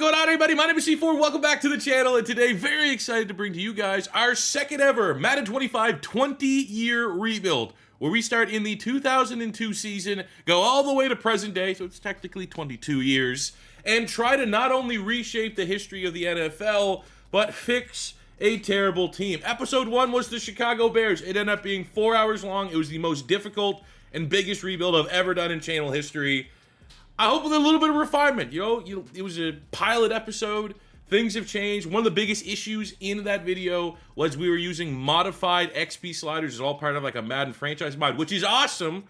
going on, everybody? My name is C4. Welcome back to the channel, and today, very excited to bring to you guys our second ever Madden 25 20-year rebuild, where we start in the 2002 season, go all the way to present day, so it's technically 22 years, and try to not only reshape the history of the NFL, but fix a terrible team. Episode 1 was the Chicago Bears. It ended up being 4 hours long. It was the most difficult and biggest rebuild I've ever done in channel history. I hope with a little bit of refinement. You know, it was a pilot episode. Things have changed. One of the biggest issues in that video was we were using modified XP sliders as all part of like a Madden franchise mod, which is awesome,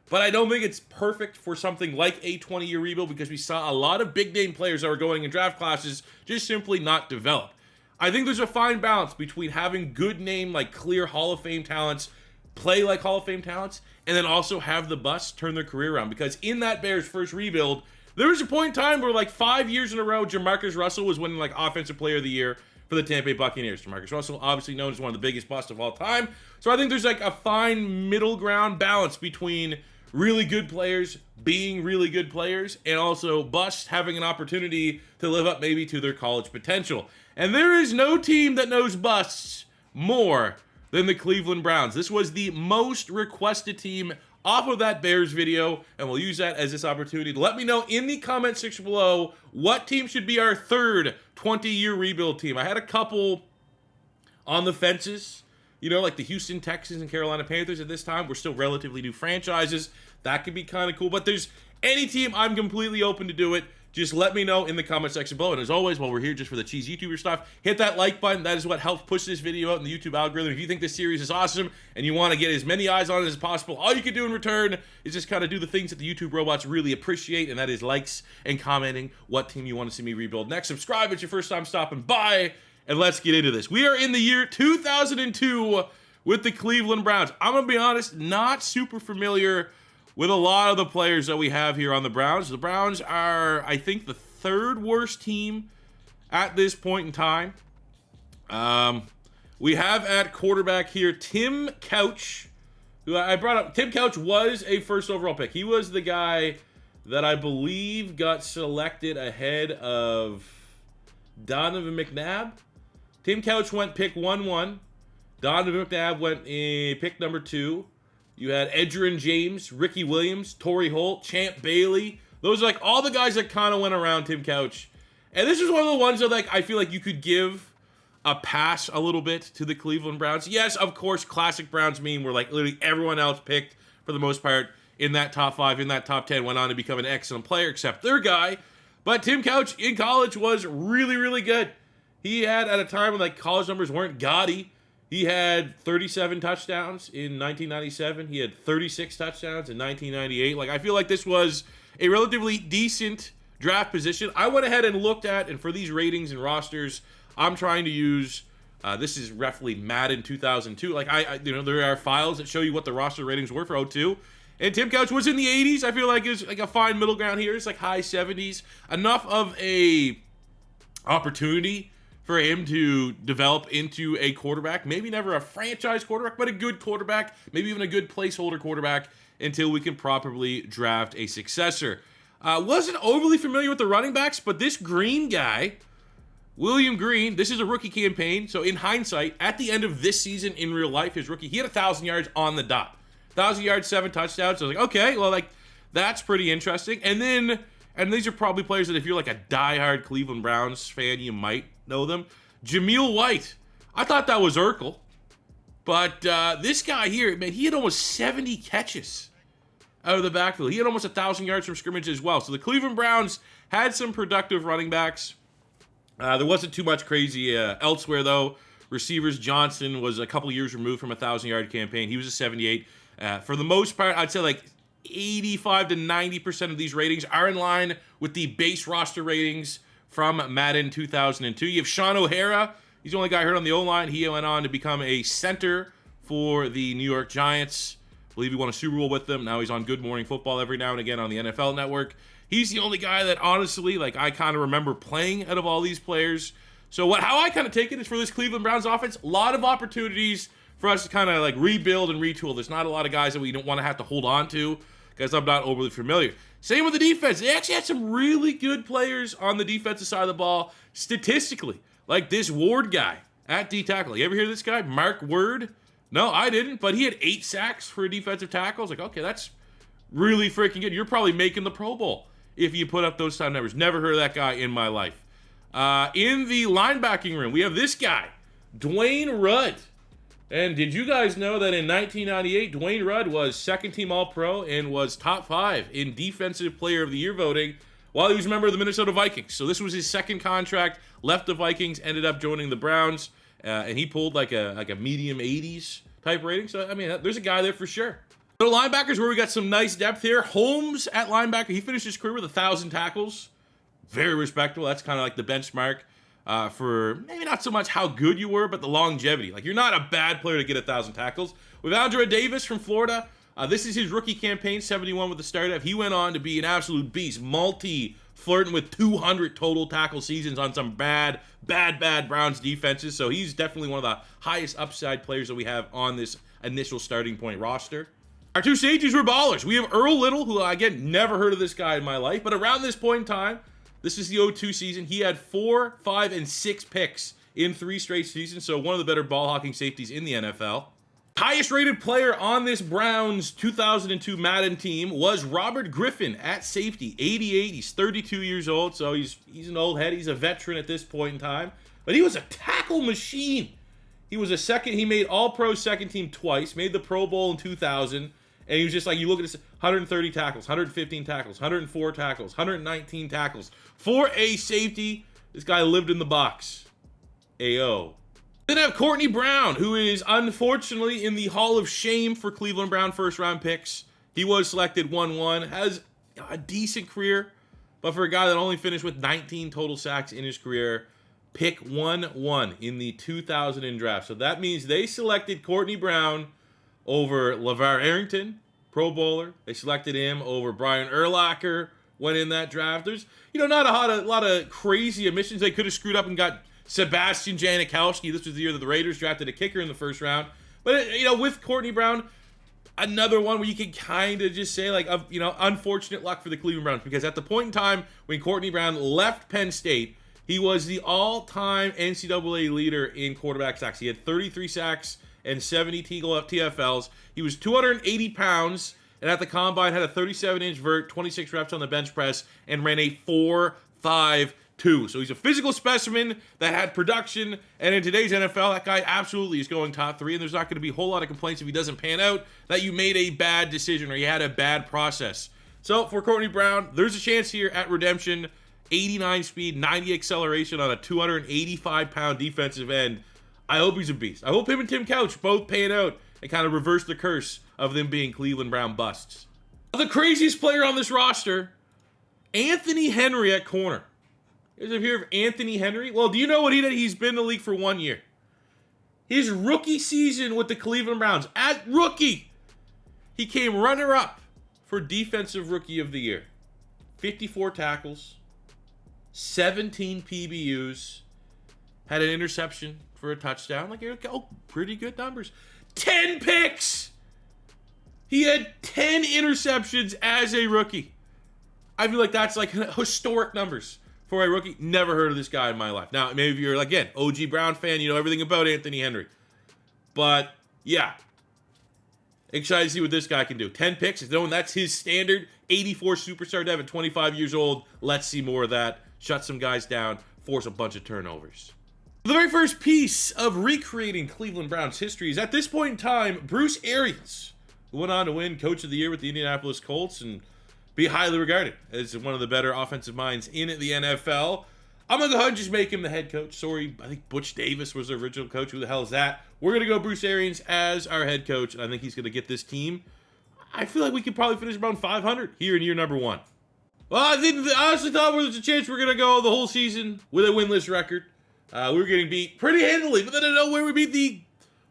but I don't think it's perfect for something like a 20-year rebuild because we saw a lot of big name players that were going in draft classes just simply not develop. I think there's a fine balance between having good name, like clear Hall of Fame talents, play like Hall of Fame talents, and then also have the busts turn their career around. Because in that Bears first rebuild, there was a point in time where like 5 years in a row, Jamarcus Russell was winning like Offensive Player of the Year for the Tampa Bay Buccaneers. Jamarcus Russell, obviously known as one of the biggest busts of all time. So I think there's like a fine middle ground balance between really good players being really good players and also busts having an opportunity to live up maybe to their college potential. And there is no team that knows busts more than the Cleveland Browns. This was the most requested team off of that Bears video, and we'll use that as this opportunity to let me know in the comment section below what team should be our third 20-year rebuild team. I had a couple on the fences, you know, like the Houston Texans and Carolina Panthers at this time. We're still relatively new franchises. That could be kind of cool, but there's any team, I'm completely open to do it. Just let me know in the comment section below. And as always, while we're here just for the cheese YouTuber stuff, hit that like button. That is what helps push this video out in the YouTube algorithm. If you think this series is awesome and you want to get as many eyes on it as possible, all you can do in return is just kind of do the things that the YouTube robots really appreciate, and that is likes and commenting what team you want to see me rebuild next. Subscribe if it's your first time stopping by, and let's get into this. We are in the year 2002 with the Cleveland Browns. I'm going to be honest, not super familiar with a lot of the players that we have here on the Browns. The Browns are, I think, the third worst team at this point in time. We have at quarterback here Tim Couch, who I brought up. Tim Couch was a first overall pick. He was the guy that I believe got selected ahead of Donovan McNabb. Tim Couch went pick 1-1. Donovan McNabb went in pick number 2. You had Edgerrin James, Ricky Williams, Torrey Holt, Champ Bailey. Those are like all the guys that kind of went around Tim Couch. And this is one of the ones that like I feel like you could give a pass a little bit to the Cleveland Browns. Yes, of course, classic Browns meme where like literally everyone else picked for the most part in that top 5, in that top 10, went on to become an excellent player except their guy. But Tim Couch in college was really, really good. He had, at a time when like college numbers weren't gaudy, he had 37 touchdowns in 1997. He had 36 touchdowns in 1998. Like, I feel like this was a relatively decent draft position. I went ahead and looked at, and for these ratings and rosters, I'm trying to use, this is roughly Madden 2002. Like, you know, there are files that show you what the roster ratings were for 02. And Tim Couch was in the 80s. I feel like it's like a fine middle ground here. It's like high 70s. Enough of a opportunity for him to develop into a quarterback, maybe never a franchise quarterback, but a good quarterback, maybe even a good placeholder quarterback until we can properly draft a successor. Wasn't overly familiar with the running backs, but this Green guy, William Green, this is a rookie campaign. So in hindsight, at the end of this season in real life, his rookie, he had 1,000 yards on the dot. 1,000 yards, 7 touchdowns. So I was like, okay, well, like that's pretty interesting. And these are probably players that if you're like a diehard Cleveland Browns fan, you might know them. Jameel White. I thought that was Urkel. But this guy here, man, he had almost 70 catches out of the backfield. He had almost 1,000 yards from scrimmage as well. So the Cleveland Browns had some productive running backs. There wasn't too much crazy elsewhere, though. Receivers, Johnson was a couple years removed from a 1,000-yard campaign. He was a 78. For the most part, I'd say like 85 to 90% of these ratings are in line with the base roster ratings from Madden 2002. You have Sean O'Hara. He's the only guy hurt on the O-line. He went on to become a center for the New York Giants. I believe he won a Super Bowl with them. Now he's on Good Morning Football every now and again on the NFL Network. He's the only guy that honestly, like, I kind of remember playing out of all these players. So how I kind of take it is for this Cleveland Browns offense, a lot of opportunities for us to kind of like rebuild and retool. There's not a lot of guys that we don't want to have to hold on to. because I'm not overly familiar. Same with the defense. They actually had some really good players on the defensive side of the ball statistically, like this Ward guy at D-tackle. You ever hear this guy, Mark Ward? No, I didn't, but he had 8 sacks for a defensive tackle. I was like, okay, that's really freaking good. You're probably making the Pro Bowl if you put up those time numbers. Never heard of that guy in my life. In the linebacking room, we have this guy, Dwayne Rudd. And did you guys know that in 1998, Dwayne Rudd was second-team All-Pro and was top 5 in Defensive Player of the Year voting while he was a member of the Minnesota Vikings? So this was his second contract, left the Vikings, ended up joining the Browns, and he pulled like a medium 80s type rating. So, I mean, there's a guy there for sure. So linebackers, where we got some nice depth here. Holmes at linebacker, he finished his career with 1,000 tackles. Very respectable. That's kind of like the benchmark for maybe not so much how good you were, but the longevity. Like, you're not a bad player to get 1,000 tackles. With Andre Davis from Florida, this is his rookie campaign, 71 with the startup. He went on to be an absolute beast, flirting with 200 total tackle seasons on some bad Browns defenses. So he's definitely one of the highest upside players that we have on this initial starting point roster. Our 2 safeties were ballers. We have Earl Little, who, again, never heard of this guy in my life, but around this point in time, this is the 0-2 season, he had 4, 5, and 6 picks in 3 straight seasons, so one of the better ball hawking safeties in the NFL. Highest rated player on this Browns 2002 Madden team was Robert Griffin at safety, 88. He's 32 years old, so he's an old head. He's a veteran at this point in time, but he was a tackle machine. He was he made All-Pro second team twice, made the Pro Bowl in 2000, and he was just like, you look at this, 130 tackles, 115 tackles, 104 tackles, 119 tackles. For a safety, this guy lived in the box. Ayo. Then have Courtney Brown, who is unfortunately in the Hall of Shame for Cleveland Brown first-round picks. He was selected 1-1, has a decent career, but for a guy that only finished with 19 total sacks in his career, pick 1-1 in the 2000 draft. So that means they selected Courtney Brown over LeVar Arrington, Pro Bowler. They selected him over Brian Urlacher when in that draft. There's, not a lot of crazy omissions. They could have screwed up and got Sebastian Janikowski. This was the year that the Raiders drafted a kicker in the first round. But, with Courtney Brown, another one where you can kind of just say, unfortunate luck for the Cleveland Browns. Because at the point in time when Courtney Brown left Penn State, he was the all-time NCAA leader in quarterback sacks. He had 33 sacks and 70 TFLs. He was 280 pounds, and at the combine had a 37-inch vert, 26 reps on the bench press, and ran a 4.52. So he's a physical specimen that had production, and in today's NFL, that guy absolutely is going top 3, and there's not going to be a whole lot of complaints if he doesn't pan out that you made a bad decision or you had a bad process. So for Courtney Brown, there's a chance here at redemption. 89 speed, 90 acceleration on a 285-pound defensive end. I hope he's a beast. I hope him and Tim Couch both pan out and kind of reverse the curse of them being Cleveland Brown busts. The craziest player on this roster, Anthony Henry at corner. You guys ever hear of Anthony Henry? Well, do you know what he did? He's been in the league for 1 year. His rookie season with the Cleveland Browns, at rookie, he came runner-up for Defensive Rookie of the Year. 54 tackles, 17 PBUs, had an interception for a touchdown. Pretty good numbers. 10 picks! He had 10 interceptions as a rookie. I feel like that's historic numbers for a rookie. Never heard of this guy in my life. Now, maybe you're, again, OG Brown fan, you know everything about Anthony Henry. But, yeah. Excited to see what this guy can do. 10 picks, knowing that's his standard. 84 superstar Devin, 25 years old. Let's see more of that. Shut some guys down, force a bunch of turnovers. The very first piece of recreating Cleveland Browns history is at this point in time, Bruce Arians, who went on to win Coach of the Year with the Indianapolis Colts and be highly regarded as one of the better offensive minds in the NFL. I'm going to go ahead and just make him the head coach. Sorry, I think Butch Davis was the original coach. Who the hell is that? We're going to go Bruce Arians as our head coach, and I think he's going to get this team. I feel like we could probably finish around 500 here in year number 1. Well, I honestly thought there was a chance we were going to go the whole season with a winless record. We were getting beat pretty handily, but then I know where we beat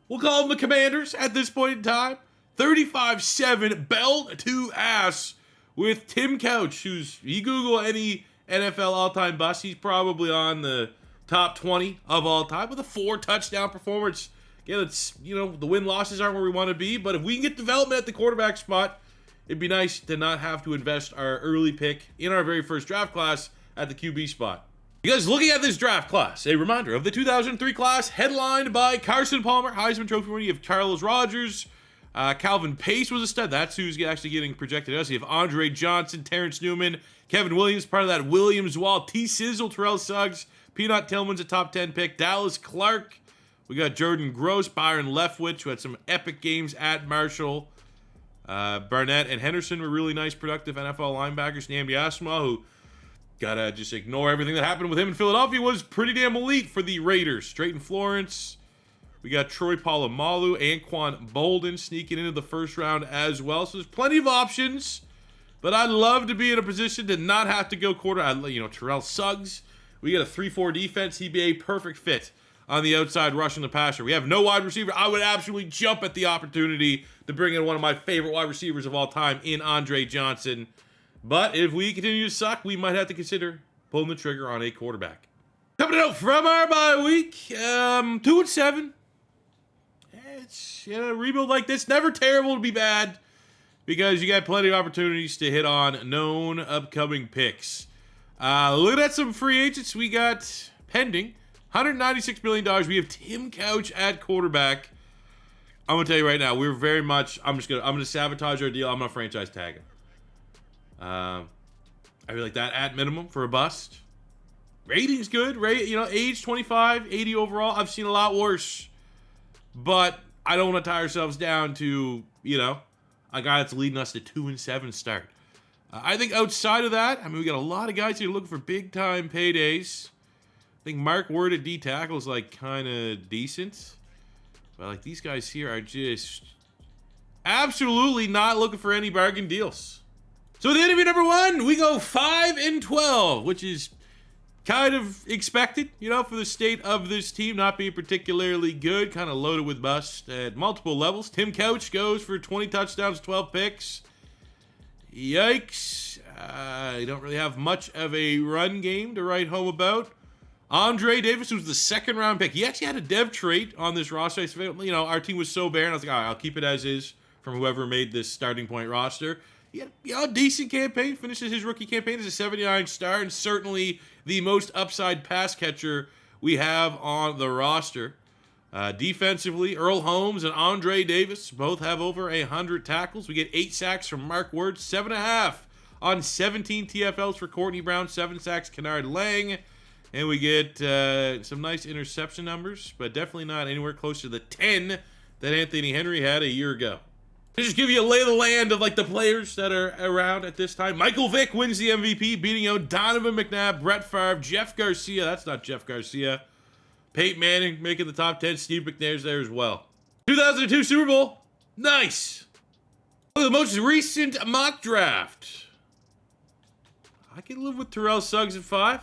we'll call them the Commanders at this point in time. 35-7, belt to ass with Tim Couch, you Google any NFL all-time bust, he's probably on the top 20 of all time with a 4-touchdown performance. Again, it's, the win-losses aren't where we want to be, but if we can get development at the quarterback spot, it'd be nice to not have to invest our early pick in our very first draft class at the QB spot. Because looking at this draft class, a reminder of the 2003 class headlined by Carson Palmer, Heisman Trophy winner. You have Charles Rogers, Calvin Pace was a stud. That's who's actually getting projected us. You have Andre Johnson, Terrence Newman, Kevin Williams, part of that Williams wall, T. Sizzle, Terrell Suggs, Peanut Tillman's a top 10 pick, Dallas Clark. We got Jordan Gross, Byron Leftwich, who had some epic games at Marshall. Barnett and Henderson were really nice, productive NFL linebackers. Nnamdi Asomugha, who gotta just ignore everything that happened with him in Philadelphia, was pretty damn elite for the Raiders. Drayton Florence. We got Troy Polamalu, Anquan Bolden sneaking into the first round as well. So there's plenty of options, but I'd love to be in a position to not have to go quarter. Terrell Suggs. We got a 3-4 defense. He'd be a perfect fit on the outside rushing the passer. We have no wide receiver. I would absolutely jump at the opportunity to bring in one of my favorite wide receivers of all time in Andre Johnson. But if we continue to suck, we might have to consider pulling the trigger on a quarterback. Coming out from our bye week, 2-7. It's a rebuild like this, never terrible to be bad, because you got plenty of opportunities to hit on known upcoming picks. Looking at some free agents we got pending. $196 million. We have Tim Couch at quarterback. I'm gonna tell you right now, we're very much. I'm gonna sabotage our deal. I'm gonna franchise tag him. I feel like that at minimum for a bust. Rating's good. Age 25, 80 overall. I've seen a lot worse, but I don't want to tie ourselves down to a guy that's leading us to 2-7 start. I think outside of that, we got a lot of guys here looking for big time paydays. I think Mark Word at D tackle is kind of decent, but these guys here are just absolutely not looking for any bargain deals. So the interview number 1, we go 5-12, which is kind of expected, for the state of this team not being particularly good, kind of loaded with busts at multiple levels. Tim Couch goes for 20 touchdowns, 12 picks. Yikes. You don't really have much of a run game to write home about. Andre Davis was the 2nd round pick. He actually had a dev trait on this roster. Our team was so barren. I was like, all right, I'll keep it as is from whoever made this starting point roster. He had a decent campaign. Finishes his rookie campaign as a 79 star, and certainly the most upside pass catcher we have on the roster. Defensively, Earl Holmes and Andre Davis both have over 100 tackles. We get 8 sacks from Mark Word, 7.5 on 17 TFLs for Courtney Brown, 7 sacks Kennard Lang. And we get some nice interception numbers, but definitely not anywhere close to the 10 that Anthony Henry had a year ago. To just give you a lay of the land of the players that are around at this time. Michael Vick wins the MVP, beating out Donovan McNabb, Brett Favre, Jeff Garcia. That's not Jeff Garcia. Peyton Manning making the top 10. Steve McNair's there as well. 2002 Super Bowl. Nice. Look at the most recent mock draft. I can live with Terrell Suggs at 5.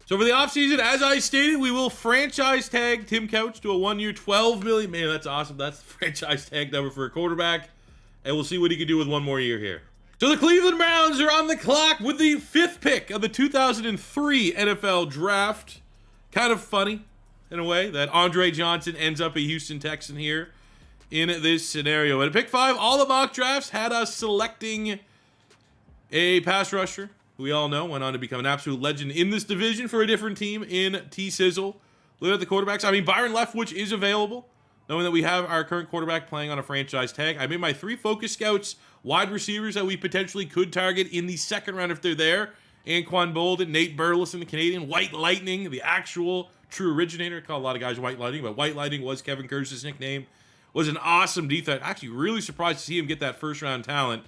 So for the offseason, as I stated, we will franchise tag Tim Couch to a 1-year, $12 million. Man, that's awesome. That's the franchise tag number for a quarterback. And we'll see what he can do with one more year here. So the Cleveland Browns are on the clock with the 5th pick of the 2003 NFL Draft. Kind of funny, in a way, that Andre Johnson ends up a Houston Texan here in this scenario. And at pick 5, all the mock drafts had us selecting a pass rusher. We all know went on to become an absolute legend in this division for a different team in T. Sizzle. Look at the quarterbacks. Byron Leftwich is available, knowing that we have our current quarterback playing on a franchise tag. I made my 3 focus scouts wide receivers that we potentially could target in the 2nd round if they're there. Anquan Bolden, Nate Burleson, the Canadian, White Lightning, the actual true originator. I call a lot of guys White Lightning, but White Lightning was Kevin Kurtz's nickname. Was an awesome defense. Actually, really surprised to see him get that 1st round talent.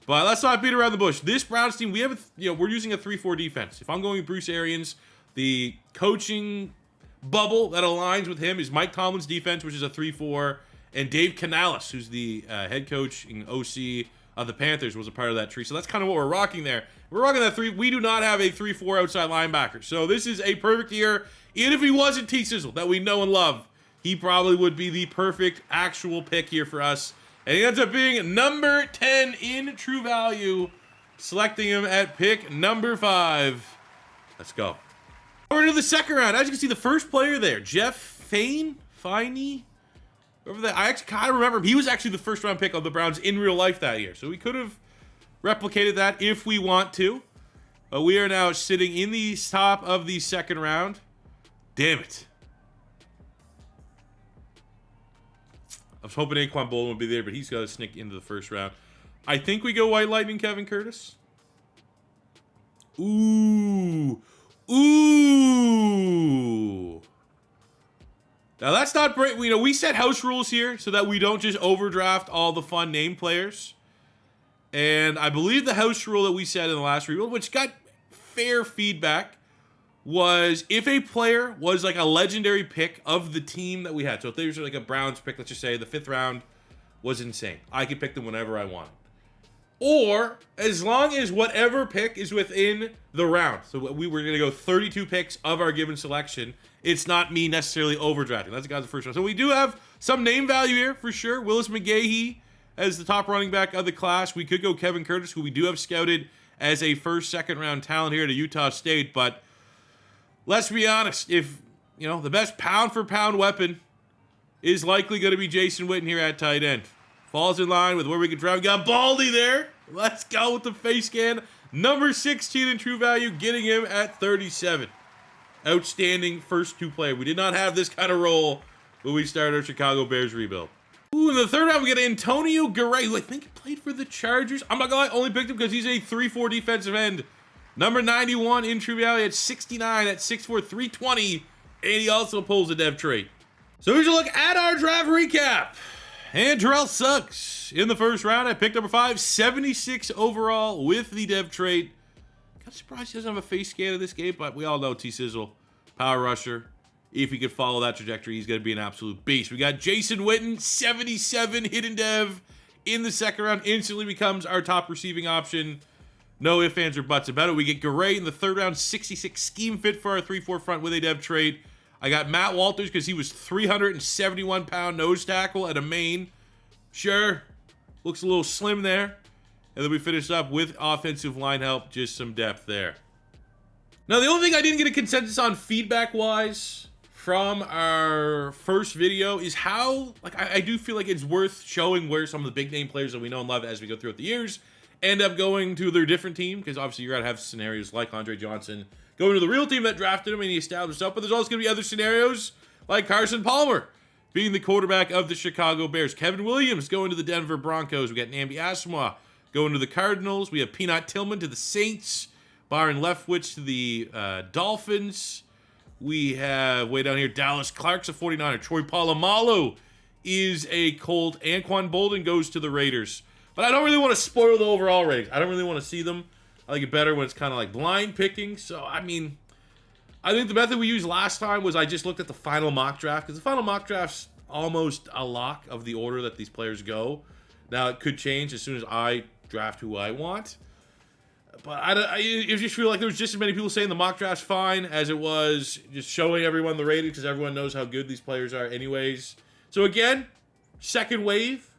But let's not beat around the bush. This Browns team, we're using a 3-4 defense. If I'm going with Bruce Arians, the coaching bubble that aligns with him is Mike Tomlin's defense, which is a 3-4, and Dave Canales, who's the head coach and OC of the Panthers, was a part of that tree. So that's kind of what we're rocking there. We're rocking that 3. We do not have a 3-4 outside linebacker. So this is a perfect year. Even if he wasn't T. Sizzle, that we know and love, he probably would be the perfect actual pick here for us. And he ends up being number 10 in true value, selecting him at pick number 5. Let's go. Over to the 2nd round. As you can see, the first player there, Jeff Finey. Remember that? I actually kind of remember him. He was actually the first round pick of the Browns in real life that year. So we could have replicated that if we want to. But we are now sitting in the top of the second round. Damn it. I was hoping Anquan Boldin would be there, but he's got to sneak into the first round. I think we go White Lightning, Kevin Curtis. Ooh. Ooh. Now, that's not great. You know, we set house rules here so that we don't just overdraft all the fun name players. And I believe the house rule that we set in the last rebuild, which got fair feedback, was if a player was like a legendary pick of the team that we had. So if there's like a Browns pick, let's just say the 5th round was insane. I could pick them whenever I want. Or as long as whatever pick is within the round. So we were going to go 32 picks of our given selection. It's not me necessarily overdrafting. That's the guy's the first round. So we do have some name value here for sure. Willis McGahee as the top running back of the class. We could go Kevin Curtis, who we do have scouted as a first, second round talent here at Utah State. But let's be honest, if, you know, the best pound for pound weapon is likely going to be Jason Witten here at tight end. Falls in line with where we can drive. We got Baldy there. Let's go with the face scan. Number 16 in true value, getting him at 37. Outstanding first 2 player. We did not have this kind of role when we started our Chicago Bears rebuild. Ooh, in the third round, we get Antonio Garay, who I think played for the Chargers. I'm not going to lie, only picked him because he's a 3-4 defensive end. Number 91 in true value at 69 at 6'4", 320. And he also pulls a dev trait. So here's a look at our draft recap. And Terrell Suggs in the first round at pick number 5, 76 overall with the dev trait. Kind of surprised he doesn't have a face scan in this game, but we all know T-Sizzle, power rusher. If he could follow that trajectory, he's going to be an absolute beast. We got Jason Witten, 77 hidden dev in the second round. Instantly becomes our top receiving option. No ifs, ands, or buts about it. We get Garay in the third round, 66 scheme fit for our 3-4 front with a dev trait. I got Matt Walters because he was 371-pound nose tackle at a Maine. Sure, looks a little slim there. And then we finish up with offensive line help, just some depth there. Now, the only thing I didn't get a consensus on feedback-wise from our first video is how, like, I do feel like it's worth showing where some of the big-name players that we know and love as we go throughout the years end up going to their different team, because obviously you're going to have scenarios like Andre Johnson going to the real team that drafted him and he established up, but there's also going to be other scenarios like Carson Palmer being the quarterback of the Chicago Bears. Kevin Williams going to the Denver Broncos. We got Nnamdi Asomugha going to the Cardinals. We have Peanut Tillman to the Saints. Byron Leftwich to the Dolphins. We have, way down here, Dallas Clark's a 49er. Troy Polamalu is a Colt. Anquan Boldin goes to the Raiders. But I don't really want to spoil the overall ratings. I don't really want to see them. I like it better when it's kind of like blind picking. So, I mean, I think the method we used last time was I just looked at the final mock draft, because the final mock draft's almost a lock of the order that these players go. Now, it could change as soon as I draft who I want. But I just feel like there was just as many people saying the mock draft's fine as it was just showing everyone the ratings, because everyone knows how good these players are anyways. So again, second wave,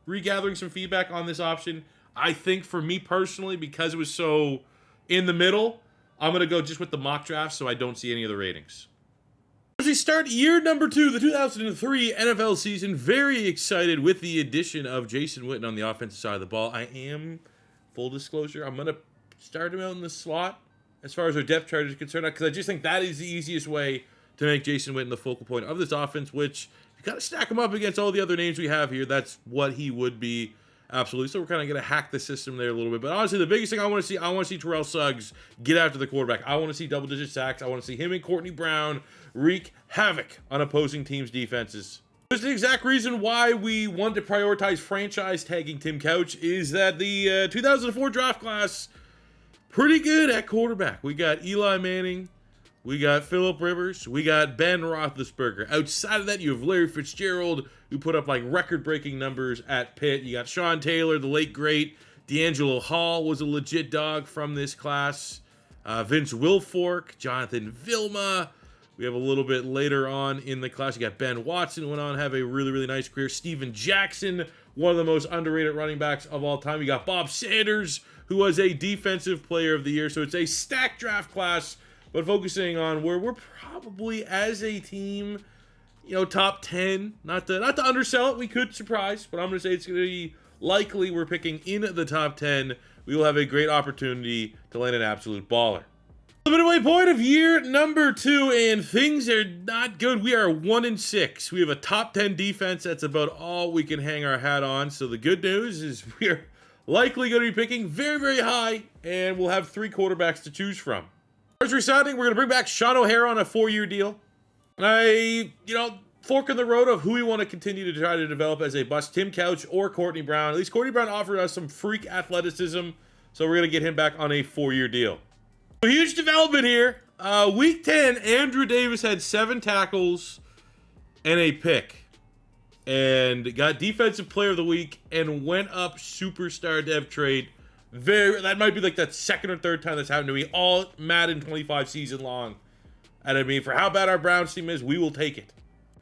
regathering some feedback on this option. I think for me personally, because it was so in the middle, I'm going to go just with the mock draft so I don't see any of the ratings. As we start year number 2, the 2003 NFL season, very excited with the addition of Jason Witten on the offensive side of the ball. I am, full disclosure, I'm going to start him out in the slot as far as our depth chart is concerned, because I just think that is the easiest way to make Jason Witten the focal point of this offense, which you got to stack him up against all the other names we have here. That's what he would be. Absolutely. So we're kind of going to hack the system there a little bit. But honestly, the biggest thing I want to see Terrell Suggs get after the quarterback. I want to see double-digit sacks. I want to see him and Courtney Brown wreak havoc on opposing teams' defenses. There's the exact reason why we want to prioritize franchise tagging Tim Couch is that the 2004 draft class, pretty good at quarterback. We got Eli Manning. We got Phillip Rivers. We got Ben Roethlisberger. Outside of that, you have Larry Fitzgerald, who put up like record-breaking numbers at Pitt. You got Sean Taylor, the late great. D'Angelo Hall was a legit dog from this class. Vince Wilfork, Jonathan Vilma. We have a little bit later on in the class. You got Ben Watson, who went on to have a really, really nice career. Steven Jackson, one of the most underrated running backs of all time. You got Bob Sanders, who was a defensive player of the year. So it's a stacked draft class, but focusing on where we're probably, as a team, top 10. Not to undersell it. We could surprise, but I'm going to say it's going to be likely we're picking in the top 10. We will have a great opportunity to land an absolute baller. The midway point of year number 2, and things are not good. We are 1-6. We have a top 10 defense. That's about all we can hang our hat on. So the good news is we are likely going to be picking very, very high, and we'll have 3 quarterbacks to choose from. First resigning, we're going to bring back Sean O'Hara on a 4-year deal. And fork in the road of who we want to continue to try to develop as a bust, Tim Couch or Courtney Brown. At least Courtney Brown offered us some freak athleticism, so we're going to get him back on a 4-year deal. A huge development here. Week 10, Andrew Davis had 7 tackles and a pick. And got Defensive Player of the Week and went up superstar dev trade. That might be like that second or third time that's happened to me all Madden 25 season long. And I mean, for how bad our Browns team is, we will take it.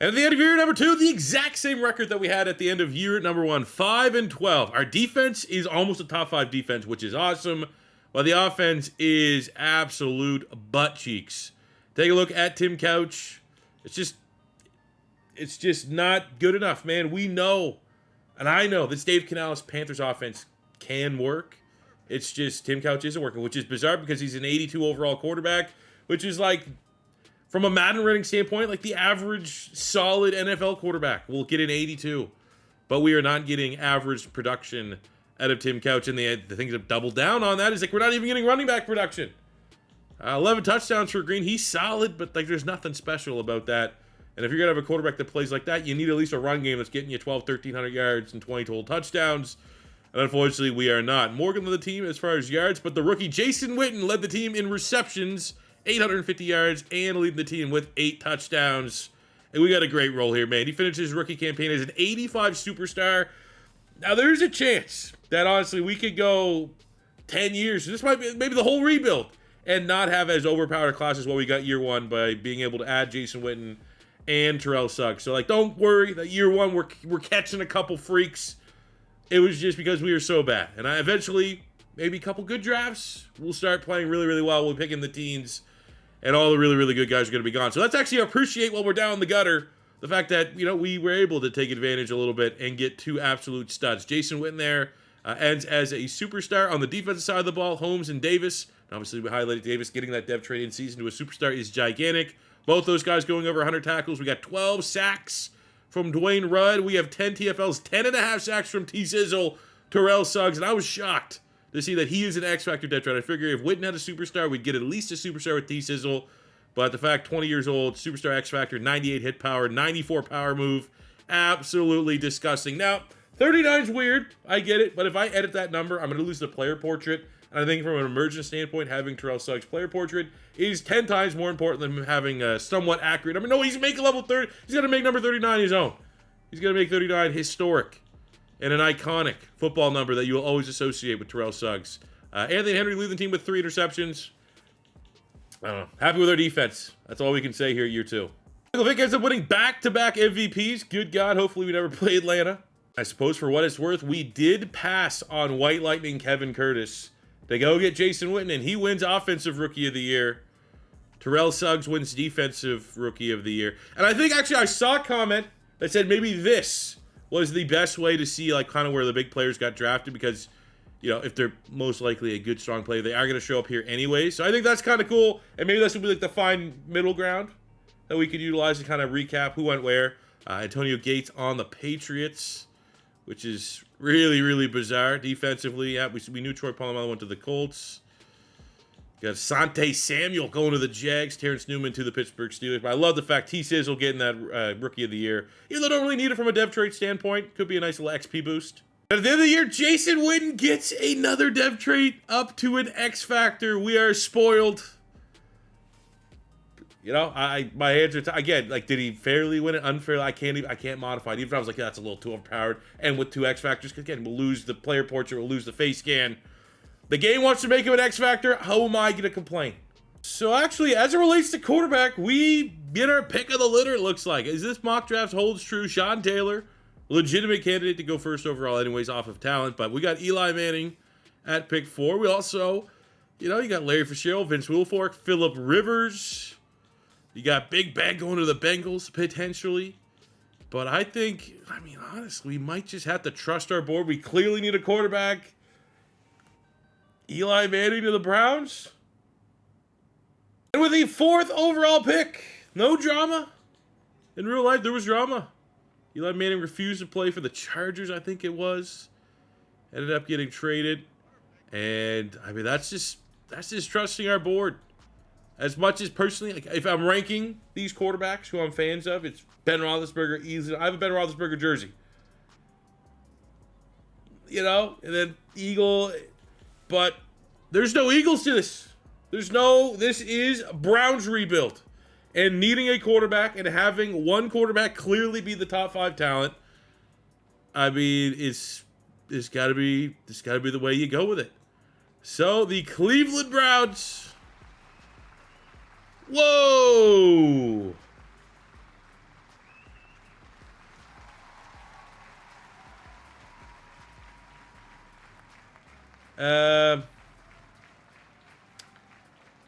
And at the end of year number 2, the exact same record that we had at the end of year number 1, 5-12. Our defense is almost a top 5 defense, which is awesome. But the offense is absolute butt cheeks. Take a look at Tim Couch. It's just not good enough, man. We know, and I know, this Dave Canales Panthers offense can work. It's just Tim Couch isn't working, which is bizarre because he's an 82 overall quarterback, which is like, from a Madden rating standpoint, like the average solid NFL quarterback will get an 82. But we are not getting average production out of Tim Couch, and the things that have doubled down on that is like we're not even getting running back production. 11 touchdowns for Green. He's solid, but like there's nothing special about that. And if you're going to have a quarterback that plays like that, you need at least a run game that's getting you 1,300 yards and 20 total touchdowns. And unfortunately, we are not. Morgan led the team as far as yards, but the rookie Jason Witten led the team in receptions, 850 yards, and leading the team with 8 touchdowns. And we got a great role here, man. He finished his rookie campaign as an 85 superstar. Now, there's a chance that, honestly, we could go 10 years. This might be maybe the whole rebuild and not have as overpowered a class as what we got year 1 by being able to add Jason Witten and Terrell Suggs. So, like, don't worry that year 1 we're catching a couple freaks. It was just because we were so bad. And eventually, maybe a couple good drafts, we'll start playing really, really well. We'll pick in the teens, and all the really, really good guys are going to be gone. So let's actually appreciate while we're down the gutter the fact that, we were able to take advantage a little bit and get 2 absolute studs. Jason Witten there ends as a superstar on the defensive side of the ball. Holmes and Davis. And obviously, we highlighted Davis getting that dev trade in season to a superstar is gigantic. Both those guys going over 100 tackles. We got 12 sacks from Dwayne Rudd. We have 10 TFLs, 10.5 sacks from T-Sizzle, Terrell Suggs. And I was shocked to see that he is an X-Factor dev trade. I figure if Witten had a superstar, we'd get at least a superstar with T-Sizzle. But the fact, 20 years old, superstar X-Factor, 98 hit power, 94 power move. Absolutely disgusting. Now, 39 is weird. I get it. But if I edit that number, I'm going to lose the player portrait. And I think from an emergence standpoint, having Terrell Suggs' player portrait is 10 times more important than having a somewhat accurate number. No, he's making level 30. He's going to make number 39 his own. He's going to make 39 historic and an iconic football number that you will always associate with Terrell Suggs. Anthony Henry leading the team with 3 interceptions. I don't know. Happy with our defense. That's all we can say here year 2. Michael Vick ends up winning back-to-back MVPs. Good God, hopefully we never play Atlanta. I suppose for what it's worth, we did pass on White Lightning Kevin Curtis to go get Jason Witten, and he wins Offensive Rookie of the Year. Terrell Suggs wins Defensive Rookie of the Year. And I think, actually, I saw a comment that said maybe this was the best way to see, like, kind of where the big players got drafted because, if they're most likely a good, strong player, they are going to show up here anyway. So I think that's kind of cool, and maybe this will be, like, the fine middle ground that we could utilize to kind of recap who went where. Antonio Gates on the Patriots, which is really, really bizarre. Defensively, yeah, we knew Troy Polamalu went to the Colts. Got Sante Samuel going to the Jags, Terrence Newman to the Pittsburgh Steelers. But I love the fact T-Sizzle getting that Rookie of the Year. Even though I don't really need it from a dev trade standpoint. Could be a nice little XP boost. At the end of the year, Jason Witten gets another dev trait up to an X Factor. We are spoiled. My answer to, again, like, did he fairly win it, unfairly? I can't modify it. Even if I was like, yeah, that's a little too overpowered. And with 2 X Factors, because again, we'll lose the player portrait, we'll lose the face scan. The game wants to make him an X Factor. How am I going to complain? So actually, as it relates to quarterback, we get our pick of the litter, it looks like. As this mock draft holds true, Sean Taylor, legitimate candidate to go first overall anyways off of talent. But we got Eli Manning at pick 4. We also, you got Larry Fitzgerald, Vince Wilfork, Phillip Rivers. You got Big Ben going to the Bengals, potentially. But I think, I mean, honestly, we might just have to trust our board. We clearly need a quarterback. Eli Manning to the Browns. And with the 4th overall pick, no drama. In real life, there was drama. Eli Manning refused to play for the Chargers, I think it was. Ended up getting traded. And, I mean, that's just trusting our board. As much as personally, like, if I'm ranking these quarterbacks who I'm fans of, it's Ben Roethlisberger easily. I have a Ben Roethlisberger jersey. You know, and then Eagle, but there's no Eagles to this. This is Browns rebuild. And needing a quarterback and having one quarterback clearly be the top 5 talent, I mean, it's gotta be the way you go with it. So the Cleveland Browns. Whoa!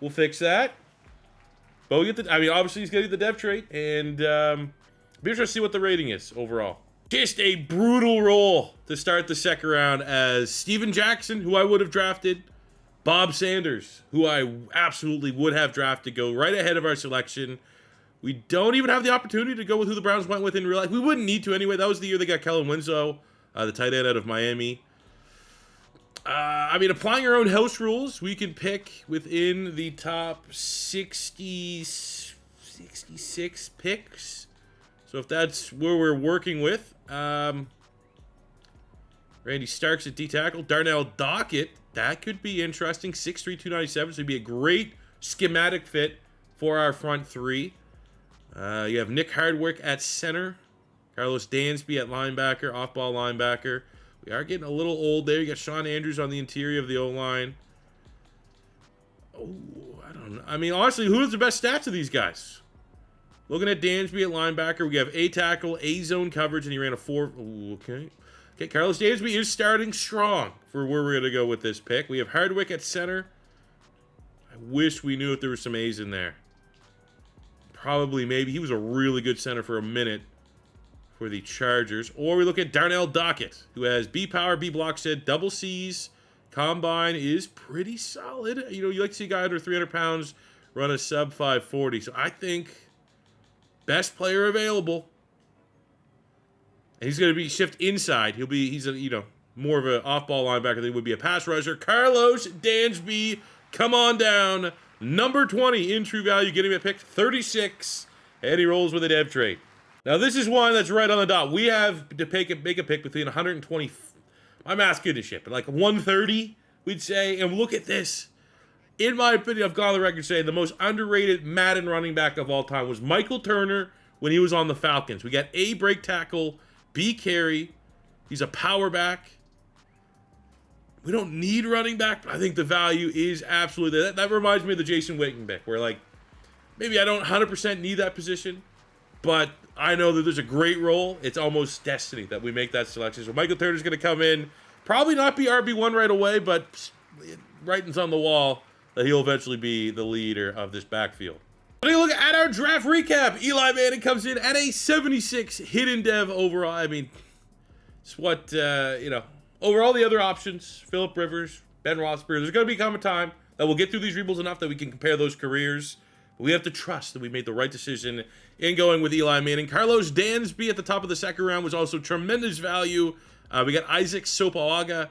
We'll fix that. But we'll get I mean, obviously he's getting the dev trait, and be interested to see what the rating is overall. Just a brutal roll to start the second round as Steven Jackson, who I would have drafted, Bob Sanders, who I absolutely would have drafted, go right ahead of our selection. We don't even have the opportunity to go with who the Browns went with in real life. We wouldn't need to anyway. That was the year they got Kellen Winslow, the tight end out of Miami. I mean, applying our own house rules, we can pick within the top 66 picks. So if that's where we're working with, Randy Starks at D-tackle, Darnell Dockett, that could be interesting. 6'3", 297, so it'd be a great schematic fit for our front 3. You have Nick Hardwick at center, Carlos Dansby at linebacker, off-ball linebacker. We are getting a little old there. You got Sean Andrews on the interior of the O-line. Oh, I don't know. I mean, honestly, who has the best stats of these guys? Looking at Dansby at linebacker, we have A tackle, A zone coverage, and he ran a 4. Ooh, okay. Okay, Carlos Dansby is starting strong for where we're going to go with this pick. We have Hardwick at center. I wish we knew if there were some A's in there. Probably, maybe. He was a really good center for a minute for the Chargers. Or we look at Darnell Dockett, who has B power, B block shed, double C's. Combine is pretty solid. You know, you like to see a guy under 300 pounds run a sub 540. So I think best player available. And he's going to be shift inside. He's a, you know, more of an off-ball linebacker than he would be a pass rusher. Carlos Dansby, come on down. Number 20 in true value, getting him at pick 36. And he rolls with a dev trade. Now, this is one that's right on the dot. We have to make a pick between 120. My math's good as shit, but like 130, we'd say. And look at this. In my opinion, I've gone on the record saying the most underrated Madden running back of all time was Michael Turner when he was on the Falcons. We got A break tackle, B carry. He's a power back. We don't need running back, but I think the value is absolutely there. That reminds me of the Jason Witten pick, where like maybe I don't 100% need that position, but I know that there's a great role. It's almost destiny that we make that selection. So Michael Turner's going to come in, probably not be RB1 right away, but writing's on the wall that he'll eventually be the leader of this backfield. Take a look at our draft recap. Eli Manning comes in at a 76 hidden dev overall. I mean, it's what, over all the other options, Phillip Rivers, Ben Roethlisberger, there's going to become a time that we'll get through these rebuilds enough that we can compare those careers. But we have to trust that we made the right decision in going with Eli Manning. Carlos Dansby at the top of the second round was also tremendous value. We got Isaac Sopoaga,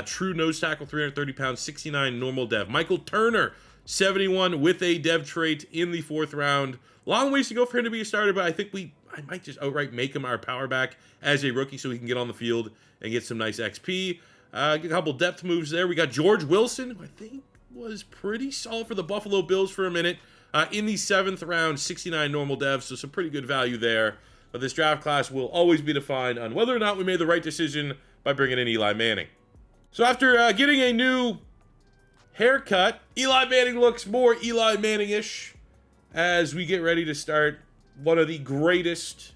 true nose tackle, 330 pounds, 69 normal dev. Michael Turner, 71 with a dev trait in the 4th round. Long ways to go for him to be a starter, but I think I might just outright make him our power back as a rookie so he can get on the field and get some nice XP. A couple depth moves there. We got George Wilson, who I think was pretty solid for the Buffalo Bills for a minute. In the 7th round, 69 normal devs, so some pretty good value there. But this draft class will always be defined on whether or not we made the right decision by bringing in Eli Manning. So after getting a new haircut, Eli Manning looks more Eli Manning-ish as we get ready to start one of the greatest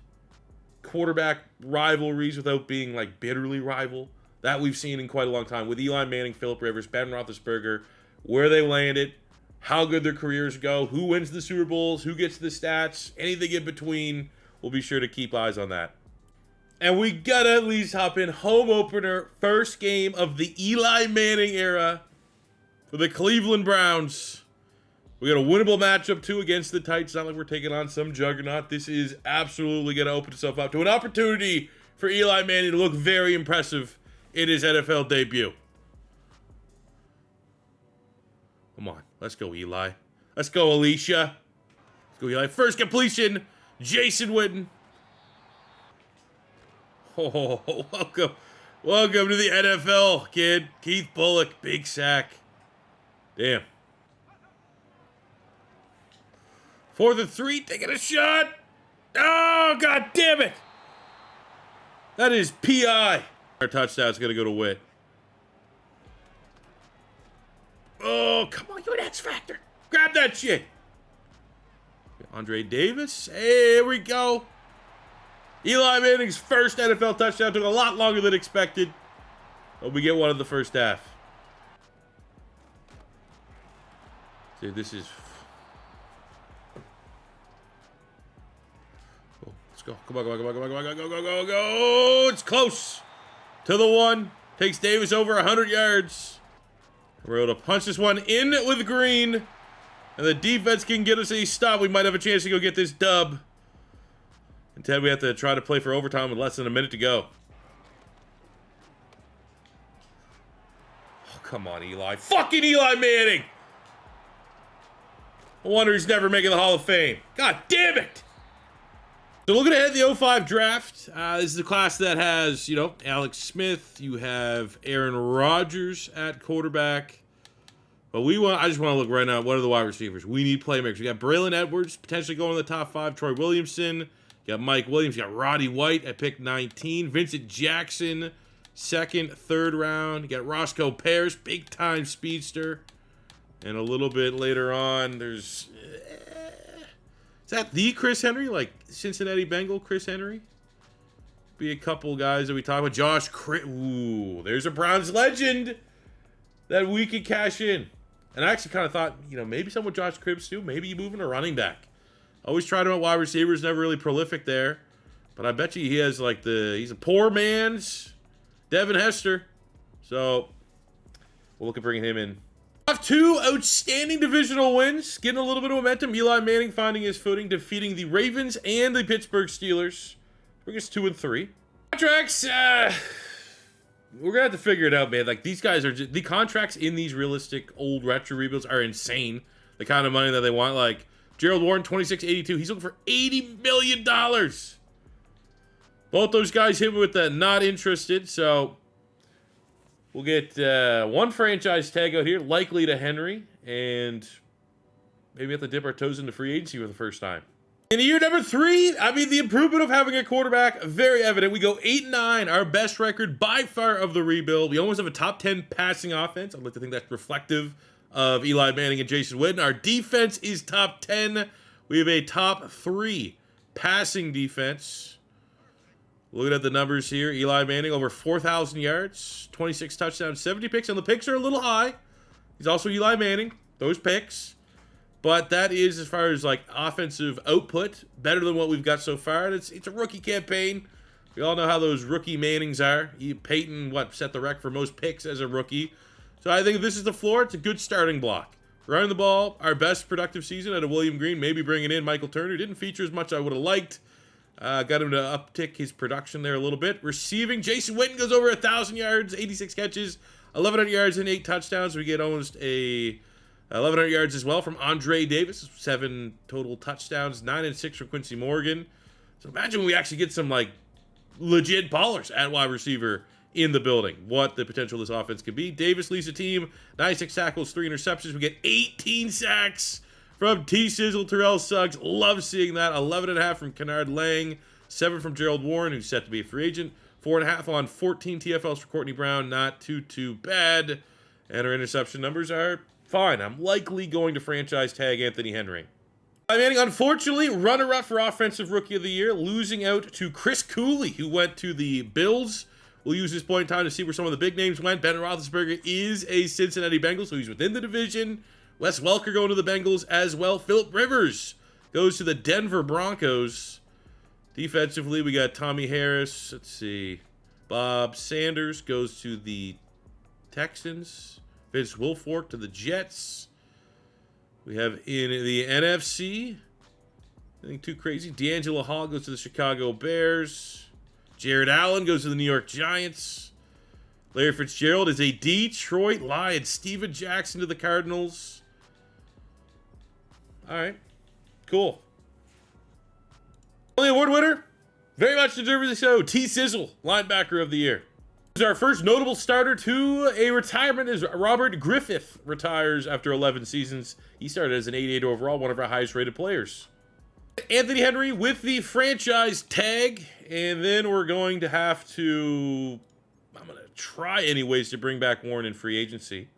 quarterback rivalries without being like bitterly rival that we've seen in quite a long time with Eli Manning, Phillip Rivers, Ben Roethlisberger, where they landed, how good their careers go, who wins the Super Bowls, who gets the stats, anything in between. We'll be sure to keep eyes on that. And we gotta at least hop in. Home opener, first game of the Eli Manning era for the Cleveland Browns. We got a winnable matchup, too, against the Titans. Not like we're taking on some juggernaut. This is absolutely going to open itself up to an opportunity for Eli Manning to look very impressive in his NFL debut. Come on. Let's go, Eli. Let's go, Alicia. Let's go, Eli. First completion, Jason Witten. Oh, welcome. Welcome to the NFL, kid. Keith Bullock, big sack. Damn. For the 3, taking a shot. Oh, God damn it. That is PI. Our touchdown's going to go to Witt. Oh, come on, you're an X Factor. Grab that shit. Andre Davis. Hey, here we go. Eli Manning's first NFL touchdown took a lot longer than expected. But we get one in the first half. Dude, this is... Let's go. Come on, come on, come on, come on, come on, go, go, go, go. It's close to the 1. Takes Davis over 100 yards. We're able to punch this one in with Green. And the defense can get us a stop. We might have a chance to go get this dub. Instead, we have to try to play for overtime with less than a minute to go. Oh, come on, Eli. Fucking Eli Manning! No wonder he's never making the Hall of Fame. God damn it! So looking ahead at the 05 draft, this is a class that has, you know, Alex Smith. You have Aaron Rodgers at quarterback. But I just want to look right now. What are the wide receivers? We need playmakers. We got Braylon Edwards potentially going in the top 5. Troy Williamson. You got Mike Williams. You got Roddy White at pick 19. Vincent Jackson, 2nd, 3rd round. You got Roscoe Pears, big time speedster. And a little bit later on, there's... Is that the Chris Henry? Like Cincinnati Bengal Chris Henry? Be a couple guys that we talk about. Josh Ooh, there's a Browns legend that we could cash in. And I actually kind of thought, you know, maybe someone with Josh Cribbs too. Maybe you move in a running back. Always tried him at wide receivers, never really prolific there. But I bet you he has like he's a poor man's Devin Hester. So we'll look at bringing him in. Have 2 outstanding divisional wins, getting a little bit of momentum. Eli Manning finding his footing, defeating the Ravens and the Pittsburgh Steelers. Bring us 2-3. Contracts, we're gonna have to figure it out, man. Like these guys are just, the contracts in these realistic old retro rebuilds are insane. The kind of money that they want. Like Gerald Warren, 26.82. He's looking for $80 million. Both those guys hit me with the not interested, so. We'll get 1 franchise tag out here, likely to Henry, and maybe have to dip our toes into free agency for the first time. In year number 3, I mean, the improvement of having a quarterback, very evident. We go 8-9, our best record by far of the rebuild. We almost have a top 10 passing offense. I'd like to think that's reflective of Eli Manning and Jason Witten. Our defense is top 10. We have a top 3 passing defense. Looking at the numbers here, Eli Manning over 4,000 yards, 26 touchdowns, 70 picks, and the picks are a little high. He's also Eli Manning, those picks. But that is, as far as like offensive output, better than what we've got so far. And it's a rookie campaign. We all know how those rookie Mannings are. Peyton, set the rec for most picks as a rookie. So I think if this is the floor, it's a good starting block. Running the ball, our best productive season out of William Green, maybe bringing in Michael Turner. Didn't feature as much as I would have liked. Got him to uptick his production there a little bit. Receiving, Jason Witten goes over 1,000 yards, 86 catches, 1,100 yards and 8 touchdowns. We get almost a 1,100 yards as well from Andre Davis. 7 total touchdowns, 9 and 6 from Quincy Morgan. So imagine when we actually get some like legit ballers at wide receiver in the building. What the potential of this offense could be. Davis leads the team, 96 tackles, 3 interceptions. We get 18 sacks from T-Sizzle, Terrell Suggs. Love seeing that. 11.5 from Kennard Lang. 7 from Gerald Warren, who's set to be a free agent. 4.5 on 14 TFLs for Courtney Brown. Not too bad. And our interception numbers are fine. I'm likely going to franchise tag Anthony Henry. Manning, unfortunately, runner-up for Offensive Rookie of the Year, losing out to Chris Cooley, who went to the Bills. We'll use this point in time to see where some of the big names went. Ben Roethlisberger is a Cincinnati Bengal, so he's within the division. Wes Welker going to the Bengals as well. Phillip Rivers goes to the Denver Broncos. Defensively, we got Tommy Harris. Let's see. Bob Sanders goes to the Texans. Vince Wilfork to the Jets. We have in the NFC, nothing too crazy. D'Angelo Hall goes to the Chicago Bears. Jared Allen goes to the New York Giants. Larry Fitzgerald is a Detroit Lion. Steven Jackson to the Cardinals. All right. Cool. Only award winner, very much deservedly so, T. Sizzle, linebacker of the year. Our first notable starter to a retirement is Robert Griffith retires after 11 seasons. He started as an 88 overall, one of our highest rated players. Anthony Henry with the franchise tag, and then we're going to have to, I'm going to try anyways to bring back Warren in free agency.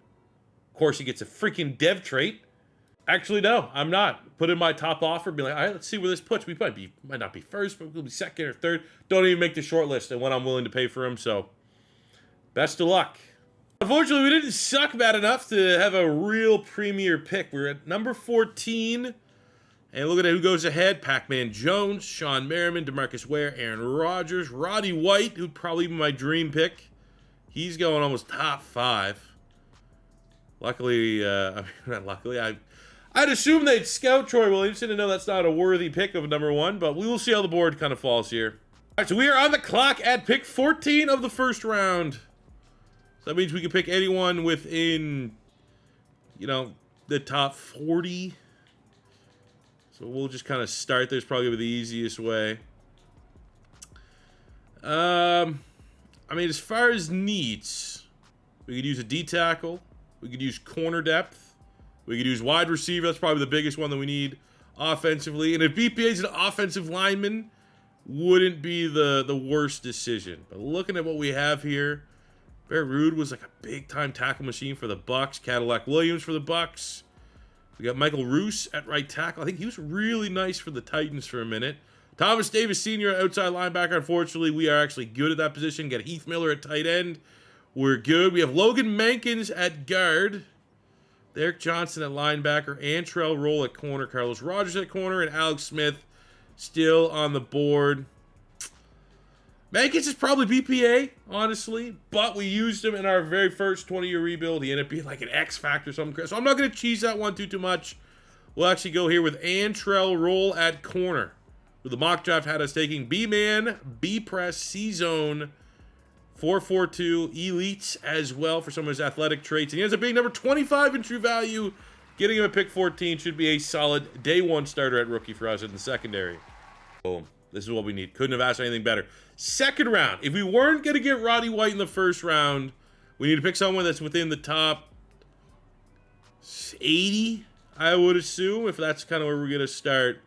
Of course, he gets a freaking dev trait. Actually, no, I'm not. Put in my top offer, be like, all right, let's see where this puts. We might not be first, but we'll be second or third. Don't even make the short list and what I'm willing to pay for him, so best of luck. Unfortunately, we didn't suck bad enough to have a real premier pick. We're at number 14, and look at who goes ahead. Pac-Man Jones, Sean Merriman, DeMarcus Ware, Aaron Rodgers, Roddy White, who'd probably be my dream pick. He's going almost top 5. Luckily, not luckily, I'd assume they'd scout Troy Williamson and know that's not a worthy pick of number 1, but we will see how the board kind of falls here. All right, so we are on the clock at pick 14 of the first round. So that means we can pick anyone within, the top 40. So we'll just kind of start. There's probably the easiest way. As far as needs, we could use a D tackle. We could use corner depth. We could use wide receiver. That's probably the biggest one that we need offensively. And if BPA is an offensive lineman, wouldn't be the worst decision. But looking at what we have here, Bear Rude was like a big-time tackle machine for the Bucks. Cadillac Williams for the Bucks. We got Michael Roos at right tackle. I think he was really nice for the Titans for a minute. Thomas Davis Sr. outside linebacker. Unfortunately, we are actually good at that position. Got Heath Miller at tight end. We're good. We have Logan Mankins at guard. Derek Johnson at linebacker, Antrell Roll at corner, Carlos Rogers at corner, and Alex Smith still on the board. Mankins is probably BPA, honestly, but we used him in our very first 20-year rebuild. He ended up being like an X factor or something. So I'm not going to cheese that one too much. We'll actually go here with Antrell Roll at corner. With the mock draft had us taking B-Man, B-Press, C-Zone, 4.42 elites as well for some of his athletic traits. And he ends up being number 25 in true value. Getting him at pick 14 should be a solid day 1 starter at rookie for us in the secondary. Boom. This is what we need. Couldn't have asked anything better. Second round. If we weren't going to get Roddy White in the first round, we need to pick someone that's within the top 80, I would assume, if that's kind of where we're going to start.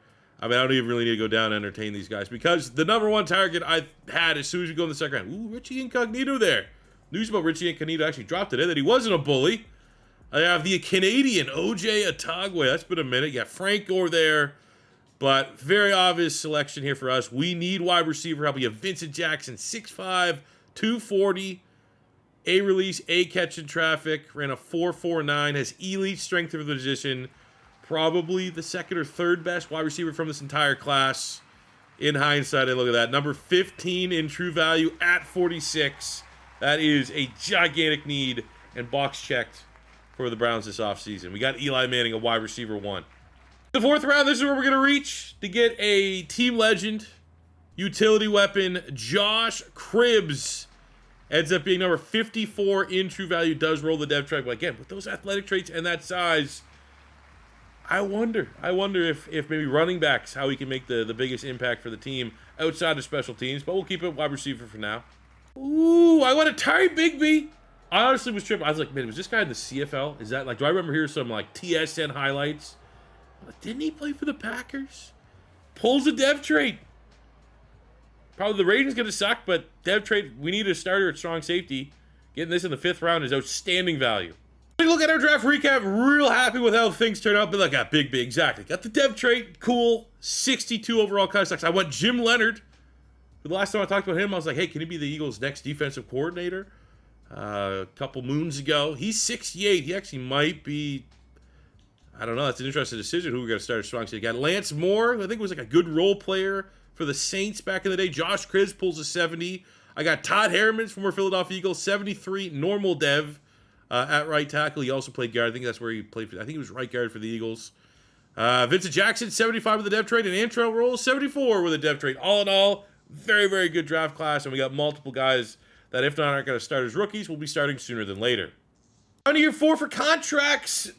I don't even really need to go down and entertain these guys because the number 1 target I had as soon as we go in the second round. Ooh, Richie Incognito there. News about Richie Incognito actually dropped today that he wasn't a bully. I have the Canadian OJ Atagwe. That's been a minute. You got Frank Gore there, but very obvious selection here for us. We need wide receiver help. We have Vincent Jackson, 6'5", 240, A release, A catch in traffic, ran a 4.49, has elite strength for the position. Probably the second or third best wide receiver from this entire class. In hindsight, I look at that. Number 15 in true value at 46. That is a gigantic need and box checked for the Browns this offseason. We got Eli Manning, a wide receiver 1. The 4th round, this is where we're going to reach to get a team legend, utility weapon, Josh Cribbs. Ends up being number 54 in true value. Does roll the dev track. But again, with those athletic traits and that size, I wonder if maybe running backs, how he can make the biggest impact for the team outside of special teams. But we'll keep it wide receiver for now. Ooh, I want a Ty Bigby. I honestly was tripping. I was like, man, was this guy in the CFL? Is that like, do I remember hearing some like TSN highlights? Like, didn't he play for the Packers? Pulls a dev trait. Probably the rating's going to suck, but dev trait, we need a starter at strong safety. Getting this in the 5th round is outstanding value. Look at our draft recap. Real happy with how things turned out. But like, got Big, exactly. Got the dev trait. Cool. 62 overall kind of sucks. I went Jim Leonard. The last time I talked about him, I was like, hey, can he be the Eagles' next defensive coordinator? A couple moons ago. He's 68. He actually might be I don't know. That's an interesting decision. Who we're going to start strong? So you got Lance Moore. I think it was like a good role player for the Saints back in the day. Josh Cribbs pulls a 70. I got Todd Harriman from our Philadelphia Eagles, 73. Normal Dev at right tackle. He also played guard. I think that's where he played. I think he was right guard for the Eagles. Vincent Jackson, 75 with the dev trade. And Antrell Rolls, 74 with a dev trade. All in all, very, very good draft class. And we got multiple guys that, if not aren't going to start as rookies, will be starting sooner than later. On to year 4 for contracts.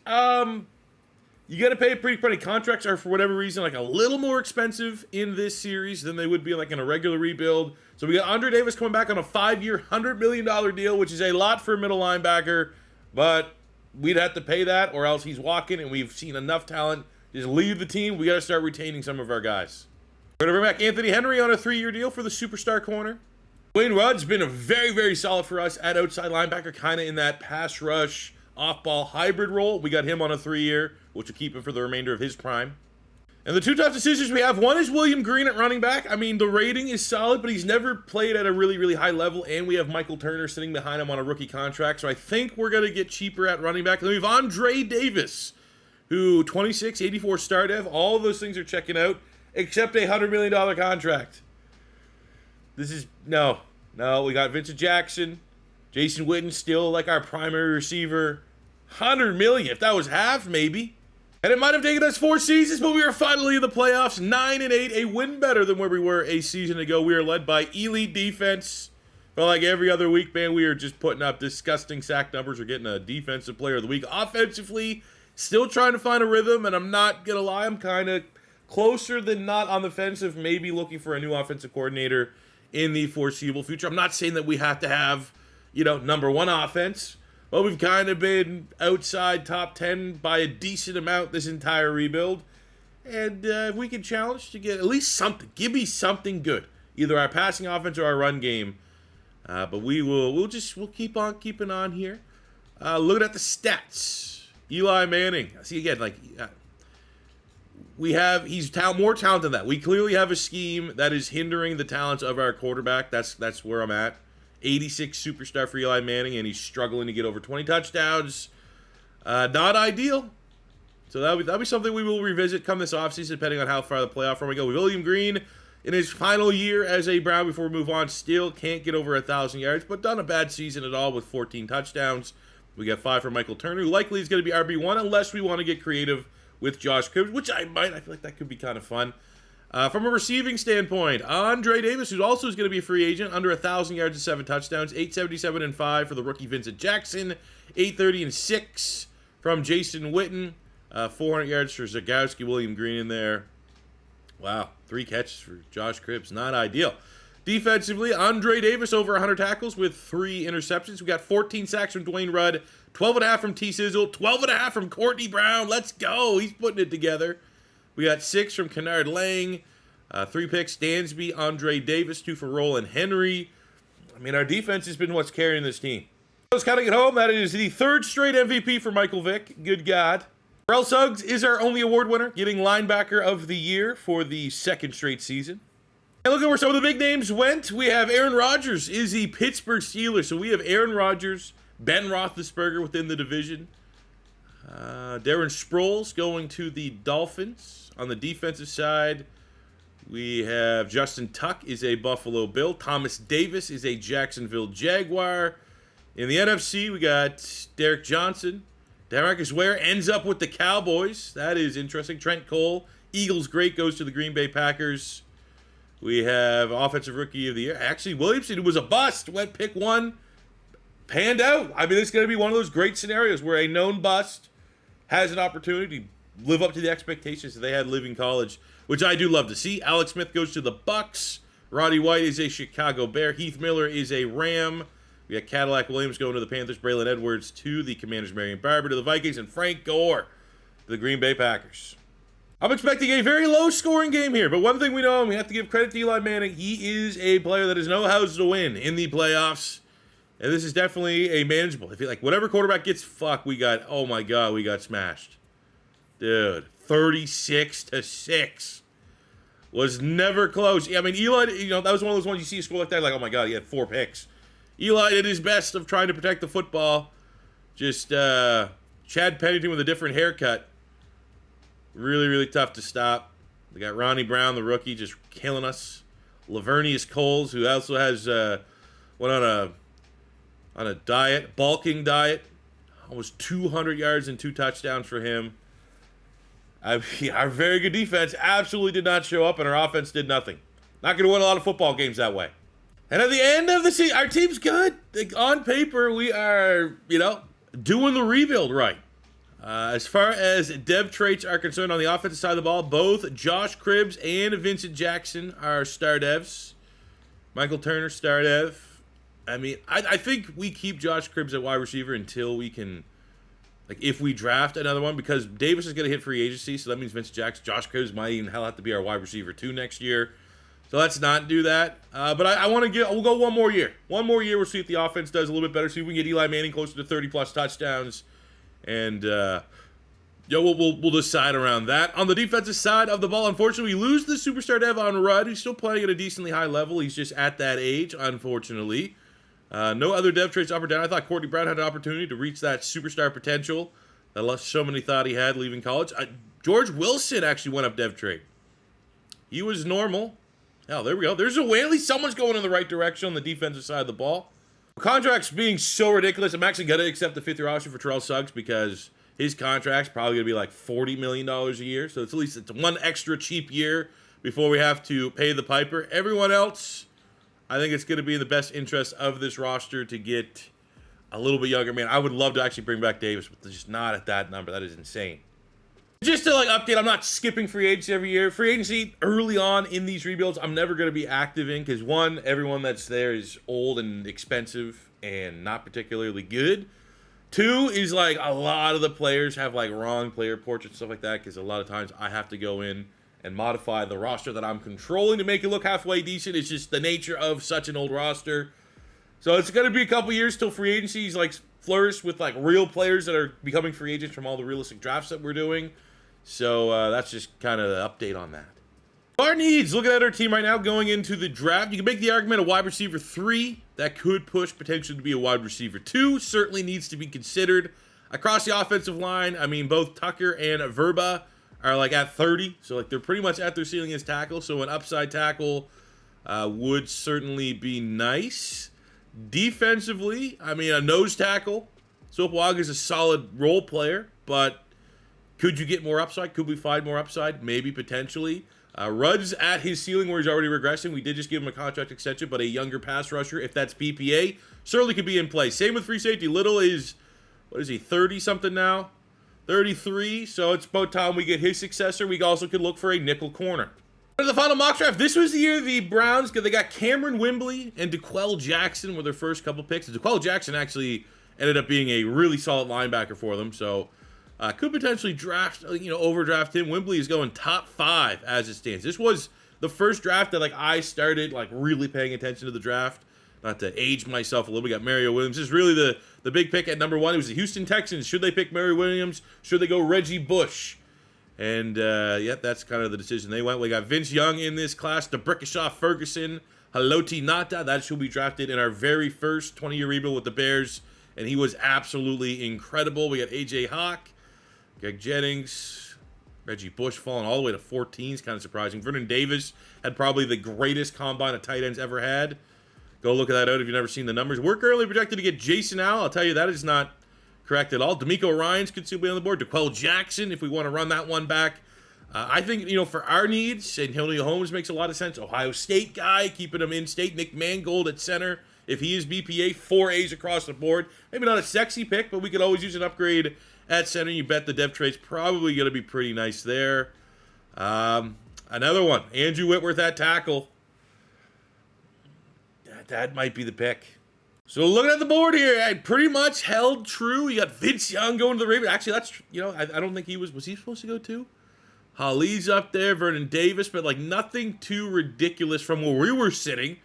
You got to pay pretty penny. Contracts are, for whatever reason, like a little more expensive in this series than they would be like in a regular rebuild. So we got Andre Davis coming back on a 5-year, $100 million deal, which is a lot for a middle linebacker. But we'd have to pay that, or else he's walking, and we've seen enough talent just leave the team. We got to start retaining some of our guys. We're going to bring back Anthony Henry on a 3-year deal for the superstar corner. Dwayne Rudd's been a very, very solid for us at outside linebacker, kind of in that pass rush, off-ball hybrid role. We got him on a 3-year, which will keep him for the remainder of his prime. And the two tough decisions we have, one is William Green at running back. I mean, the rating is solid, but he's never played at a really, really high level, and we have Michael Turner sitting behind him on a rookie contract, so I think we're going to get cheaper at running back. And then we have Andre Davis, who 26, 84 star dev, all of those things are checking out, except a $100 million contract. This is, no, we got Vincent Jackson, Jason Witten still like our primary receiver. $100 million, if that was half, maybe. And it might have taken us 4 seasons, but we are finally in the playoffs, 9-8, a win better than where we were a season ago. We are led by elite defense. But like every other week, man, we are just putting up disgusting sack numbers. We're getting a defensive player of the week. Offensively, still trying to find a rhythm, and I'm not going to lie, I'm kind of closer than not on the fence of maybe looking for a new offensive coordinator in the foreseeable future. I'm not saying that we have to have, number 1 offense, but we've kind of been outside top 10 by a decent amount this entire rebuild. And if we can challenge to get at least something, give me something good, either our passing offense or our run game. But we'll keep on keeping on here. Looking at the stats, Eli Manning. See again, he's more talented than that. We clearly have a scheme that is hindering the talents of our quarterback. That's where I'm at. 86 superstar for Eli Manning, and he's struggling to get over 20 touchdowns. Not ideal. So that'll be something we will revisit come this offseason, depending on how far the playoff run we go. William Green, in his final year as a Brown before we move on, still can't get over 1,000 yards, but done a bad season at all with 14 touchdowns. We got 5 for Michael Turner, who likely is going to be RB1 unless we want to get creative with Josh Cribbs, which I might. I feel like that could be kind of fun. From a receiving standpoint, Andre Davis, who also is going to be a free agent, under 1,000 yards and 7 touchdowns, 877 and 5 for the rookie Vincent Jackson, 830 and 6 from Jason Witten, 400 yards for Zagowski, William Green in there. Wow, 3 catches for Josh Cribbs, not ideal. Defensively, Andre Davis over 100 tackles with 3 interceptions. We got 14 sacks from Dwayne Rudd, 12.5 from T. Sizzle, 12.5 from Courtney Brown. Let's go. He's putting it together. We got 6 from Kennard Lang, 3 picks, Dansby, Andre Davis, 2 for Roland Henry. I mean, our defense has been what's carrying this team. Let's kind of get home. That is the 3rd straight MVP for Michael Vick. Good God. Terrell Suggs is our only award winner, getting linebacker of the year for the 2nd straight season. And look at where some of the big names went. We have Aaron Rodgers is the Pittsburgh Steelers. So we have Aaron Rodgers, Ben Roethlisberger within the division. Darren Sproles going to the Dolphins. On the defensive side, we have Justin Tuck is a Buffalo Bill. Thomas Davis is a Jacksonville Jaguar. In the NFC, we got Derek Johnson. Demarcus Ware ends up with the Cowboys. That is interesting. Trent Cole, Eagles great, goes to the Green Bay Packers. We have Offensive Rookie of the Year. Actually, Williamson, who was a bust, went pick 1, panned out. I mean, it's going to be one of those great scenarios where a known bust has an opportunity to live up to the expectations that they had living college, which I do love to see. Alex Smith goes to the Bucks. Roddy White is a Chicago Bear. Heath Miller is a Ram. We got Cadillac Williams going to the Panthers. Braylon Edwards to the Commanders. Marion Barber to the Vikings. And Frank Gore to the Green Bay Packers. I'm expecting a very low-scoring game here, but one thing we know, and we have to give credit to Eli Manning, he is a player that knows how to win in the playoffs. And this is definitely a manageable. If you like, whatever quarterback gets fucked, we got, oh my God, we got smashed. Dude, 36-6 was never close. I mean, Eli, that was one of those ones you see a score like that, like, oh my God, he had 4 picks. Eli did his best of trying to protect the football. Just Chad Pennington with a different haircut Really, really tough to stop. They got Ronnie Brown, the rookie, just killing us. Lavernius Coles, who also has went on a diet, bulking diet. Almost 200 yards and 2 touchdowns for him. Our very good defense absolutely did not show up, and our offense did nothing. Not going to win a lot of football games that way. And at the end of the season, our team's good. Like, on paper, we are, doing the rebuild right. As far as dev traits are concerned on the offensive side of the ball, both Josh Cribbs and Vincent Jackson are star devs. Michael Turner, star dev. I mean, I think we keep Josh Cribbs at wide receiver until we can, if we draft another one, because Davis is going to hit free agency, so that means Vincent Jackson, Josh Cribbs might even have to be our wide receiver 2 next year. So let's not do that. But I want to we'll go one more year. One more year, we'll see if the offense does a little bit better, see if we can get Eli Manning closer to 30-plus touchdowns. And we'll decide around that. On the defensive side of the ball, unfortunately, we lose the superstar dev on Rudd. He's still playing at a decently high level. He's just at that age, unfortunately. No other dev traits up or down. I thought Courtney Brown had an opportunity to reach that superstar potential that so many thought he had leaving college. George Wilson actually went up dev trait. He was normal. Oh, there we go. There's a way. At least someone's going in the right direction on the defensive side of the ball. Contracts being so ridiculous, I'm actually going to accept the 5th-year option for Terrell Suggs because his contract's probably going to be like $40 million a year. So it's one extra cheap year before we have to pay the piper. Everyone else, I think it's going to be in the best interest of this roster to get a little bit younger. Man, I would love to actually bring back Davis, but just not at that number. That is insane. Just to update, I'm not skipping free agency every year. Free agency early on in these rebuilds, I'm never going to be active in because, one, everyone that's there is old and expensive and not particularly good. 2 is a lot of the players have wrong player portraits and stuff like that because a lot of times I have to go in and modify the roster that I'm controlling to make it look halfway decent. It's just the nature of such an old roster. So it's going to be a couple years till free agencies flourish with real players that are becoming free agents from all the realistic drafts that we're doing. So that's just kind of the update on that. Our needs, looking at our team right now going into the draft, you can make the argument a wide receiver 3 that could push potentially to be a wide receiver 2. Certainly needs to be considered. Across the offensive line, I mean, both Tucker and Verba are at 30. So they're pretty much at their ceiling as tackle. So an upside tackle would certainly be nice. Defensively, I mean, a nose tackle. Soapwag is a solid role player, but could you get more upside? Could we find more upside? Maybe, potentially. Rudd's at his ceiling where he's already regressing. We did just give him a contract extension, but a younger pass rusher, if that's BPA, certainly could be in play. Same with free safety. Little is, 30-something now? 33, so it's about time we get his successor. We also could look for a nickel corner. For the final mock draft, this was the year the Browns, they got Cameron Wimbley and DeQuell Jackson with their first couple picks. DeQuell Jackson actually ended up being a really solid linebacker for them, so could potentially draft, overdraft him. Wimbley is going top 5 as it stands. This was the first draft that I started really paying attention to the draft. Not to age myself a little bit. Got Mario Williams. This is really the big pick at number 1. It was the Houston Texans. Should they pick Mario Williams? Should they go Reggie Bush? And that's kind of the decision they went. We got Vince Young in this class. DeBrickashaw Ferguson, Haloti Nata. That's who we drafted in our very first 20-year rebuild with the Bears. And he was absolutely incredible. We got A.J. Hawk. Greg Jennings, Reggie Bush falling all the way to 14 is kind of surprising. Vernon Davis had probably the greatest combine a tight end's ever had. Go look at that out if you've never seen the numbers. We're currently projected to get Jason Al. I'll tell you, that is not correct at all. D'Amico Ryans could still be on the board. DeQuell Jackson, if we want to run that one back. I think, for our needs, Antonio Holmes makes a lot of sense. Ohio State guy, keeping him in state. Nick Mangold at center. If he is BPA, 4 A's across the board. Maybe not a sexy pick, but we could always use an upgrade at center. You bet the dev trade's probably going to be pretty nice there. Another one, Andrew Whitworth at tackle. That might be the pick. So looking at the board here, I pretty much held true. You got Vince Young going to the Ravens. Actually, that's, I don't think was he supposed to go too? Holly's up there, Vernon Davis, but nothing too ridiculous from where we were sitting.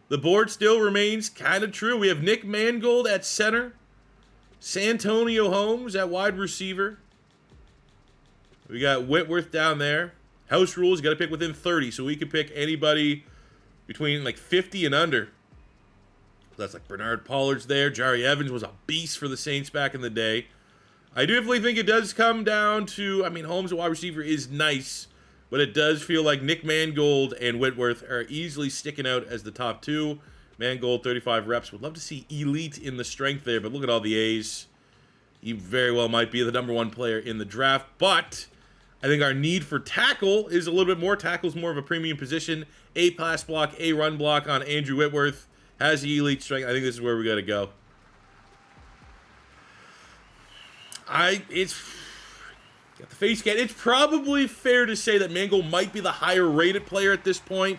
The board still remains kind of true. We have Nick Mangold at center. Santonio Holmes at wide receiver. We got Whitworth down there. House rules, got to pick within 30, so we could pick anybody between 50 and under. That's Bernard Pollard's there. Jari Evans was a beast for the Saints back in the day. I definitely think it does come down to, I mean, Holmes at wide receiver is nice, but it does feel like Nick Mangold and Whitworth are easily sticking out as the top two. Mangold, 35 reps. Would love to see elite in the strength there, but look at all the A's. He very well might be the #1 player in the draft, but I think our need for tackle is a little bit more. Tackle's more of a premium position. A pass block, a run block on Andrew Whitworth. Has the elite strength. I think this is where we got to go. It's got the face scan. It's probably fair to say that Mangold might be the higher rated player at this point,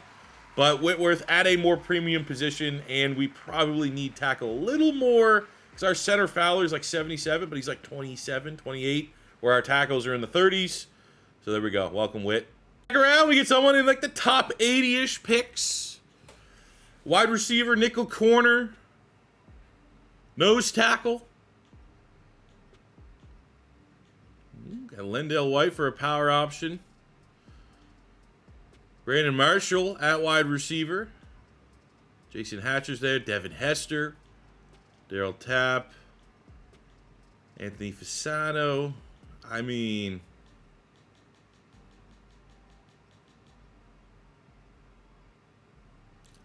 but Whitworth at a more premium position, and we probably need tackle a little more because our center Fowler is like 77, but he's like 27, 28, where our tackles are in the 30s. So there we go. Welcome, Whit. Back around, we get someone in like the top 80-ish picks. Wide receiver, nickel corner, nose tackle. Got Lendale White for a power option. Brandon Marshall at wide receiver. Jason Hatcher's there. Devin Hester. Daryl Tapp. Anthony Fasano. I mean,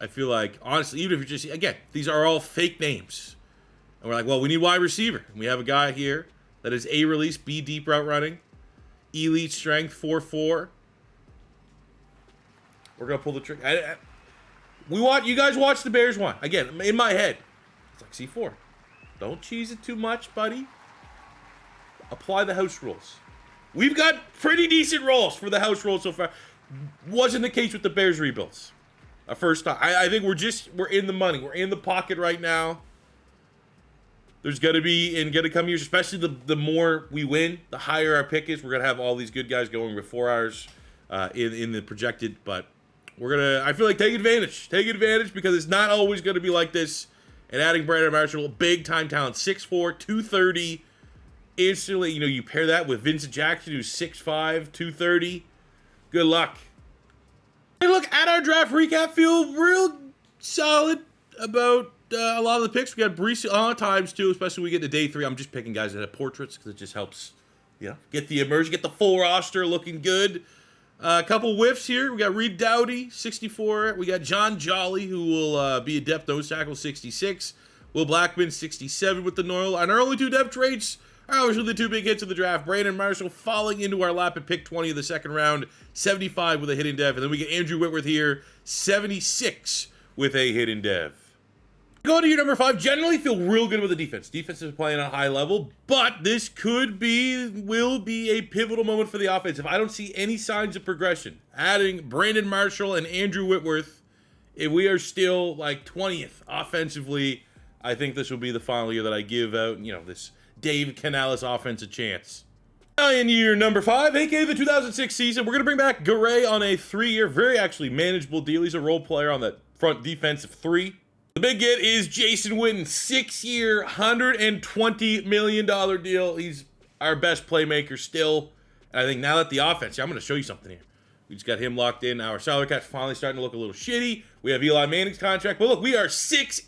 I feel like, honestly, even if you're just, again, these are all fake names. And we're like, well, we need wide receiver. And we have a guy here that is A release, B deep route running, elite strength, 4.4. We're gonna pull the trigger. You guys watch the Bears one. Again, in my head, it's like C4. Don't cheese it too much, buddy. Apply the house rules. We've got pretty decent rolls for the house rules so far. Wasn't the case with the Bears rebuilds. First time. I think we're in the money. We're in the pocket right now. There's going to come years, especially the more we win, the higher our pick is. We're going to have all these good guys going before ours in the projected. But we're going to, I feel like, take advantage. Take advantage because it's not always going to be like this. And adding Brandon Marshall, big time talent, 6'4", 230. Instantly, you pair that with Vincent Jackson, who's 6'5", 230. Good luck. Hey, look, at our draft recap, feel real solid about a lot of the picks. We got Brees a lot of times too, especially when we get to day 3. I'm just picking guys that have portraits because it just helps, get the immersion, get the full roster looking good. A couple whiffs here. We got Reed Dowdy, 64. We got John Jolly, who will be a depth nose tackle, 66. Will Blackman, 67 with the Noel. And our only 2 depth traits are obviously the 2 big hits of the draft. Brandon Marshall falling into our lap at pick 20 of the second round, 75 with a hidden dev. And then we get Andrew Whitworth here, 76 with a hidden dev. Go to your number 5. Generally feel real good with the defense. Defense is playing at a high level, but this will be a pivotal moment for the offense. If I don't see any signs of progression, adding Brandon Marshall and Andrew Whitworth, if we are still like 20th offensively, I think this will be the final year that I give out, this Dave Canales offense a chance. Now in year number 5, aka the 2006 season, we're going to bring back Garay on a 3-year, very actually manageable deal. He's a role player on that front defensive 3. The big get is Jason Witten, 6-year, $120 million deal. He's our best playmaker still. And I think now that the offense, I'm going to show you something here. We just got him locked in. Our salary cap's finally starting to look a little shitty. We have Eli Manning's contract. But look, we are 6-2.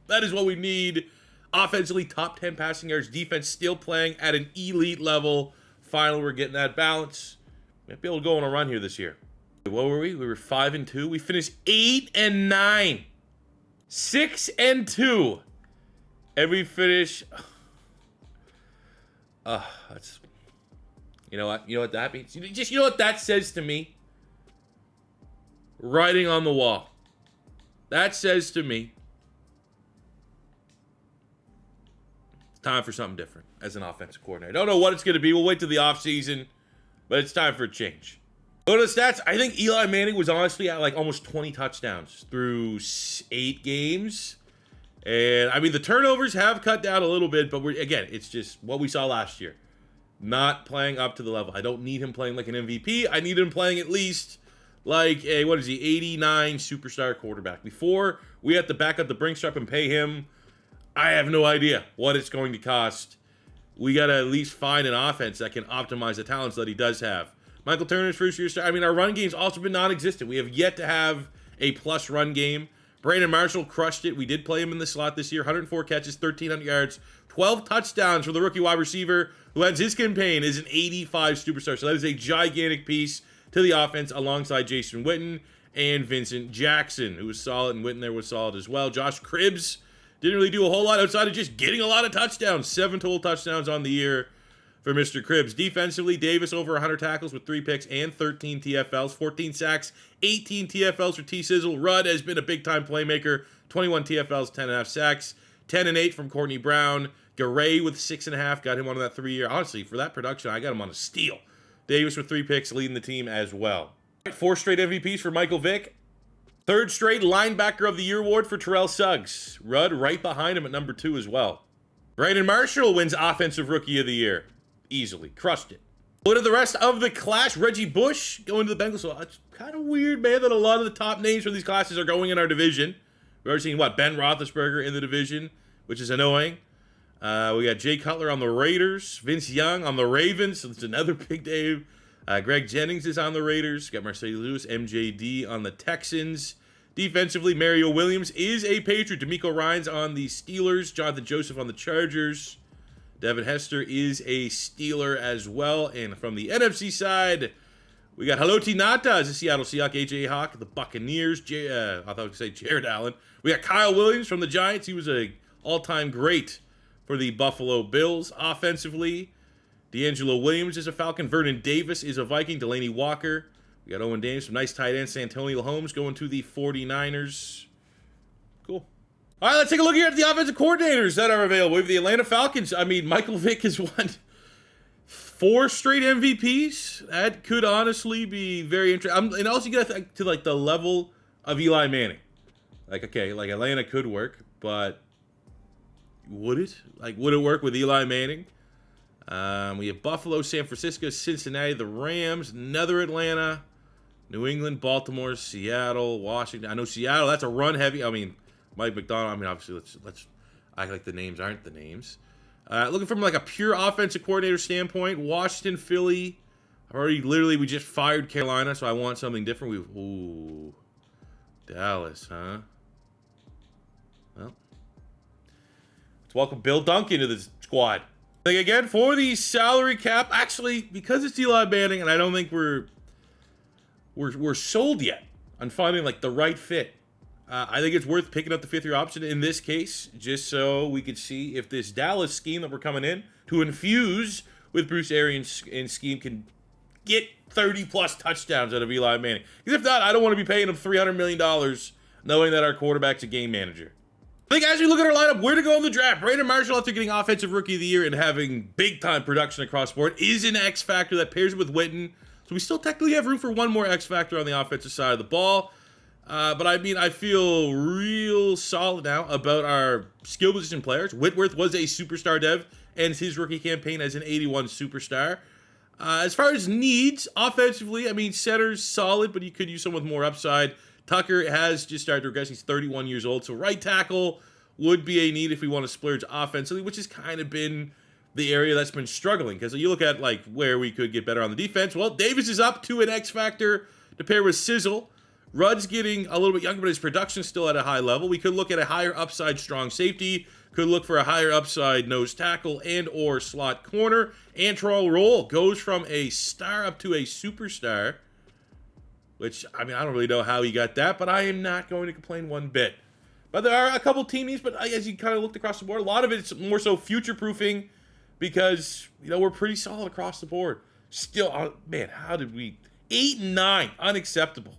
That is what we need. Offensively, top 10 passing yards. Defense still playing at an elite level. Finally, we're getting that balance. Might be able to go on a run here this year. What were we? We were 5-2. We finished 8-9. 6-2. And we finish. That's. You know what? You know what that means? You know what that says to me? Writing on the wall. That says to me, it's time for something different as an offensive coordinator. I don't know what it's going to be. We'll wait till the offseason, but it's time for a change. Go to the stats. I think Eli Manning was honestly at like almost 20 touchdowns through 8 games. And I mean, the turnovers have cut down a little bit, but it's just what we saw last year. Not playing up to the level. I don't need him playing like an MVP. I need him playing at least like a, 89 superstar quarterback. Before we have to back up the Brinks up and pay him, I have no idea what it's going to cost. We got to at least find an offense that can optimize the talents that he does have. Michael Turner's first year start. I mean, our run game's also been non-existent. We have yet to have a plus run game. Brandon Marshall crushed it. We did play him in the slot this year. 104 catches, 1,300 yards, 12 touchdowns for the rookie wide receiver who ends his campaign as an 85 superstar. So that is a gigantic piece to the offense alongside Jason Witten and Vincent Jackson, who was solid, and Witten there was solid as well. Josh Cribbs didn't really do a whole lot outside of just getting a lot of touchdowns. 7 total touchdowns on the year for Mr. Cribbs. Defensively, Davis over 100 tackles with 3 picks and 13 TFLs, 14 sacks, 18 TFLs for T-Sizzle. Rudd has been a big-time playmaker, 21 TFLs, 10.5 sacks, 10 and 8 from Courtney Brown. Garay with 6.5, got him on that 3-year. Honestly, for that production, I got him on a steal. Davis with 3 picks, leading the team as well. 4 straight MVPs for Michael Vick. 3rd straight Linebacker of the Year award for Terrell Suggs. Rudd right behind him at number 2 as well. Brandon Marshall wins Offensive Rookie of the Year. Easily. Crushed it. Look at the rest of the class. Reggie Bush going to the Bengals. So it's kind of weird, man, that a lot of the top names for these classes are going in our division. We've already seen, Ben Roethlisberger in the division, which is annoying. We got Jay Cutler on the Raiders. Vince Young on the Ravens. So it's another big day. Greg Jennings is on the Raiders. Got Mercedes Lewis, MJD on the Texans. Defensively, Mario Williams is a Patriot. D'Amico Ryans on the Steelers. Jonathan Joseph on the Chargers. Devin Hester is a Steeler as well. And from the NFC side, we got Haloti Ngata as a Seattle Seahawk. AJ Hawk, the Buccaneers. I thought I would say Jared Allen. We got Kyle Williams from the Giants. He was a all-time great for the Buffalo Bills. Offensively, D'Angelo Williams is a Falcon. Vernon Davis is a Viking. Delaney Walker. We got Owen Dames, some nice tight ends. Santonio Holmes going to the 49ers. Cool. All right, let's take a look here at the offensive coordinators that are available. We have the Atlanta Falcons. Michael Vick has won 4 straight MVPs. That could honestly be very interesting. And also, you got to think to the level of Eli Manning. Atlanta could work, but would it? Would it work with Eli Manning? We have Buffalo, San Francisco, Cincinnati, the Rams, another Atlanta, New England, Baltimore, Seattle, Washington. I know Seattle, that's a run heavy. Mike McDonald, obviously, let's act like the names aren't the names. Looking from a pure offensive coordinator standpoint, Washington, Philly. We just fired Carolina, so I want something different. Ooh, Dallas, huh? Well, let's welcome Bill Duncan to the squad. Again, for the salary cap, actually, because it's Eli Manning, and I don't think we're sold yet on finding the right fit. I think it's worth picking up the 5th-year option in this case, just so we could see if this Dallas scheme that we're coming in to infuse with Bruce Arians' scheme can get 30-plus touchdowns out of Eli Manning. Because if not, I don't want to be paying him $300 million knowing that our quarterback's a game manager. I think as we look at our lineup, where to go in the draft, Brandon Marshall, after getting Offensive Rookie of the Year and having big-time production across the board, is an X factor that pairs with Witten. So we still technically have room for one more X factor on the offensive side of the ball. But I feel real solid now about our skill position players. Whitworth was a superstar dev, and his rookie campaign as an 81 superstar. As far as needs, offensively, center's solid, but you could use someone with more upside. Tucker has just started to regress. He's 31 years old, so right tackle would be a need if we want to splurge offensively, which has kind of been the area that's been struggling. Because you look at where we could get better on the defense. Well, Davis is up to an X factor to pair with Sizzle. Rudd's getting a little bit younger, but his production's still at a high level. We could look at a higher upside strong safety. Could look for a higher upside nose tackle and or slot corner. Antrell Roll goes from a star up to a superstar. Which, I don't really know how he got that, but I am not going to complain one bit. But there are a couple team needs, but as you kind of looked across the board, a lot of it's more so future-proofing because, we're pretty solid across the board. Still, man, how did we... 8 and 9, unacceptable.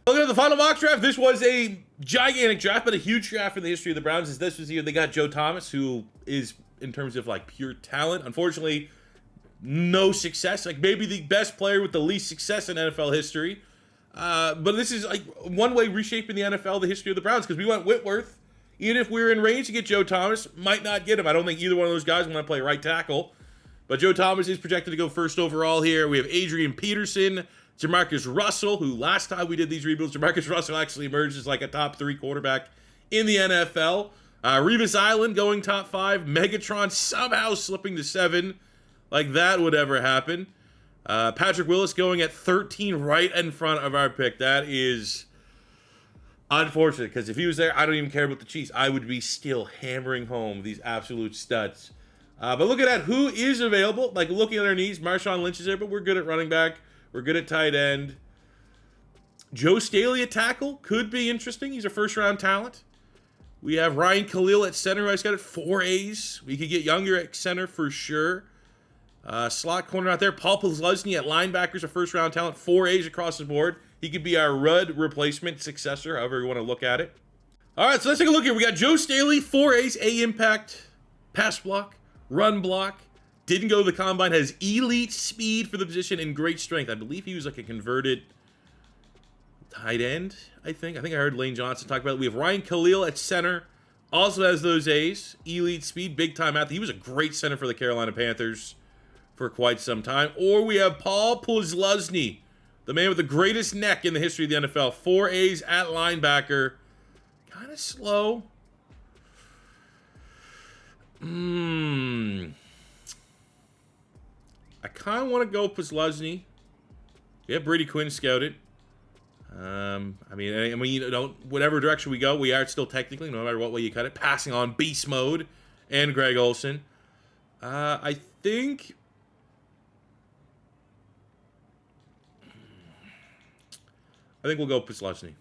Looking at the final mock draft, this was a gigantic draft, but a huge draft in the history of the Browns. As this was the year they got Joe Thomas, who is, in terms of pure talent, unfortunately, no success. Maybe the best player with the least success in NFL history. But this is one way reshaping the NFL, the history of the Browns, because we went Whitworth. Even if we were in range to get Joe Thomas, might not get him. I don't think either one of those guys want to play right tackle. But Joe Thomas is projected to go first overall here. We have Adrian Peterson, Jamarcus Russell, who last time we did these rebuilds, Jamarcus Russell actually emerged as a top 3 quarterback in the NFL. Revis Island going top 5. Megatron somehow slipping to 7. That would ever happen. Patrick Willis going at 13 right in front of our pick. That is Unfortunate, because if he was there, I don't even care about the Chiefs. I would be still hammering home these absolute studs. But looking at who is available, like looking at our needs, Marshawn Lynch is there, but we're good at running back. We're good at tight end. Joe Staley at tackle could be interesting. He's a first-round talent. We have Ryan Khalil at center. I've got it 4 A's. We could get younger at center for sure. Slot corner out there. Paul Posluszny at linebackers, a first-round talent. 4 A's across the board. He could be our Rudd replacement, successor, however you want to look at it. All right, so let's take a look here. We got Joe Staley, 4 A's, A impact, pass block, run block. Didn't go to the combine. Has elite speed for the position and great strength. I believe he was like a converted tight end, I think. I heard Lane Johnson talk about it. We have Ryan Khalil at center. Also has those A's. Elite speed, big time athlete. He was a great center for the Carolina Panthers for quite some time. Or we have Paul Posluszny, the man with the greatest neck in the history of the NFL. 4 A's at linebacker. Kind of slow. I kind of want to go Posluszny. Yeah, Brady Quinn scouted. You know, whatever direction we go, we are still technically, no matter what way you cut it, passing on beast mode and Greg Olsen. I think we'll go Posluszny.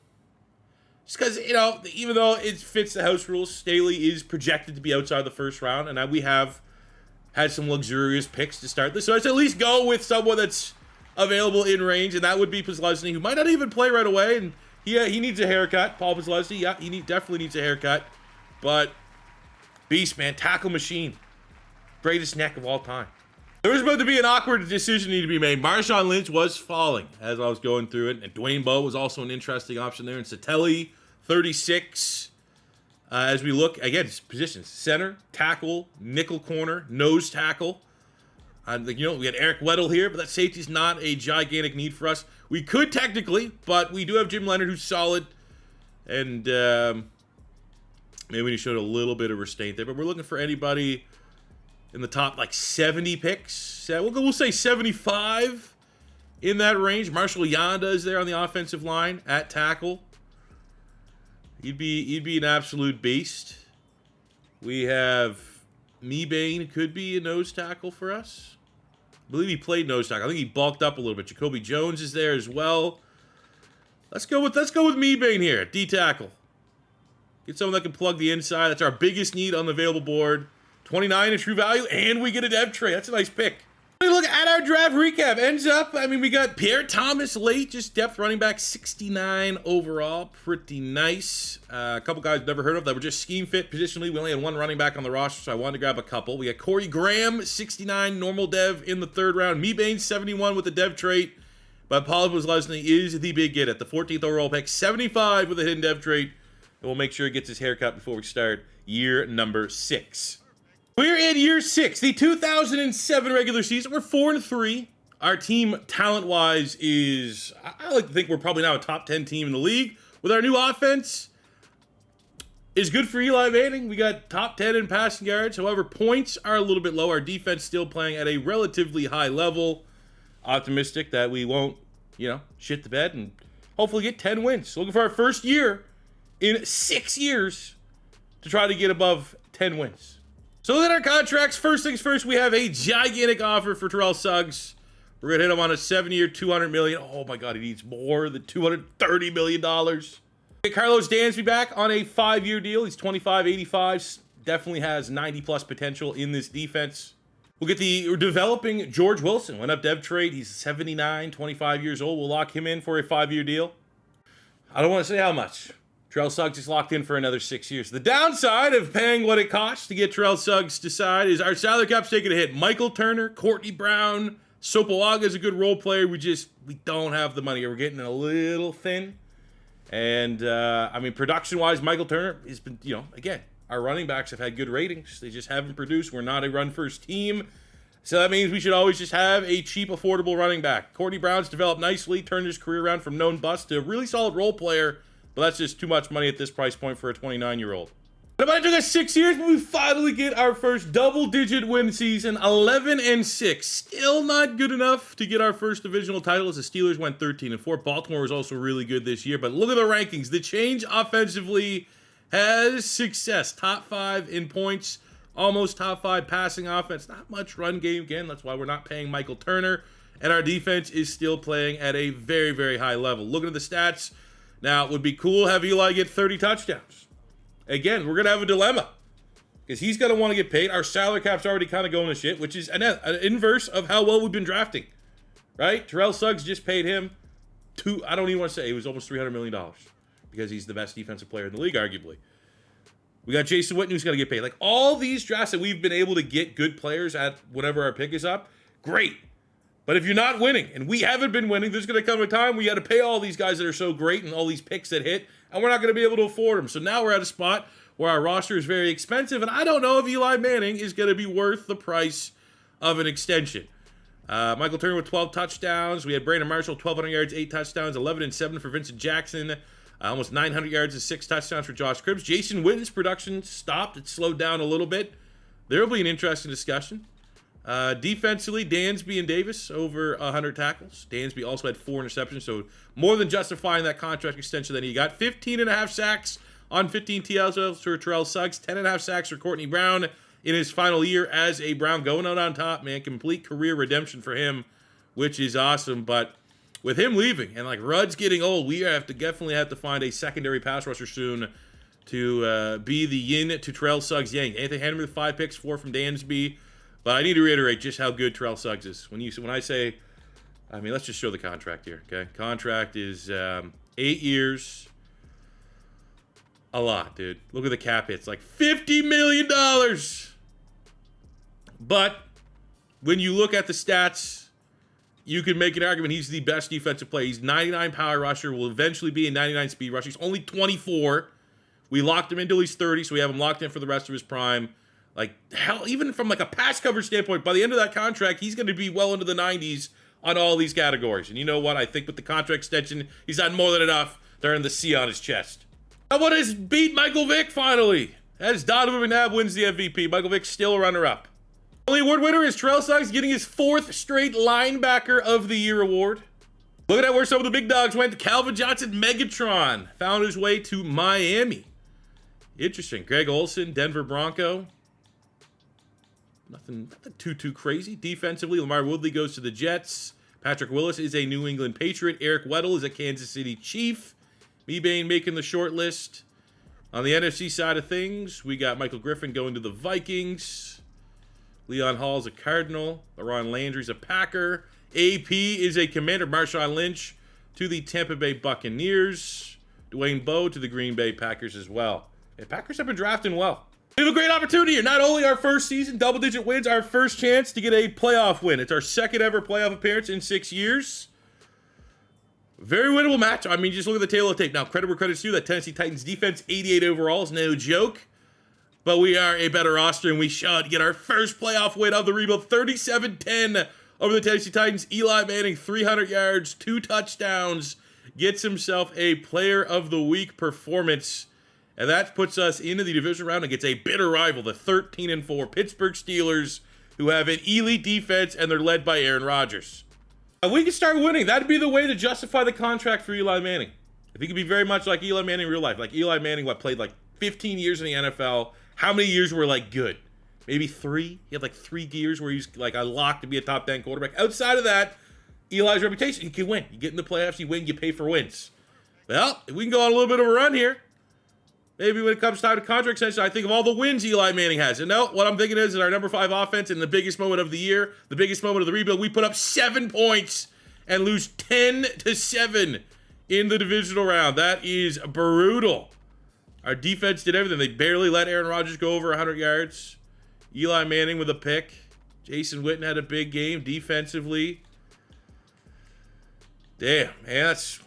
Just because, you know, even though it fits the house rules, Staley is projected to be outside the first round, and we have had some luxurious picks to start this. So let's at least go with someone that's available in range, and that would be Posluszny, who might not even play right away, and he needs a haircut. Paul Posluszny, yeah, definitely needs a haircut. But beast, man, tackle machine. Greatest neck of all time. There was about to be an awkward decision need to be made. Marshawn Lynch was falling as I was going through it, and Dwayne Bowe was also an interesting option there, and Satelli, 36. As we look, again, positions, center, tackle, nickel corner, nose tackle. We had Eric Weddle here, but that safety's not a gigantic need for us. We could technically, but we do have Jim Leonard, who's solid, and maybe we showed a little bit of restraint there, but we're looking for anybody in the top, 70 picks. We'll say 75 in that range. Marshall Yanda is there on the offensive line at tackle. He'd be an absolute beast. We have Mebane, could be a nose tackle for us. I believe he played nose tackle. I think he bulked up a little bit. Jacoby Jones is there as well. Let's go with Mebane here, D tackle. Get someone that can plug the inside. That's our biggest need on the available board. 29 in true value, and we get a dev tray. That's a nice pick. Look at our draft recap. Ends up, we got Pierre Thomas late, just depth running back, 69 overall. Pretty nice. A couple guys I've never heard of that were just scheme fit positionally. We only had one running back on the roster, so I wanted to grab a couple. We got Corey Graham, 69 normal dev in the third round. Mebane, 71 with the dev trait. But Paul Posluszny is the big get at the 14th overall pick, 75 with a hidden dev trait. And we'll make sure he gets his haircut before we start year number 6. We're in year 6, the 2007 regular season. We're 4-3. Our team, talent-wise, is, I like to think we're probably now a top 10 team in the league. With our new offense, is good for Eli Manning. We got top 10 in passing yards. However, points are a little bit low. Our defense still playing at a relatively high level. Optimistic that we won't, shit the bed and hopefully get 10 wins. Looking for our first year in 6 years to try to get above 10 wins. So look at our contracts. First things first, we have a gigantic offer for Terrell Suggs. We're going to hit him on a 7-year, $200 million. Oh my God, he needs more than $230 million. Get Carlos Dansby back on a 5-year deal. He's 25, 85. Definitely has 90-plus potential in this defense. We're developing George Wilson. Went up dev trade. He's 79, 25 years old. We'll lock him in for a 5-year deal. I don't want to say how much. Terrell Suggs is locked in for another 6 years. The downside of paying what it costs to get Terrell Suggs to side is our salary cap's taking a hit. Michael Turner, Courtney Brown, Sopoaga is a good role player. We don't have the money. We're getting a little thin. And, production-wise, Michael Turner has been, again, our running backs have had good ratings. They just haven't produced. We're not a run-first team. So that means we should always just have a cheap, affordable running back. Courtney Brown's developed nicely, turned his career around from known bust to a really solid role player. But that's just too much money at this price point for a 29-year-old. It might take us 6 years, but we finally get our first double-digit win season, 11-6. Still not good enough to get our first divisional title as the Steelers went 13-4. Baltimore was also really good this year, but look at the rankings. The change offensively has success. Top 5 in points, almost top 5 passing offense. Not much run game again. That's why we're not paying Michael Turner. And our defense is still playing at a very, very high level. Looking at the stats, now it would be cool to have Eli get 30 touchdowns. Again, we're going to have a dilemma because he's going to want to get paid. Our salary cap's already kind of going to shit, which is an inverse of how well we've been drafting, right? Terrell Suggs just paid him I don't even want to say, it was almost $300 million because he's the best defensive player in the league, arguably. We got Jason Witten who's going to get paid. Like all these drafts that we've been able to get good players at whenever our pick is up, great. But if you're not winning, and we haven't been winning, there's going to come a time we got to pay all these guys that are so great and all these picks that hit, and we're not going to be able to afford them. So now we're at a spot where our roster is very expensive, and I don't know if Eli Manning is going to be worth the price of an extension. Michael Turner with 12 touchdowns. We had Brandon Marshall, 1,200 yards, 8 touchdowns, 11-7 for Vincent Jackson, almost 900 yards and 6 touchdowns for Josh Cribbs. Jason Witten's production stopped. It slowed down a little bit. There will be an interesting discussion. Defensively, Dansby and Davis over 100 tackles. Dansby also had 4 interceptions, so more than justifying that contract extension that he got. 15.5 sacks on 15 TLs for Terrell Suggs. 10.5 sacks for Courtney Brown in his final year as a Brown, going out on top, man. Complete career redemption for him, which is awesome. But with him leaving and like Rudd's getting old, we definitely have to find a secondary pass rusher soon to be the yin to Terrell Suggs yang. Anthony Henry with 5 picks, 4 from Dansby. But I need to reiterate just how good Terrell Suggs is. When I say, I mean, let's just show the contract here, okay? Contract is 8 years. A lot, dude. Look at the cap hits, like $50 million. But when you look at the stats, you can make an argument he's the best defensive player. He's 99 power rusher, will eventually be a 99 speed rusher. He's only 24. We locked him until he's 30, so we have him locked in for the rest of his prime. Like, hell, even from like a pass coverage standpoint, by the end of that contract, he's going to be well into the 90s on all these categories. And you know what? I think with the contract extension, he's had more than enough to earn the C on his chest. How about his beat Michael Vick finally? As Donovan McNabb wins the MVP, Michael Vick still a runner-up. Only award winner is Terrell Suggs getting his 4th straight Linebacker of the Year award. Look at that, where some of the big dogs went. Calvin Johnson, Megatron, found his way to Miami. Interesting. Greg Olsen, Denver Bronco. Nothing too crazy. Defensively, Lamar Woodley goes to the Jets. Patrick Willis is a New England Patriot. Eric Weddle is a Kansas City Chief. Mebane making the short list. On the NFC side of things, we got Michael Griffin going to the Vikings. Leon Hall's a Cardinal. LaRon Landry's a Packer. AP is a Commander. Marshawn Lynch to the Tampa Bay Buccaneers. Dwayne Bowe to the Green Bay Packers as well. And Packers have been drafting well. We have a great opportunity here. Not only our first season, double-digit wins, our first chance to get a playoff win. It's our second ever playoff appearance in 6 years. Very winnable match. I mean, just look at the tail of the tape. Now, credit where credit's due. That Tennessee Titans defense, 88 overall, is no joke. But we are a better roster, and we should get our first playoff win of the rebuild. 37-10 over the Tennessee Titans. Eli Manning, 300 yards, 2 touchdowns. Gets himself a Player of the Week performance. And that puts us into the division round and gets a bitter rival, the 13-4 Pittsburgh Steelers, who have an elite defense, and they're led by Aaron Rodgers. If we can start winning, that'd be the way to justify the contract for Eli Manning. If he could be very much like Eli Manning in real life. Like Eli Manning, played like 15 years in the NFL. How many years were like good? Maybe 3? He had like 3 years where he's like a lock to be a top 10 quarterback. Outside of that, Eli's reputation, he can win. You get in the playoffs, you win, you pay for wins. Well, if we can go on a little bit of a run here, maybe when it comes time to contract extension, I think of all the wins Eli Manning has. And no, what I'm thinking is our number 5 offense in the biggest moment of the year, the biggest moment of the rebuild, we put up 7 points and lose 10-7 in the divisional round. That is brutal. Our defense did everything. They barely let Aaron Rodgers go over 100 yards. Eli Manning with a pick. Jason Witten had a big game defensively. Damn, man, that's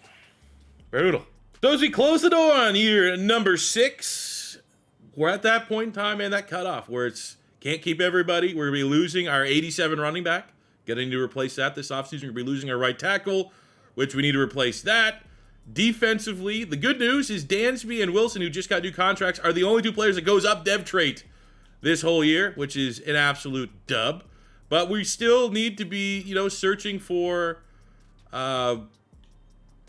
brutal. So as we close the door on year number 6, we're at that point in time, man, that cutoff where it's can't keep everybody. We're going to be losing our 87 running back. Getting to replace that this offseason. We're going to be losing our right tackle, which we need to replace that. Defensively, the good news is Dansby and Wilson, who just got new contracts, are the only 2 players that goes up dev trait this whole year, which is an absolute dub. But we still need to be, searching for, Paul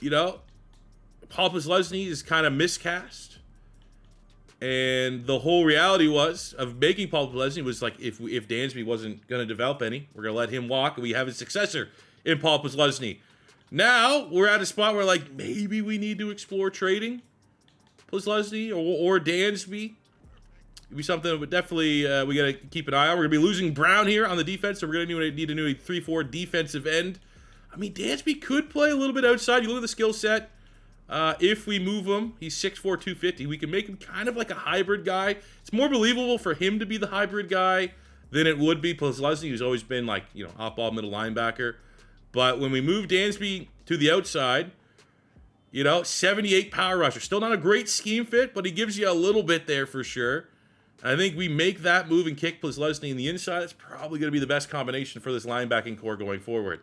Leslie is kind of miscast. And the whole reality of making Paul Leslie was like, if Dansby wasn't going to develop any, we're going to let him walk, and we have a successor in Paul Leslie. Now, we're at a spot where, like, maybe we need to explore trading Leslie or Dansby. It'd be something that would definitely, we got to keep an eye on. We're going to be losing Brown here on the defense, so we're going to need a new 3-4 defensive end. I mean, Dansby could play a little bit outside. You look at the skill set. If we move him, he's 6'4", 250. We can make him kind of like a hybrid guy. It's more believable for him to be the hybrid guy than it would be Leslie, who's always been like, off-ball middle linebacker. But when we move Dansby to the outside, 78 power rusher. Still not a great scheme fit, but he gives you a little bit there for sure. I think we make that move and kick Leslie in the inside. It's probably going to be the best combination for this linebacking core going forward.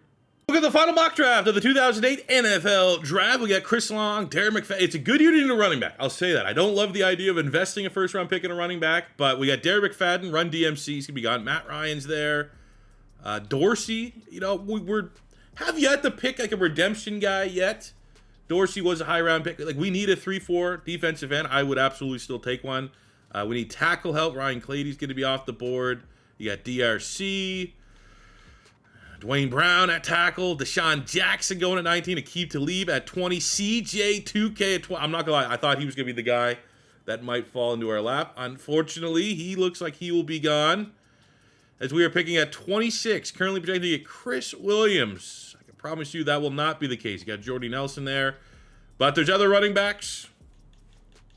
Look at the final mock draft of the 2008 NFL Draft. We got Chris Long, Darren McFadden. It's a good unit in a running back. I'll say that. I don't love the idea of investing a first-round pick in a running back, but we got Darren McFadden, run DMC. He's going to be gone. Matt Ryan's there. Dorsey, we're have yet to pick like a redemption guy yet. Dorsey was a high-round pick. Like, we need a 3-4 defensive end. I would absolutely still take one. We need tackle help. Ryan Clady's going to be off the board. You got DRC. Dwayne Brown at tackle. Deshaun Jackson going at 19. Aqib Talib at 20. CJ2K at 20. I'm not going to lie. I thought he was going to be the guy that might fall into our lap. Unfortunately, he looks like he will be gone. As we are picking at 26. Currently projected to get Chris Williams. I can promise you that will not be the case. You got Jordy Nelson there. But there's other running backs.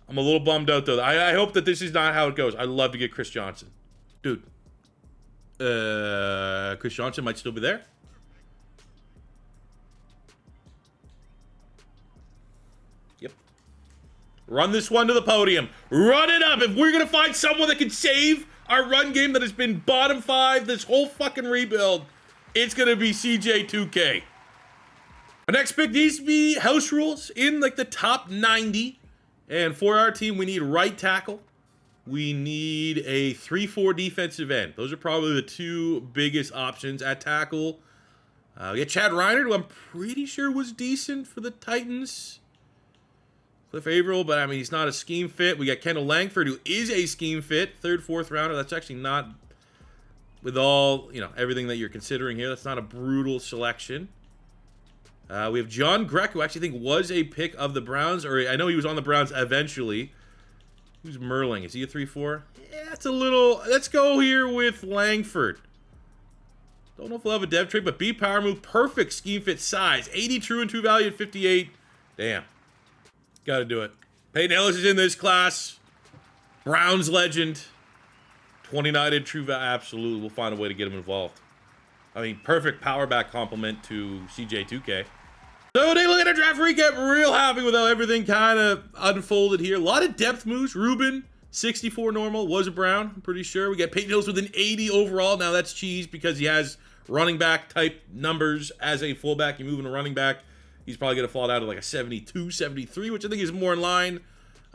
I'm a little bummed out, though. I hope that this is not how it goes. I'd love to get Chris Johnson. Dude. Chris Johnson might still be there. Yep. Run this one to the podium. Run it up. If we're going to find someone that can save our run game that has been bottom 5 this whole fucking rebuild, it's going to be CJ2K. Our next pick needs to be house rules in like the top 90. And for our team, we need right tackle. We need a 3-4 defensive end. Those are probably the 2 biggest options at tackle. We got Chad Reiner, who I'm pretty sure was decent for the Titans. Cliff Averill, but I mean, he's not a scheme fit. We got Kendall Langford, who is a scheme fit. 3rd, 4th rounder. That's actually not, with all, everything that you're considering here, that's not a brutal selection. We have John Greck, who I actually think was a pick of the Browns, or I know he was on the Browns eventually. Who's Merling? Is he a 3-4? Yeah, it's a little... Let's go here with Langford. Don't know if we'll have a dev trade, but B power move. Perfect scheme fit size. 80 true and true value at 58. Damn. Got to do it. Peyton Ellis is in this class. Browns legend. 29 in true value. Absolutely. We'll find a way to get him involved. I mean, perfect power back complement to CJ2K. So take a look at our draft recap. Real happy with how everything kind of unfolded here. A lot of depth moves. Ruben, 64 normal, was a Brown, I'm pretty sure. We got Peyton Hillis with an 80 overall. Now that's cheese because he has running back type numbers as a fullback. You move him to running back, he's probably going to fall down to like a 72, 73, which I think is more in line.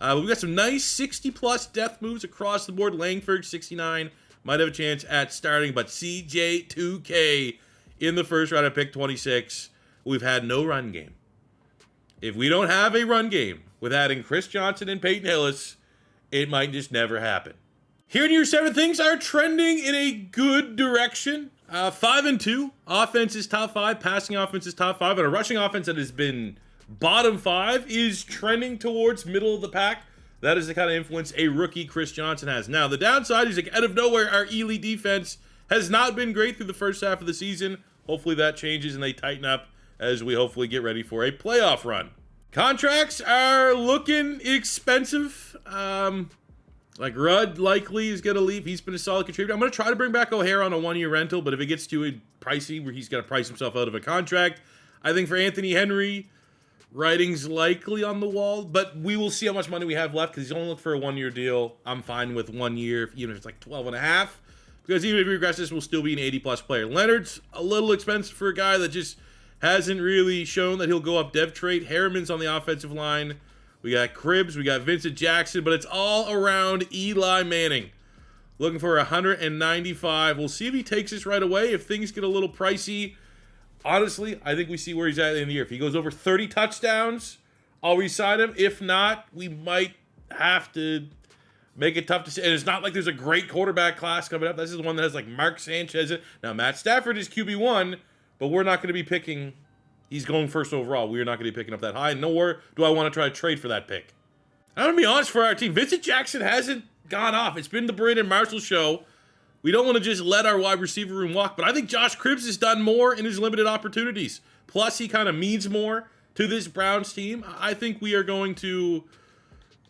We got some nice 60-plus depth moves across the board. Langford, 69, might have a chance at starting, but CJ2K in the first round at pick 26. We've had no run game. If we don't have a run game with adding Chris Johnson and Peyton Hillis, it might just never happen. Here in year 7, things are trending in a good direction. 5-2. Offense is top 5. Passing offense is top 5. And a rushing offense that has been bottom 5 is trending towards middle of the pack. That is the kind of influence a rookie Chris Johnson has. Now, the downside is, like, out of nowhere, our Ely defense has not been great through the first half of the season. Hopefully that changes and they tighten up as we hopefully get ready for a playoff run. Contracts are looking expensive. Like Rudd likely is going to leave. He's been a solid contributor. I'm going to try to bring back O'Hare on a 1-year rental, but if it gets too pricey where he's going to price himself out of a contract, I think for Anthony Henry, writing's likely on the wall, but we will see how much money we have left because he's only looking for a 1-year deal. I'm fine with 1 year, even if it's like 12 and a half, because even if he regresses, we'll still be an 80-plus player. Leonard's a little expensive for a guy that just hasn't really shown that he'll go up dev trait. Harriman's on the offensive line. We got Cribbs, we got Vincent Jackson, but it's all around Eli Manning. Looking for 195. We'll see if he takes this right away. If things get a little pricey, honestly, I think we see where he's at in the year. If he goes over 30 touchdowns, I'll re-sign him. If not, we might have to make it tough to say. And it's not like there's a great quarterback class coming up. This is one that has like Mark Sanchez. Now, Matt Stafford is QB1, but we're not going to be picking. He's going first overall. We're not going to be picking up that high. Nor do I want to try to trade for that pick. I'm going to be honest for our team. Vincent Jackson hasn't gone off. It's been the Brandon Marshall show. We don't want to just let our wide receiver room walk, but I think Josh Cribbs has done more in his limited opportunities. Plus, he kind of means more to this Browns team. I think we are going to,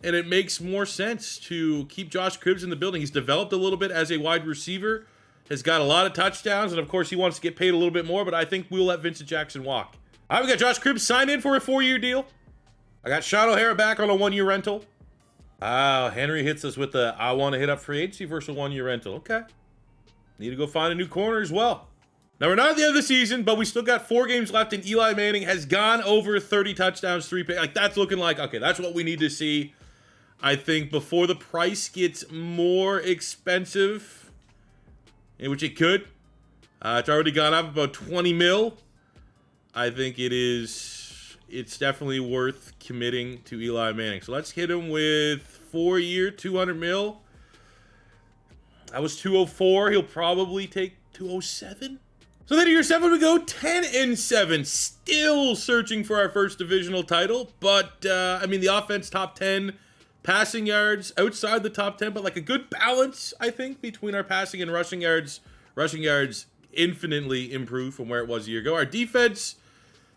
and it makes more sense to keep Josh Cribbs in the building. He's developed a little bit as a wide receiver, has got a lot of touchdowns, and of course he wants to get paid a little bit more, but I think we'll let Vincent Jackson walk. All right, we got Josh Cribbs signed in for a 4-year deal. I got Sean O'Hara back on a 1-year rental. Henry hits us with the, I want to hit up free agency versus a 1-year rental. Okay. Need to go find a new corner as well. Now, we're not at the end of the season, but we still got 4 games left, and Eli Manning has gone over 30 touchdowns, 3 picks. Like, that's looking like, okay, that's what we need to see. I think before the price gets more expensive, in which it could. It's already gone up about 20 mil. I think it's definitely worth committing to Eli Manning. So let's hit him with 4-year, 200 mil. That was 204. He'll probably take 207. So then year 7 we go 10-7. Still searching for our first divisional title. But, I mean, the offense top 10. Passing yards outside the top 10. But like a good balance, I think, between our passing and rushing yards. Rushing yards infinitely improved from where it was a year ago. Our defense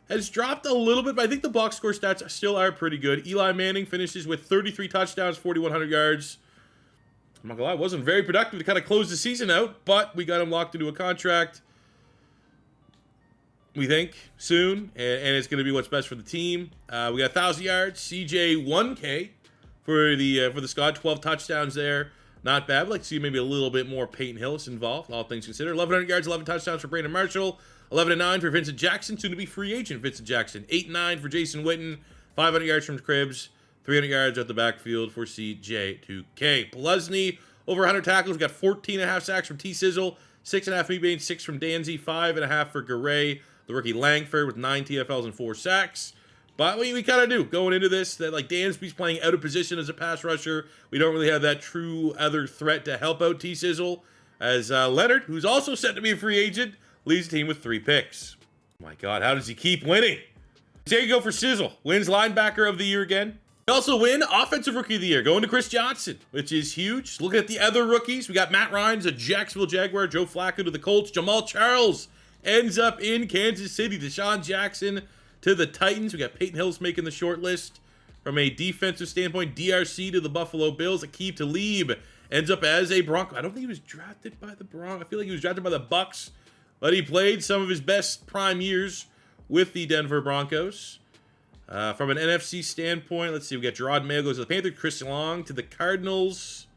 has dropped a little bit, but I think the box score stats still are pretty good. Eli Manning finishes with 33 touchdowns, 4,100 yards. I'm not gonna lie, it wasn't very productive to kind of close the season out, but we got him locked into a contract, we think, soon, and it's going to be what's best for the team. We got 1,000 yards, CJ 1K for the squad, 12 touchdowns there. Not bad. I'd like to see maybe a little bit more Peyton Hillis involved, all things considered. 1,100 yards, 11 touchdowns for Brandon Marshall. 11-9 for Vincent Jackson, soon to be free agent Vincent Jackson. 8-9 for Jason Witten. 500 yards from Cribbs. 300 yards at the backfield for CJ2K. Plusney, over 100 tackles. We got 14.5 sacks from T-Sizzle. 6.5 Meatbane, 6 from Danzy. 5.5 for Garay. The rookie Langford with 9 TFLs and 4 sacks. But we kind of do, going into this, that like Dansby's playing out of position as a pass rusher. We don't really have that true other threat to help out T-Sizzle. As Leonard, who's also set to be a free agent, leads the team with 3 picks. My God, how does he keep winning? There you go for Sizzle. Wins linebacker of the year again. We also win offensive rookie of the year, going to Chris Johnson, which is huge. Look at the other rookies. We got Matt Ryan's a Jacksonville Jaguar, Joe Flacco to the Colts, Jamal Charles ends up in Kansas City, Deshaun Jackson to the Titans. We got Peyton Hillis making the short list. From a defensive standpoint, DRC to the Buffalo Bills. Aqib Talib ends up as a Bronco. I don't think he was drafted by the Broncos. I feel like he was drafted by the Bucks, but he played some of his best prime years with the Denver Broncos. From an NFC standpoint, let's see. We got Gerard Mayo goes to the Panthers. Chris Long to the Cardinals.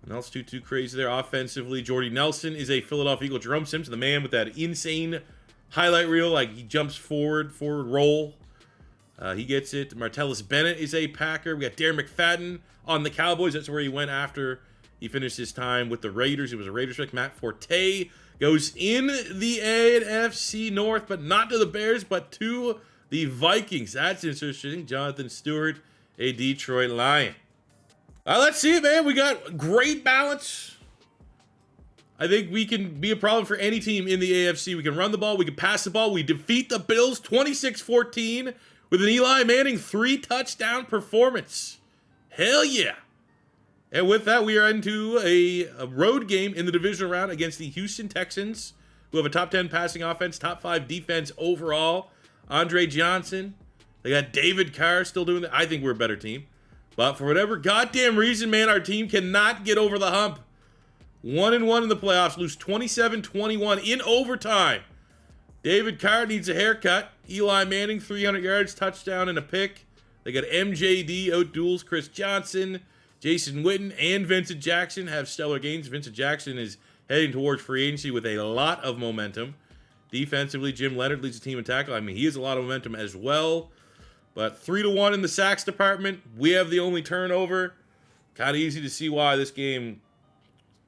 Nothing else too crazy there. Offensively, Jordy Nelson is a Philadelphia Eagle. Jerome Simpson, the man with that insane highlight reel, like he jumps forward roll. He gets it. Martellus Bennett is a Packer. We got Darren McFadden on the Cowboys. That's where he went after he finished his time with the Raiders. He was a Raiders pick. Matt Forte goes in the NFC North, but not to the Bears, but to the Vikings. That's interesting. Jonathan Stewart, a Detroit Lion. Let's see it, man. We got great balance. I think we can be a problem for any team in the AFC. We can run the ball. We can pass the ball. We defeat the Bills 26-14 with an Eli Manning 3-touchdown performance. Hell yeah. And with that, we are into a road game in the divisional round against the Houston Texans, who have a top 10 passing offense, top 5 defense overall. Andre Johnson. They got David Carr still doing that. I think we're a better team. But for whatever goddamn reason, man, our team cannot get over the hump. 1-1 in the playoffs, lose 27-21 in overtime. David Carr needs a haircut. Eli Manning, 300 yards, touchdown, and a pick. They got MJD outduels Chris Johnson. Jason Witten and Vincent Jackson have stellar games. Vincent Jackson is heading towards free agency with a lot of momentum. Defensively, Jim Leonard leads the team in tackle. I mean, he has a lot of momentum as well. But 3-1 in the sacks department. We have the only turnover. Kind of easy to see why this game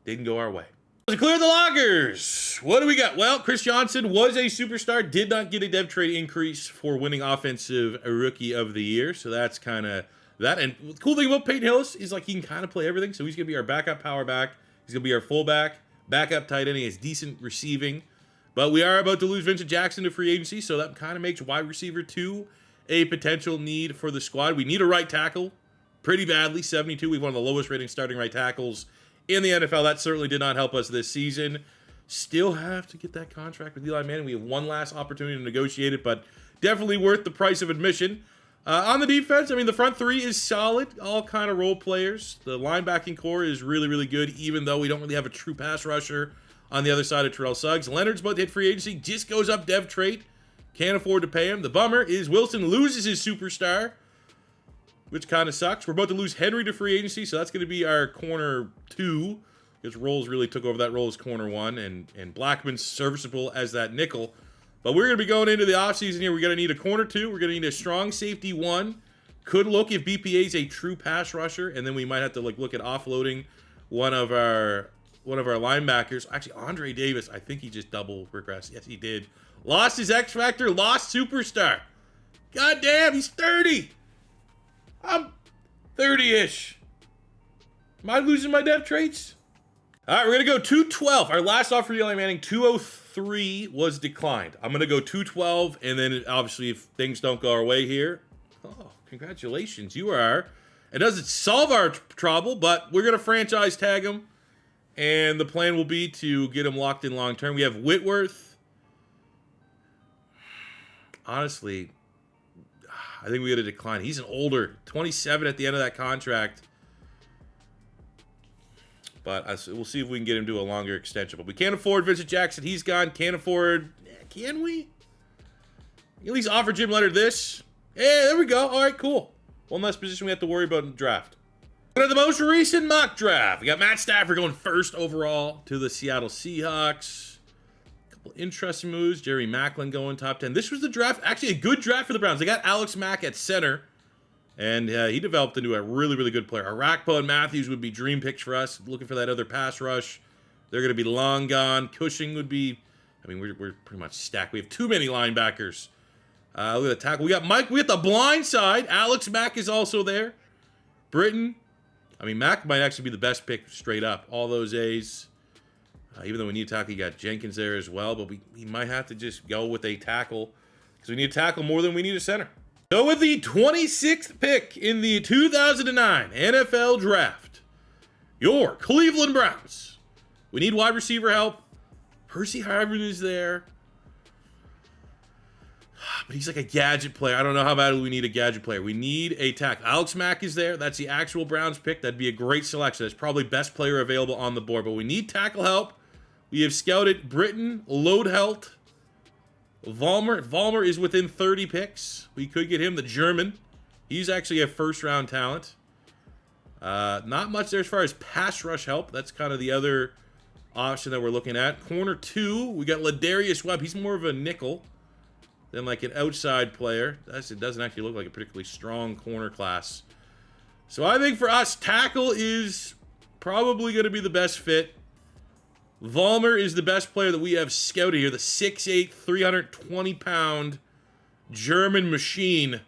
didn't go our way. To clear the lockers, what do we got? Well, Chris Johnson was a superstar, did not get a dev trade increase for winning offensive rookie of the year. So that's kind of that. And the cool thing about Peyton Hillis is like he can kind of play everything. So he's going to be our backup power back. He's going to be our fullback, backup tight end. He has decent receiving. But we are about to lose Vincent Jackson to free agency. So that kind of makes wide receiver 2 a potential need for the squad. We need a right tackle pretty badly. 72. We've one of the lowest rating starting right tackles in the NFL. That certainly did not help us this season. Still have to get that contract with Eli Manning. We have one last opportunity to negotiate it, but definitely worth the price of admission. On the defense, I mean, the front 3 is solid. All kind of role players. The linebacking core is really, really good, even though we don't really have a true pass rusher on the other side of Terrell Suggs. Leonard's about to hit free agency. Just goes up dev trait. Can't afford to pay him. The bummer is Wilson loses his superstar, which kind of sucks. We're about to lose Henry to free agency, so that's going to be our corner 2, because Rolls really took over that role as corner 1, and Blackman's serviceable as that nickel. But we're going to be going into the offseason here. We're going to need a corner 2. We're going to need a strong safety 1. Could look if BPA is a true pass rusher, and then we might have to look at offloading one of our linebackers. Actually, Andre Davis, I think he just double regressed. Yes, he did. Lost his X Factor, lost superstar. God damn, he's 30. I'm 30-ish. Am I losing my dev traits? All right, we're going to go 212. Our last offer for Eli Manning, 203, was declined. I'm going to go 212, and then obviously if things don't go our way here, oh, congratulations. You are. It doesn't solve our trouble, but we're going to franchise tag him, and the plan will be to get him locked in long term. We have Whitworth. Honestly, I think we got to decline. He's an older, 27 at the end of that contract. But we'll see if we can get him to a longer extension. But we can't afford Vincent Jackson. He's gone. Can't afford... Can we? At least offer Jim Leonard this. Hey, there we go. All right, cool. One less position we have to worry about in the draft. Look at the most recent mock draft. We got Matt Stafford going first overall to the Seattle Seahawks. Interesting moves. Jerry Maclin going top 10. This was the draft. Actually, a good draft for the Browns. They got Alex Mack at center, and he developed into a really, really good player. Arakpo and Matthews would be dream picks for us. Looking for that other pass rush. They're going to be long gone. Cushing would be... I mean, we're pretty much stacked. We have too many linebackers. Look at the tackle. We got Mike. We got the blind side. Alex Mack is also there. Britton. I mean, Mack might actually be the best pick straight up. All those A's. Even though we need a tackle, you got Jenkins there as well, but we might have to just go with a tackle because we need a tackle more than we need a center. So with the 26th pick in the 2009 NFL Draft, your Cleveland Browns. We need wide receiver help. Percy Harvin is there. But he's like a gadget player. I don't know how badly we need a gadget player. We need a tackle. Alex Mack is there. That's the actual Browns pick. That'd be a great selection. That's probably best player available on the board. But we need tackle help. We have scouted Britton, Lodehelt, Vollmer. Vollmer is within 30 picks. We could get him, the German. He's actually a first-round talent. Not much there as far as pass rush help. That's kind of the other option that we're looking at. Corner 2, we got Ladarius Webb. He's more of a nickel than like an outside player. It doesn't actually look like a particularly strong corner class. So I think for us, tackle is probably going to be the best fit. Vollmer is the best player that we have scouted here. The 6'8", 320-pound German machine.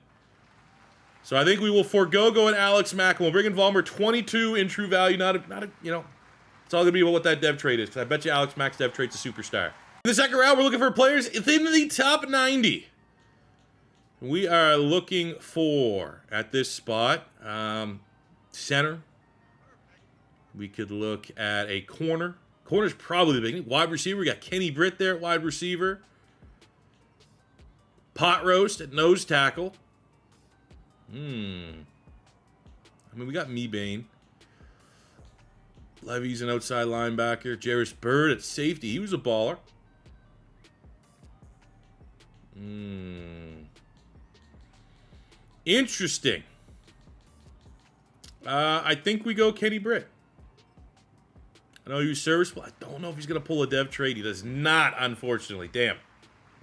So I think we will forego going Alex Mack. We'll bring in Vollmer, 22 in true value. Not a you know, it's all going to be about what that dev trade is. Because I bet you Alex Mack's dev trade's a superstar. In the second round, we're looking for players within the top 90. We are looking for, at this spot, center. We could look at a corner. Corner's probably the big wide receiver. We got Kenny Britt there at wide receiver. Pot roast at nose tackle. I mean, we got Mebane. Levy's an outside linebacker. Jarris Bird at safety. He was a baller. Interesting. I think we go Kenny Britt. I know he was serviceable. I don't know if he's going to pull a dev trade. He does not, unfortunately. Damn.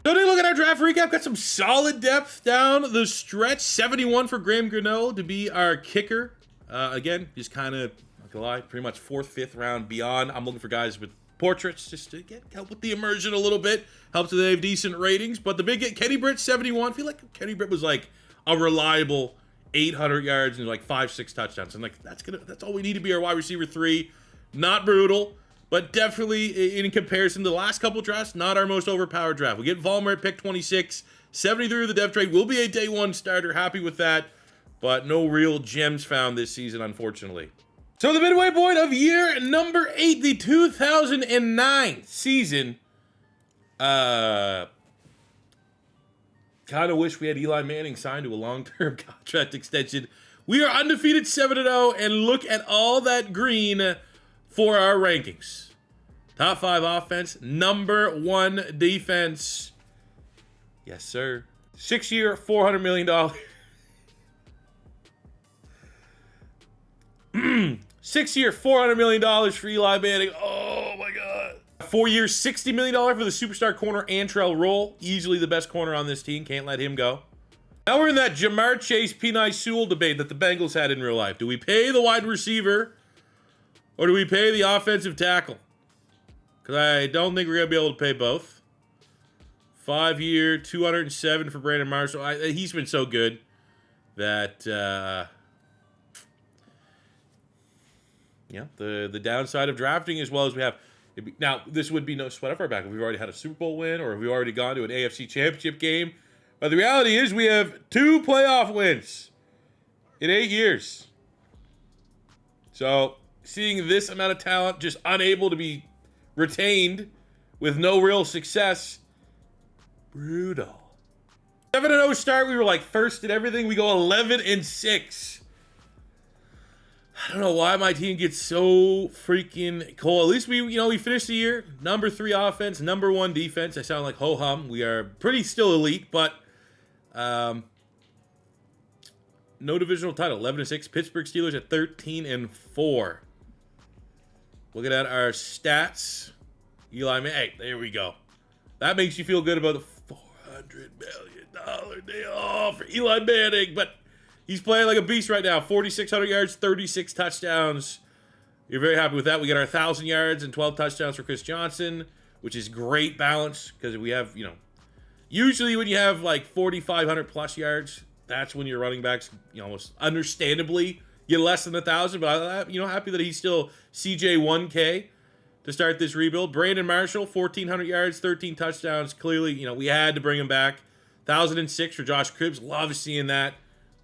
So take a look at our draft recap. Got some solid depth down the stretch. 71 for Graham Gano to be our kicker. Again, just kind of, not gonna lie, pretty much 4th, 5th round beyond. I'm looking for guys with portraits just to help with the immersion a little bit. Helps that they have decent ratings. But the big get, Kenny Britt, 71. I feel like Kenny Britt was like a reliable 800 yards and like 5-6 touchdowns. And like that's all we need to be our wide receiver 3. Not brutal. But definitely, in comparison to the last couple drafts, not our most overpowered draft. We get Vollmer at pick 26. 73 of the dev trade. Will be a day 1 starter. Happy with that. But no real gems found this season, unfortunately. So the midway point of year number 8, the 2009 season. Kind of wish we had Eli Manning signed to a long-term contract extension. We are undefeated 7-0, and look at all that green for our rankings. Top 5 offense, number 1 defense. Yes, sir. 6-year, $400 million. 6-year, $400 million for Eli Manning. Oh, my God. 4 years, $60 million for the superstar corner, Antrell Roll. Easily the best corner on this team. Can't let him go. Now we're in that Jamar Chase, Penei Sewell debate that the Bengals had in real life. Do we pay the wide receiver or do we pay the offensive tackle? Because I don't think we're going to be able to pay both. 5-year, $207 for Brandon Marshall. He's been so good that, the downside of drafting as well as we have. Now, this would be no sweat off our back if we've already had a Super Bowl win or if we've already gone to an AFC Championship game. But the reality is we have 2 playoff wins in 8 years. So seeing this amount of talent just unable to be retained with no real success, brutal. 7-0 start, we were like first in everything. We go 11-6. I don't know why my team gets so freaking cold. At least we finished the year number 3 offense, number 1 defense. I sound like ho-hum. We are pretty still elite, but no divisional title. 11-6. Pittsburgh Steelers at 13-4. Looking at our stats, Eli Manning. Hey, there we go. That makes you feel good about the $400 million deal for Eli Manning, but he's playing like a beast right now. 4,600 yards, 36 touchdowns. You're very happy with that. We get our 1,000 yards and 12 touchdowns for Chris Johnson, which is great balance because we have, usually when you have like 4,500 plus yards, that's when your running backs, almost understandably get less than 1,000. But happy that he's still CJ 1K to start this rebuild. Brandon Marshall, 1,400 yards, 13 touchdowns. Clearly, we had to bring him back. 1,006 for Josh Cribbs. Love seeing that.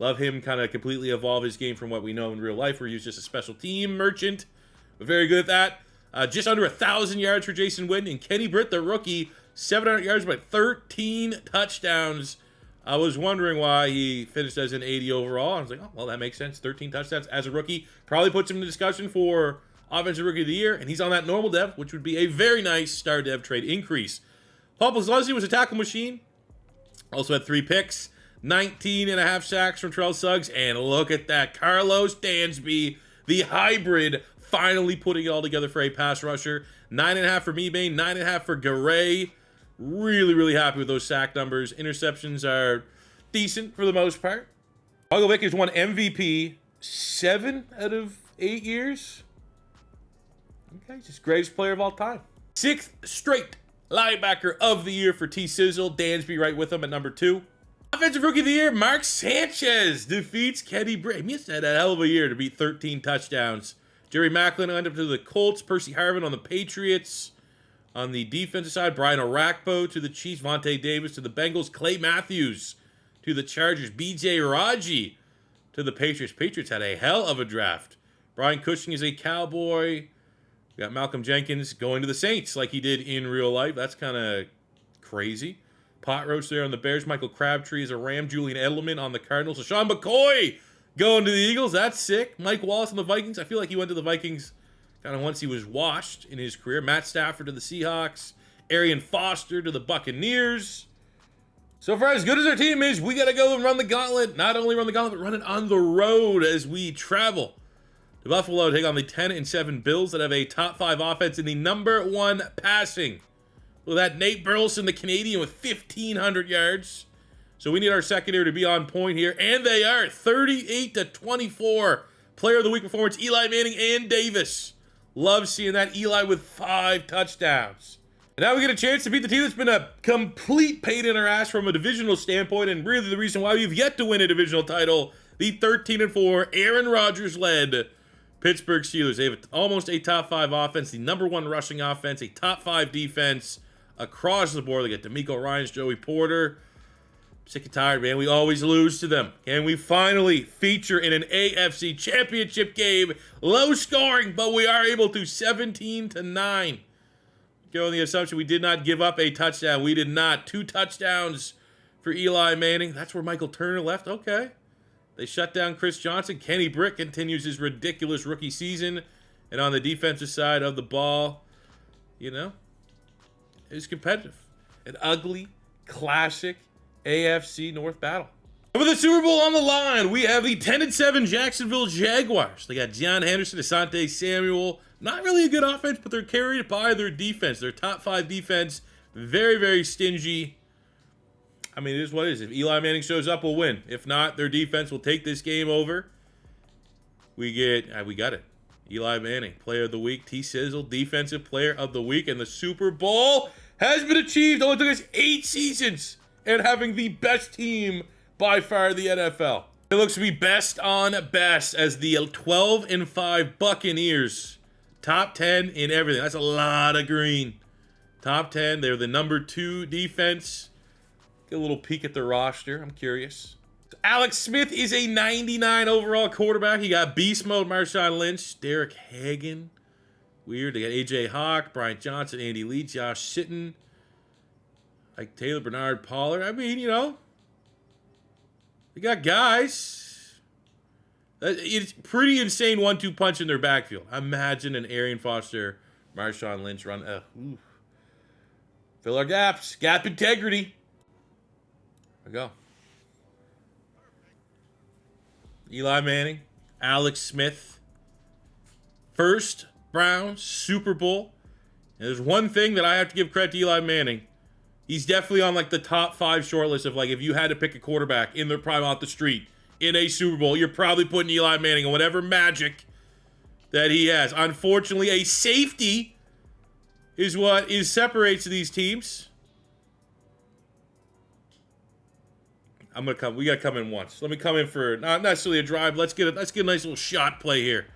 Love him kind of completely evolve his game from what we know in real life, where he was just a special team merchant. But very good at that. Just under 1,000 yards for Jason Witten. And Kenny Britt, the rookie, 700 yards, but 13 touchdowns. I was wondering why he finished as an 80 overall. I was like, oh, well, that makes sense. 13 touchdowns as a rookie. Probably puts him in discussion for Offensive Rookie of the Year. And he's on that normal dev, which would be a very nice star dev trade increase. Paul Posluszny was a tackle machine. Also had 3 picks. 19.5 sacks from Terrell Suggs. And look at that. Carlos Dansby, the hybrid, finally putting it all together for a pass rusher. 9.5 for Mebane, 9.5 for Garay. Really, really happy with those sack numbers. Interceptions are decent for the most part. Bogovic has won MVP 7 out of 8 years. Okay, just greatest player of all time. 6th straight linebacker of the year for T-Sizzle. Dansby right with him at number 2. Offensive Rookie of the Year, Mark Sanchez defeats Kenny Britt. He had a hell of a year to beat 13 touchdowns. Jerry Maclin ended up to the Colts. Percy Harvin on the Patriots. On the defensive side, Brian Orakpo to the Chiefs. Vontae Davis to the Bengals. Clay Matthews to the Chargers. B.J. Raji to the Patriots. Patriots had a hell of a draft. Brian Cushing is a Cowboy. We got Malcolm Jenkins going to the Saints like he did in real life. That's kind of crazy. Pot roast there on the Bears. Michael Crabtree is a Ram. Julian Edelman on the Cardinals. So Sean McCoy going to the Eagles. That's sick. Mike Wallace on the Vikings. I feel like he went to the Vikings kind of once he was washed in his career. Matt Stafford to the Seahawks. Arian Foster to the Buccaneers. So far, as good as our team is, we got to go and run the gauntlet. Not only run the gauntlet, but run it on the road as we travel to Buffalo to take on the 10-7 Bills that have a top 5 offense in the number 1 passing Look at that. Nate Burleson, the Canadian, with 1,500 yards. So we need our secondary to be on point here. And they are. 38-24. Player of the week performance, Eli Manning and Davis. Love seeing that. Eli with 5 touchdowns. And now we get a chance to beat the team that's been a complete pain in our ass from a divisional standpoint, and really the reason why we've yet to win a divisional title, the 13-4 Aaron Rodgers-led Pittsburgh Steelers. They have almost a top 5 offense, the #1 rushing offense, a top 5 defense across the board. They got DeMeco Ryans, Joey Porter. Sick and tired, man. We always lose to them. Can we finally feature in an AFC Championship game? Low scoring, but we are able to. 17-9. Go on the assumption we did not give up a touchdown. We did not. 2 touchdowns for Eli Manning. That's where Michael Turner left. Okay. They shut down Chris Johnson. Kenny Britt continues his ridiculous rookie season. And on the defensive side of the ball, you know, it was competitive. An ugly, classic AFC North battle. And with the Super Bowl on the line, we have the 10-7 Jacksonville Jaguars. They got John Henderson, Asante Samuel. Not really a good offense, but they're carried by their defense. Their top 5 defense, very, very stingy. I mean, it is what it is. If Eli Manning shows up, we'll win. If not, their defense will take this game over. We got it. Eli Manning, player of the week. T-Sizzle, defensive player of the week. And the Super Bowl has been achieved. Only took us 8 seasons and having the best team by far in the NFL. It looks to be best on best as the 12-5 Buccaneers. Top 10 in everything. That's a lot of green. Top 10. They're the #2 defense. Get a little peek at the roster. I'm curious. Alex Smith is a 99 overall quarterback. He got beast mode. Marshawn Lynch, Derek Hagan. Weird. They got A.J. Hawk, Bryant Johnson, Andy Lee, Josh Sitton, Ike Taylor, Bernard Pollard. I mean, you know, they got guys. It's pretty insane 1-2 punch in their backfield. Imagine an Arian Foster, Marshawn Lynch run. Fill our gaps. Gap integrity. There we go. Eli Manning, Alex Smith. First Browns Super Bowl. And there's one thing that I have to give credit to Eli Manning. He's definitely on like the top 5 shortlist of like if you had to pick a quarterback in their prime off the street in a Super Bowl, you're probably putting Eli Manning on whatever magic that he has. Unfortunately, a safety is what separates these teams. We gotta come in once. Let me come in for not necessarily a drive. Let's get a nice little shot play here.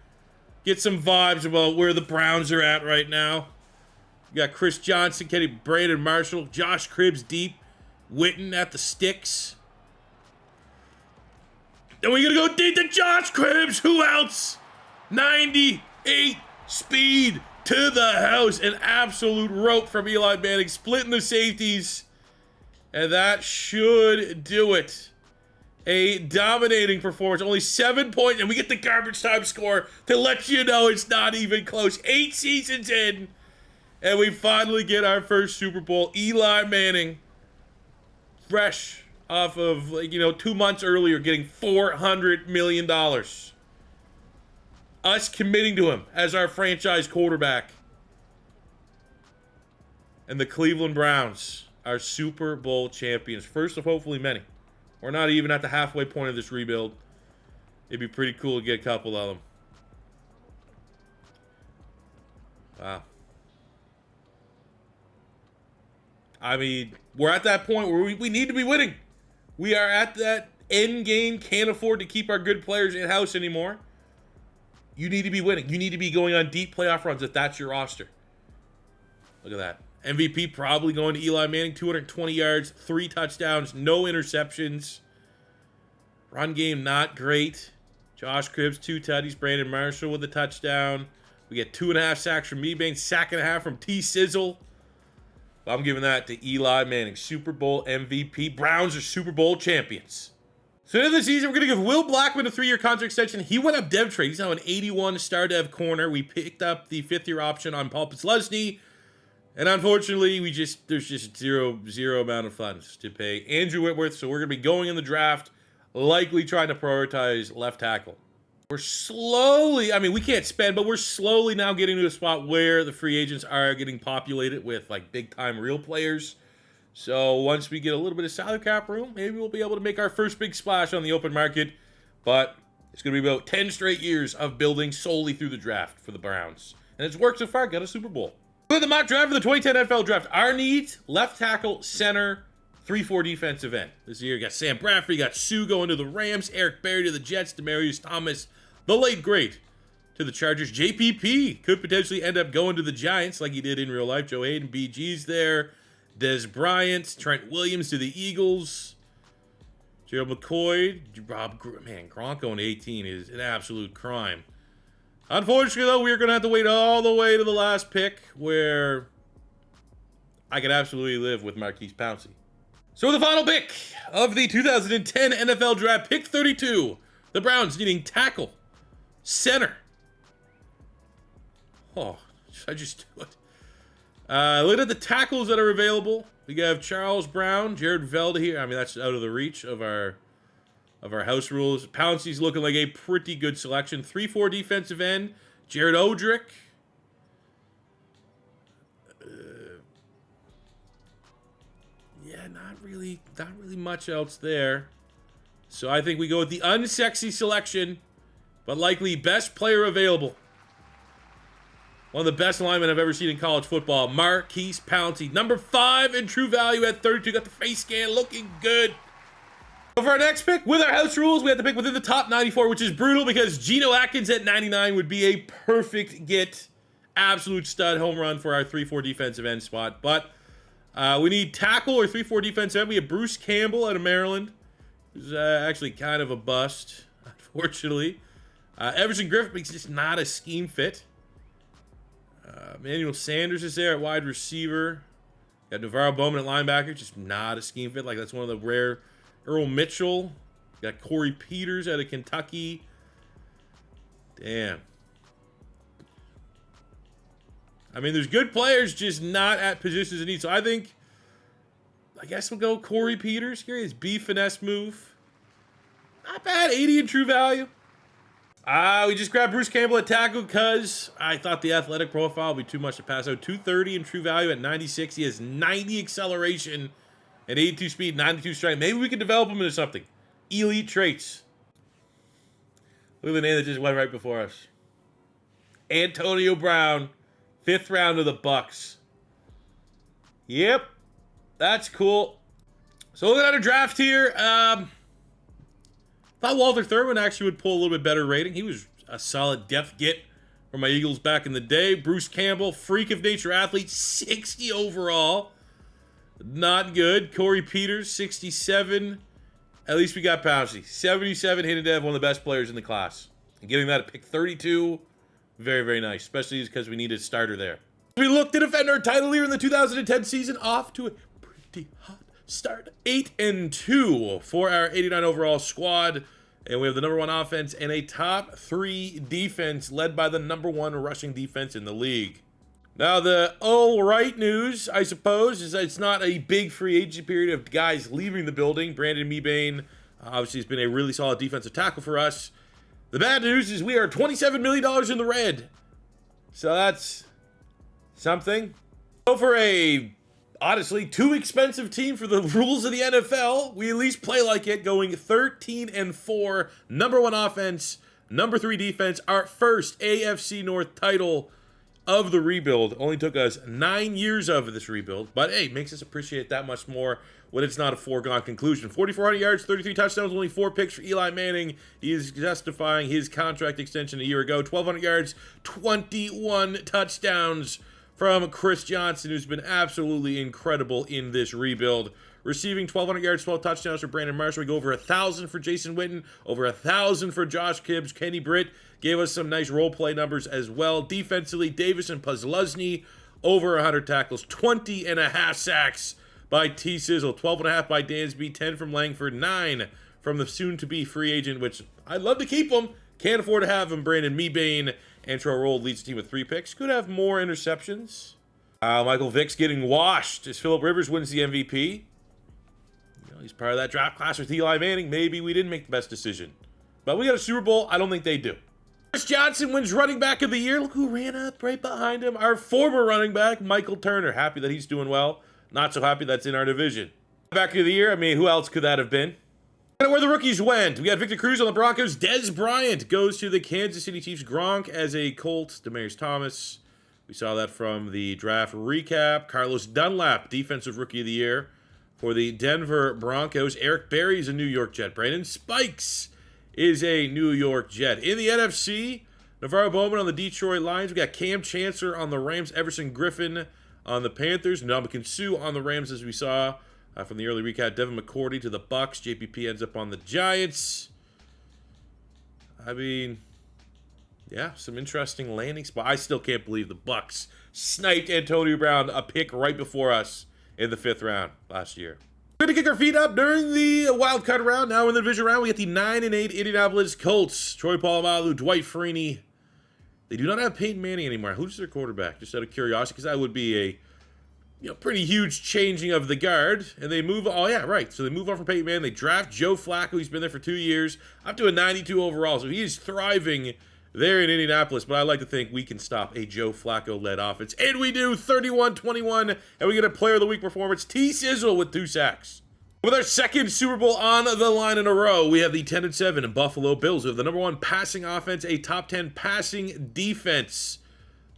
Get some vibes about where the Browns are at right now. You got Chris Johnson, Kenny Brandon Marshall, Josh Cribbs deep, Witten at the sticks. And we're gonna go deep to Josh Cribbs. Who else? 98 speed to the house. An absolute rope from Eli Manning, splitting the safeties. And that should do it. A dominating performance. Only 7 points, and we get the garbage time score to let you know it's not even close. 8 seasons in, and we finally get our first Super Bowl. Eli Manning, fresh off of, 2 months earlier, getting $400 million. Us committing to him as our franchise quarterback. And the Cleveland Browns are Super Bowl champions. First of hopefully many. We're not even at the halfway point of this rebuild. It'd be pretty cool to get a couple of them. Wow. I mean, we're at that point where we need to be winning. We are at that end game. Can't afford to keep our good players in-house anymore. You need to be winning. You need to be going on deep playoff runs if that's your roster. Look at that. MVP probably going to Eli Manning. 220 yards, 3 touchdowns, no interceptions. Run game not great. Josh Cribbs, 2 tutties. Brandon Marshall with a touchdown. We get 2.5 sacks from Meebane. Sack and a half from T-Sizzle. I'm giving that to Eli Manning. Super Bowl MVP. Browns are Super Bowl champions. So end of the season, we're going to give Will Blackman a 3-year contract extension. He went up dev trade. He's now an 81 star dev corner. We picked up the 5th-year option on Paul Posluszny. And unfortunately, there's just zero amount of funds to pay Andrew Whitworth. So we're going to be going in the draft, likely trying to prioritize left tackle. We're slowly, I mean, we can't spend, but we're slowly now getting to a spot where the free agents are getting populated with like big time real players. So once we get a little bit of salary cap room, maybe we'll be able to make our first big splash on the open market. But it's going to be about 10 straight years of building solely through the draft for the Browns. And it's worked so far, got a Super Bowl. With the mock draft for the 2010 NFL draft, our needs, left tackle, center, 3-4 defensive end. This year, you got Sam Bradford, you got Sue going to the Rams, Eric Berry to the Jets, Demaryius Thomas, the late great, to the Chargers. JPP could potentially end up going to the Giants like he did in real life. Joe Hayden, BG's there. Des Bryant, Trent Williams to the Eagles. Gerald McCoy, man, Gronk going 18 is an absolute crime. Unfortunately, though, we're going to have to wait all the way to the last pick where I could absolutely live with Marquise Pouncey. So the final pick of the 2010 NFL Draft, pick 32, the Browns needing tackle, center. Oh, should I just do it? Look at the tackles that are available. We have Charles Brown, Jared Velda here. I mean, that's out of the reach of our house rules. Pouncey's looking like a pretty good selection. 3-4 defensive end, Jared Odrick. Yeah, not really much else there. So I think we go with the unsexy selection, but likely best player available. One of the best linemen I've ever seen in college football, Marquise Pouncey. Number 5 in true value at 32. Got the face scan, looking good. So for our next pick, with our house rules, we have to pick within the top 94, which is brutal because Geno Atkins at 99 would be a perfect get. Absolute stud home run for our 3-4 defensive end spot. But we need tackle or 3-4 defensive end. We have Bruce Campbell out of Maryland, who's actually kind of a bust, unfortunately. Everson Griffin, but he's just not a scheme fit. Emmanuel Sanders is there at wide receiver. Got Navarro Bowman at linebacker, just not a scheme fit. Like, that's one of the rare. Earl Mitchell. Got Corey Peters out of Kentucky. Damn. I mean, there's good players, just not at positions of need. So I guess we'll go Corey Peters. Here his B finesse move. Not bad, 80 in true value. We just grabbed Bruce Campbell at tackle because I thought the athletic profile would be too much to pass out. 230 in true value at 96. He has 90 acceleration and 82 speed, 92 strength. Maybe we can develop him into something. Elite traits. Look at the name that just went right before us. Antonio Brown, 5th round of the Bucks. Yep, that's cool. So looking at a draft here, thought Walter Thurman actually would pull a little bit better rating. He was a solid depth get for my Eagles back in the day. Bruce Campbell, freak of nature athlete, 60 overall. Not good. Corey Peters, 67. At least we got Pouncey. 77 hidden dev, one of the best players in the class. And getting that at pick 32, very, very nice. Especially because we needed a starter there. We look to defend our title here in the 2010 season. Off to a pretty hot start. 8-2 for our 89 overall squad. And we have the number 1 offense and a top 3 defense led by the number 1 rushing defense in the league. Now, the all right news, I suppose, is that it's not a big free agency period of guys leaving the building. Brandon Mebane, obviously, has been a really solid defensive tackle for us. The bad news is we are $27 million in the red. So that's something. So for a, honestly, too expensive team for the rules of the NFL, we at least play like it, going 13-4, number 1 offense, number 3 defense, our first AFC North title of the rebuild. Only took us 9 years of this rebuild, but hey, makes us appreciate it that much more when it's not a foregone conclusion. 4,400 yards, 33 touchdowns, only 4 picks for Eli Manning. He is justifying his contract extension a year ago. 1,200 yards, 21 touchdowns from Chris Johnson, who's been absolutely incredible in this rebuild. Receiving 1,200 yards, 12 touchdowns for Brandon Marshall. We go over 1,000 for Jason Witten, over 1,000 for Josh Gibbs. Kenny Britt gave us some nice role play numbers as well. Defensively, Davis and Puzzluzny, over 100 tackles, 20.5 sacks by T-Sizzle, 12.5 by Dansby, 10 from Langford, 9 from the soon-to-be free agent, which I'd love to keep him. Can't afford to have him, Brandon Mebane. Antro Roll leads the team with 3 picks. Could have more interceptions. Michael Vick's getting washed as Phillip Rivers wins the MVP. He's part of that draft class with Eli Manning. Maybe we didn't make the best decision. But we got a Super Bowl. I don't think they do. Chris Johnson wins running back of the year. Look who ran up right behind him. Our former running back, Michael Turner. Happy that he's doing well. Not so happy that's in our division. Back of the year, I mean, who else could that have been? And where the rookies went. We got Victor Cruz on the Broncos. Dez Bryant goes to the Kansas City Chiefs. Gronk as a Colt. Demaryius Thomas. We saw that from the draft recap. Carlos Dunlap, Defensive Rookie of the Year for the Denver Broncos. Eric Berry's a New York Jet. Brandon Spikes is a New York Jet. In the NFC, Navarro Bowman on the Detroit Lions. We got Cam Chancellor on the Rams. Everson Griffin on the Panthers. Ndamukong Suh on the Rams, as we saw from the early recap. Devin McCourty to the Bucks. JPP ends up on the Giants. I mean, yeah, some interesting landing spot. I still can't believe the Bucks sniped Antonio Brown a pick right before us in the 5th round last year. We're going to kick our feet up during the wild card round. Now in the division round, we get the 9-8 Indianapolis Colts. Troy Polamalu, Dwight Freeney. They do not have Peyton Manning anymore. Who's their quarterback? Just out of curiosity, because that would be a pretty huge changing of the guard. And they move, oh yeah, right. So they move on from Peyton Manning. They draft Joe Flacco. He's been there for 2 years, up to a 92 overall. So he is thriving there in Indianapolis. But I like to think we can stop a Joe Flacco-led offense. And we do, 31-21. And we get a Player of the Week performance. T-Sizzle with 2 sacks. With our second Super Bowl on the line in a row, we have the 10-7 in Buffalo Bills. We have the #1 passing offense, a top 10 passing defense.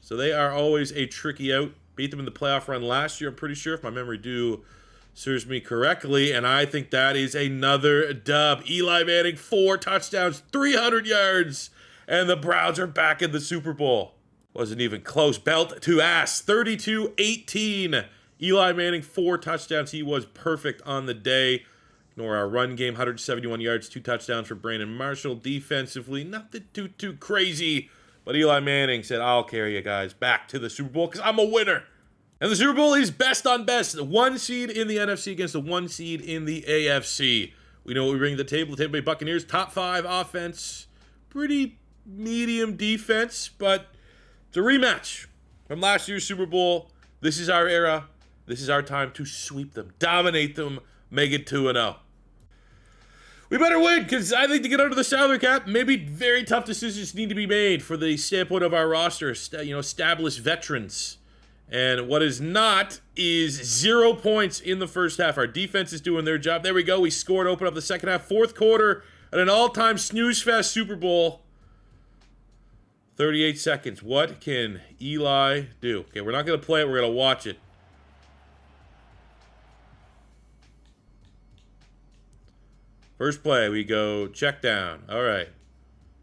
So they are always a tricky out. Beat them in the playoff run last year, I'm pretty sure, if my memory serves me correctly. And I think that is another dub. Eli Manning, 4 touchdowns, 300 yards. And the Browns are back in the Super Bowl. Wasn't even close. Belt to ass, 32-18. Eli Manning, 4 touchdowns. He was perfect on the day. Ignore our run game, 171 yards, 2 touchdowns for Brandon Marshall. Defensively, nothing too crazy. But Eli Manning said, I'll carry you guys back to the Super Bowl because I'm a winner. And the Super Bowl is best on best. The 1 seed in the NFC against the 1 seed in the AFC. We know what we bring to the table. The Tampa Bay Buccaneers, top 5 offense. Pretty medium defense, but it's a rematch from last year's Super Bowl. This is our era. This is our time to sweep them, dominate them, make it 2-0. We better win, because I think to get under the salary cap, maybe very tough decisions need to be made for the standpoint of our roster, established veterans. And what is not is 0 points in the first half. Our defense is doing their job. There we go. We scored, open up the second half. 4th quarter at an all-time snooze-fest Super Bowl. 38 seconds. What can Eli do? Okay, we're not going to play it. We're going to watch it. First play, we go check down. All right.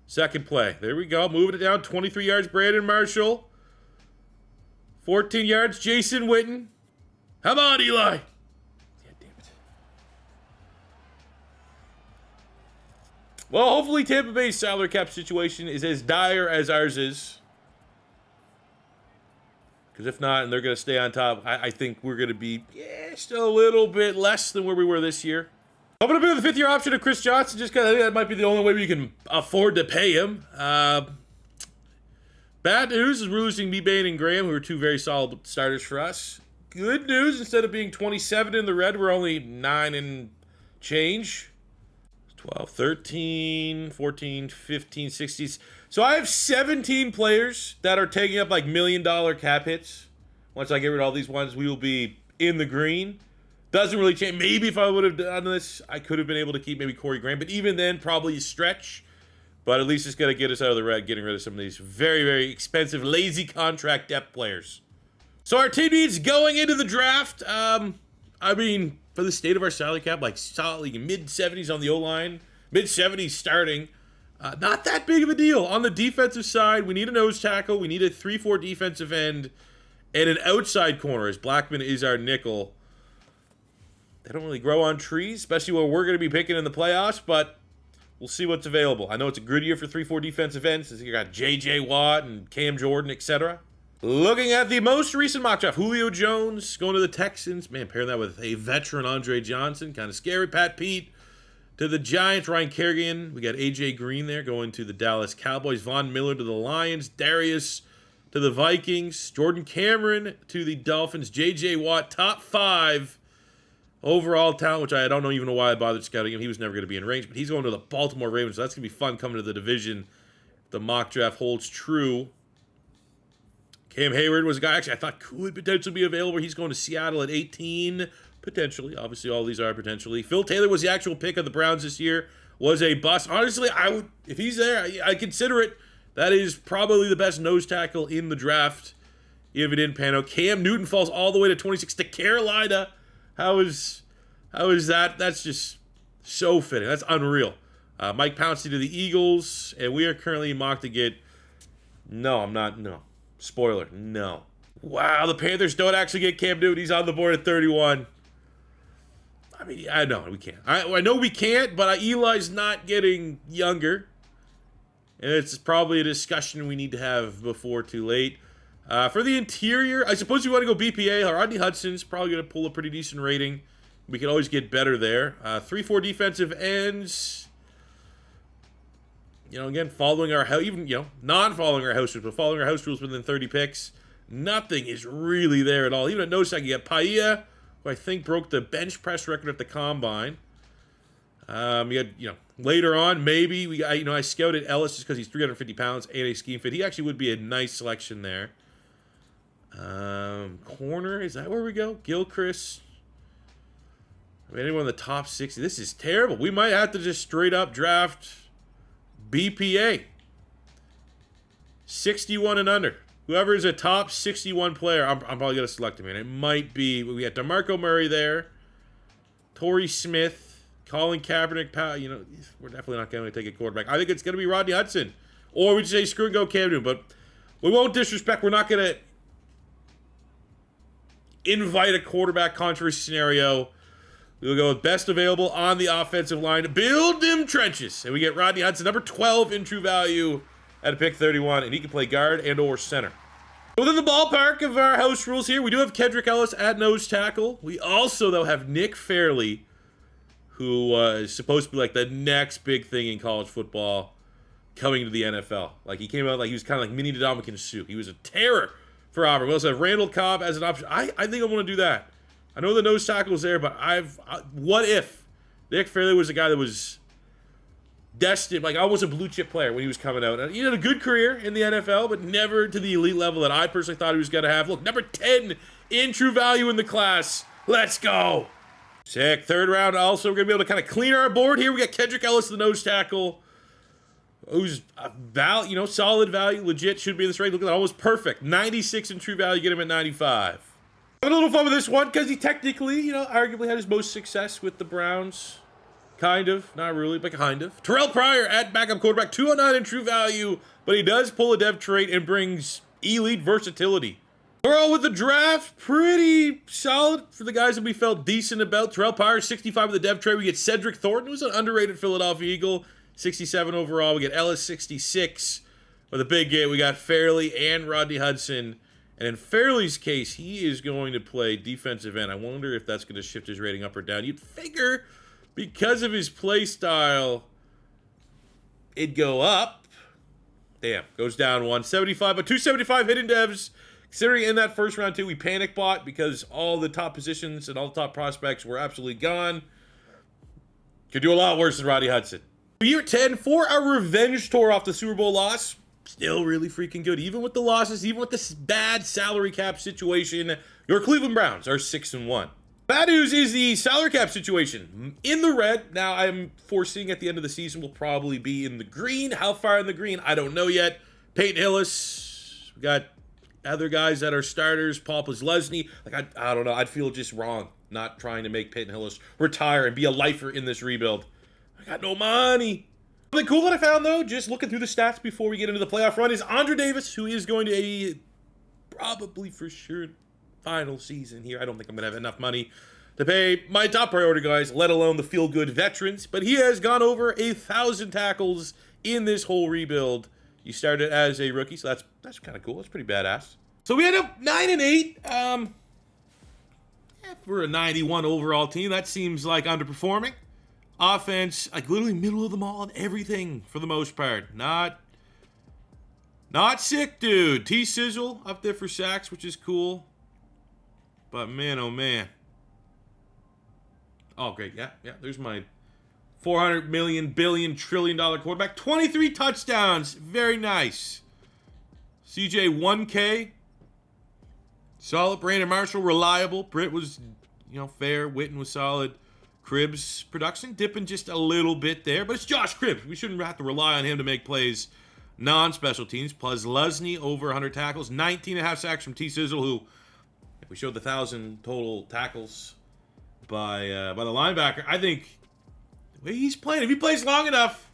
Second play. There we go. Moving it down. 23 yards, Brandon Marshall. 14 yards, Jason Witten. How about Eli? Yeah, damn it. Well, hopefully Tampa Bay's salary cap situation is as dire as ours is. Because if not, and they're going to stay on top, I think we're going to be just a little bit less than where we were this year. I'm going to be the 5th-year option of Chris Johnson, just because I think that might be the only way we can afford to pay him. Bad news is we're losing Mebane and Graham, who are 2 very solid starters for us. Good news, instead of being 27 in the red, we're only 9 and change. 12, 13, 14, 15, 16. So I have 17 players that are taking up like $1 million cap hits. Once I get rid of all these ones, we will be in the green. Doesn't really change. Maybe if I would have done this, I could have been able to keep maybe Corey Graham. But even then, probably a stretch. But at least it's going to get us out of the red, getting rid of some of these very, very expensive, lazy contract depth players. So our team needs going into the draft. I mean, for the state of our salary cap, like solid mid-70s on the O-line, mid-70s starting. Not that big of a deal. On the defensive side, we need a nose tackle. We need a 3-4 defensive end and an outside corner, as Blackman is our nickel. They don't really grow on trees, especially where we're going to be picking in the playoffs, but we'll see what's available. I know it's a good year for 3-4 defensive ends. You got J.J. Watt and Cam Jordan, etc. Looking at the most recent mock draft, Julio Jones going to the Texans. Man, pairing that with a veteran Andre Johnson. Kind of scary. Pat Pete to the Giants. Ryan Kerrigan. We got A.J. Green there going to the Dallas Cowboys. Von Miller to the Lions. Darius to the Vikings. Jordan Cameron to the Dolphins. J.J. Watt, top 5. overall talent, which I don't even know why I bothered scouting him. He was never going to be in range, but he's going to the Baltimore Ravens, so that's going to be fun coming to the division. The mock draft holds true. Cam Hayward was a guy actually I thought could potentially be available. He's going to Seattle at 18, potentially. Obviously, all these are potentially. Phil Taylor was the actual pick of the Browns this year. Was a bust. Honestly, I would, if he's there, I consider it. That is probably the best nose tackle in the draft if it didn't pan out. Cam Newton falls all the way to 26 to Carolina. How is that? That's just so fitting. That's unreal. Mike Pouncey to the Eagles, and we are currently mocked to get. No, I'm not. No. Spoiler. No. Wow, the Panthers don't actually get Cam Newton. He's on the board at 31. I mean, I know we can't. I know we can't, but Eli's not getting younger. And it's probably a discussion we need to have before too late. For the interior, I suppose you want to go BPA. Rodney Hudson's probably going to pull a pretty decent rating. We can always get better there. 3-4 defensive ends. You know, again, following our house, even, you know, non-following our house rules, but following our house rules within 30 picks. Nothing is really there at all. Even at nose tackle, you got Paella, who I think broke the bench press record at the combine. You had, you know, later on, maybe we, I scouted Ellis just because he's 350 pounds and a scheme fit. He actually would be a nice selection there. Corner, is that where we go? Gilchrist. I mean, anyone in the top 60. This is terrible. We might have to just straight up draft BPA. 61 and under. Whoever is a top 61 player, I'm probably going to select him. And it might be, we got DeMarco Murray there. Torrey Smith. Colin Kaepernick. You know, we're definitely not going to take a quarterback. I think it's going to be Rodney Hudson. Or we just say screw and go Cam Newton. But we won't disrespect. We're not going to invite a quarterback controversy scenario. We'll go with best available on the offensive line. Build them trenches. And we get Rodney Hudson, number 12 in true value at a pick 31. And he can play guard and or center. Within the ballpark of our house rules here, we do have Kendrick Ellis at nose tackle. We also, though, have Nick Fairley, who is supposed to be like the next big thing in college football coming to the NFL. Like, he came out like he was kind of like mini Ndamukong Suh. He was a terror for Auburn. We also have Randall Cobb as an option. I think I want to do that. I know the nose tackle's there, but what if Nick Fairley was a guy that was destined, like I was a blue chip player when he was coming out. And he had a good career in the NFL, but never to the elite level that I personally thought he was going to have. Look, number 10 in true value in the class. Let's go. Sick. Third round also, we're going to be able to kind of clean our board here. We got Kendrick Ellis, the nose tackle, who's solid value, legit, should be in this range. Look at that, almost perfect. 96 in true value, get him at 95. Having a little fun with this one because he technically, arguably had his most success with the Browns. Kind of. Not really, but kind of. Terrell Pryor at backup quarterback. 209 in true value, but he does pull a dev trait and brings elite versatility. Overall with the draft, pretty solid for the guys that we felt decent about. Terrell Pryor, 65 with the dev trait. We get Cedric Thornton, who's an underrated Philadelphia Eagle. 67 overall. We get Ellis, 66. With a big get, we got Fairley and Rodney Hudson. And in Fairley's case, he is going to play defensive end. I wonder if that's going to shift his rating up or down. You'd figure because of his play style, it'd go up. Damn, goes down 175, but 275 hidden devs. Considering in that first round, too, we panic bought because all the top positions and all the top prospects were absolutely gone. Could do a lot worse than Rodney Hudson. Year 10 for a revenge tour off the Super Bowl loss. Still really freaking good. Even with the losses, even with this bad salary cap situation, your Cleveland Browns are 6-1. Bad news is the salary cap situation. In the red. Now, I'm foreseeing at the end of the season we'll probably be in the green. How far in the green? I don't know yet. Peyton Hillis. We got other guys that are starters. Paul Posluszny. Like, I don't know. I'd feel just wrong not trying to make Peyton Hillis retire and be a lifer in this rebuild. I got no money. Something cool that I found, though, just looking through the stats before we get into the playoff run, is Andre Davis, who is going to a probably for sure final season here. I don't think I'm going to have enough money to pay my top priority guys, let alone the feel-good veterans. But he has gone over 1,000 tackles in this whole rebuild. He started as a rookie, so that's kind of cool. That's pretty badass. So we end up 9-8. For a 91 overall team, that seems like underperforming. Offense, like literally middle of the mall and everything for the most part. Not sick, dude. T-Sizzle up there for sacks, which is cool. But man, oh man. Oh, great. Yeah. There's my 400 million, billion, $1 trillion quarterback. 23 touchdowns. Very nice. CJ 1K. Solid. Brandon Marshall, reliable. Britt was, fair. Witten was solid. Cribbs production dipping just a little bit there, but it's Josh Cribbs. We shouldn't have to rely on him to make plays non-special teams. Plus Lesney over 100 tackles, 19.5 sacks from T. Sizzle, who, if we showed the 1,000 total tackles by the linebacker, I think the way he's playing, if he plays long enough,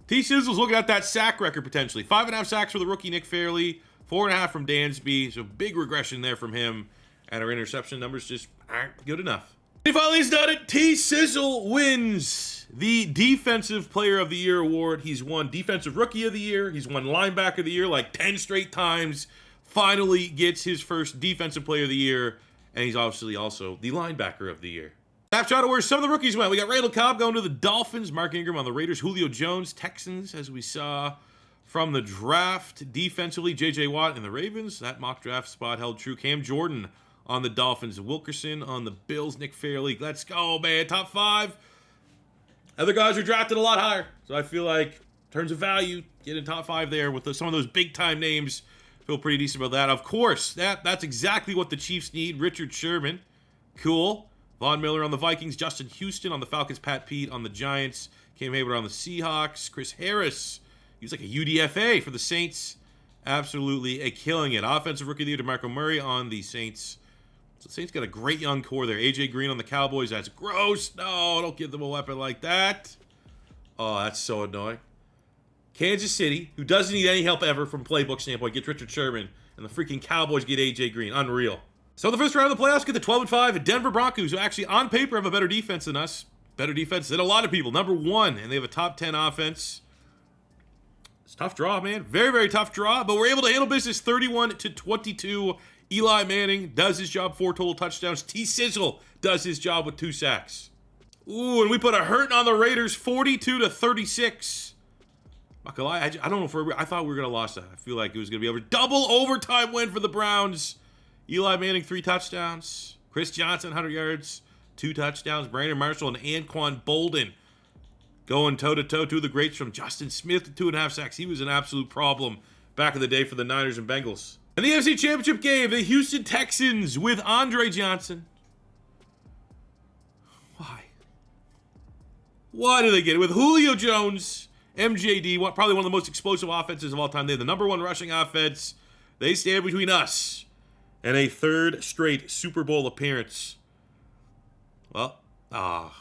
T. Sizzle's looking at that sack record potentially. 5.5 sacks for the rookie Nick Fairley, 4.5 from Dansby, so big regression there from him, and our interception numbers just aren't good enough. He finally's done it. T. Sizzle wins the Defensive Player of the Year award. He's won Defensive Rookie of the Year. He's won Linebacker of the Year like 10 straight times. Finally gets his first Defensive Player of the Year, and he's obviously also the Linebacker of the Year. Snapshot of where some of the rookies went. We got Randall Cobb going to the Dolphins. Mark Ingram on the Raiders. Julio Jones, Texans, as we saw from the draft. Defensively, J.J. Watt and the Ravens. That mock draft spot held true. Cam Jordan on the Dolphins. Wilkerson on the Bills. Nick Fairley. Let's go, man. Top 5. Other guys are drafted a lot higher. So I feel like, in terms of value, getting top 5 there with some of those big-time names, feel pretty decent about that. Of course, that's exactly what the Chiefs need. Richard Sherman. Cool. Von Miller on the Vikings. Justin Houston on the Falcons. Pat Pete on the Giants. Cam Hayward on the Seahawks. Chris Harris. He's like a UDFA for the Saints. Absolutely killing it. Offensive Rookie of the Year, DeMarco Murray on the Saints. So the Saints got a great young core there. AJ Green on the Cowboys. That's gross. No, don't give them a weapon like that. Oh, that's so annoying. Kansas City, who doesn't need any help ever from playbook standpoint, gets Richard Sherman, and the freaking Cowboys get AJ Green. Unreal. So the first round of the playoffs, get the 12-5 Denver Broncos, who actually on paper have a better defense than us. Better defense than a lot of people. Number 1, and they have a top 10 offense. It's a tough draw, man. Very, very tough draw, but we're able to handle business 31-22. Eli Manning does his job, 4 total touchdowns. T. Sizzle does his job with 2 sacks. Ooh, and we put a hurting on the Raiders, 42-36. Not gonna lie, I don't know if I thought we were gonna lose that. I feel like it was gonna be over. Double overtime win for the Browns. Eli Manning 3 touchdowns. Chris Johnson 100 yards, 2 touchdowns. Brandon Marshall and Anquan Bolden going toe-to-toe. 2 of the greats from Justin Smith to 2.5 sacks. He was an absolute problem back in the day for the Niners and Bengals. And the NFC Championship game, the Houston Texans with Andre Johnson. Why do they get it? With Julio Jones, MJD, probably one of the most explosive offenses of all time. They have the number 1 rushing offense. They stand between us and a 3rd straight Super Bowl appearance. Well, Tampa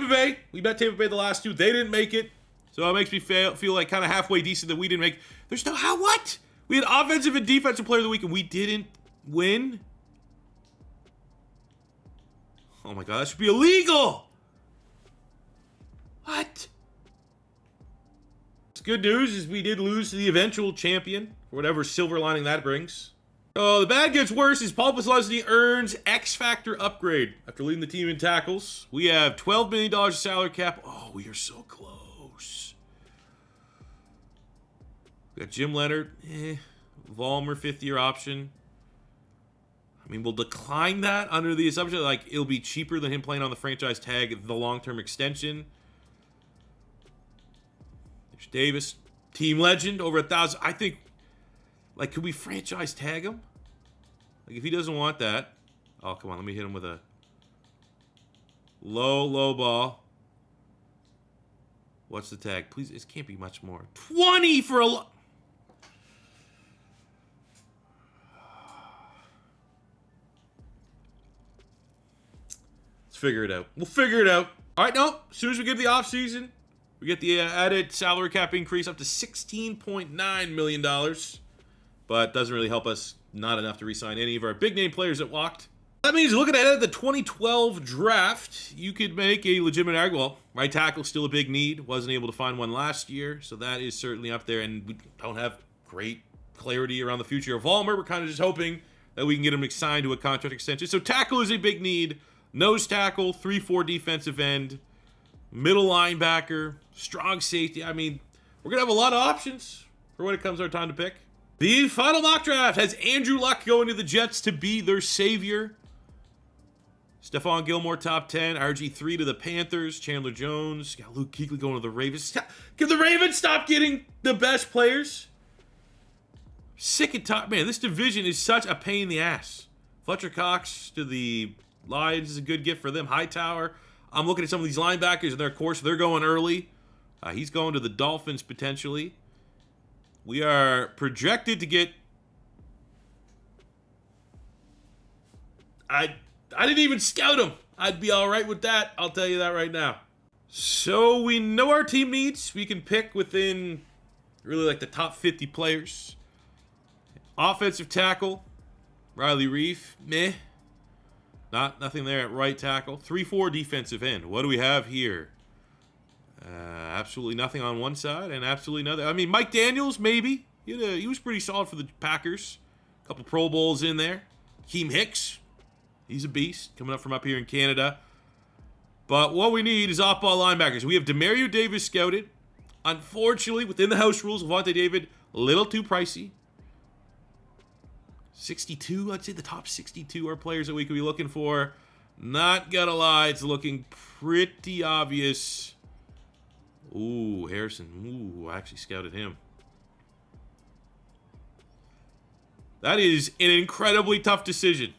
Bay. We bet Tampa Bay the last 2. They didn't make it. So it makes me feel like kind of halfway decent that we didn't make. There's no how what? We had offensive and defensive player of the week and we didn't win? Oh my God, that should be illegal. What? It's good news is we did lose to the eventual champion, or whatever silver lining that brings. Oh, the bad gets worse as Paul Posluszny earns X Factor upgrade after leading the team in tackles. We have $12 million salary cap. Oh, we are so close. We got Jim Leonard, Vollmer 5th-year option. I mean, we'll decline that under the assumption like it'll be cheaper than him playing on the franchise tag, the long-term extension. There's Davis, team legend, over 1,000. I think, like, could we franchise tag him? Like, if he doesn't want that. Oh, come on, let me hit him with a low ball. What's the tag? Please, it can't be much more. 20 for a Let's figure it out. We'll figure it out. All right, no. As soon as we get the offseason, we get the added salary cap increase up to $16.9 million. But doesn't really help us. Not enough to re-sign any of our big-name players that walked. That means looking ahead at the 2012 draft, you could make a legitimate argument. Well, right tackle still a big need. Wasn't able to find one last year, so that is certainly up there. And we don't have great clarity around the future of Vollmer. We're kind of just hoping that we can get him signed to a contract extension. So tackle is a big need. Nose tackle, 3-4 defensive end, middle linebacker, strong safety. I mean, we're going to have a lot of options for when it comes our time to pick. The final mock draft has Andrew Luck going to the Jets to be their savior. Stephon Gilmore, top 10. RG3 to the Panthers. Chandler Jones. Got Luke Kuechly going to the Ravens. Can the Ravens stop getting the best players? Sick and tired. Man, this division is such a pain in the ass. Fletcher Cox to the Lions is a good gift for them. Hightower. I'm looking at some of these linebackers, and they're going early. He's going to the Dolphins, potentially. We are projected to get... I didn't even scout him. I'd be all right with that. I'll tell you that right now. So we know our team needs. We can pick within really like the top 50 players. Offensive tackle, Riley Reef, meh. Nothing there at right tackle. 3-4 defensive end. What do we have here? Absolutely nothing on one side and absolutely nothing. I mean, Mike Daniels, maybe. He was pretty solid for the Packers. A couple Pro Bowls in there. Keem Hicks, he's a beast coming up from up here in Canada. But what we need is off-ball linebackers. We have Demario Davis scouted. Unfortunately, within the house rules, Levante David, a little too pricey. 62, I'd say the top 62 are players that we could be looking for. Not gonna lie, it's looking pretty obvious. Ooh, Harrison. Ooh, I actually scouted him. That is an incredibly tough decision.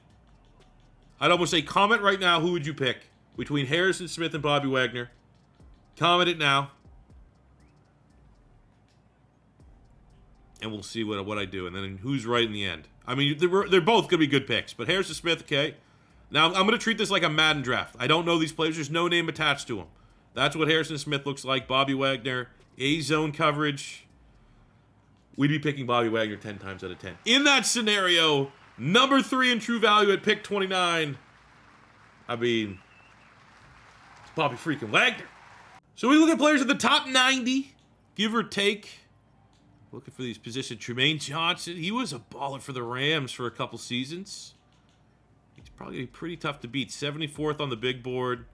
I'd almost say comment right now, who would you pick between Harrison Smith and Bobby Wagner? Comment it now. And we'll see what I do. And then who's right in the end. I mean, they're both going to be good picks. But Harrison Smith, okay. Now, I'm going to treat this like a Madden draft. I don't know these players. There's no name attached to them. That's what Harrison Smith looks like. Bobby Wagner, A-zone coverage. We'd be picking Bobby Wagner 10 times out of 10. In that scenario, number 3 in true value at pick 29. I mean, it's Bobby freaking Wagner. So we look at players at the top 90, give or take. Looking for these positions. Tremaine Johnson, he was a baller for the Rams for a couple seasons. He's probably going to be pretty tough to beat. 74th on the big board.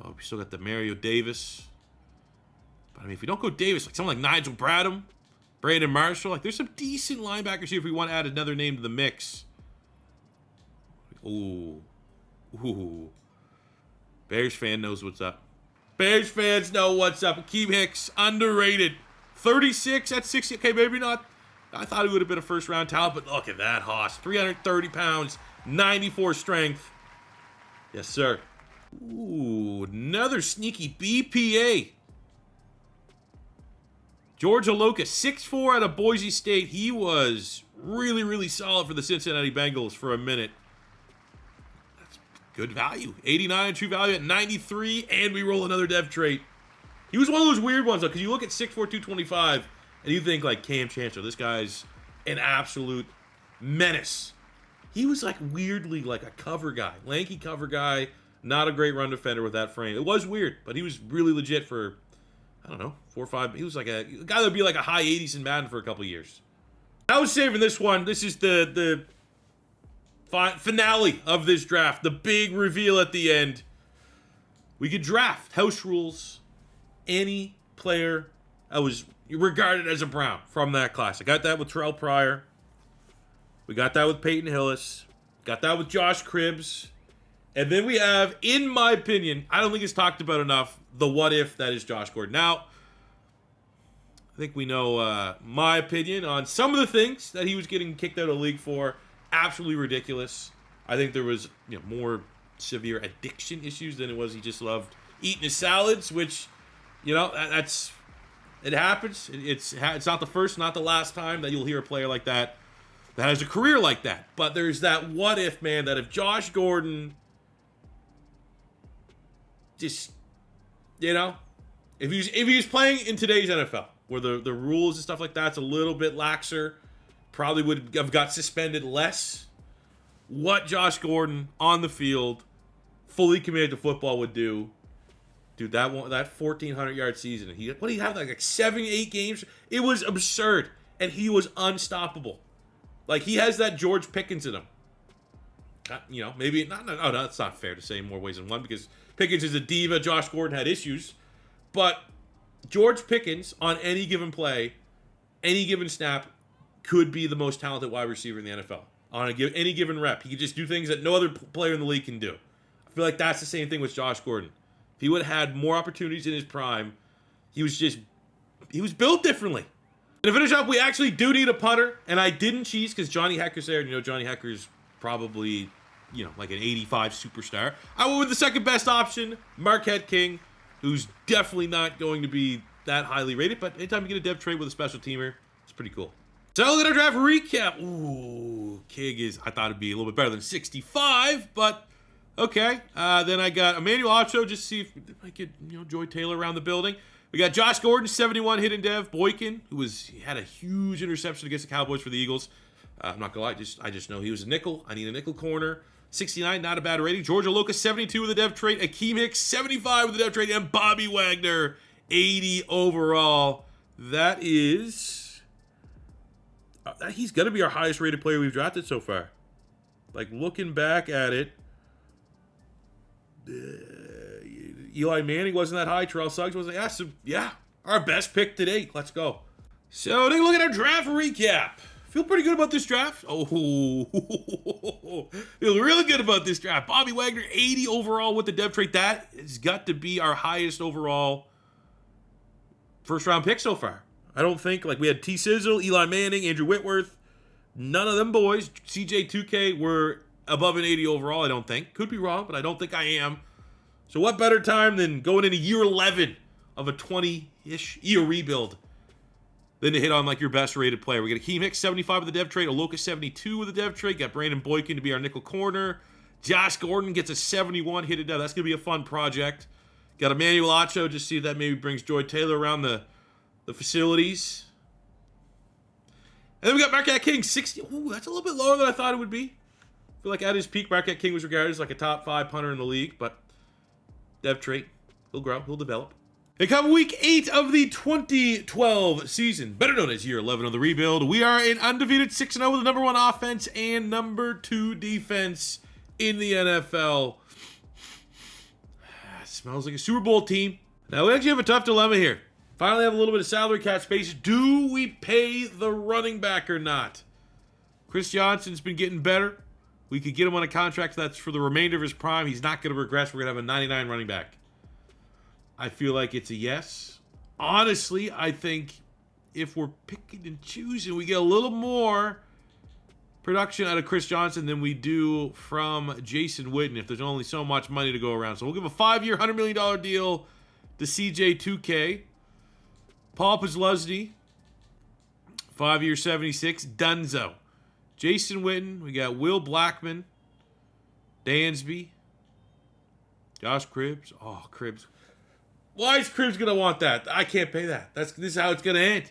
Oh, we still got the Mario Davis. But I mean, if we don't go Davis, like someone like Nigel Bradham, Brandon Marshall, like there's some decent linebackers here if we want to add another name to the mix. Ooh. Ooh. Bears fan knows what's up. Bears fans know what's up. Akeem Hicks, underrated. 36 at 60. Okay, maybe not. I thought he would have been a first-round talent, but look at that hoss. 330 pounds, 94 strength. Yes, sir. Ooh, another sneaky BPA. George Aloka, 6'4" out of Boise State. He was really, really solid for the Cincinnati Bengals for a minute. That's good value. 89 true value at 93, and we roll another dev trait. He was one of those weird ones, though, because you look at 6'4", 225, and you think, like, Cam Chancellor, this guy's an absolute menace. He was, like, weirdly, like, a cover guy. Lanky cover guy. Not a great run defender with that frame. It was weird, but he was really legit for, I don't know, 4 or 5. He was like a guy that would be like a high 80s in Madden for a couple years. I was saving this one. This is the finale of this draft. The big reveal at the end. We could draft, house rules, any player that was regarded as a Brown from that class. I got that with Terrell Pryor. We got that with Peyton Hillis. Got that with Josh Cribbs. And then we have, in my opinion, I don't think it's talked about enough, the what if that is Josh Gordon. Now, I think we know my opinion on some of the things that he was getting kicked out of the league for. Absolutely ridiculous. I think there was more severe addiction issues than it was he just loved eating his salads, which, it happens. It's not the first, not the last time that you'll hear a player like that has a career like that. But there's that what if, man, that if Josh Gordon just, if he was playing in today's NFL, where the rules and stuff like that's a little bit laxer, probably would have got suspended less. What Josh Gordon on the field, fully committed to football, would do, dude, that 1,400-yard season, what did he have, like 7, 8 games? It was absurd, and he was unstoppable. Like, he has that George Pickens in him. Maybe not. No, that's not fair to say in more ways than one, because Pickens is a diva. Josh Gordon had issues. But George Pickens, on any given play, any given snap, could be the most talented wide receiver in the NFL. On any given rep. He could just do things that no other player in the league can do. feel like that's the same thing with Josh Gordon. If he would have had more opportunities in his prime, he was built differently. And to finish up, we actually do need a punter, and I didn't cheese because Johnny Hecker's there. And, Johnny Hecker's probably, like an 85 superstar. I went with the second best option, Marquette King, who's definitely not going to be that highly rated, but anytime you get a dev trade with a special teamer, it's pretty cool. So look at our draft recap. Ooh, King I thought it'd be a little bit better than 65, but okay. Then I got Emmanuel Ocho, just to see if I get, Joy Taylor around the building. We got Josh Gordon, 71 hidden dev. Boykin, he had a huge interception against the Cowboys for the Eagles. I'm not gonna lie, I just know he was a nickel. I need a nickel corner. 69, not a bad rating. George Aloka, 72 with a dev trade. Akeem Hicks, 75 with a dev trade. And Bobby Wagner, 80 overall. That is... he's going to be our highest rated player we've drafted so far. Like, looking back at it, Eli Manning wasn't that high. Terrell Suggs wasn't. Yeah, our best pick to date. Let's go. So, take a look at our draft recap. Feel pretty good about this draft. Oh, feel really good about this draft. Bobby Wagner, 80 overall with the dev trade. That has got to be our highest overall first-round pick so far. I don't think, we had T. Sizzle, Eli Manning, Andrew Whitworth. None of them boys. CJ2K were above an 80 overall, I don't think. Could be wrong, but I don't think I am. So what better time than going into year 11 of a 20-ish year rebuild than to hit on, your best rated player. We got Akeem Hicks, 75 with the dev trade. Aloka, 72 with the dev trade. Got Brandon Boykin to be our nickel corner. Josh Gordon gets a 71 hit it down. That's going to be a fun project. Got Emmanuel Ocho, just see if that maybe brings Joy Taylor around the facilities. And then we got Marquette King, 60. Ooh, that's a little bit lower than I thought it would be. I feel like at his peak, Marquette King was regarded as a top 5 punter in the league, but dev trait. He'll grow, he'll develop. And come week 8 of the 2012 season, better known as year 11 of the rebuild, we are an undefeated 6-0 with the number 1 offense and number 2 defense in the NFL. Smells like a Super Bowl team. Now, we actually have a tough dilemma here. Finally have a little bit of salary cap space. Do we pay the running back or not? Chris Johnson's been getting better. We could get him on a contract that's for the remainder of his prime. He's not going to regress. We're going to have a 99 running back. I feel like it's a yes. Honestly, I think if we're picking and choosing, we get a little more production out of Chris Johnson than we do from Jason Witten if there's only so much money to go around. So we'll give a 5-year, $100 million deal to CJ2K. Paul Posluszny, 5-year, 76, Dunzo. Jason Witten, we got Will Blackman, Dansby, Josh Cribbs. Oh, Cribbs. Why is Cribbs going to want that? I can't pay that. This is how it's going to end.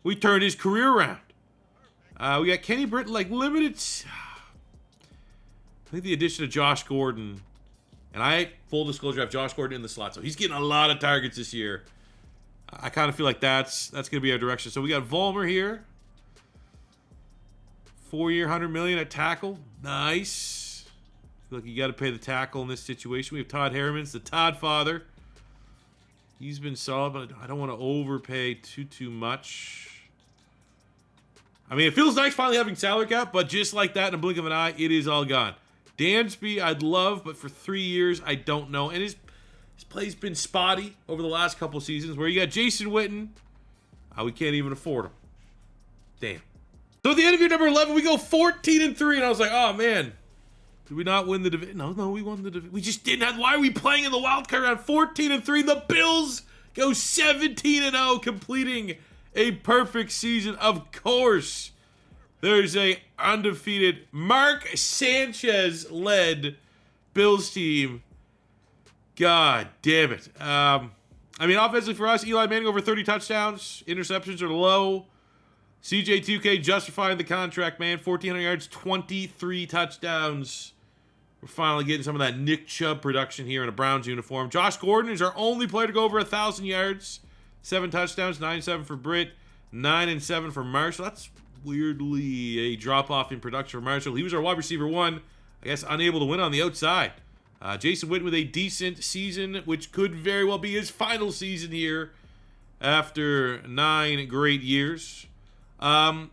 We turned his career around. We got Kenny Britton, limited. I think the addition of Josh Gordon, and full disclosure, I have Josh Gordon in the slot, so he's getting a lot of targets this year. I kind of feel like that's going to be our direction. So we got Vollmer here. 4-year, $100 million at tackle. Nice. I feel like you got to pay the tackle in this situation. We have Todd Harriman's the Todd father. He's been solid, but I don't want to overpay too much. I mean, it feels nice finally having salary cap, but just like that in a blink of an eye, it is all gone. Dansby, I'd love, but for 3 years, I don't know. And his play's been spotty over the last couple seasons, where you got Jason Witten. We can't even afford him. Damn. So at the end of year number 11, we go 14-3, and I was like, oh, man. Did we not win the division? No, we won the division. We just didn't have. Why are we playing in the wild card round? 14-3. The Bills go 17-0, completing a perfect season. Of course, there's a undefeated Mark Sanchez-led Bills team. God damn it. I mean, offensively for us, Eli Manning over 30 touchdowns. Interceptions are low. CJ2K justifying the contract, man. 1,400 yards, 23 touchdowns. We're finally getting some of that Nick Chubb production here in a Browns uniform. Josh Gordon is our only player to go over 1,000 yards. 7 touchdowns, 9-7 for Britt, 9-7 for Marshall. That's weirdly a drop-off in production for Marshall. He was our wide receiver 1. I guess unable to win on the outside. Jason Witten with a decent season, which could very well be his final season here after 9 great years. I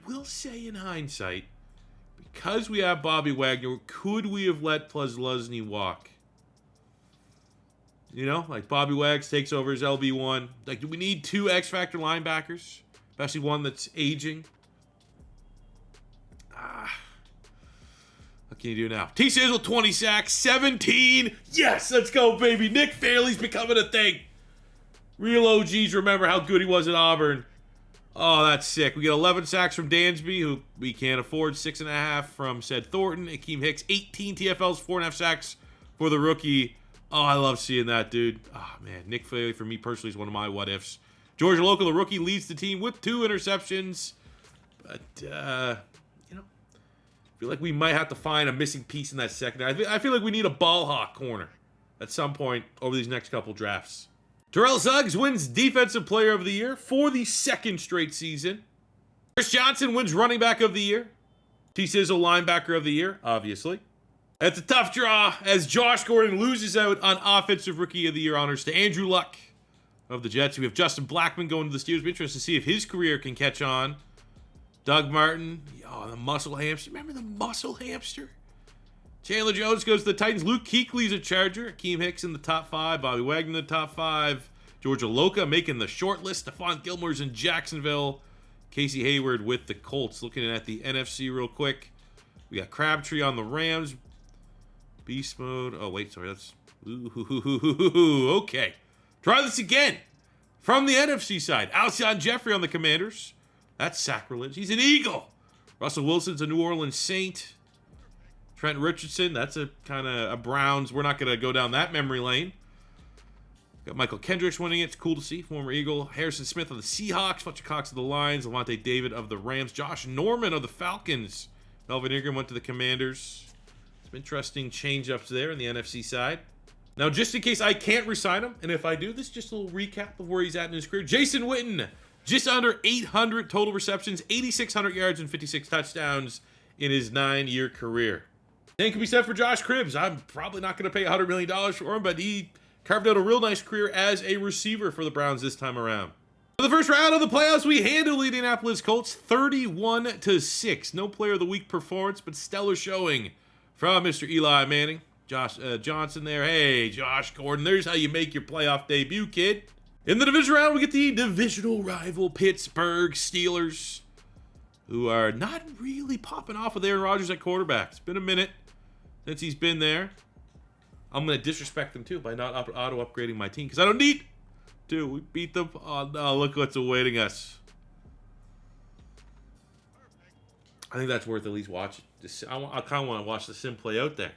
will say in hindsight, because we have Bobby Wagner, could we have let Plesney walk? You know, like Bobby Wags takes over as LB1. Like, do we need 2 X-Factor linebackers? Especially one that's aging. What can you do now? T. Sizzle, 20 sacks, 17. Yes, let's go, baby. Nick Fairley's becoming a thing. Real OGs remember how good he was at Auburn. Oh, that's sick. We get 11 sacks from Dansby, who we can't afford. 6.5 from said Thornton. Akeem Hicks, 18 TFLs, 4.5 sacks for the rookie. Oh, I love seeing that, dude. Oh, man. Nick Fairley, for me personally, is one of my what-ifs. Georgia Local, the rookie, leads the team with 2 interceptions. But, you know, I feel like we might have to find a missing piece in that secondary. I feel like we need a ball hawk corner at some point over these next couple drafts. Terrell Suggs wins Defensive Player of the Year for the 2nd straight season. Chris Johnson wins Running Back of the Year. T-Sizzle Linebacker of the Year, obviously. It's a tough draw as Josh Gordon loses out on Offensive Rookie of the Year honors to Andrew Luck of the Jets. We have Justin Blackman going to the Steelers. Be interested to see if his career can catch on. Doug Martin. Oh, the muscle hamster. Remember the muscle hamster? Chandler Jones goes to the Titans. Luke Kuechly's a Charger. Akeem Hicks in the top 5. Bobby Wagner in the top 5. Georgia Loca making the short list. Stephon Gilmore's in Jacksonville. Casey Hayward with the Colts. Looking at the NFC real quick. We got Crabtree on the Rams. Beast mode. Oh, wait. Sorry. That's... Ooh, okay. Try this again. From the NFC side. Alshon Jeffrey on the Commanders. That's sacrilege. He's an Eagle. Russell Wilson's a New Orleans Saint. Trent Richardson, that's a kind of a Browns. We're not going to go down that memory lane. Got Michael Kendricks winning it. It's cool to see. Former Eagle. Harrison Smith of the Seahawks. Fletcher Cox of the Lions. Levante David of the Rams. Josh Norman of the Falcons. Melvin Ingram went to the Commanders. Some interesting change-ups there in the NFC side. Now, just in case I can't re-sign him, and if I do, this is just a little recap of where he's at in his career. Jason Witten, just under 800 total receptions, 8,600 yards, and 56 touchdowns in his 9-year career. Same can be said for Josh Cribbs. I'm probably not going to pay $100 million for him, but he carved out a real nice career as a receiver for the Browns this time around. For the first round of the playoffs, we handled the Indianapolis Colts 31-6. No player of the week performance, but stellar showing from Mr. Eli Manning. Josh Johnson there. Hey, Josh Gordon, there's how you make your playoff debut, kid. In the division round, we get the divisional rival Pittsburgh Steelers, who are not really popping off with Aaron Rodgers at quarterback. It's been a minute since he's been there. I'm going to disrespect them, too, by not auto-upgrading my team, because I don't need to. We beat them. Oh, no, look what's awaiting us. I think that's worth at least watching. I kind of want to watch the sim play out there.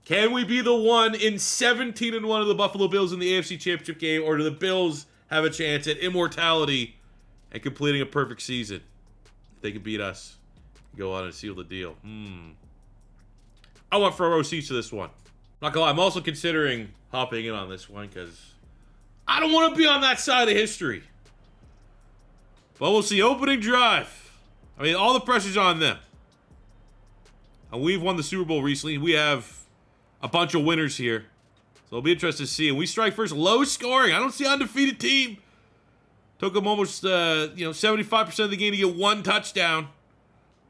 Can we be the one in 17-1 of the Buffalo Bills in the AFC Championship game, or do the Bills have a chance at immortality and completing a perfect season? If they can beat us, go on and seal the deal. I want front row seats to this one. Not gonna lie, I'm also considering hopping in on this one because I don't want to be on that side of history. But we'll see. Opening drive. I mean, all the pressure's on them. And we've won the Super Bowl recently. We have a bunch of winners here. So it'll be interesting to see. And we strike first. Low scoring. I don't see an undefeated team. Took them almost 75% of the game to get 1 touchdown.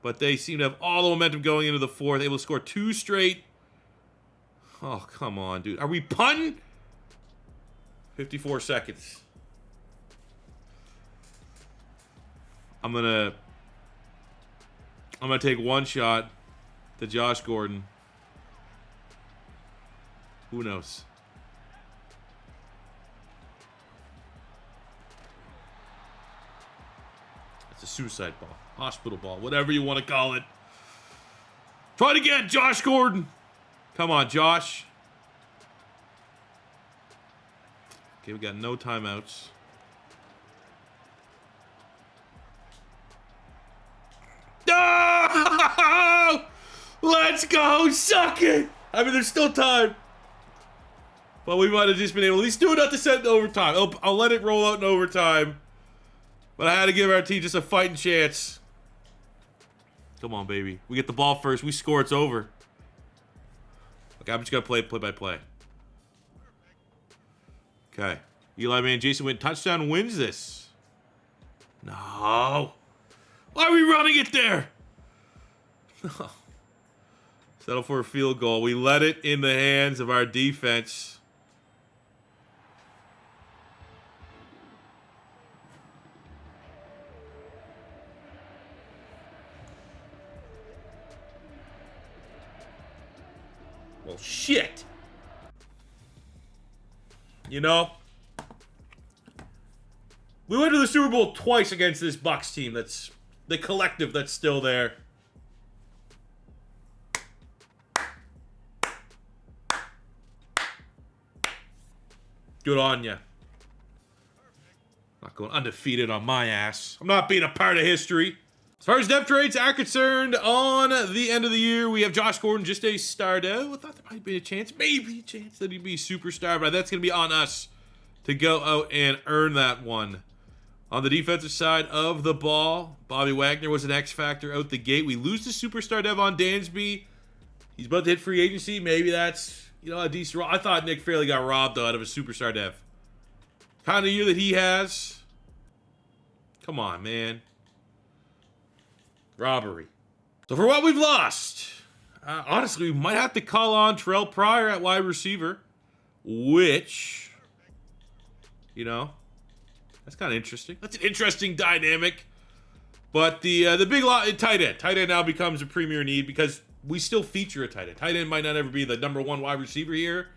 But they seem to have all the momentum going into the 4th. Able to score 2 straight. Oh, come on, dude. Are we punting? 54 seconds. I'm gonna take one shot to Josh Gordon. Who knows? It's a suicide ball, hospital ball, whatever you want to call it. Try it again, Josh Gordon. Come on, Josh. Okay, we got no timeouts. No! Let's go! Suck it! I mean, there's still time. But we might have just been able to at least do enough to send it to overtime. I'll let it roll out in overtime. But I had to give our team just a fighting chance. Come on, baby. We get the ball first. We score. It's over. Okay, I'm just going to play by play. Okay. Eli Manning, Jason Witten, touchdown wins this. No. Why are we running it there? Settle for a field goal. We let it in the hands of our defense. Well, shit. You know, we went to the Super Bowl twice against this Bucs team. That's the collective that's still there. Good on ya. Not going undefeated on my ass. I'm not being a part of history. As far as depth rates are concerned, on the end of the year, we have Josh Gordon, just a star dev. I thought there might be a chance, maybe a chance that he'd be a superstar, but that's going to be on us to go out and earn that one. On the defensive side of the ball, Bobby Wagner was an X factor out the gate. We lose the superstar dev on Dansby. He's about to hit free agency. Maybe that's, you know, a decent role. I thought Nick Fairley got robbed, though, out of a superstar dev. Kind of year that he has. Come on, man. Robbery. So for what we've lost, honestly, we might have to call on Terrell Pryor at wide receiver, which, you know, that's kind of interesting. That's an interesting dynamic. But the big tight end. Tight end now becomes a premier need because we still feature a tight end. Tight end might not ever be the number one wide receiver here,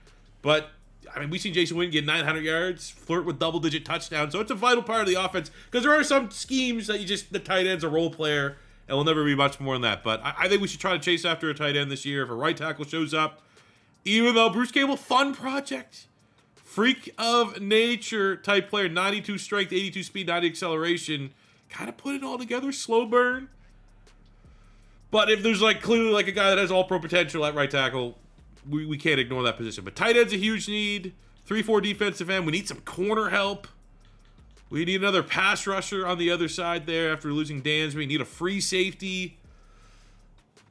but I mean, we've seen Jason Witten get 900 yards, flirt with double-digit touchdowns, so it's a vital part of the offense because there are some schemes that the tight end's a role player, and will never be much more than that. But I think we should try to chase after a tight end this year if a right tackle shows up. Even though Bruce Cable, fun project. Freak of nature type player, 92 strength, 82 speed, 90 acceleration. Kind of put it all together, slow burn. But if there's clearly a guy that has all pro potential at right tackle, we can't ignore that position. But tight end's a huge need. 3-4 defensive end. We need some corner help. We need another pass rusher on the other side there after losing Dansby. We need a free safety.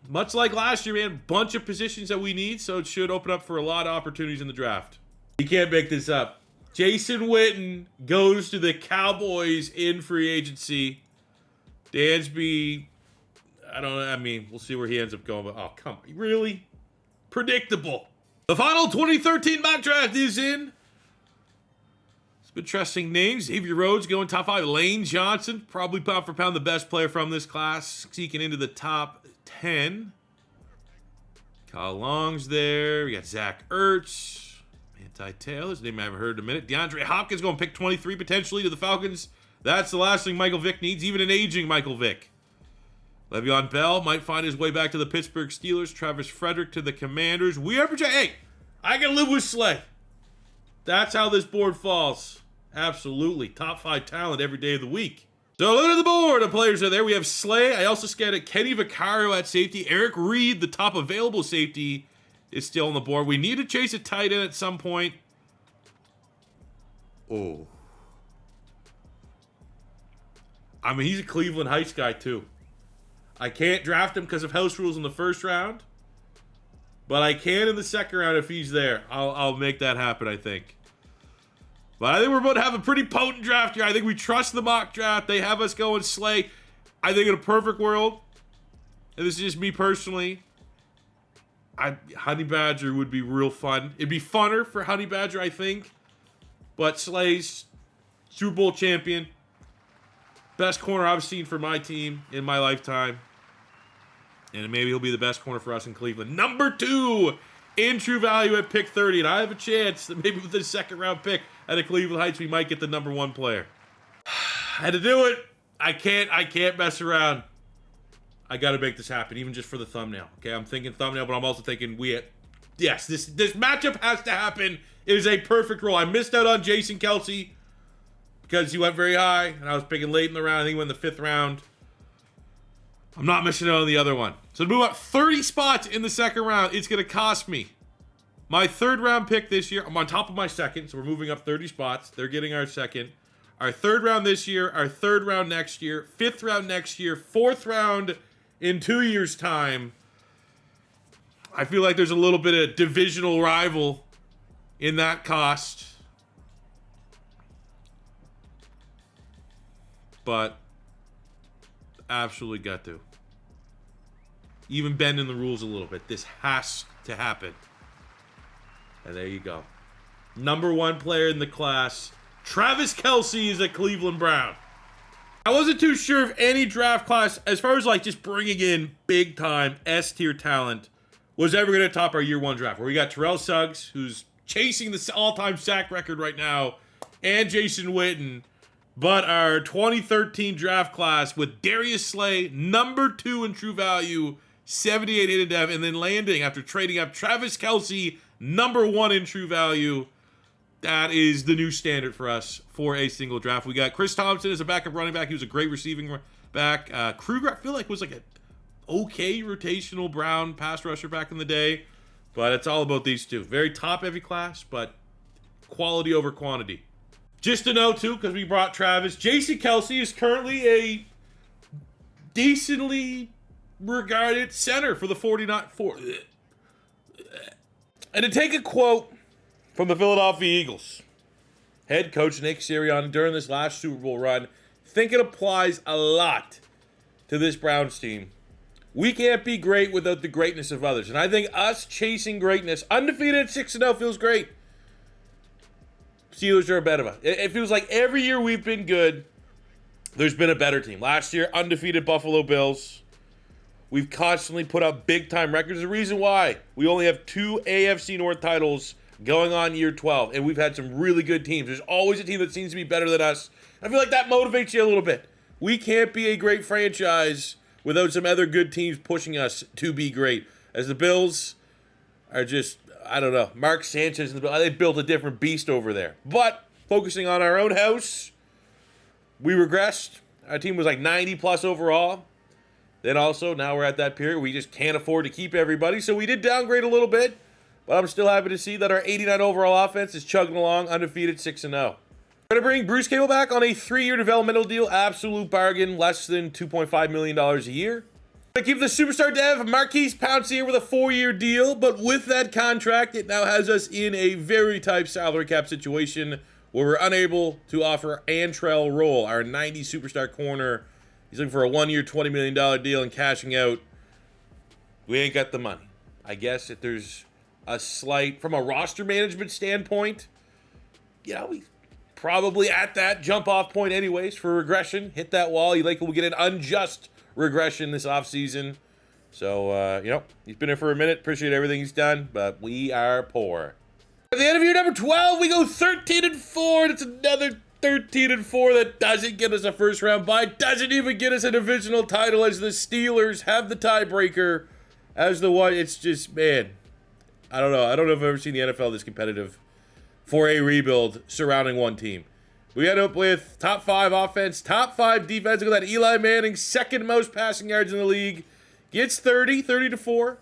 Much like last year, man, bunch of positions that we need, so it should open up for a lot of opportunities in the draft. You can't make this up. Jason Witten goes to the Cowboys in free agency. Dansby, we'll see where he ends up going, but oh, come on. Really? Predictable. The final 2013 mock draft is in. Some interesting names. Xavier Rhodes going top 5. Lane Johnson, probably pound for pound the best player from this class, sneaking into the top 10. Kyle Long's there. We got Zach Ertz. Manti Taylor's name I haven't heard in a minute. DeAndre Hopkins going pick 23 potentially to the Falcons. That's the last thing Michael Vick needs, even an aging Michael Vick. Le'Veon Bell might find his way back to the Pittsburgh Steelers. Travis Frederick to the Commanders. We are projecting. Hey, I can live with Slay. That's how this board falls. Absolutely. Top 5 talent every day of the week. So look at the board of players are there. We have Slay. I also scanned Kenny Vaccaro at safety. Eric Reed, the top available safety, is still on the board. We need to chase a tight end at some point. Oh. I mean, he's a Cleveland Heights guy, too. I can't draft him because of house rules in the first round. But I can in the second round if he's there. I'll make that happen, I think. But I think we're about to have a pretty potent draft here. I think we trust the mock draft. They have us going Slay. I think in a perfect world, and this is just me personally, Honey Badger would be real fun. It'd be funner for Honey Badger, I think. But Slay's Super Bowl champion. Best corner I've seen for my team in my lifetime. And maybe he'll be the best corner for us in Cleveland. Number 2 in true value at pick 30. And I have a chance that maybe with the second round pick at a Cleveland Heights, we might get the number 1 player. I had to do it. I can't mess around. I got to make this happen, even just for the thumbnail. Okay, I'm thinking thumbnail, but I'm also thinking yes, this matchup has to happen. It is a perfect role. I missed out on Jason Kelsey because he went very high, and I was picking late in the round. I think he went in the 5th round. I'm not missing out on the other one. So to move up 30 spots in the second round, it's going to cost me my 3rd round pick this year. I'm on top of my second, so we're moving up 30 spots. They're getting our second. Our 3rd round this year, our 3rd round next year, 5th round next year, 4th round in 2 years' time. I feel like there's a little bit of divisional rival in that cost. But absolutely got to. even bending the rules a little bit. This has to happen. And there you go. Number 1 player in the class, Travis Kelce, is a Cleveland Brown. I wasn't too sure if any draft class, as far as like just bringing in big time S-tier talent, was ever going to top our year 1 draft. Where we got Terrell Suggs, who's chasing the all-time sack record right now, and Jason Witten. But our 2013 draft class with Darius Slay, number 2 in true value, 78 hidden dev, and then landing after trading up Travis Kelce, number 1 in true value. That is the new standard for us for a single draft. We got Chris Thompson as a backup running back. He was a great receiving back. Kruger, I feel like, was like an okay rotational Brown pass rusher back in the day. But it's all about these two. Very top-heavy class, but quality over quantity. Just to know, too, because we brought Travis, Jason Kelce is currently a decently regarded center for the 49. And to take a quote from the Philadelphia Eagles, head coach Nick Sirianni during this last Super Bowl run, I think it applies a lot to this Browns team. We can't be great without the greatness of others. And I think us chasing greatness, undefeated at 6-0, feels great. Steelers are ahead of us. It feels like every year we've been good, there's been a better team. Last year, undefeated Buffalo Bills. We've constantly put up big-time records. There's a reason why. We only have 2 AFC North titles going on year 12, and we've had some really good teams. There's always a team that seems to be better than us. I feel like that motivates you a little bit. We can't be a great franchise without some other good teams pushing us to be great. As the Bills are just, I don't know, Mark Sanchez, they built a different beast over there. But focusing on our own house, we regressed. Our team was like 90-plus overall. Then also, now we're at that period we just can't afford to keep everybody, so we did downgrade a little bit. But I'm still happy to see that our 89 overall offense is chugging along, undefeated 6-0. We're going to bring Bruce Cable back on a 3-year developmental deal. Absolute bargain, less than $2.5 million a year. We're going to keep the superstar dev Marquise Pouncey with a 4-year deal. But with that contract, it now has us in a very tight salary cap situation where we're unable to offer Antrell Roll, our 90 superstar corner. He's looking for a 1-year, $20 million deal and cashing out. We ain't got the money. I guess if there's a slight, from a roster management standpoint, we probably at that jump-off point anyways for regression. Hit that wall. We'll get an unjust regression this offseason. So, he's been here for a minute. Appreciate everything he's done, but we are poor. At the end of year number 12, we go 13-4, and it's another 13-4 that doesn't get us a first-round bye, doesn't even get us a divisional title as the Steelers have the tiebreaker as the one. It's just, man, I don't know. I don't know if I've ever seen the NFL this competitive for a rebuild surrounding one team. We end up with top 5 offense, top 5 defense. Look at that. Eli Manning, second most passing yards in the league, gets 30-4.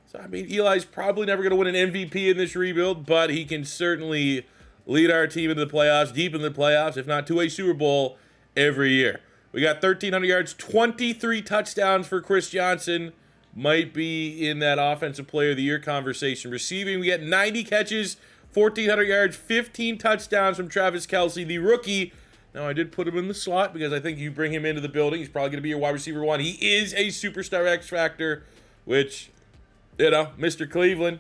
So, Eli's probably never going to win an MVP in this rebuild, but he can certainly lead our team into the playoffs, deep in the playoffs, if not to a Super Bowl every year. We got 1,300 yards, 23 touchdowns for Chris Johnson. Might be in that Offensive Player of the Year conversation. Receiving, we get 90 catches, 1,400 yards, 15 touchdowns from Travis Kelce, the rookie. Now, I did put him in the slot because I think you bring him into the building, he's probably going to be your wide receiver 1. He is a superstar X Factor, which, Mr. Cleveland,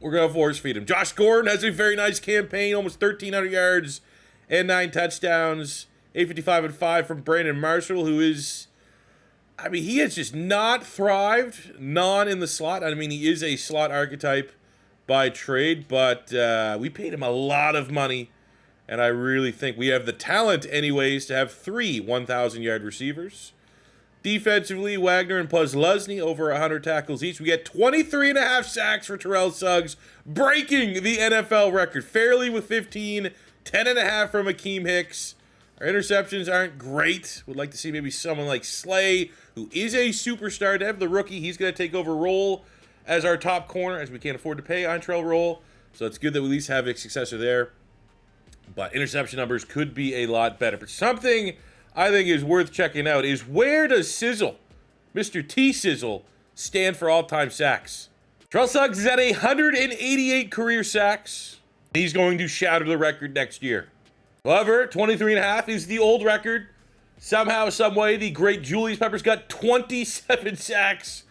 we're going to force feed him. Josh Gordon has a very nice campaign, almost 1,300 yards and 9 touchdowns. 855-5 from Brandon Marshall, who is, he has just not thrived, in the slot. He is a slot archetype by trade, but we paid him a lot of money, and I really think we have the talent anyways to have 3 1,000-yard receivers. Defensively, Wagner and Puzlesny over 100 tackles each. We get 23.5 sacks for Terrell Suggs, breaking the NFL record fairly with 15, 10.5 from Akeem Hicks. Our interceptions aren't great. Would like to see maybe someone like Slay, who is a superstar. To have the rookie, he's going to take over Roll as our top corner, as we can't afford to pay Antrell Roll. So it's good that we at least have a successor there. But interception numbers could be a lot better. But something I think is worth checking out is, where does Sizzle, Mr. T Sizzle, stand for all-time sacks? Terrell Suggs is at 188 career sacks. He's going to shatter the record next year. However, 23.5 is the old record. Somehow, someway, the great Julius Peppers got 27 sacks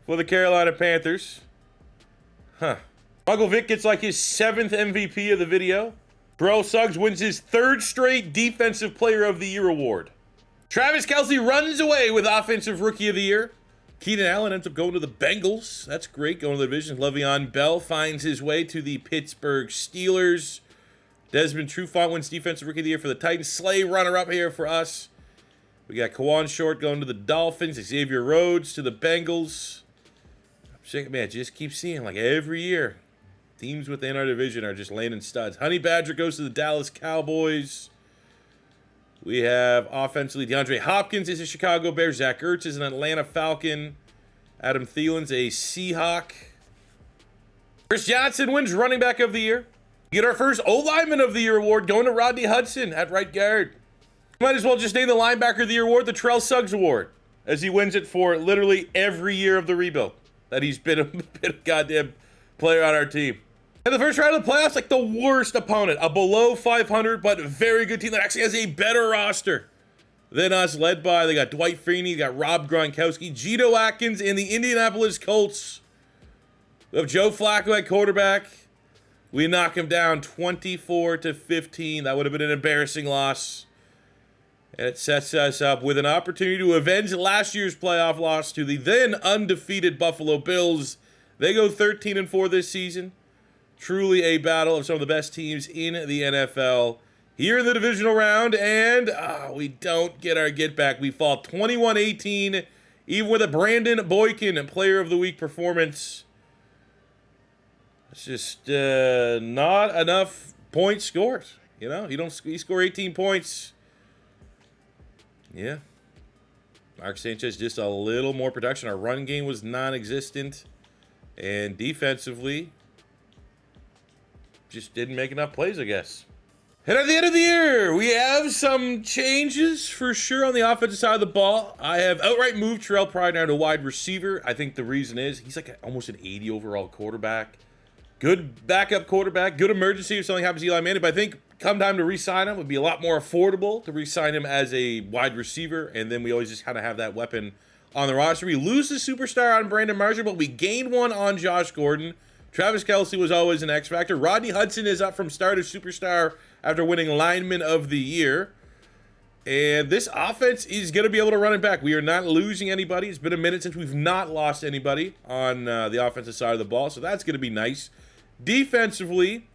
for the Carolina Panthers. Huh. Uncle Vic gets like his 7th MVP of the video. Terrell Suggs wins his 3rd straight Defensive Player of the Year award. Travis Kelce runs away with Offensive Rookie of the Year. Keenan Allen ends up going to the Bengals. That's great, going to the division. Le'Veon Bell finds his way to the Pittsburgh Steelers. Desmond Trufant wins Defensive Rookie of the Year for the Titans. Slay runner-up here for us. We got Kawan Short going to the Dolphins. Xavier Rhodes to the Bengals. Man, just keep seeing, like, every year, teams within our division are just landing studs. Honey Badger goes to the Dallas Cowboys. We have offensively DeAndre Hopkins is a Chicago Bear. Zach Ertz is an Atlanta Falcon. Adam Thielen's a Seahawk. Chris Johnson wins running back of the year. We get our first O-lineman of the year award going to Rodney Hudson at right guard. Might as well just name the linebacker of the year award the Terrell Suggs Award, as he wins it for literally every year of the rebuild that he's been a goddamn player on our team. In the first round of the playoffs, like the worst opponent, a below 500 but very good team that actually has a better roster than us, led by, they got Dwight Freeney, they got Rob Gronkowski, Geno Atkins, and the Indianapolis Colts. We have Joe Flacco at quarterback. We knock him down 24-15. That would have been an embarrassing loss. And it sets us up with an opportunity to avenge last year's playoff loss to the then undefeated Buffalo Bills. They go 13-4 this season. Truly a battle of some of the best teams in the NFL here in the divisional round, and we don't get our get back. We fall 21-18, even with a Brandon Boykin Player of the Week performance. It's just not enough points scored. You know, you score 18 points. Yeah. Mark Sanchez just a little more production. Our run game was non-existent, and defensively, just didn't make enough plays, I guess. And at the end of the year, we have some changes for sure on the offensive side of the ball. I have outright moved Terrell Pryor down to wide receiver. I think the reason is he's like almost an 80 overall quarterback. Good backup quarterback, good emergency if something happens to Eli Manning. But I think come time to re-sign him, it would be a lot more affordable to re-sign him as a wide receiver. And then we always just kind of have that weapon on the roster. We lose the superstar on Brandon Marshall, but we gain one on Josh Gordon. Travis Kelce was always an X factor. Rodney Hudson is up from star to superstar after winning Lineman of the Year. And this offense is going to be able to run it back. We are not losing anybody. It's been a minute since we've not lost anybody on the offensive side of the ball, so that's going to be nice. Defensively,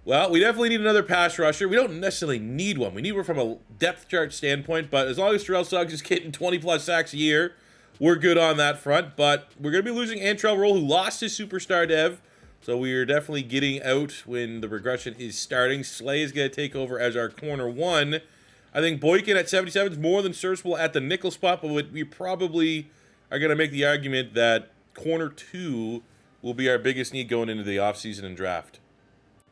well, we definitely need another pass rusher. We don't necessarily need one. We need one from a depth chart standpoint, but as long as Terrell Suggs is getting 20-plus sacks a year, we're good on that front. But we're going to be losing Antrell Roll, who lost his superstar dev. So we are definitely getting out when the regression is starting. Slay is going to take over as our corner one. I think Boykin at 77 is more than serviceable at the nickel spot, but we probably are going to make the argument that corner two will be our biggest need going into the offseason and draft.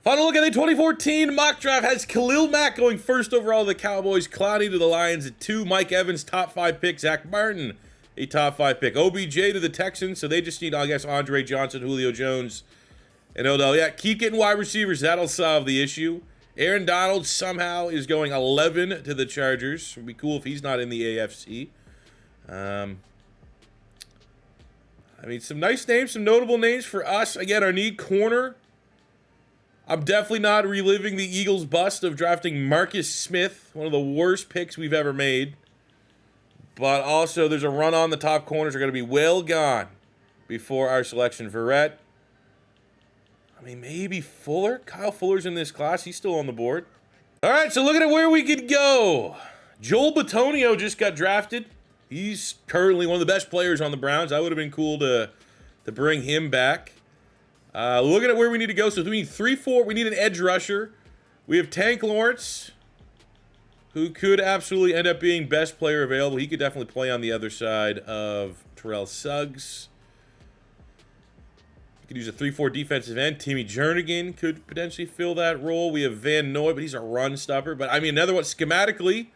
Final look at the 2014 mock draft has Khalil Mack going first overall to the Cowboys, Clowney to the Lions at 2, Mike Evans top 5 pick, Zach Martin a top 5 pick, OBJ to the Texans, so they just need, I guess, Andre Johnson, Julio Jones, and Odell. Yeah, keep getting wide receivers. That'll solve the issue. Aaron Donald somehow is going 11 to the Chargers. It would be cool if he's not in the AFC. I mean, some nice names, some notable names for us. Again, our need corner. I'm definitely not reliving the Eagles' bust of drafting Marcus Smith, one of the worst picks we've ever made. But also, there's a run on the top corners are going to be well gone before our selection. Verrett. I mean, maybe Fuller. Kyle Fuller's in this class. He's still on the board. All right, so looking at where we could go. Joel Bitonio just got drafted. He's currently one of the best players on the Browns. That would have been cool to bring him back. Looking at where we need to go. So we need 3-4. We need an edge rusher. We have Tank Lawrence, who could absolutely end up being best player available. He could definitely play on the other side of Terrell Suggs. You could use a 3-4 defensive end. Timmy Jernigan could potentially fill that role. We have Van Noy, but he's a run stopper. But, I mean, another one, schematically,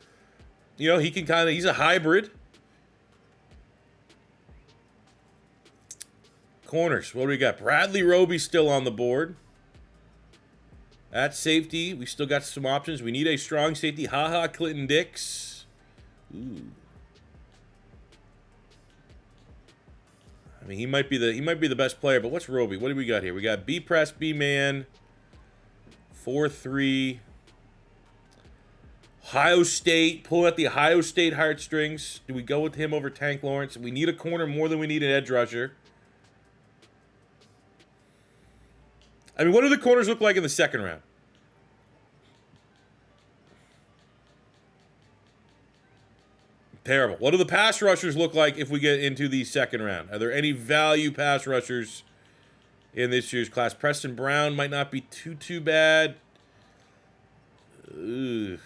you know, he can kind of, he's a hybrid. Corners, what do we got? Bradley Roby still on the board. At safety, we still got some options. We need a strong safety. Haha, Clinton Dix. Ooh. I mean, he might be the best player, but what's Roby? What do we got here? We got B press, B man, 4-3. Ohio State, pulling at the Ohio State heartstrings. Do we go with him over Tank Lawrence? We need a corner more than we need an edge rusher. I mean, what do the corners look like in the second round? Terrible. What do the pass rushers look like if we get into the second round? Are there any value pass rushers in this year's class? Preston Brown might not be too bad. Ugh.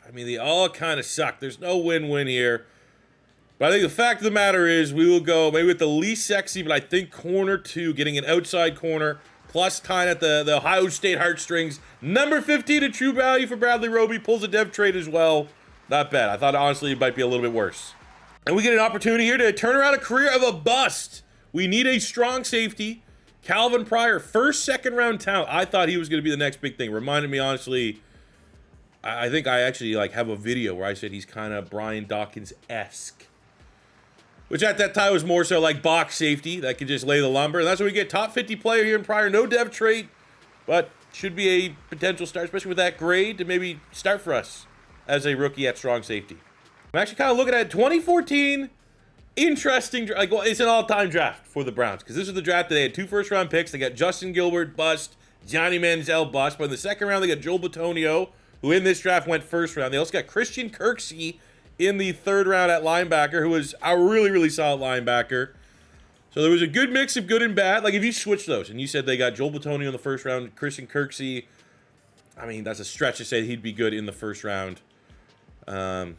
I mean, they all kind of suck. There's no win-win here. But I think the fact of the matter is we will go maybe with the least sexy, but I think corner 2, getting an outside corner, plus tying at the Ohio State heartstrings. Number 15, a true value for Bradley Roby. Pulls a dev trade as well. Not bad. I thought, honestly, it might be a little bit worse. And we get an opportunity here to turn around a career of a bust. We need a strong safety. Calvin Pryor, first, second round talent. I thought he was going to be the next big thing. Reminded me, honestly, I think I actually have a video where I said he's kind of Brian Dawkins-esque. Which at that time was more so like box safety that could just lay the lumber. And that's what we get. Top 50 player here in Pryor. No dev trait, but should be a potential start, especially with that grade, to maybe start for us as a rookie at strong safety. I'm actually kind of looking at 2014. Interesting. Like, well, it's an all-time draft for the Browns because this is the draft that they had 2 first-round picks. They got Justin Gilbert, bust. Johnny Manziel, bust. But in the second round, they got Joel Bitonio, who in this draft went first round. They also got Christian Kirksey in the third round at linebacker, who was a really, really solid linebacker. So there was a good mix of good and bad. Like, if you switch those, and you said they got Joel Bitonio in the first round, Christian Kirksey, I mean, that's a stretch to say he'd be good in the first round. And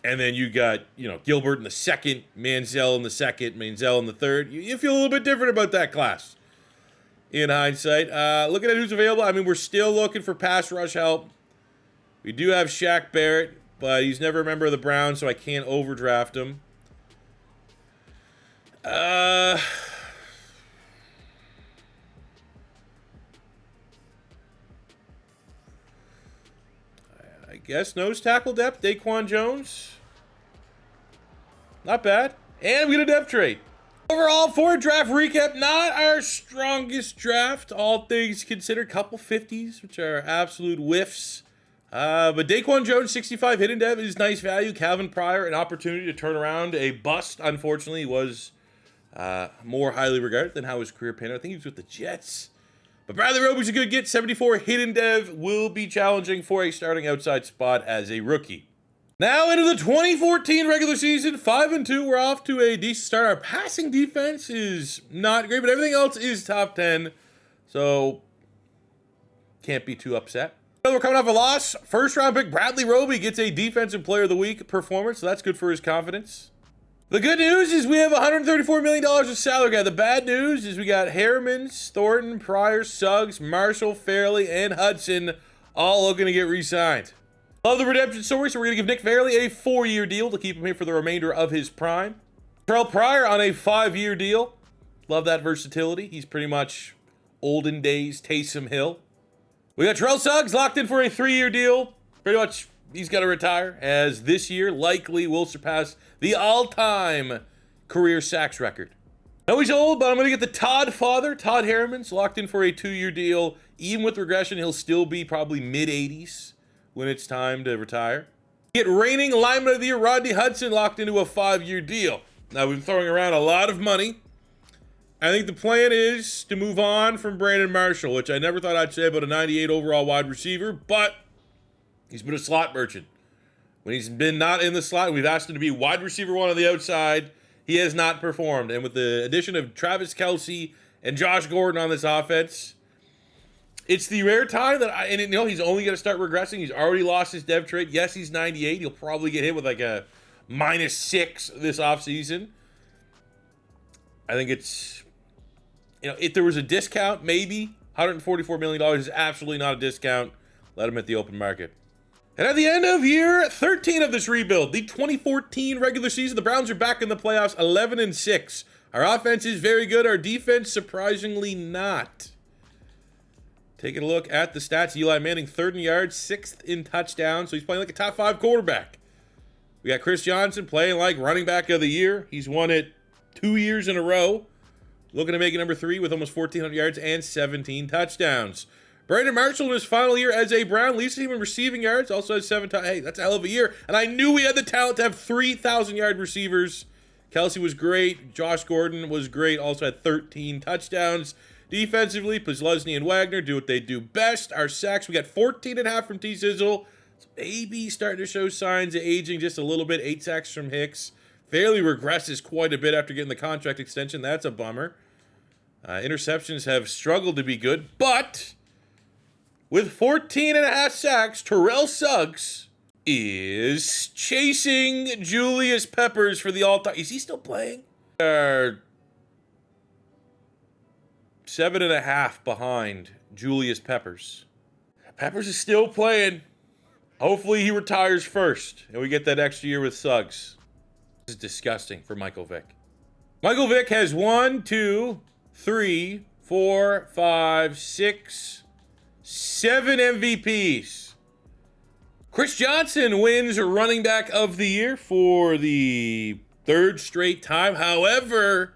then you got, Gilbert in the second, Manziel in the second, Manziel in the third. You feel a little bit different about that class in hindsight. Looking at who's available, I mean, we're still looking for pass rush help. We do have Shaq Barrett, but he's never a member of the Browns, so I can't overdraft him. I guess nose tackle depth, Daquan Jones. Not bad. And we get a depth trade. Overall, for a draft recap, not our strongest draft, all things considered. Couple 50s, which are absolute whiffs. But Daquan Jones, 65 hidden dev is nice value. Calvin Pryor, an opportunity to turn around a bust. Unfortunately, he was more highly regarded than how his career panned out. I think he was with the Jets. But Bradley Roby's a good get. 74 hidden dev will be challenging for a starting outside spot as a rookie. Now into the 2014 regular season, 5-2. We're off to a decent start. Our passing defense is not great, but everything else is top 10. So can't be too upset. We're coming off a loss. First round pick Bradley Roby gets a Defensive Player of the Week performance, so that's good for his confidence. The good news is we have $134 million of salary cap. The bad news is we got Harriman, Thornton, Pryor, Suggs, Marshall, Fairley, and Hudson all looking to get re-signed. Love the redemption story, so we're going to give Nick Fairley a 4-year deal to keep him here for the remainder of his prime. Terrell Pryor on a 5-year deal. Love that versatility. He's pretty much olden days Taysom Hill. We got Terrell Suggs locked in for a 3-year deal. Pretty much he's got to retire, as this year likely will surpass the all-time career sacks record. I know he's old, but I'm going to get the Todd father, Todd Harriman's, locked in for a 2-year deal. Even with regression, he'll still be probably mid-80s when it's time to retire. Get reigning lineman of the year, Rodney Hudson, locked into a 5-year deal. Now, we've been throwing around a lot of money. I think the plan is to move on from Brandon Marshall, which I never thought I'd say about a 98 overall wide receiver, but he's been a slot merchant. When he's been not in the slot, we've asked him to be wide receiver 1 on the outside. He has not performed. And with the addition of Travis Kelce and Josh Gordon on this offense, it's the rare time that he's only going to start regressing. He's already lost his dev trait. Yes, he's 98. He'll probably get hit with like a -6 this offseason. I think it's, if there was a discount, maybe $144 million is absolutely not a discount. Let him hit the open market. And at the end of year 13 of this rebuild, the 2014 regular season, the Browns are back in the playoffs, 11-6. Our offense is very good. Our defense, surprisingly not. Taking a look at the stats, Eli Manning, 3rd in yards, 6th in touchdowns, so he's playing like a top 5 quarterback. We got Chris Johnson playing like running back of the year. He's won it 2 years in a row. Looking to make it number 3 with almost 1,400 yards and 17 touchdowns. Brandon Marshall in his final year as a Brown leads the team in receiving yards. Also has 7 touchdowns. Hey, that's a hell of a year. And I knew we had the talent to have 3,000-yard receivers. Kelsey was great. Josh Gordon was great. Also had 13 touchdowns. Defensively, Posluszny and Wagner do what they do best. Our sacks, we got 14.5 from T-Sizzle. Maybe starting to show signs of aging just a little bit. 8 sacks from Hicks. Fairly regresses quite a bit after getting the contract extension. That's a bummer. Interceptions have struggled to be good, but with 14.5 sacks, Terrell Suggs is chasing Julius Peppers for the all-time. Is he still playing? 7.5 behind Julius Peppers. Peppers is still playing. Hopefully he retires first, and we get that extra year with Suggs. This is disgusting for Michael Vick. Michael Vick has 1, 2, 3, 4, 5, 6, 7 MVPs. Chris Johnson wins running back of the year for the 3rd straight time. However,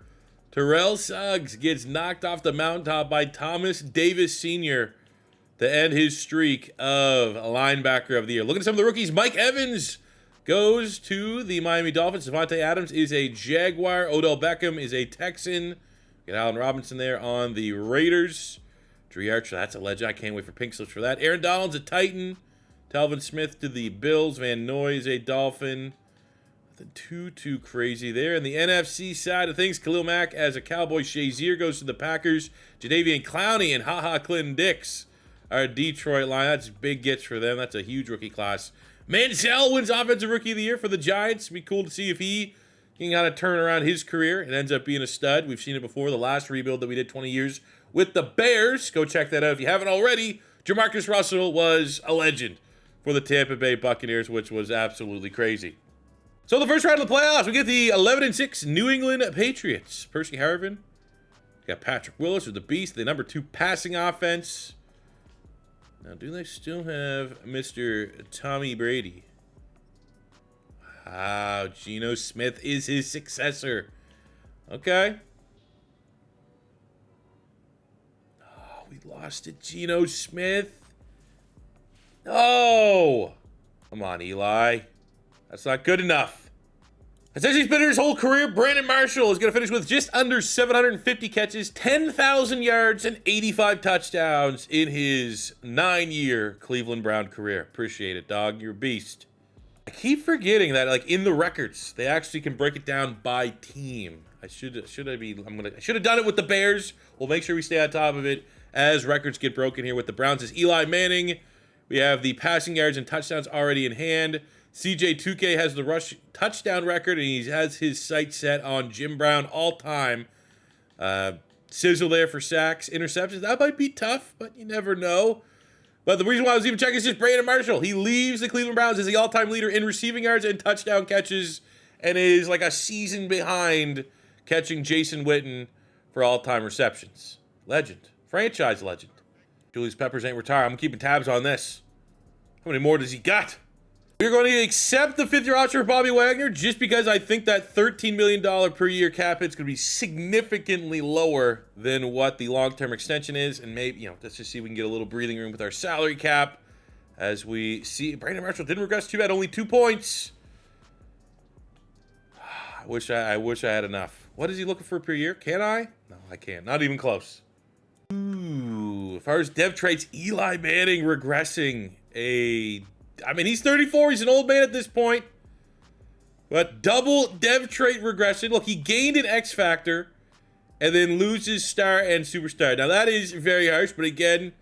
Terrell Suggs gets knocked off the mountaintop by Thomas Davis Sr. to end his streak of linebacker of the year. Looking at some of the rookies, Mike Evans goes to the Miami Dolphins. Devontae Adams is a Jaguar. Odell Beckham is a Texan. Get Allen Robinson there on the Raiders. Dre Archer, that's a legend. I can't wait for pink slips for that. Aaron Donald's a Titan. Telvin Smith to the Bills. Van Noy is a Dolphin. Nothing too crazy there. And the NFC side of things, Khalil Mack as a Cowboy. Shazier goes to the Packers. Jadeveon Clowney and HaHa Clinton Dix are Detroit line. That's big gets for them. That's a huge rookie class. Manziel wins Offensive Rookie of the Year for the Giants. It'd be cool to see if he can kind of turn around his career and ends up being a stud. We've seen it before. The last rebuild that we did 20 years with the Bears. Go check that out if you haven't already. Jamarcus Russell was a legend for the Tampa Bay Buccaneers, which was absolutely crazy. So the first round of the playoffs, we get the 11-6 New England Patriots. Percy Harvin. We got Patrick Willis with the Beast, the number 2 passing offense. Now, do they still have Mr. Tommy Brady? Wow, Geno Smith is his successor. Okay. Oh, we lost to Geno Smith. No! Come on, Eli. That's not good enough. Essentially, he's been in his whole career. Brandon Marshall is going to finish with just under 750 catches, 10,000 yards, and 85 touchdowns in his 9-year Cleveland Brown career. Appreciate it, dog. You're a beast. I keep forgetting that, like, in the records, they actually can break it down by team. I should have done it with the Bears. We'll make sure we stay on top of it as records get broken here with the Browns. Is Eli Manning. We have the passing yards and touchdowns already in hand. CJ2K has the rush touchdown record, and he has his sights set on Jim Brown all-time. Sizzle there for sacks, interceptions. That might be tough, but you never know. But the reason why I was even checking is just Brandon Marshall. He leaves the Cleveland Browns as the all-time leader in receiving yards and touchdown catches, and is like a season behind catching Jason Witten for all-time receptions. Legend. Franchise legend. Julius Peppers ain't retired. I'm keeping tabs on this. How many more does he got? We're going to accept the 5th-year option for Bobby Wagner just because I think that $13 million per year cap hit's going to be significantly lower than what the long-term extension is. And maybe, let's just see if we can get a little breathing room with our salary cap. As we see, Brandon Marshall didn't regress too bad, only 2 points. I wish I had enough. What is he looking for per year? Can I? No, I can't. Not even close. Ooh, as far as dev traits, Eli Manning regressing he's 34. He's an old man at this point. But double dev trait regression. Look, he gained an X factor and then loses star and superstar. Now, that is very harsh, but again,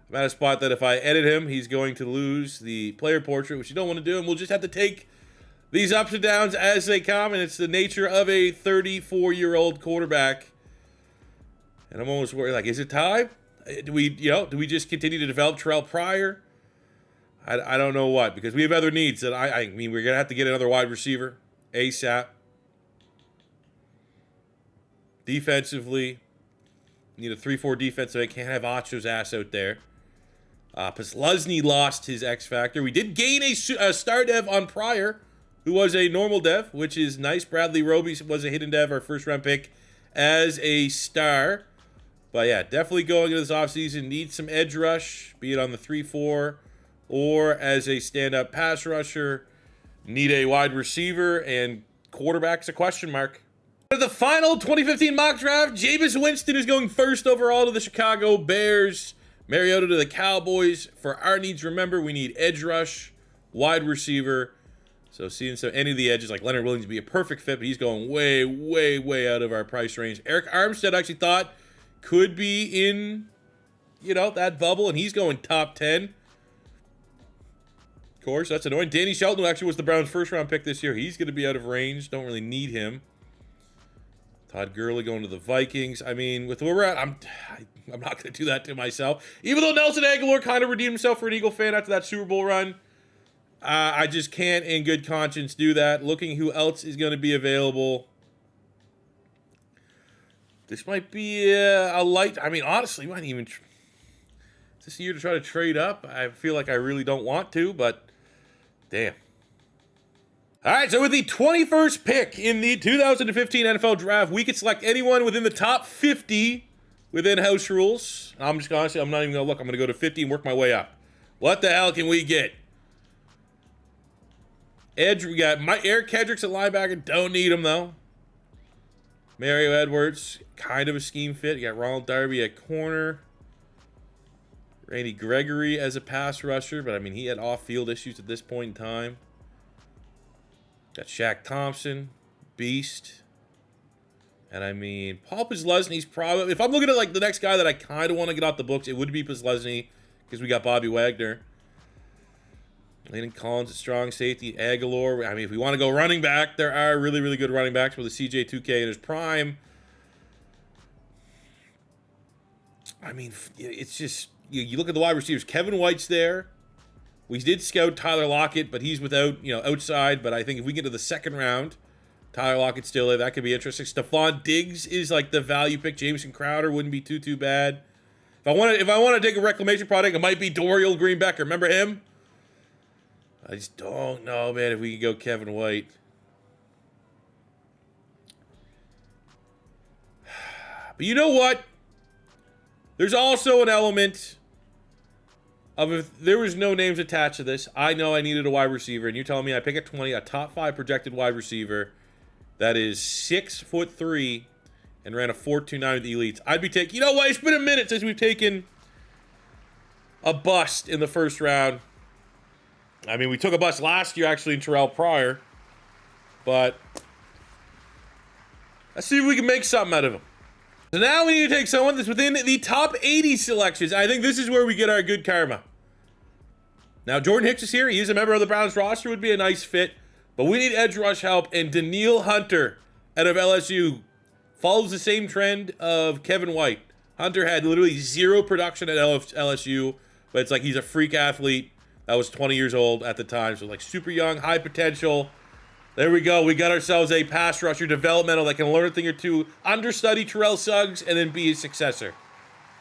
I'm at a spot that if I edit him, he's going to lose the player portrait, which you don't want to do, and we'll just have to take these ups and downs as they come, and it's the nature of a 34-year-old quarterback. And I'm almost worried, like, is it time? Do we just continue to develop Terrell Pryor? I don't know what, because we have other needs that I mean, we're going to have to get another wide receiver ASAP. Defensively, need a 3-4 defense, so I can't have Acho's ass out there. Posluszny lost his X Factor. We did gain a star dev on Pryor, who was a normal dev, which is nice. Bradley Roby was a hidden dev, our first round pick as a star. But yeah, definitely going into this offseason, need some edge rush, be it on the 3-4 or as a stand-up pass rusher. Need a wide receiver, and quarterback's a question mark. The final 2015 mock draft, Jameis Winston is going first overall to the Chicago Bears. Mariota to the Cowboys. For our needs, remember, we need edge rush, wide receiver. So seeing any of the edges, like Leonard Williams, would be a perfect fit, but he's going way, way, way out of our price range. Eric Armstead, I actually thought could be in, that bubble, and he's going top 10. Of course, that's annoying. Danny Shelton, who actually was the Browns' first-round pick this year, he's going to be out of range. Don't really need him. Todd Gurley going to the Vikings. I mean, with where we're at, I'm not going to do that to myself. Even though Nelson Aguilar kind of redeemed himself for an Eagle fan after that Super Bowl run, I just can't in good conscience do that. Looking who else is going to be available. This might be a light. I mean, honestly, might even. Is this year to try to trade up? I feel like I really don't want to, but damn. All right, so with the 21st pick in the 2015 NFL Draft, we could select anyone within the top 50 within house rules. I'm just honestly, I'm not even going to look. I'm going to go to 50 and work my way up. What the hell can we get? Edge, we got Eric Kendricks at linebacker. Don't need him, though. Mario Edwards, kind of a scheme fit. You got Ronald Darby at corner. Randy Gregory as a pass rusher, but I mean, he had off-field issues at this point in time. Got Shaq Thompson, beast. And I mean, Paul Posluszny's probably, if I'm looking at like the next guy that I kind of want to get off the books, it would be Posluszny, because we got Bobby Wagner. Landon Collins at strong safety. Aguilar. I mean, if we want to go running back, there are really, really good running backs with a CJ2K in his prime. I mean, it's just, you look at the wide receivers. Kevin White's there. We did scout Tyler Lockett, but he's without, outside. But I think if we get to the second round, Tyler Lockett's still there. That could be interesting. Stephon Diggs is like the value pick. Jameson Crowder wouldn't be too bad. If I want to take a reclamation product, it might be Dorial Greenbecker. Remember him? I just don't know, man, if we can go Kevin White. But you know what? There's also an element of, if there was no names attached to this, I know I needed a wide receiver, and you're telling me I pick at 20, a top 5 projected wide receiver that is 6'3" and ran a 4.29 with the elites. I'd be taking, you know what? It's been a minute since we've taken a bust in the first round. I mean, we took a bust last year, actually, in Terrell Pryor. But let's see if we can make something out of him. So now we need to take someone that's within the top 80 selections. I think this is where we get our good karma. Now, Jordan Hicks is here. He is a member of the Browns roster. Would be a nice fit. But we need edge rush help. And Danielle Hunter out of LSU follows the same trend of Kevin White. Hunter had literally zero production at LSU. But it's like he's a freak athlete. That was 20 years old at the time. So like super young, high potential. There we go. We got ourselves a pass rusher developmental that can learn a thing or two, understudy Terrell Suggs, and then be his successor.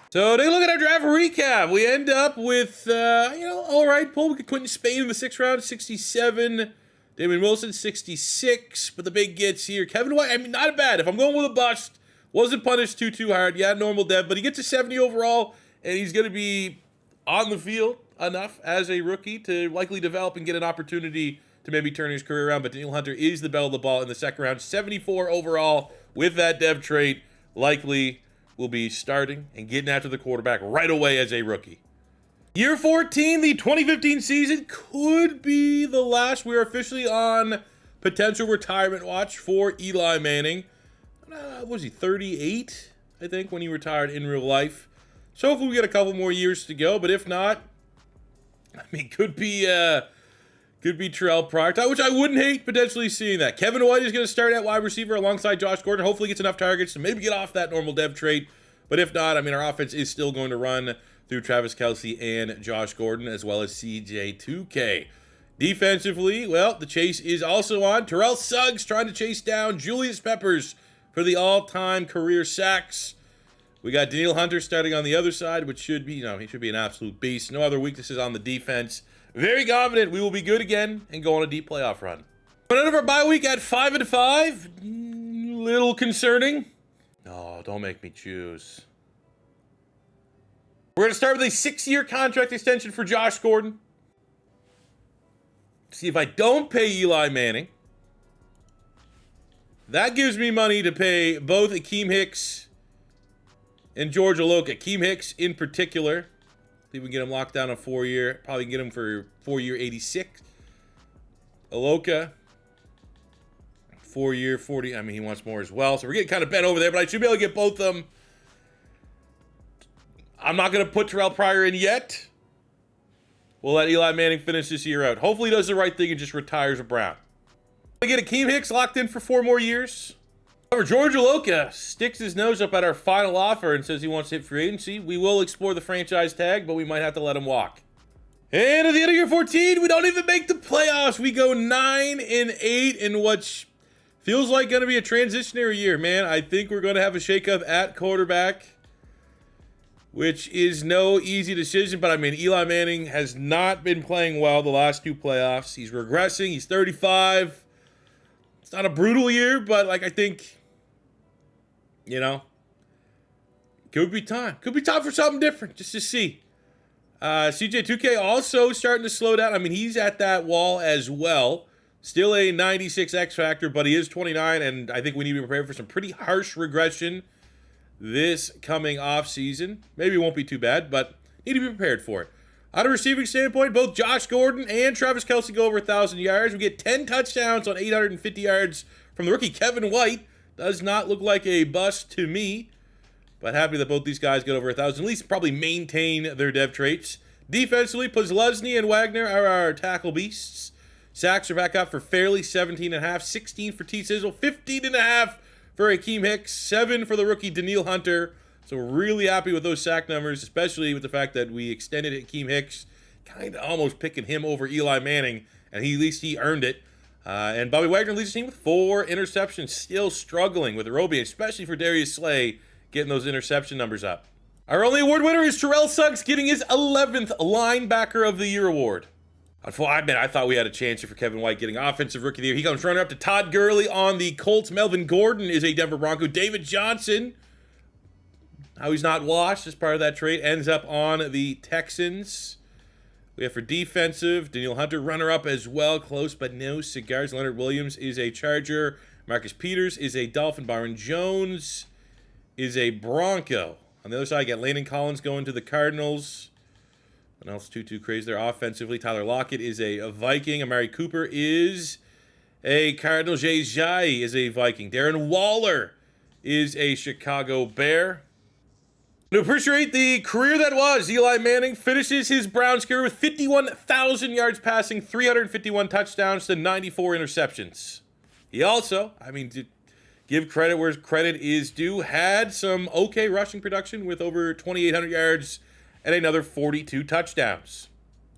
So take a look at our draft recap. We end up with, all right, pull. We get Quentin Spain in the 6th round, 67. Damon Wilson, 66. But the big gets here. Kevin White, I mean, not bad. If I'm going with a bust, wasn't punished too hard. Yeah, normal dev, but he gets a 70 overall, and he's going to be on the field enough as a rookie to likely develop and get an opportunity to maybe turn his career around. But Danielle Hunter is the belle of the ball in the 2nd round. 74 overall with that dev trait. Likely will be starting and getting after the quarterback right away as a rookie. Year 14, the 2015 season could be the last. We're officially on potential retirement watch for Eli Manning. Was he 38, I think, when he retired in real life? So hopefully we get a couple more years to go. But if not, I mean, could be Terrell Pryor, which I wouldn't hate potentially seeing that. Kevin White is going to start at wide receiver alongside Josh Gordon. Hopefully gets enough targets to maybe get off that normal dev trait. But if not, I mean, our offense is still going to run through Travis Kelce and Josh Gordon, as well as CJ2K. Defensively, well, the chase is also on. Terrell Suggs trying to chase down Julius Peppers for the all-time career sacks. We got Daniil Hunter starting on the other side, which should be, he should be an absolute beast. No other weaknesses on the defense. Very confident we will be good again and go on a deep playoff run. But out of our bye week at 5-5, little concerning. No, don't make me choose. We're going to start with a 6-year contract extension for Josh Gordon. See if I don't pay Eli Manning. That gives me money to pay both Akeem Hicks and George Aloka. Akeem Hicks in particular. I think we can get him locked down on 4-year. Probably get him for 4-year 86. Aloka, 4-year 40. I mean, he wants more as well. So we're getting kind of bent over there, but I should be able to get both of them. I'm not going to put Terrell Pryor in yet. We'll let Eli Manning finish this year out. Hopefully he does the right thing and just retires a Brown. We get Akeem Hicks locked in for 4 more years. However, George Aloka sticks his nose up at our final offer and says he wants to hit free agency. We will explore the franchise tag, but we might have to let him walk. And at the end of year 14, we don't even make the playoffs. We go 9-8 in what feels like going to be a transitionary year, man. I think we're going to have a shakeup at quarterback, which is no easy decision. But I mean, Eli Manning has not been playing well the last 2 playoffs. He's regressing. He's 35. It's not a brutal year, but like I think, could be time. Could be time for something different, just to see. CJ2K also starting to slow down. I mean, he's at that wall as well. Still a 96 X factor, but he is 29, and I think we need to be prepared for some pretty harsh regression this coming off season. Maybe it won't be too bad, but need to be prepared for it. On a receiving standpoint, both Josh Gordon and Travis Kelce go over 1,000 yards. We get 10 touchdowns on 850 yards from the rookie Kevin White. Does not look like a bust to me, but happy that both these guys get over 1,000. At least probably maintain their dev traits. Defensively, Posluszny and Wagner are our tackle beasts. Sacks are back up for Fairley, 17.5. 16 for T. Sizzle, 15.5 for Akeem Hicks, 7 for the rookie Daniil Hunter. So we're really happy with those sack numbers, especially with the fact that we extended Akeem Hicks, kind of almost picking him over Eli Manning, and at least he earned it. And Bobby Wagner leads the team with 4 interceptions, still struggling with Roby, especially for Darius Slay, getting those interception numbers up. Our only award winner is Terrell Suggs, getting his 11th Linebacker of the Year award. I thought we had a chance here for Kevin White getting Offensive Rookie of the Year. He comes runner up to Todd Gurley on the Colts. Melvin Gordon is a Denver Bronco. David Johnson, how he's not washed as part of that trade, ends up on the Texans. We have for defensive, Daniil Hunter, runner-up as well. Close, but no cigars. Leonard Williams is a Charger. Marcus Peters is a Dolphin. Byron Jones is a Bronco. On the other side, I got Landon Collins going to the Cardinals. And else too crazy there offensively. Tyler Lockett is a Viking. Amari Cooper is a Cardinal. Jay Jai is a Viking. Darren Waller is a Chicago Bear. To appreciate the career that was, Eli Manning finishes his Browns career with 51,000 yards passing, 351 touchdowns to 94 interceptions. He also, to give credit where credit is due, had some okay rushing production with over 2,800 yards and another 42 touchdowns.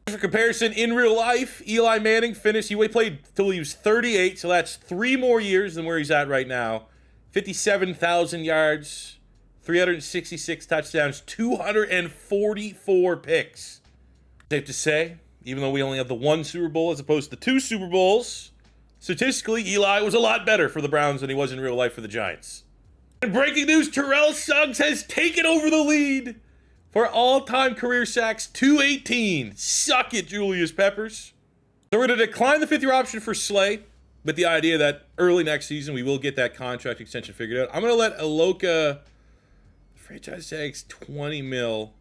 For comparison, in real life, Eli Manning finished, he played till he was 38, so that's 3 more years than where he's at right now. 57,000 yards, 366 touchdowns, 244 picks. Safe to say, even though we only have the 1 Super Bowl as opposed to the 2 Super Bowls, statistically, Eli was a lot better for the Browns than he was in real life for the Giants. And breaking news, Terrell Suggs has taken over the lead for all-time career sacks, 218. Suck it, Julius Peppers. So we're going to decline the 5th-year option for Slay, with the idea that early next season we will get that contract extension figured out. I'm going to let Aloka, franchise tags, 20 mil.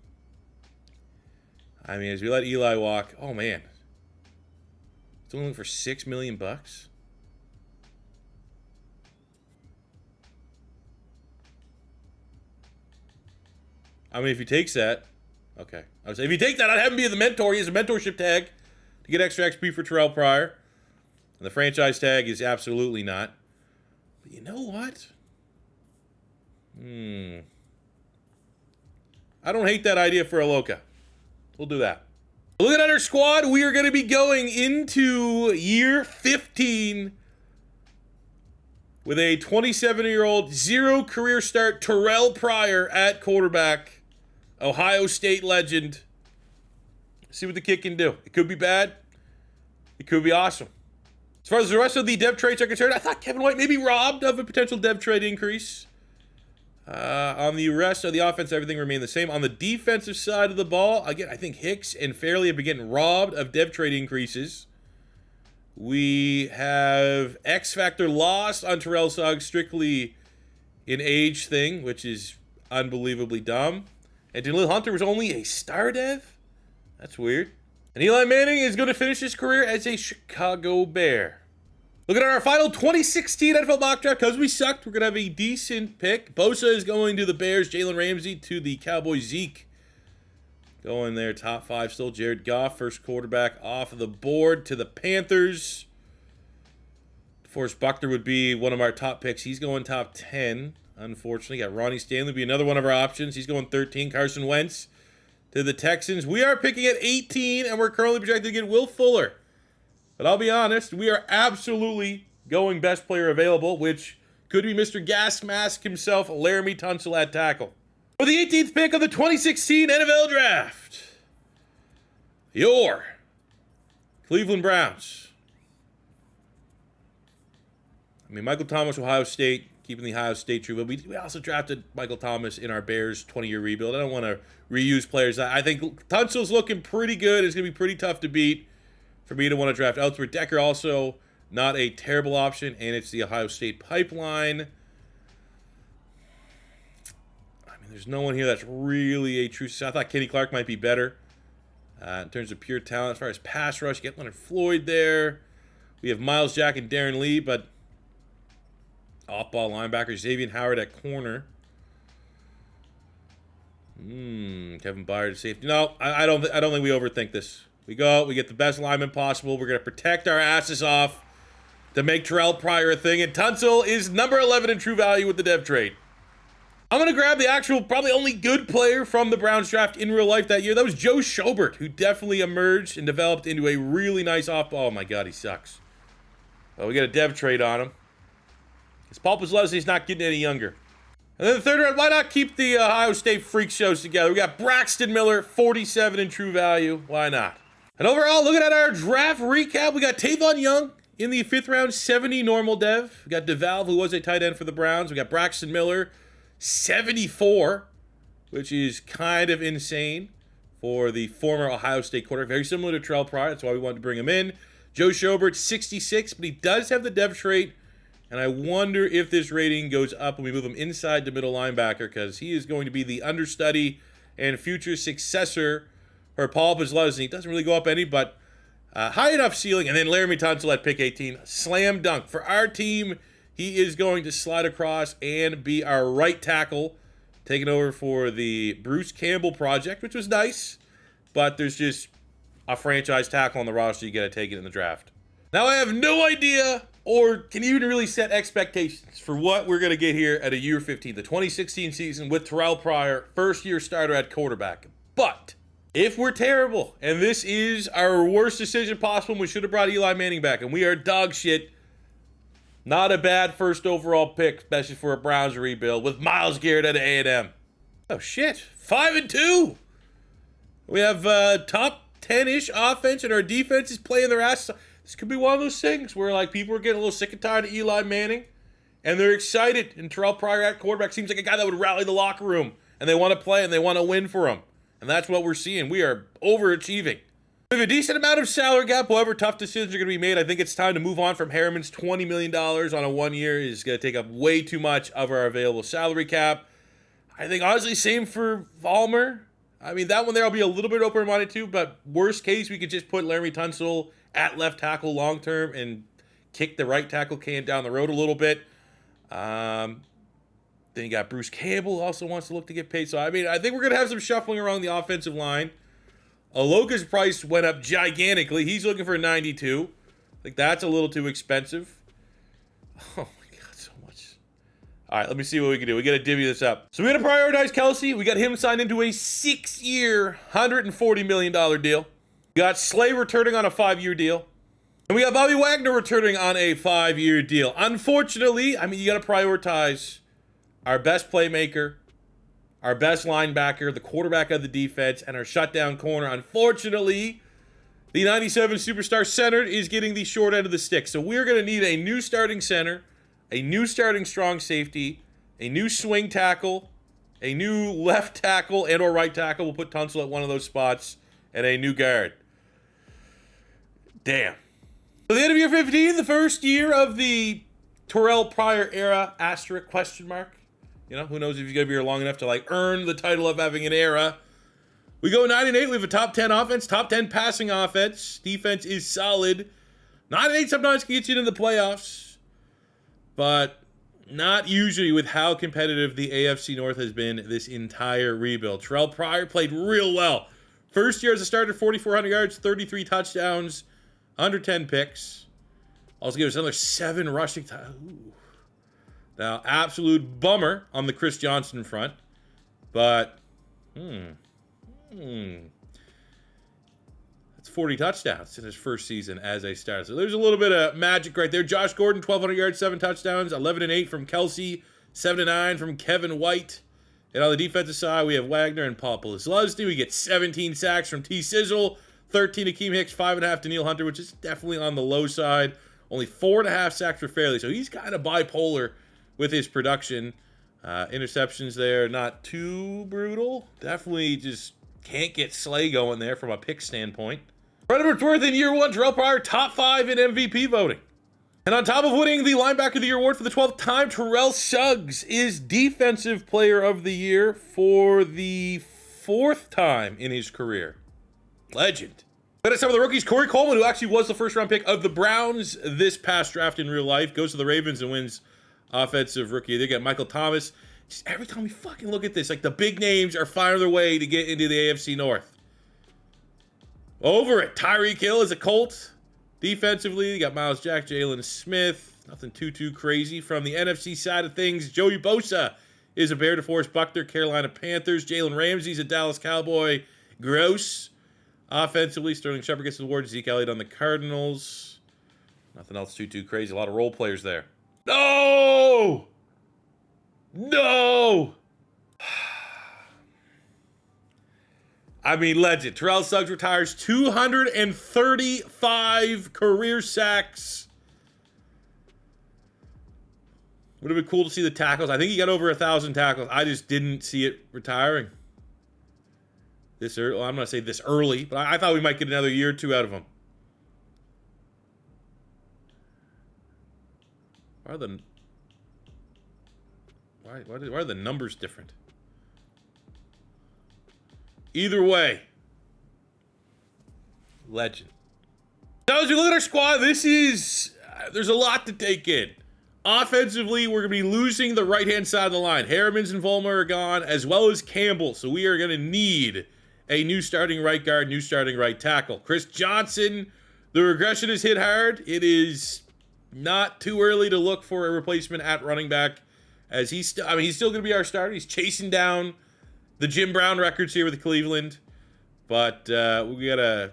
As we let Eli walk, oh man. It's only for $6 million bucks. If he takes that, okay. I would say if he take that, I'd have him be the mentor. He has a mentorship tag to get extra XP for Terrell Pryor. And the franchise tag is absolutely not. But you know what? I don't hate that idea for Aloka. We'll do that. Looking at our squad, we are going to be going into year 15 with a 27-year-old, zero career start, Terrell Pryor at quarterback. Ohio State legend. See what the kid can do. It could be bad. It could be awesome. As far as the rest of the dev traits are concerned, I thought Kevin White may be robbed of a potential dev trait increase. On the rest of the offense, everything remained the same. On the defensive side of the ball, again, I think Hicks and Fairley have been getting robbed of dev trait increases. We have X Factor lost on Terrell Suggs, strictly an age thing, which is unbelievably dumb. And Jaleel Hunter was only a star dev? That's weird. And Eli Manning is going to finish his career as a Chicago Bear. Looking at our final 2016 NFL mock draft, because we sucked, we're going to have a decent pick. Bosa is going to the Bears. Jalen Ramsey to the Cowboys. Zeke going there, top 5 still. Jared Goff, first quarterback off of the board to the Panthers. DeForest Buckner would be one of our top picks. He's going top 10, unfortunately. Got Ronnie Stanley, be another one of our options. He's going 13. Carson Wentz to the Texans. We are picking at 18, and we're currently projected to get Will Fuller. But I'll be honest, we are absolutely going best player available, which could be Mr. Gas Mask himself, Laramie Tunsil at tackle. For the 18th pick of the 2016 NFL Draft, your Cleveland Browns. I mean, Michael Thomas, Ohio State, keeping the Ohio State true, but we also drafted Michael Thomas in our Bears 20-year rebuild. I don't want to reuse players. I think Tunsil's looking pretty good. It's going to be pretty tough to beat for me to want to draft elsewhere. Decker also not a terrible option, and it's the Ohio State pipeline. I mean, there's no one here that's really a true. I thought Kenny Clark might be better in terms of pure talent. As far as pass rush, you get Leonard Floyd there. We have Miles Jack and Darren Lee, but off-ball linebacker Xavier Howard at corner. Kevin Byard safety. No, I don't think we overthink this. We go out, we get the best lineman possible. We're going to protect our asses off to make Terrell Pryor a thing. And Tunsil is number 11 in true value with the dev trade. I'm going to grab the actual, probably only good player from the Browns draft in real life that year. That was Joe Schobert, who definitely emerged and developed into a really nice off-ball. Oh my God, he sucks. Well, we got a dev trade on him. His Paul Leslie's not getting any younger. And then the third round, why not keep the Ohio State freak shows together? We got Braxton Miller, 47 in true value. Why not? And overall, looking at our draft recap, we got Tavon Young in the 5th round, 70 normal dev. We got DeValve, who was a tight end for the Browns. We got Braxton Miller, 74, which is kind of insane for the former Ohio State quarterback. Very similar to Terrell Pryor. That's why we wanted to bring him in. Joe Schobert, 66, but he does have the dev trait. And I wonder if this rating goes up when we move him inside the middle linebacker, because he is going to be the understudy and future successor for Paul Leslie. Doesn't really go up any, but high enough ceiling. And then Laramie Tunsil at pick 18. Slam dunk. For our team, he is going to slide across and be our right tackle, taking over for the Bruce Campbell project, which was nice. But there's just a franchise tackle on the roster. You got to take it in the draft. Now I have no idea, or can even really set expectations for what we're going to get here at a year 15, the 2016 season with Terrell Pryor, first-year starter at quarterback. But if we're terrible, and this is our worst decision possible, and we should have brought Eli Manning back, and we are dog shit, not a bad first overall pick, especially for a Browns rebuild, with Myles Garrett at A&M. Oh, shit. 5-2. We have top 10-ish offense, and our defense is playing their ass off. This could be one of those things where, like, people are getting a little sick and tired of Eli Manning, and they're excited. And Terrell Pryor at quarterback seems like a guy that would rally the locker room, and they want to play, and they want to win for him. And that's what we're seeing. We are overachieving. We have a decent amount of salary cap. However, tough decisions are going to be made. I think it's time to move on from Harriman's $20 million on a 1 year. Is going to take up way too much of our available salary cap. I think, honestly, same for Vollmer. I mean, that one there I'll be a little bit open-minded to, but worst case, we could just put Laramie Tunsil at left tackle long term and kick the right tackle can down the road a little bit. Then you got Bruce Campbell, who also wants to look to get paid. So, I mean, I think we're going to have some shuffling around the offensive line. Aloka's price went up gigantically. He's looking for 92. I think that's a little too expensive. Oh, my God, so much. All right, let me see what we can do. We got to divvy this up. So, we're going to prioritize Kelsey. We got him signed into a 6-year, $140 million deal. We got Slay returning on a 5-year deal. And we got Bobby Wagner returning on a 5-year deal. Unfortunately, I mean, you got to prioritize our best playmaker, our best linebacker, the quarterback of the defense, and our shutdown corner. Unfortunately, the 97 superstar center is getting the short end of the stick. So we're going to need a new starting center, a new starting strong safety, a new swing tackle, a new left tackle and or right tackle. We'll put Tunsil at one of those spots, and a new guard. Damn. So the end of year 15, the first year of the Terrell Pryor era, asterisk, question mark. You know, who knows if you're going to be here long enough to, like, earn the title of having an era. We go 9-8. We have a top 10 offense, top 10 passing offense. Defense is solid. 9-8 sometimes can get you into the playoffs, but not usually with how competitive the AFC North has been this entire rebuild. Terrell Pryor played real well. First year as a starter, 4,400 yards, 33 touchdowns, under 10 picks. Also gave us another 7 rushing touchdowns. Now, absolute bummer on the Chris Johnson front, but that's 40 touchdowns in his first season as a starter. So there's a little bit of magic right there. Josh Gordon, 1,200 yards, 7 touchdowns, 11-8 from Kelsey, 7-9 from Kevin White. And on the defensive side, we have Wagner and Paul Posluszny. We get 17 sacks from T. Sizzle, 13 to Akeem Hicks, 5.5 to Neil Hunter, which is definitely on the low side. Only 4.5 sacks for Fairley. So he's kind of bipolar with his production. Interceptions there, not too brutal. Definitely just can't get Slay going there from a pick standpoint. Brett Whitworth in year 1, Terrell Pryor top 5 in MVP voting. And on top of winning the Linebacker of the Year award for the 12th time, Terrell Suggs is Defensive Player of the Year for the 4th time in his career. Legend. But at some of the rookies, Corey Coleman, who actually was the first-round pick of the Browns this past draft in real life, goes to the Ravens and wins Offensive Rookie. They got Michael Thomas. Just every time we fucking look at this, like the big names are finding their way to get into the AFC North. Over it, Tyreek Hill is a Colt. Defensively, you got Miles Jack, Jalen Smith. Nothing too crazy. From the NFC side of things, Joey Bosa is a Bear. DeForest Buckner, Carolina Panthers. Jalen Ramsey's a Dallas Cowboy. Gross. Offensively, Sterling Shepard gets the award. Zeke Elliott on the Cardinals. Nothing else too crazy. A lot of role players there. No! No! I mean, legend. Terrell Suggs retires 235 career sacks. Would have been cool to see the tackles. I think he got over 1,000 tackles. I just didn't see it retiring this early. Well, I'm going to say this early, but I thought we might get another year or two out of him. Why are the numbers different? Either way, legend. Now, as we look at our squad, there's a lot to take in. Offensively, we're going to be losing the right-hand side of the line. Harrimans and Vollmer are gone, as well as Campbell. So we are going to need a new starting right guard, new starting right tackle. Chris Johnson, the regression has hit hard. It is not too early to look for a replacement at running back, as he's still going to be our starter. He's chasing down the Jim Brown records here with Cleveland, but we got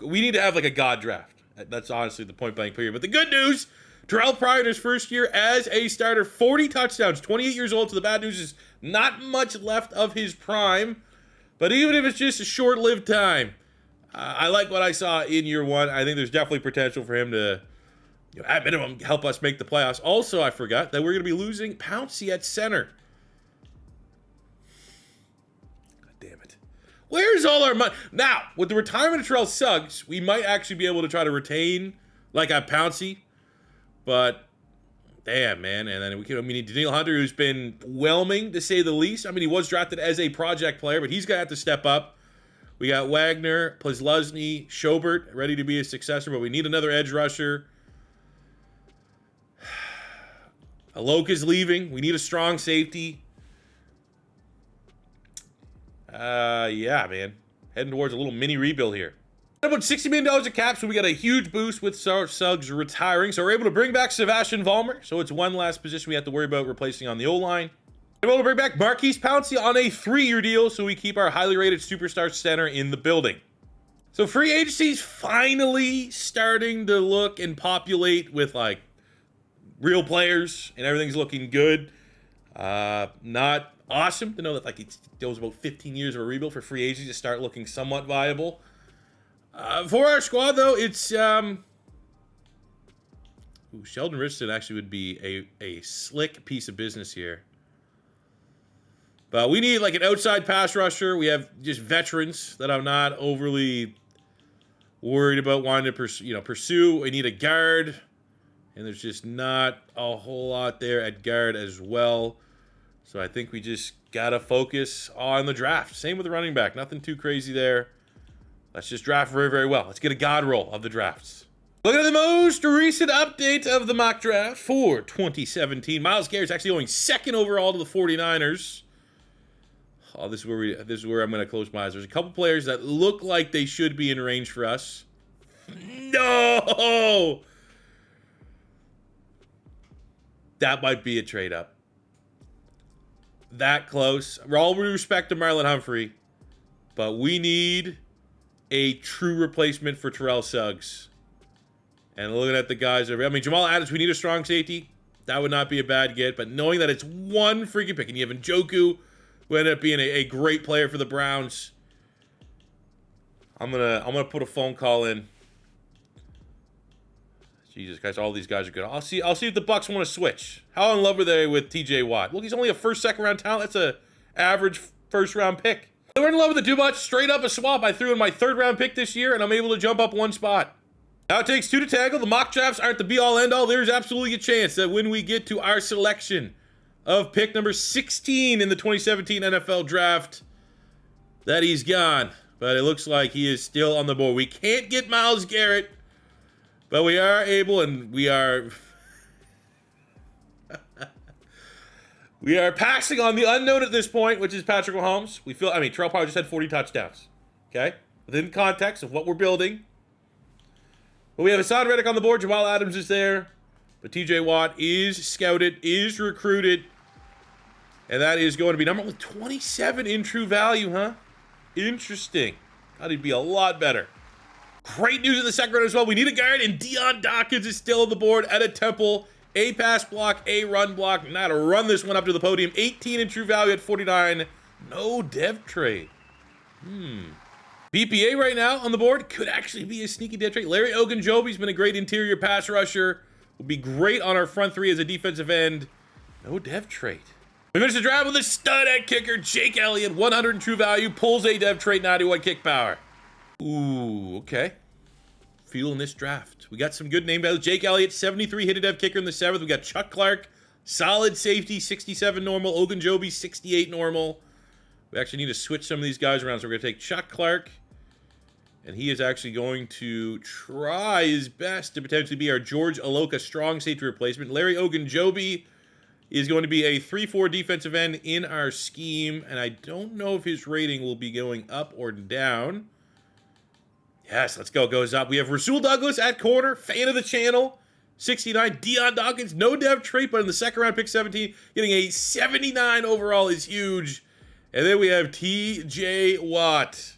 we need to have like a god draft. That's honestly the point blank period. But the good news, Terrell Pryor in his first year as a starter, 40 touchdowns, 28 years old. So the bad news is not much left of his prime, but even if it's just a short-lived time, I like what I saw in year 1. I think there's definitely potential for him to, at minimum, help us make the playoffs. Also, I forgot that we're going to be losing Pouncey at center. Where's all our money? Now, with the retirement of Terrell Suggs, we might actually be able to try to retain, like a Pouncey. But, damn, man. And then we need Daniil Hunter, who's been whelming, to say the least. I mean, he was drafted as a project player, but he's going to have to step up. We got Wagner, Posluszny, Schobert, ready to be a successor, but we need another edge rusher. Aloka's leaving. We need a strong safety. Yeah, man. Heading towards a little mini rebuild here. About $60 million of cap, so we got a huge boost with Suggs retiring. So we're able to bring back Sebastian Vollmer. So it's one last position we have to worry about replacing on the O-line. We're able to bring back Marquise Pouncey on a 3-year deal, so we keep our highly rated superstar center in the building. So free agency's finally starting to look and populate with like real players, and everything's looking good. Not awesome to know that like it was about 15 years of a rebuild for free agency to start looking somewhat viable. For our squad though, it's Sheldon Richardson actually would be a slick piece of business here. But we need like an outside pass rusher. We have just veterans that I'm not overly worried about wanting to pursue. We need a guard, and there's just not a whole lot there at guard as well. So I think we just gotta focus on the draft. Same with the running back. Nothing too crazy there. Let's just draft very, very well. Let's get a god roll of the drafts. Looking at the most recent update of the mock draft for 2017. Myles Garrett's actually going second overall to the 49ers. Oh, this is where I'm going to close my eyes. There's a couple players that look like they should be in range for us. No! That might be a trade up. That close. All due respect to Marlon Humphrey, but we need a true replacement for Terrell Suggs. And looking at the guys, Jamal Adams, we need a strong safety. That would not be a bad get, but knowing that it's one freaking pick, and you have Njoku, who ended up being a great player for the Browns. I'm gonna put a phone call in. Jesus, guys, all these guys are good. I'll see if the Bucks want to switch. How in love are they with TJ Watt? Look, he's only a second round talent. That's a average first round pick. They were in love with the too much. Straight up a swap. I threw in my third round pick this year, and I'm able to jump up one spot. Now it takes two to tangle. The mock drafts aren't the be all end all. There's absolutely a chance that when we get to our selection of pick number 16 in the 2017 NFL draft, that he's gone. But it looks like he is still on the board. We can't get Myles Garrett, but we are able, and we are we are passing on the unknown at this point, which is Patrick Mahomes. Terrell Pryor just had 40 touchdowns. Okay? Within context of what we're building. But we have Hassan Reddick on the board. Jamal Adams is there. But TJ Watt is scouted, is recruited. And that is going to be number 27 in true value, huh? Interesting. Thought he'd be a lot better. Great news in the second round as well. We need a guard, and Dion Dawkins is still on the board at a Temple. A pass block, a run block. Now to run this one up to the podium. 18 in true value at 49. No dev trade. BPA right now on the board could actually be a sneaky dev trade. Larry Ogunjobi's been a great interior pass rusher. Will be great on our front three as a defensive end. No dev trade. We finished the draft with a stud at kicker. Jake Elliott, 100 in true value. Pulls a dev trade, 91 kick power. Ooh, okay. Feeling this draft. We got some good name values. Jake Elliott, 73 hit a dev kicker in the 7th. We got Chuck Clark, solid safety, 67 normal. Ogunjobi, 68 normal. We actually need to switch some of these guys around. So we're going to take Chuck Clark, and he is actually going to try his best to potentially be our George Aloka strong safety replacement. Larry Ogunjobi is going to be a 3-4 defensive end in our scheme, and I don't know if his rating will be going up or down. Yes, let's go. Goes up. We have Rasul Douglas at corner, fan of the channel, 69. Dion Dawkins, no dev trait, but in the second round, pick 17, getting a 79 overall is huge. And then we have TJ Watt.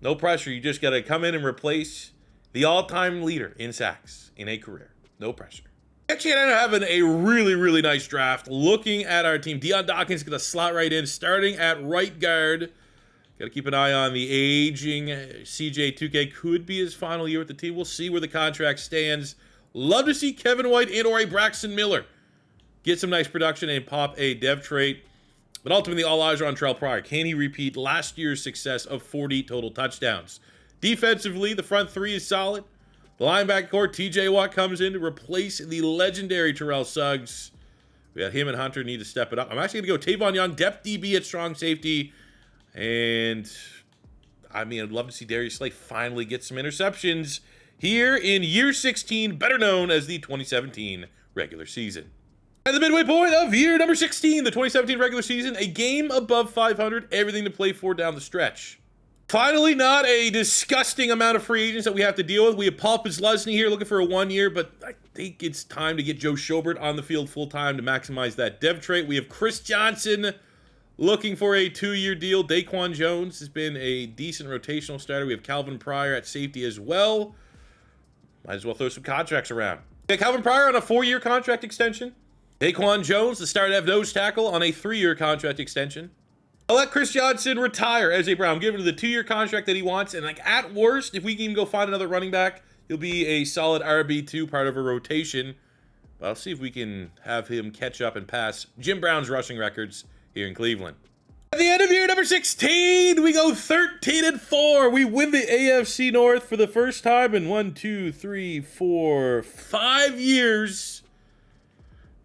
No pressure. You just got to come in and replace the all-time leader in sacks in a career. No pressure. Actually, I ended up having a really, really nice draft. Looking at our team, Dion Dawkins is going to slot right in, starting at right guard. Got to keep an eye on the aging CJ 2K. Could be his final year with the team. We'll see where the contract stands. Love to see Kevin White and or a Braxton Miller get some nice production and pop a dev trait. But ultimately, all eyes are on Terrell Pryor. Can he repeat last year's success of 40 total touchdowns? Defensively, the front three is solid. The linebacker core, TJ Watt comes in to replace the legendary Terrell Suggs. We got him and Hunter need to step it up. I'm actually going to go Tavon Young, depth DB at strong safety. And, I'd love to see Darius Slay finally get some interceptions here in year 16, better known as the 2017 regular season. At the midway point of year number 16, the 2017 regular season, a game above 500, everything to play for down the stretch. Finally, not a disgusting amount of free agents that we have to deal with. We have Paul Posluszny here looking for a 1 year, but I think it's time to get Joe Schobert on the field full-time to maximize that dev trait. We have Chris Johnson looking for a 2-year deal. Daquan Jones has been a decent rotational starter. We have Calvin Pryor at safety as well. Might as well throw some contracts around. Yeah, Calvin Pryor on a 4-year contract extension. Daquan Jones, the start at nose tackle, on a 3-year contract extension. I'll let Chris Johnson retire as a Brown. Give him the 2-year contract that he wants. And like at worst, if we can go find another running back, he'll be a solid RB2, part of a rotation. But I'll see if we can have him catch up and pass Jim Brown's rushing records here in Cleveland. At the end of year number 16, we go 13-4. We win the AFC North for the first time in 5 years.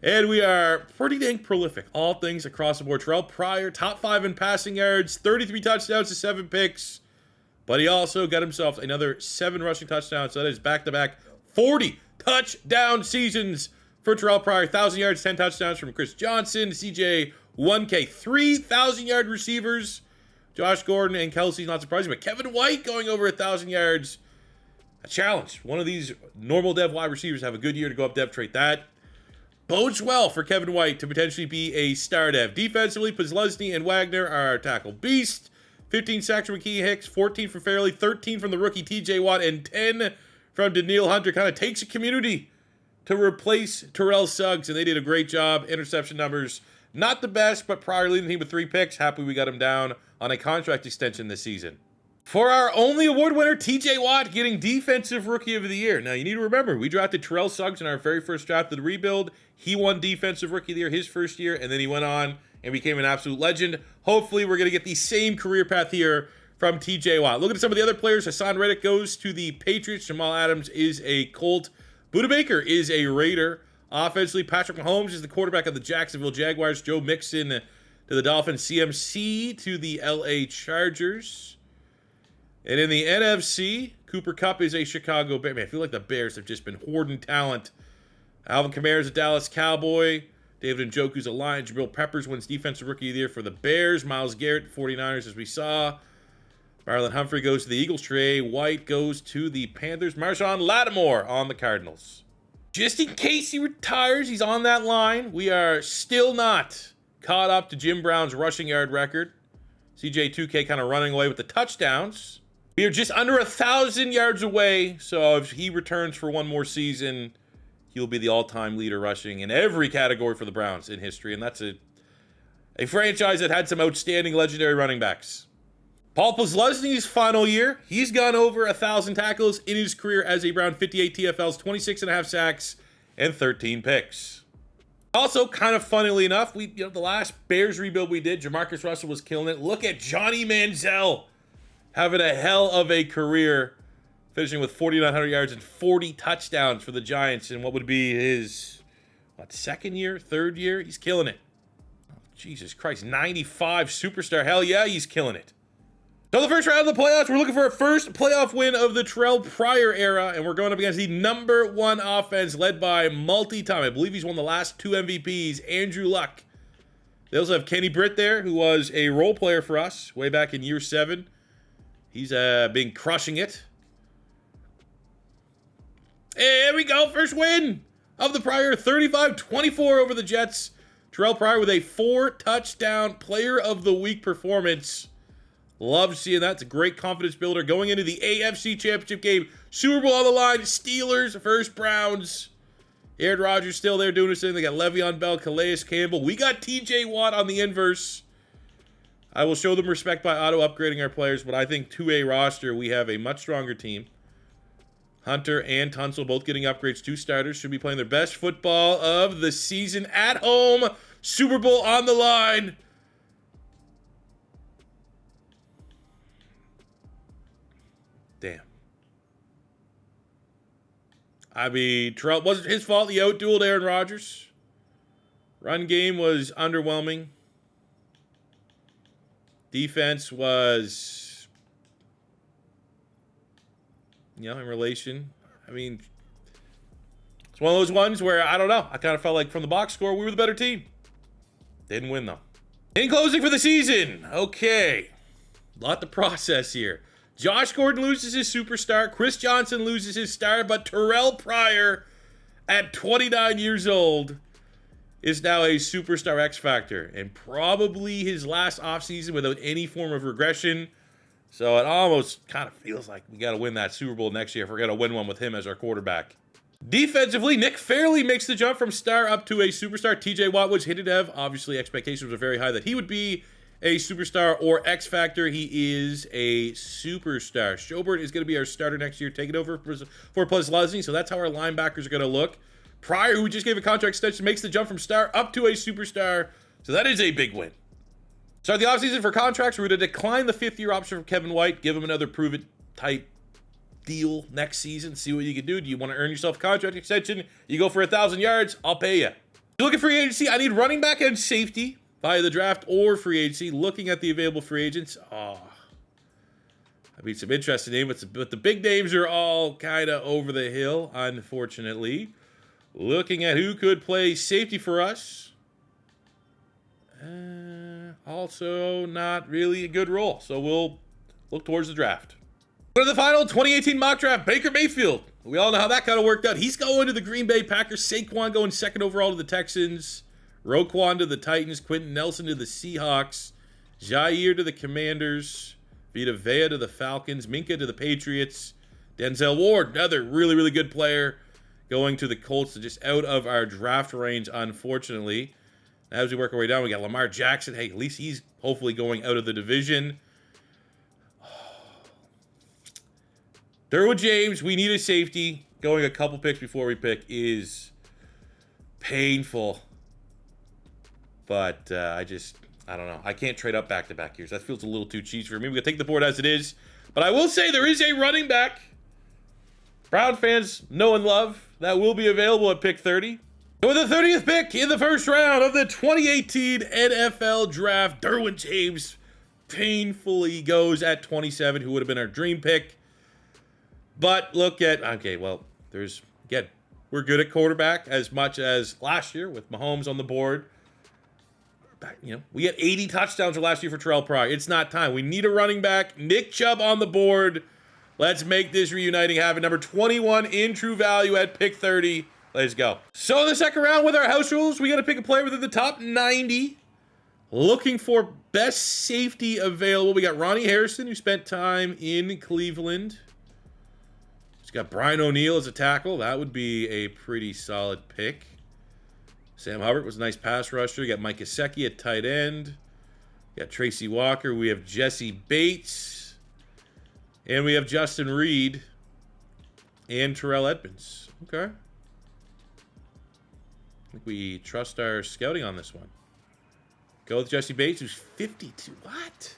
And we are pretty dang prolific. All things across the board. Terrell Pryor, top 5 in passing yards, 33 touchdowns to 7 picks. But he also got himself another 7 rushing touchdowns. So that is back-to-back 40 touchdown seasons for Terrell Pryor. 1,000 yards, 10 touchdowns from Chris Johnson. CJ 1K, 3,000-yard receivers. Josh Gordon and Kelsey's not surprising, but Kevin White going over 1,000 yards. A challenge. One of these normal dev wide receivers have a good year to go up depth trait. That bodes well for Kevin White to potentially be a star dev. Defensively, Pazlesny and Wagner are our tackle beast. 15 sacks from McKee Hicks, 14 from Fairley, 13 from the rookie TJ Watt, and 10 from Daniil Hunter. Kind of takes a community to replace Terrell Suggs, and they did a great job. Interception numbers, not the best, but Pryor leading the team with 3 picks. Happy we got him down on a contract extension this season. For our only award winner, TJ Watt getting Defensive Rookie of the Year. Now, you need to remember, we drafted Terrell Suggs in our very first draft of the rebuild. He won Defensive Rookie of the Year his first year, and then he went on and became an absolute legend. Hopefully, we're going to get the same career path here from TJ Watt. Looking at some of the other players, Hassan Reddick goes to the Patriots. Jamal Adams is a Colt. Budda Baker is a Raider. Offensively, Patrick Mahomes is the quarterback of the Jacksonville Jaguars. Joe Mixon to the Dolphins. CMC to the LA Chargers. And in the NFC, Cooper Kupp is a Chicago Bear. Man, I feel like the Bears have just been hoarding talent. Alvin Kamara is a Dallas Cowboy. David Njoku's a Lion. Jabril Peppers wins Defensive Rookie of the Year for the Bears. Myles Garrett, 49ers, as we saw. Marlon Humphrey goes to the Eagles. Trey White goes to the Panthers. Marshawn Lattimore on the Cardinals. Just in case he retires, he's on that line. We are still not caught up to Jim Brown's rushing yard record. CJ2K kind of running away with the touchdowns. We are just under 1,000 yards away, so if he returns for one more season, he'll be the all-time leader rushing in every category for the Browns in history, and that's a franchise that had some outstanding legendary running backs. Paul Pazlesny's final year, he's gone over 1,000 tackles in his career as a Brown, 58 TFLs, 26.5 sacks, and 13 picks. Also, kind of funnily enough, the last Bears rebuild we did, Jamarcus Russell was killing it. Look at Johnny Manziel having a hell of a career, finishing with 4,900 yards and 40 touchdowns for the Giants in what would be his, second year, third year? He's killing it. Oh, Jesus Christ, 95 superstar. Hell yeah, he's killing it. So the first round of the playoffs, we're looking for our first playoff win of the Terrell Pryor era, and we're going up against the #1 offense led by multi-time. I believe he's won the last 2 MVPs, Andrew Luck. They also have Kenny Britt there, who was a role player for us way back in year 7. He's been crushing it. Here we go, first win of the Pryor, 35-24 over the Jets. Terrell Pryor with a 4-touchdown Player of the Week performance. Love seeing that. It's a great confidence builder going into the AFC Championship game. Super Bowl on the line. Steelers versus Browns. Aaron Rodgers still there doing his thing. They got Le'Veon Bell, Calais Campbell. We got TJ Watt on the inverse. I will show them respect by auto-upgrading our players, but I think 2A roster, we have a much stronger team. Hunter and Tunsil both getting upgrades. 2 starters should be playing their best football of the season at home. Super Bowl on the line. Damn. I mean, Terrell, wasn't his fault he outdueled Aaron Rodgers. Run game was underwhelming. Defense was, in relation. I mean, it's one of those ones where, I don't know. I kind of felt like from the box score, we were the better team. Didn't win, though. In closing for the season. Okay. A lot to process here. Josh Gordon loses his superstar. Chris Johnson loses his star. But Terrell Pryor, at 29 years old, is now a superstar X Factor, and probably his last offseason without any form of regression. So it almost kind of feels like we got to win that Super Bowl next year if we're going to win one with him as our quarterback. Defensively, Nick Fairley makes the jump from star up to a superstar. TJ Watt was hinted at. Obviously, expectations were very high that he would be a superstar or X Factor. He is a superstar. Schobert is going to be our starter next year, taking over for Pleslasny. So that's how our linebackers are going to look. Pryor, who just gave a contract extension, makes the jump from star up to a superstar. So that is a big win. Start the offseason for contracts. We're going to decline the fifth-year option from Kevin White, give him another prove-it type deal next season, see what you can do. Do you want to earn yourself a contract extension? You go for 1,000 yards, I'll pay you. You're looking for free agency. I need running back and safety via the draft or free agency. Looking at the available free agents. I mean, some interesting names, but the big names are all kind of over the hill, unfortunately. Looking at who could play safety for us. Also not really a good role. So we'll look towards the draft. Go to the final 2018 mock draft. Baker Mayfield. We all know how that kind of worked out. He's going to the Green Bay Packers. Saquon going second overall to the Texans. Roquan to the Titans. Quentin Nelson to the Seahawks. Jair to the Commanders. Vita Vea to the Falcons. Minka to the Patriots. Denzel Ward, another really, really good player, going to the Colts. Just out of our draft range, unfortunately. As we work our way down, we got Lamar Jackson. Hey, at least he's hopefully going out of the division. Derwin James, we need a safety. Going a couple picks before we pick is painful. But I don't know. I can't trade up back-to-back years. That feels a little too cheap for me. We're going to take the board as it is. But I will say there is a running back Brown fans know and love that will be available at pick 30. With the 30th pick in the first round of the 2018 NFL Draft, Derwin James painfully goes at 27, who would have been our dream pick. But look at, okay, well, again, we're good at quarterback as much as last year with Mahomes on the board. We had 80 touchdowns last year for Terrell Pryor. It's not time. We need a running back. Nick Chubb on the board. Let's make this reuniting happen. Number 21 in true value at pick 30. Let's go. So in the second round with our house rules, we got to pick a player within the top 90. Looking for best safety available. We got Ronnie Harrison, who spent time in Cleveland. He's got Brian O'Neill as a tackle. That would be a pretty solid pick. Sam Hubbard was a nice pass rusher. We got Mike Gesicki at tight end. We got Tracy Walker. We have Jesse Bates. And we have Justin Reed and Terrell Edmonds. Okay. I think we trust our scouting on this one. Go with Jesse Bates, who's 52. What?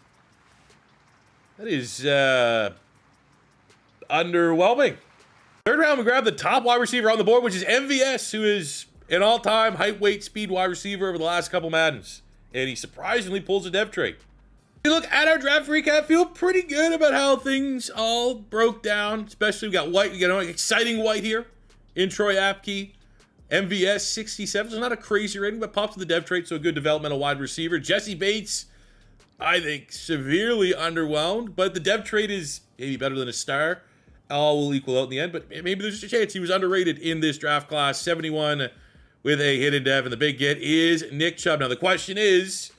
That is underwhelming. Third round, we grab the top wide receiver on the board, which is MVS, who is an all-time height, weight, speed wide receiver over the last couple Maddens. And he surprisingly pulls a dev trait. If you look at our draft recap, feel pretty good about how things all broke down. Especially we got White, exciting White here in Troy Apke. MVS 67, so not a crazy rating, but pops to the dev trait, so a good developmental wide receiver. Jesse Bates, I think, severely underwhelmed, but the dev trait is maybe better than a star. All will equal out in the end, but maybe there's a chance he was underrated in this draft class. 71 with a hidden dev, and the big get is Nick Chubb. Now, the question is,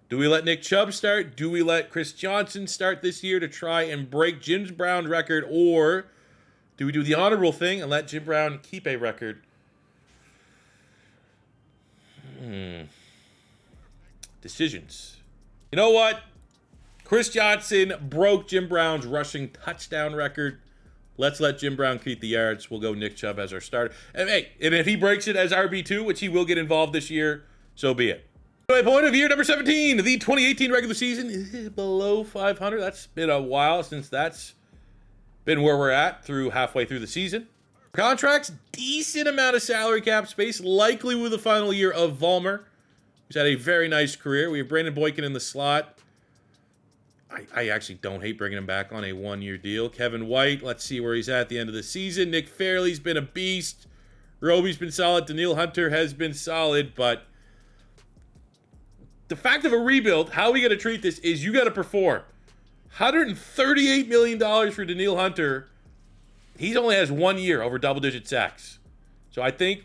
do we let Nick Chubb start? Do we let Chris Johnson start this year to try and break Jim Brown's record, or do we do the honorable thing and let Jim Brown keep a record? Decisions. You know what? Chris Johnson broke Jim Brown's rushing touchdown record. Let's let Jim Brown keep the yards. We'll go Nick Chubb as our starter. And hey, and if he breaks it as RB2, which he will get involved this year, so be it. My point of year number 17, the 2018 regular season is below 500. That's been a while since that's been where we're at through halfway through the season. Contracts, decent amount of salary cap space, likely with the final year of Vollmer, who's had a very nice career. We have Brandon Boykin in the slot. I actually don't hate bringing him back on a one-year deal. Kevin White, let's see where he's at the end of the season. Nick Fairley's been a beast. Roby's been solid. Daniil Hunter has been solid, but the fact of a rebuild, how we got to treat this is you got to perform. $138 million for Daniil Hunter. He only has 1 year over double-digit sacks. So I think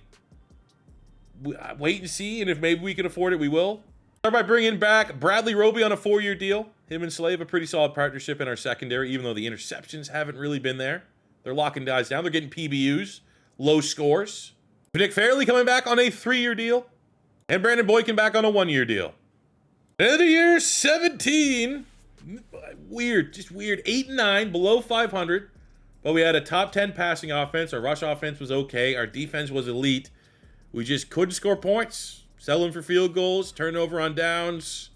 wait and see, and if maybe we can afford it, we will. Start by bringing back Bradley Roby on a 4-year deal. Him and Slay have a pretty solid partnership in our secondary, even though the interceptions haven't really been there. They're locking guys down. They're getting PBUs, low scores. Nick Fairley coming back on a 3-year deal. And Brandon Boykin back on a 1-year deal. End of year 17. Weird, just weird. 8-9, below 500. But we had a top 10 passing offense. Our rush offense was okay. Our defense was elite. We just couldn't score points. Settling for field goals, turnover on downs.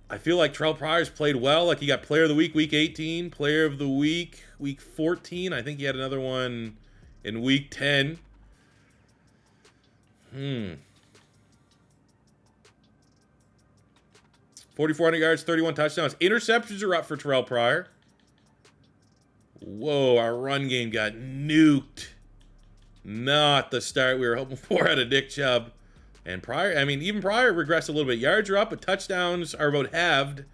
I feel like Terrell Pryor's played well. Like he got player of the week, week 18. Player of the week, week 14. I think he had another one in week 10. 4,400 yards, 31 touchdowns. Interceptions are up for Terrell Pryor. Whoa, our run game got nuked. Not the start we were hoping for out of Nick Chubb. And Pryor, I mean, even Pryor regressed a little bit. Yards are up, but touchdowns are about halved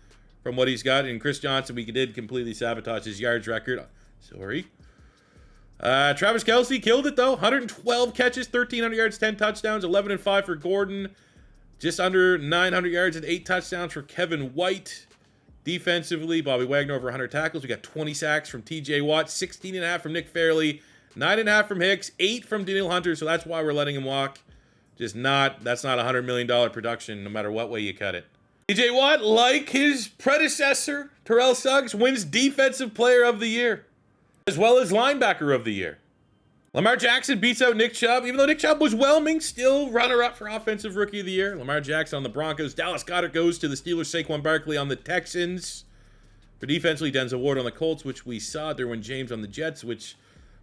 from what he's got. And Chris Johnson, we did completely sabotage his yards record. Sorry. Travis Kelce killed it, though. 112 catches, 1,300 yards, 10 touchdowns, 11-5 for Gordon. Just under 900 yards and 8 touchdowns for Kevin White. Defensively, Bobby Wagner over 100 tackles. We got 20 sacks from TJ Watt, 16.5 from Nick Fairley, 9.5 from Hicks, 8 from Daniil Hunter, so that's why we're letting him walk. That's not $100 million production, no matter what way you cut it. TJ Watt, like his predecessor, Terrell Suggs, wins Defensive Player of the Year, as well as Linebacker of the Year. Lamar Jackson beats out Nick Chubb, even though Nick Chubb was whelming, still runner-up for Offensive Rookie of the Year. Lamar Jackson on the Broncos. Dallas Goedert goes to the Steelers. Saquon Barkley on the Texans. For defensively, Denzel Ward on the Colts, which we saw. Derwin James on the Jets, which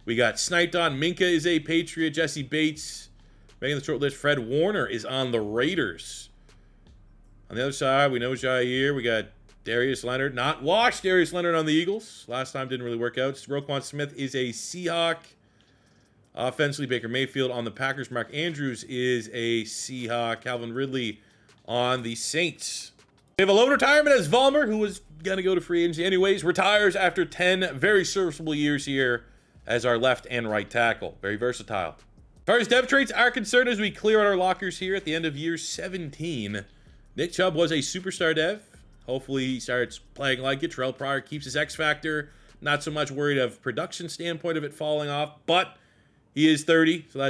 we got sniped on. Minka is a Patriot. Jesse Bates making the short list. Fred Warner is on the Raiders. On the other side, we know Jair. We got Darius Leonard. Not washed Darius Leonard on the Eagles. Last time didn't really work out. Roquan Smith is a Seahawk. Offensively, Baker Mayfield on the Packers. Mark Andrews is a Seahawk. Calvin Ridley on the Saints. We have a lone retirement as Vollmer, who was going to go to free agency anyways, retires after 10 very serviceable years here as our left and right tackle. Very versatile. As far as dev traits are concerned, as we clear out our lockers here at the end of year 17, Nick Chubb was a superstar dev. Hopefully he starts playing like it. Terrell Pryor keeps his X factor. Not so much worried of production standpoint of it falling off, but he is 30, so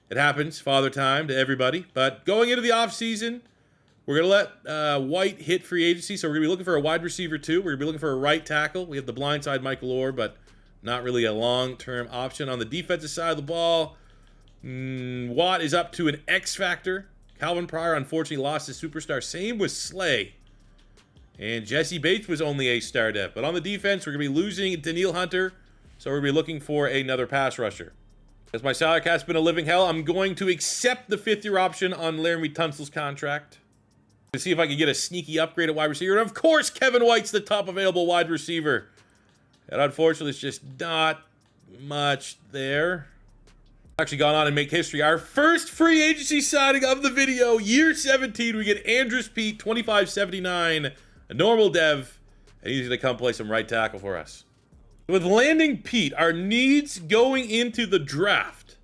it happens, father time to everybody. But going into the offseason, we're going to let White hit free agency, so we're going to be looking for a wide receiver too. We're going to be looking for a right tackle. We have the blindside Michael Orr, but not really a long-term option. On the defensive side of the ball, Watt is up to an X factor. Calvin Pryor, unfortunately, lost his superstar. Same with Slay. And Jesse Bates was only a star depth. But on the defense, we're going to be losing Daniil Hunter, so we're going to be looking for another pass rusher. As my salary cap's been a living hell, I'm going to accept the 5th-year option on Laramie Tunsil's contract to see if I can get a sneaky upgrade at wide receiver. And of course, Kevin White's the top available wide receiver. And unfortunately, it's just not much there. Actually gone on and make history. Our first free agency signing of the video, year 17, we get Andrus Peat, 25.79, a normal dev, and he's going to come play some right tackle for us. With landing Pete, our needs going into the draft,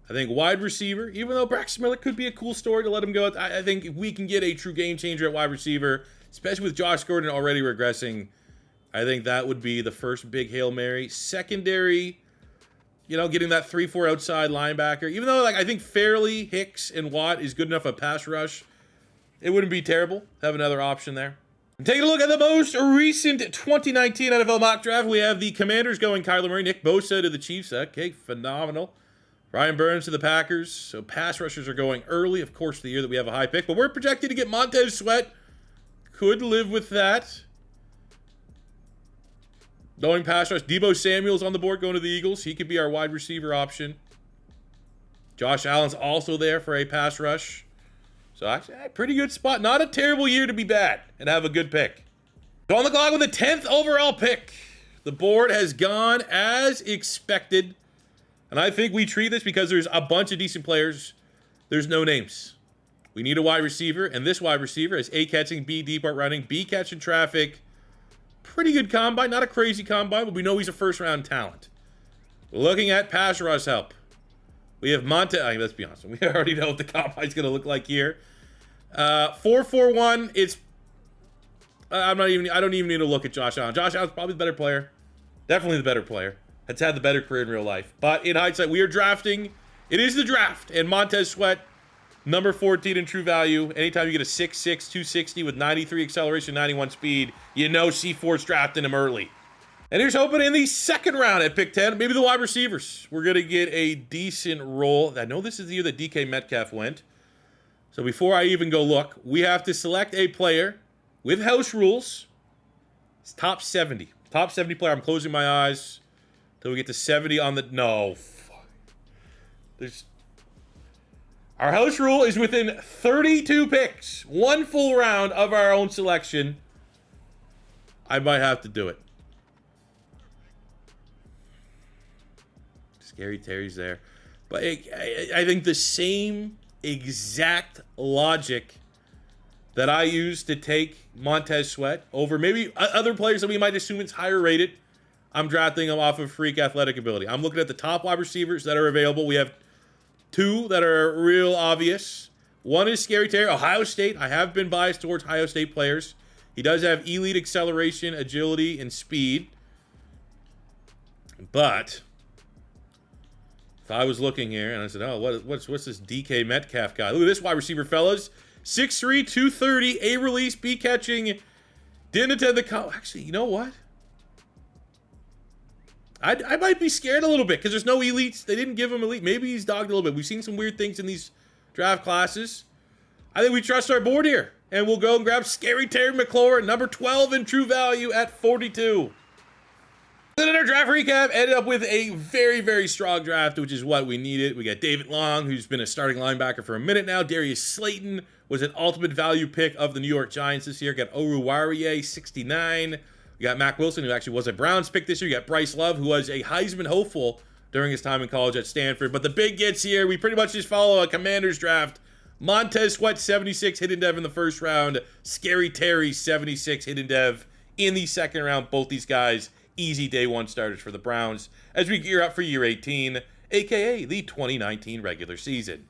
I think wide receiver, even though Braxton Miller could be a cool story to let him go, I think if we can get a true game changer at wide receiver, especially with Josh Gordon already regressing, I think that would be the first big Hail Mary. Secondary, getting that 3-4 outside linebacker, even though I think Fairley, Hicks, and Watt is good enough a pass rush, it wouldn't be terrible to have another option there. Taking a look at the most recent 2019 NFL mock draft, we have the Commanders going Kyler Murray, Nick Bosa to the Chiefs. Okay, phenomenal. Ryan Burns to the Packers. So pass rushers are going early, of course, the year that we have a high pick. But we're projected to get Montez Sweat. Could live with that. Going pass rush, Deebo Samuel's on the board going to the Eagles. He could be our wide receiver option. Josh Allen's also there for a pass rush. So actually, a pretty good spot. Not a terrible year to be bad and have a good pick. So on the clock with the 10th overall pick. The board has gone as expected. And I think we treat this because there's a bunch of decent players. There's no names. We need a wide receiver. And this wide receiver is A, catching, B, deep out running, B, catching traffic. Pretty good combine. Not a crazy combine, but we know he's a first-round talent. Looking at pass rush help. We have Montez. I mean, let's be honest. We already know what the combine's going to look like here. 4-4-1. It's. I don't even need to look at Josh Allen. Josh Allen's probably the better player. Definitely the better player. Has had the better career in real life. But in hindsight, we are drafting. It is the draft. And Montez Sweat, number 14 in true value. Anytime you get a 6'6", 260 with 93 acceleration, 91 speed, you know C4's drafting him early. And here's hoping in the second round at pick 10, maybe the wide receivers. We're going to get a decent roll. I know this is the year that DK Metcalf went. So before I even go look, we have to select a player with house rules. It's top 70. Top 70 player. I'm closing my eyes till we get to 70 on the... No. Our house rule is within 32 picks. One full round of our own selection. I might have to do it. Scary Terry's there. But I think the same exact logic that I used to take Montez Sweat over maybe other players that we might assume it's higher rated, I'm drafting them off of freak athletic ability. I'm looking at the top wide receivers that are available. We have two that are real obvious. One is Scary Terry, Ohio State. I have been biased towards Ohio State players. He does have elite acceleration, agility, and speed. But if I was looking here and I said, oh, what's this DK Metcalf guy? Look at this wide receiver, fellas. 6'3", 230, A release, B catching. Didn't attend the Actually, you know what? I might be scared a little bit because there's no elites. They didn't give him elite. Maybe he's dogged a little bit. We've seen some weird things in these draft classes. I think we trust our board here. And we'll go and grab Scary Terry McLaurin, number 12 in true value at 42. Then in our draft recap, ended up with a very, very strong draft, which is what we needed. We got David Long, who's been a starting linebacker for a minute now. Darius Slayton was an ultimate value pick of the New York Giants this year. Got Oruwariye, 69. We got Mac Wilson, who actually was a Browns pick this year. You got Bryce Love, who was a Heisman hopeful during his time in college at Stanford. But the big gets here, we pretty much just follow a Commanders draft. Montez Sweat, 76, hidden dev in the first round. Scary Terry, 76, hidden dev in the second round. Both these guys, easy day one starters for the Browns as we gear up for year 18, aka the 2019 regular season.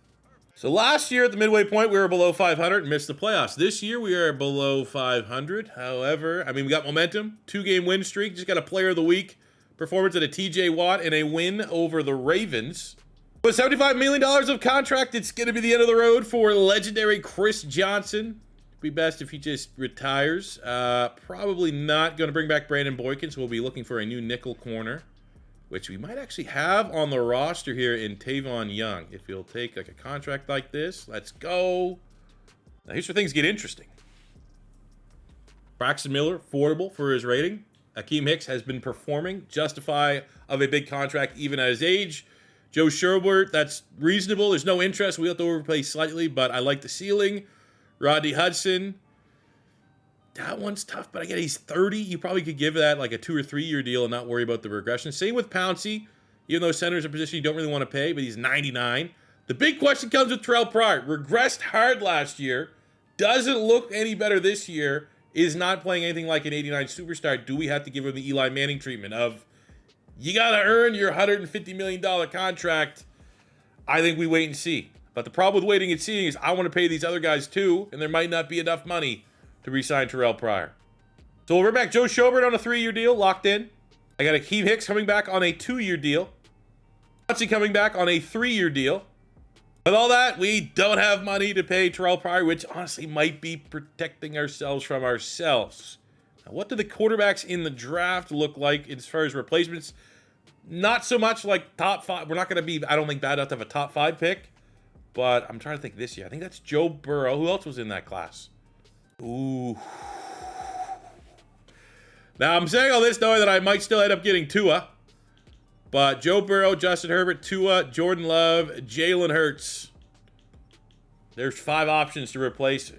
So last year at the midway point, we were below 500 and missed the playoffs. This year, we are below 500. However, we got momentum, 2-game win streak, just got a player of the week performance at a TJ Watt and a win over the Ravens. With $75 million of contract, it's going to be the end of the road for legendary Chris Johnson. It'd be best if he just retires. Probably not going to bring back Brandon Boykin, so we'll be looking for a new nickel corner, which we might actually have on the roster here in Tavon Young. If he'll take like a contract like this, let's go. Now here's where things get interesting. Braxton Miller, affordable for his rating. Akeem Hicks has been performing, justify of a big contract even at his age. Joe Sherbert, that's reasonable. There's no interest. We have to overpay slightly, but I like the ceiling. Rodney Hudson, that one's tough, but again, he's 30. You probably could give that like a 2 or 3 year deal and not worry about the regression. Same with Pouncey, even though center's a position you don't really want to pay, but he's 99. The big question comes with Terrell Pryor. Regressed hard last year, doesn't look any better this year, is not playing anything like an 89 superstar. Do we have to give him the Eli Manning treatment of, you got to earn your $150 million contract? I think we wait and see. But the problem with waiting and seeing is I want to pay these other guys too, and there might not be enough money to re-sign Terrell Pryor. So we're back. Joe Schobert on a 3-year deal, locked in. I got Akeem Hicks coming back on a 2-year deal. Pouncey coming back on a 3-year deal. With all that, we don't have money to pay Terrell Pryor, which honestly might be protecting ourselves from ourselves. Now, what do the quarterbacks in the draft look like as far as replacements? Not so much like top 5. We're not going to be, I don't think, bad enough to have a top 5 pick. But I'm trying to think this year. I think that's Joe Burrow. Who else was in that class? Ooh. Now, I'm saying all this knowing that I might still end up getting Tua. But Joe Burrow, Justin Herbert, Tua, Jordan Love, Jalen Hurts. There's 5 options to replace.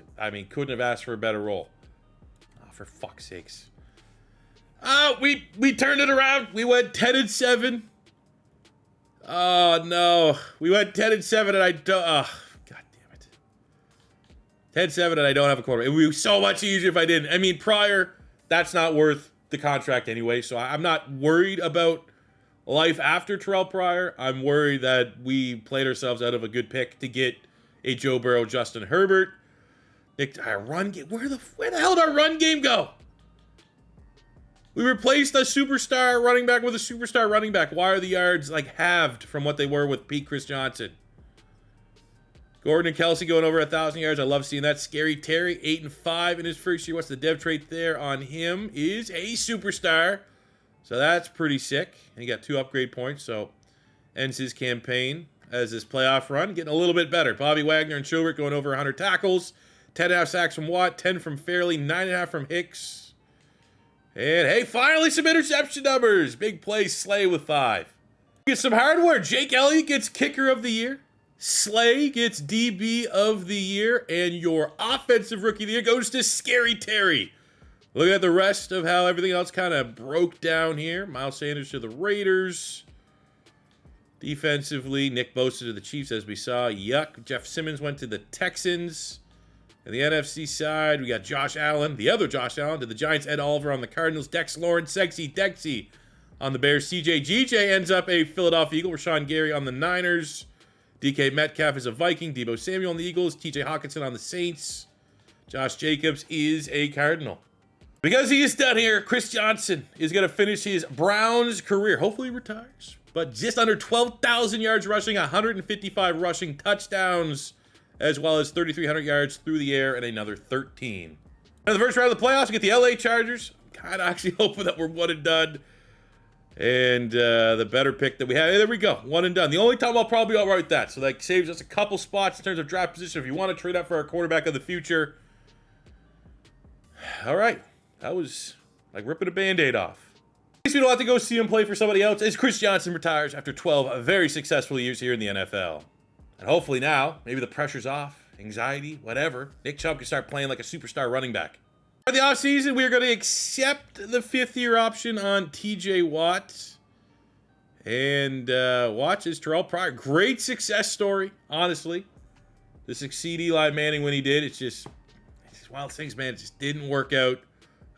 Couldn't have asked for a better role. Oh, for fuck's sakes. We turned it around. We went 10-7. Oh, no. We went 10-7 and I don't... God damn it. 10-7 and I don't have a quarterback. It would be so much easier if I didn't. Pryor, that's not worth the contract anyway, so I'm not worried about life after Terrell Pryor, I'm worried that we played ourselves out of a good pick to get a Joe Burrow, Justin Herbert. Our run game. Where the hell did our run game go? We replaced a superstar running back with a superstar running back. Why are the yards like halved from what they were with Pete Chris Johnson? Gordon and Kelsey going over 1,000 yards. I love seeing that. Scary Terry, 8-5 in his first year. What's the dev trait there on him? Is a superstar. So that's pretty sick. And he got 2 upgrade points. So ends his campaign as this playoff run. Getting a little bit better. Bobby Wagner and Schubert going over 100 tackles. 10.5 sacks from Watt. 10 from Fairley. 9.5 from Hicks. And hey, finally some interception numbers. Big play, Slay with 5. Get some hardware. Jake Elliott gets Kicker of the Year. Slay gets DB of the Year. And your Offensive Rookie of the Year goes to Scary Terry. Look at the rest of how everything else kind of broke down here. Miles Sanders to the Raiders. Defensively, Nick Bosa to the Chiefs, as we saw. Yuck. Jeff Simmons went to the Texans. And the NFC side, we got Josh Allen, the other Josh Allen, to the Giants. Ed Oliver on the Cardinals. Dex Lawrence, Sexy Dexy on the Bears. CJ GJ ends up a Philadelphia Eagle. Rashawn Gary on the Niners. DK Metcalf is a Viking. Debo Samuel on the Eagles. TJ Hawkinson on the Saints. Josh Jacobs is a Cardinal. Because he is done here, Chris Johnson is going to finish his Browns career. Hopefully he retires. But just under 12,000 yards rushing, 155 rushing touchdowns, as well as 3,300 yards through the air and another 13. In the first round of the playoffs, we get the LA Chargers. Kind of actually hoping that we're one and done. And the better pick that we had. Hey, there we go. One and done. The only time I'll probably outright that. So that saves us a couple spots in terms of draft position. If you want to trade up for our quarterback of the future. All right. That was like ripping a Band-Aid off. At least we don't have to go see him play for somebody else as Chris Johnson retires after 12 very successful years here in the NFL. And hopefully now, maybe the pressure's off, anxiety, whatever. Nick Chubb can start playing like a superstar running back. For the offseason, we are going to accept the 5th-year option on TJ Watt. And watch is Terrell Pryor. Great success story, honestly. To succeed Eli Manning when he did. It's just one of those things, man. It just didn't work out.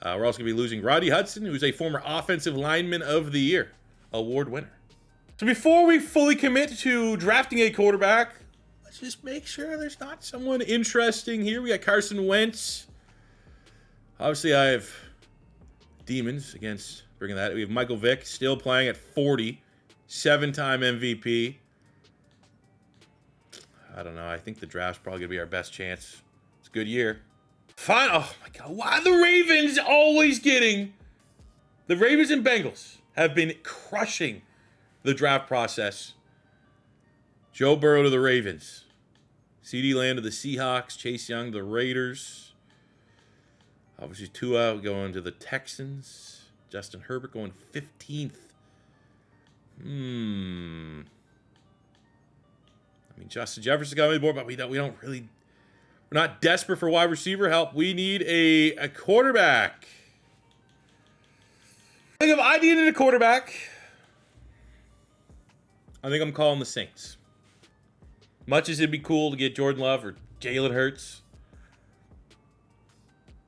We're also going to be losing Roddy Hudson, who's a former Offensive Lineman of the Year award winner. So before we fully commit to drafting a quarterback, let's just make sure there's not someone interesting here. We got Carson Wentz. Obviously, I have demons against bringing that. We have Michael Vick still playing at 40, 7-time MVP. I don't know. I think the draft's probably going to be our best chance. It's a good year. Fine. Oh, my God. Why are the Ravens always getting... The Ravens and Bengals have been crushing the draft process. Joe Burrow to the Ravens. CeeDee Lamb to the Seahawks. Chase Young to the Raiders. Obviously, Tua going to the Texans. Justin Herbert going 15th. I mean, Justin Jefferson got on the board, but we don't really... We're not desperate for wide receiver help. We need a quarterback. I think if I needed a quarterback, I think I'm calling the Saints. Much as it'd be cool to get Jordan Love or Jalen Hurts,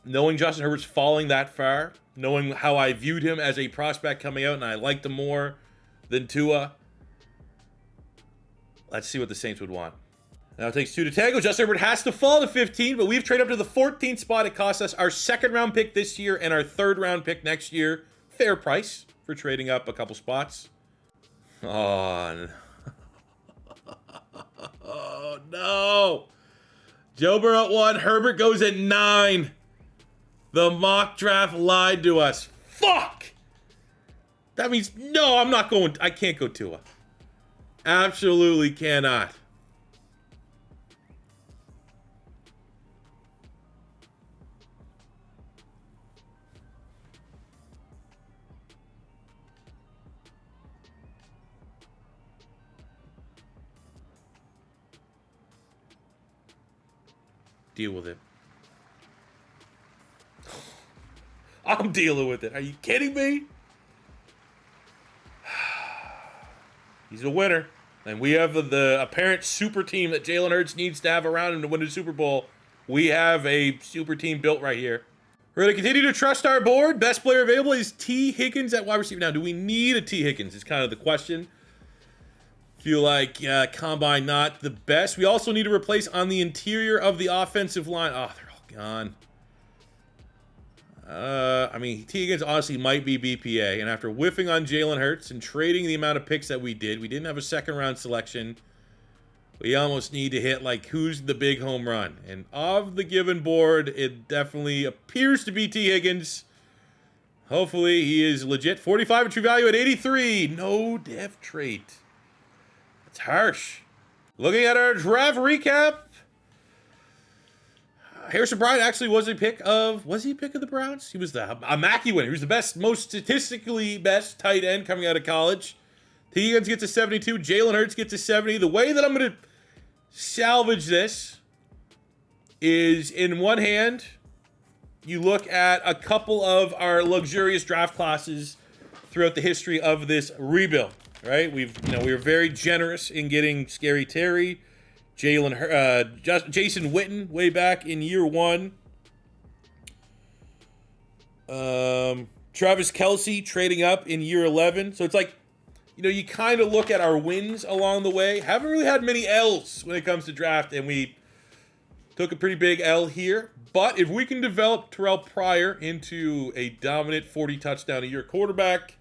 knowing Justin Herbert's falling that far, knowing how I viewed him as a prospect coming out, and I liked him more than Tua, let's see what the Saints would want. Now it takes 2 to tango. Justin Herbert has to fall to 15, but we've traded up to the 14th spot. It costs us our 2nd-round pick this year and our 3rd-round pick next year. Fair price for trading up a couple spots. Oh, oh no. Joe Burrow at 1. Herbert goes at 9. The mock draft lied to us. Fuck! That means, no, I'm not going. I can't go Tua. Absolutely cannot. Deal with it. I'm dealing with it. Are you kidding me? He's a winner. And we have the apparent super team that Jalen Hurts needs to have around him to win the Super Bowl. We have a super team built right here. We're going to continue to trust our board. Best player available is T. Higgins at wide receiver. Now, do we need a T. Higgins? Is kind of the question. Feel like Combine not the best. We also need to replace on the interior of the offensive line. Oh, they're all gone. I mean, T. Higgins honestly might be BPA. And after whiffing on Jalen Hurts and trading the amount of picks that we didn't have a second-round selection. We almost need to hit, like, who's the big home run? And of the given board, it definitely appears to be T. Higgins. Hopefully, he is legit. 45 in true value at 83. No dev trait. That's harsh. Looking at our draft recap. Harrison Bryant actually was a pick of... Was he a pick of the Browns? He was a Mackey winner. He was the best, most statistically best tight end coming out of college. T. Higgins gets a 72. Jalen Hurts gets a 70. The way that I'm going to salvage this is, in one hand, you look at a couple of our luxurious draft classes throughout the history of this rebuild, right? We were very generous in getting Scary Terry, Jason Witten way back in year 1. Travis Kelce trading up in year 11. So it's like, you kind of look at our wins along the way. Haven't really had many L's when it comes to draft, and we took a pretty big L here. But if we can develop Terrell Pryor into a dominant 40-touchdown-a-year quarterback,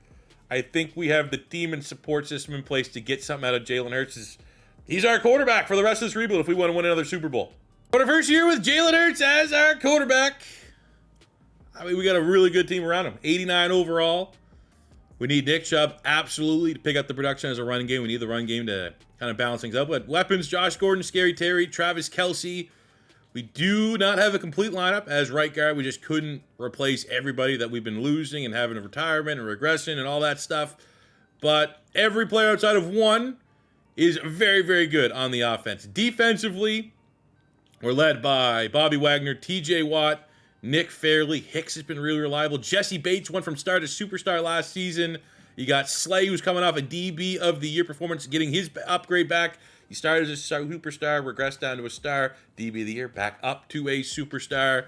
I think we have the team and support system in place to get something out of Jalen Hurts. He's our quarterback for the rest of this rebuild if we want to win another Super Bowl. But our first year with Jalen Hurts as our quarterback. I mean, we got a really good team around him. 89 overall. We need Nick Chubb absolutely to pick up the production as a running game. We need the run game to kind of balance things out. But weapons, Josh Gordon, Scary Terry, Travis Kelce. We do not have a complete lineup as right guard. We just couldn't replace everybody that we've been losing and having a retirement and regression and all that stuff. But every player outside of one is very, very good on the offense. Defensively, we're led by Bobby Wagner, TJ Watt, Nick Fairley. Hicks has been really reliable. Jesse Bates went from star to superstar last season. You got Slay, who's coming off a DB of the year performance, getting his upgrade back. He started as a superstar, regressed down to a star. DB of the year, back up to a superstar.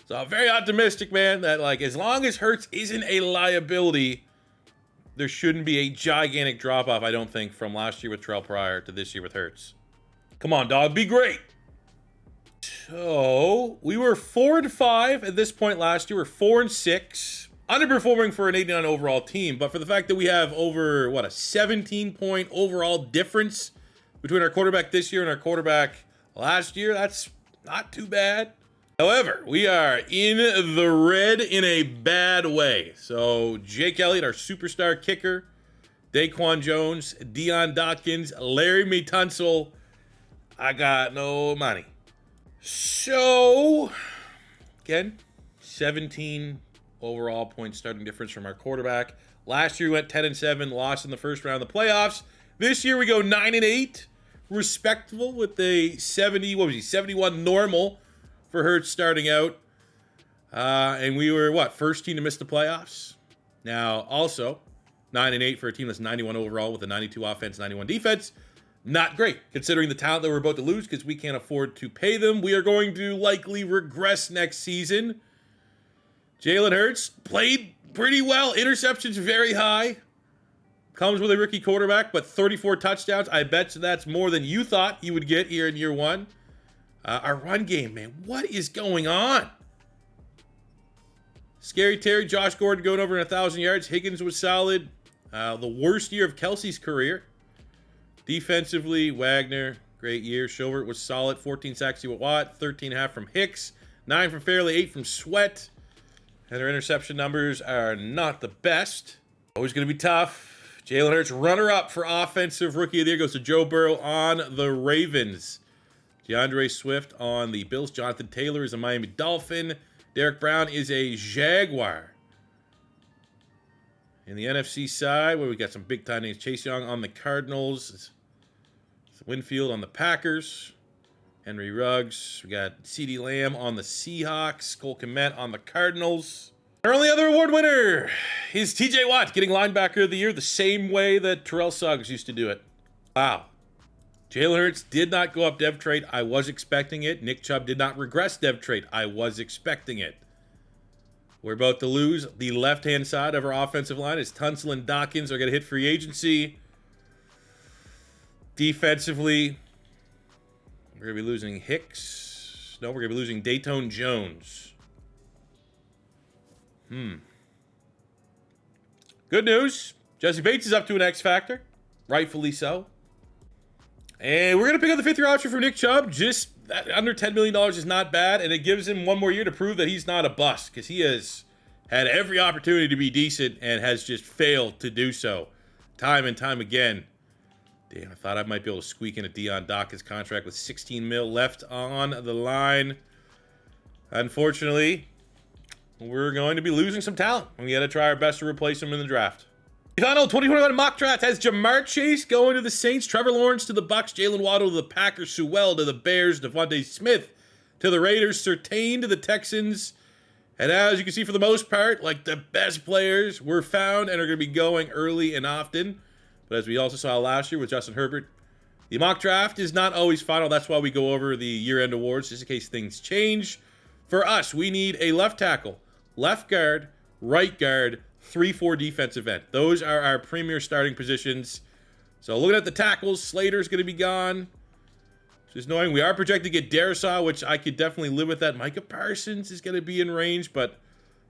So I'm very optimistic, man, that as long as Hurts isn't a liability, there shouldn't be a gigantic drop-off, I don't think, from last year with Terrell Pryor to this year with Hurts. Come on, dog, be great. So, we were 4-5 at this point last year. We're 4-6. Underperforming for an 89 overall team, but for the fact that we have over, a 17-point overall difference between our quarterback this year and our quarterback last year, that's not too bad. However, we are in the red in a bad way. So, Jake Elliott, our superstar kicker, Daquan Jones, Deion Dawkins, Larry Tunsil. I got no money. So, again, 17 overall point starting difference from our quarterback. Last year we went 10-7, lost in the first round of the playoffs. This year we go 9-8, respectable with a 71 normal for Hurts starting out. And we were, first team to miss the playoffs. Now, also, 9-8 for a team that's 91 overall with a 92 offense, 91 defense. Not great, considering the talent that we're about to lose because we can't afford to pay them. We are going to likely regress next season. Jalen Hurts played pretty well. Interceptions very high. Comes with a rookie quarterback, but 34 touchdowns. I bet that's more than you thought you would get here in year 1. Our run game, man, what is going on? Scary Terry, Josh Gordon going over 1,000 yards. Higgins was solid. The worst year of Kelsey's career. Defensively, Wagner, great year. Chauvert was solid. 14 sacks with Watt, 13.5 from Hicks, 9 from Fairley, 8 from Sweat. And their interception numbers are not the best. Always going to be tough. Jalen Hurts, runner-up for Offensive Rookie of the Year, goes to Joe Burrow on the Ravens. DeAndre Swift on the Bills. Jonathan Taylor is a Miami Dolphin. Derek Brown is a Jaguar. In the NFC side, where we got some big-time names. Chase Young on the Cardinals. Winfield on the Packers. Henry Ruggs. We got CeeDee Lamb on the Seahawks. Cole Kmet on the Cardinals. Our only other award winner is TJ Watt, getting linebacker of the year the same way that Terrell Suggs used to do it. Wow. Jalen Hurts did not go up dev trait. I was expecting it. Nick Chubb did not regress dev trait. I was expecting it. We're about to lose the left-hand side of our offensive line as Tunsil and Dawkins are going to hit free agency. Defensively, we're going to be losing Hicks. No, we're going to be losing Dayton Jones. Good news. Jesse Bates is up to an X Factor. Rightfully so. And we're going to pick up the 5th-year option for Nick Chubb. Just under $10 million is not bad, and it gives him one more year to prove that he's not a bust, because he has had every opportunity to be decent and has just failed to do so time and time again. Damn, I thought I might be able to squeak in a Deion Dawkins contract with $16 million left on the line. Unfortunately, we're going to be losing some talent. We got to try our best to replace him in the draft. The final 2021 mock draft has Jamar Chase going to the Saints, Trevor Lawrence to the Bucks, Jalen Waddle to the Packers, Sewell to the Bears, Devontae Smith to the Raiders, Surtain to the Texans. And as you can see, for the most part, like, the best players were found and are going to be going early and often. But as we also saw last year with Justin Herbert, the mock draft is not always final. That's why we go over the year-end awards, just in case things change. For us, we need a left tackle, left guard, right guard, 3-4 defensive end. Those are our premier starting positions. So looking at the tackles, Slater's going to be gone. Just knowing we are projected to get Darisaw, which I could definitely live with that. Micah Parsons is going to be in range, but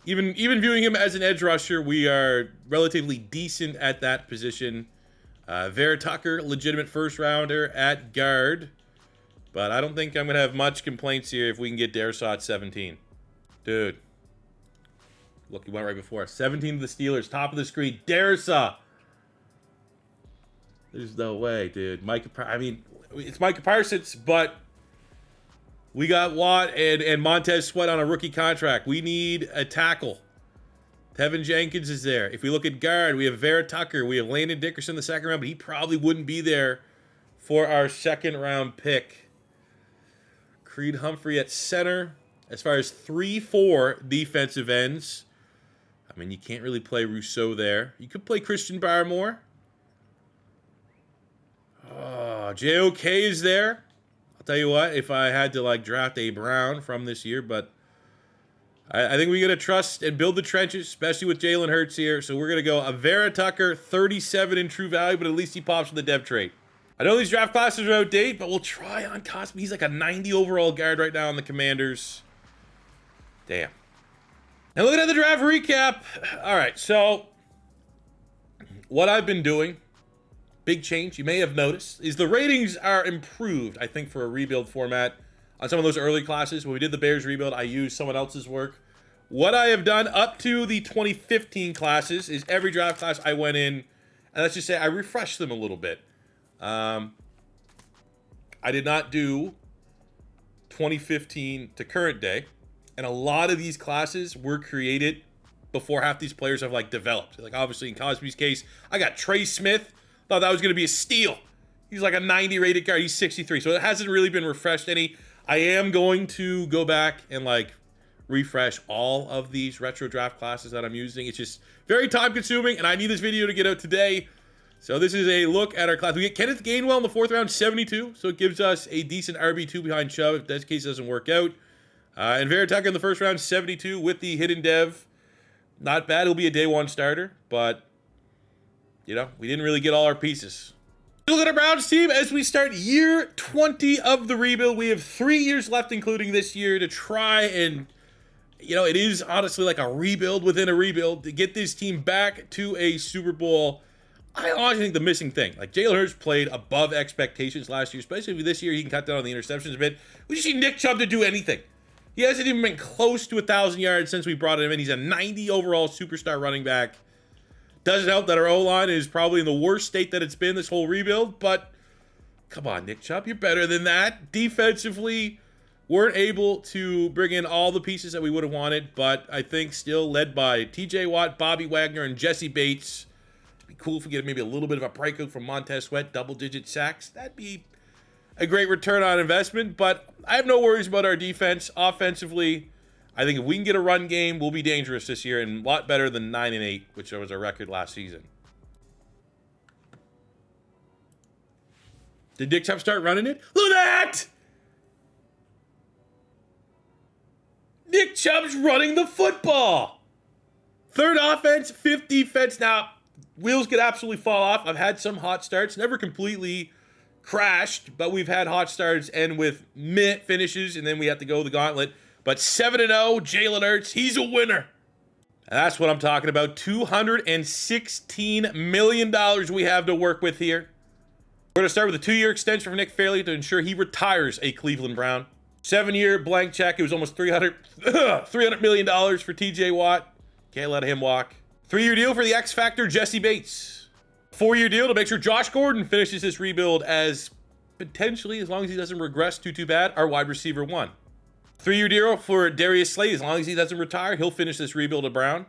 even viewing him as an edge rusher, we are relatively decent at that position. Vera Tucker, legitimate first-rounder at guard. But I don't think I'm going to have much complaints here if we can get Darisaw at 17. Dude. Look, he went right before us. 17 to the Steelers. Top of the screen. Darisaw. There's no way, dude. I mean, it's Micah Parsons, but we got Watt and Montez Sweat on a rookie contract. We need a tackle. Tevin Jenkins is there. If we look at guard, we have Vera Tucker. We have Landon Dickerson in the second round, but he probably wouldn't be there for our second-round pick. Creed Humphrey at center. As far as 3-4 defensive ends, I mean, you can't really play Rousseau there. You could play Christian Barmore. Oh, JOK is there. I'll tell you what, if I had to, like, draft a Brown from this year, but I think we got to trust and build the trenches, especially with Jalen Hurts here. So we're going to go a Vera Tucker, 37 in true value, but at least he pops in the dev trade. I know these draft classes are outdated, but we'll try on Cosby. He's like a 90 overall guard right now on the Commanders. Damn. And looking at the draft recap. All right, so what I've been doing, big change, you may have noticed, is the ratings are improved, I think, for a rebuild format. On some of those early classes, when we did the Bears rebuild, I used someone else's work. What I have done up to the 2015 classes is every draft class I went in, and let's just say I refreshed them a little bit. I did not do 2015 to current day, and a lot of these classes were created before half these players have, like, developed. Like, obviously, in Cosby's case, I got Trey Smith. Thought that was going to be a steal. He's like a 90 rated guard. He's 63, so it hasn't really been refreshed any. I am going to go back and, like, refresh all of these retro draft classes that I'm using. It's just very time consuming, and I need this video to get out today. So this is a look at our class. We get Kenneth Gainwell in the 4th round, 72. So it gives us a decent RB2 behind Chubb if that case doesn't work out. And Vera Tucker in the 1st round, 72 with the hidden dev. Not bad. He'll be a day 1 starter, but, you know, we didn't really get all our pieces. Look at our Browns team as we start year 20 of the rebuild. We have 3 years left, including this year, to try and, you know, it is honestly like a rebuild within a rebuild to get this team back to a Super Bowl. I honestly think the missing thing, like, Jalen Hurts played above expectations last year, especially this year he can cut down on the interceptions a bit. We just need Nick Chubb to do anything. He hasn't even been close to 1,000 yards since we brought him in. He's a 90 overall superstar running back. Doesn't help that our O-line is probably in the worst state that it's been this whole rebuild, but come on, Nick Chubb, you're better than that. Defensively, weren't able to bring in all the pieces that we would have wanted, but I think still led by TJ Watt, Bobby Wagner, and Jesse Bates. It'd be cool if we get maybe a little bit of a breakout from Montez Sweat, double-digit sacks. That'd be a great return on investment, but I have no worries about our defense. Offensively, I think if we can get a run game, we'll be dangerous this year and a lot better than 9-8, which was our record last season. Did Nick Chubb start running it? Look at that! Nick Chubb's running the football. Third offense, fifth defense. Now, wheels could absolutely fall off. I've had some hot starts, never completely crashed, but we've had hot starts and with meh finishes, and then we have to go the gauntlet. But 7-0, Jalen Hurts, he's a winner. And that's what I'm talking about. $216 million we have to work with here. We're going to start with a 2-year extension for Nick Fairley to ensure he retires a Cleveland Brown. 7-year blank check. It was almost $300 million for TJ Watt. Can't let him walk. 3-year deal for the X Factor, Jesse Bates. 4-year deal to make sure Josh Gordon finishes this rebuild as potentially, as long as he doesn't regress too bad, our wide receiver 1. 3-year deal for Darius Slade. As long as he doesn't retire, he'll finish this rebuild at Brown.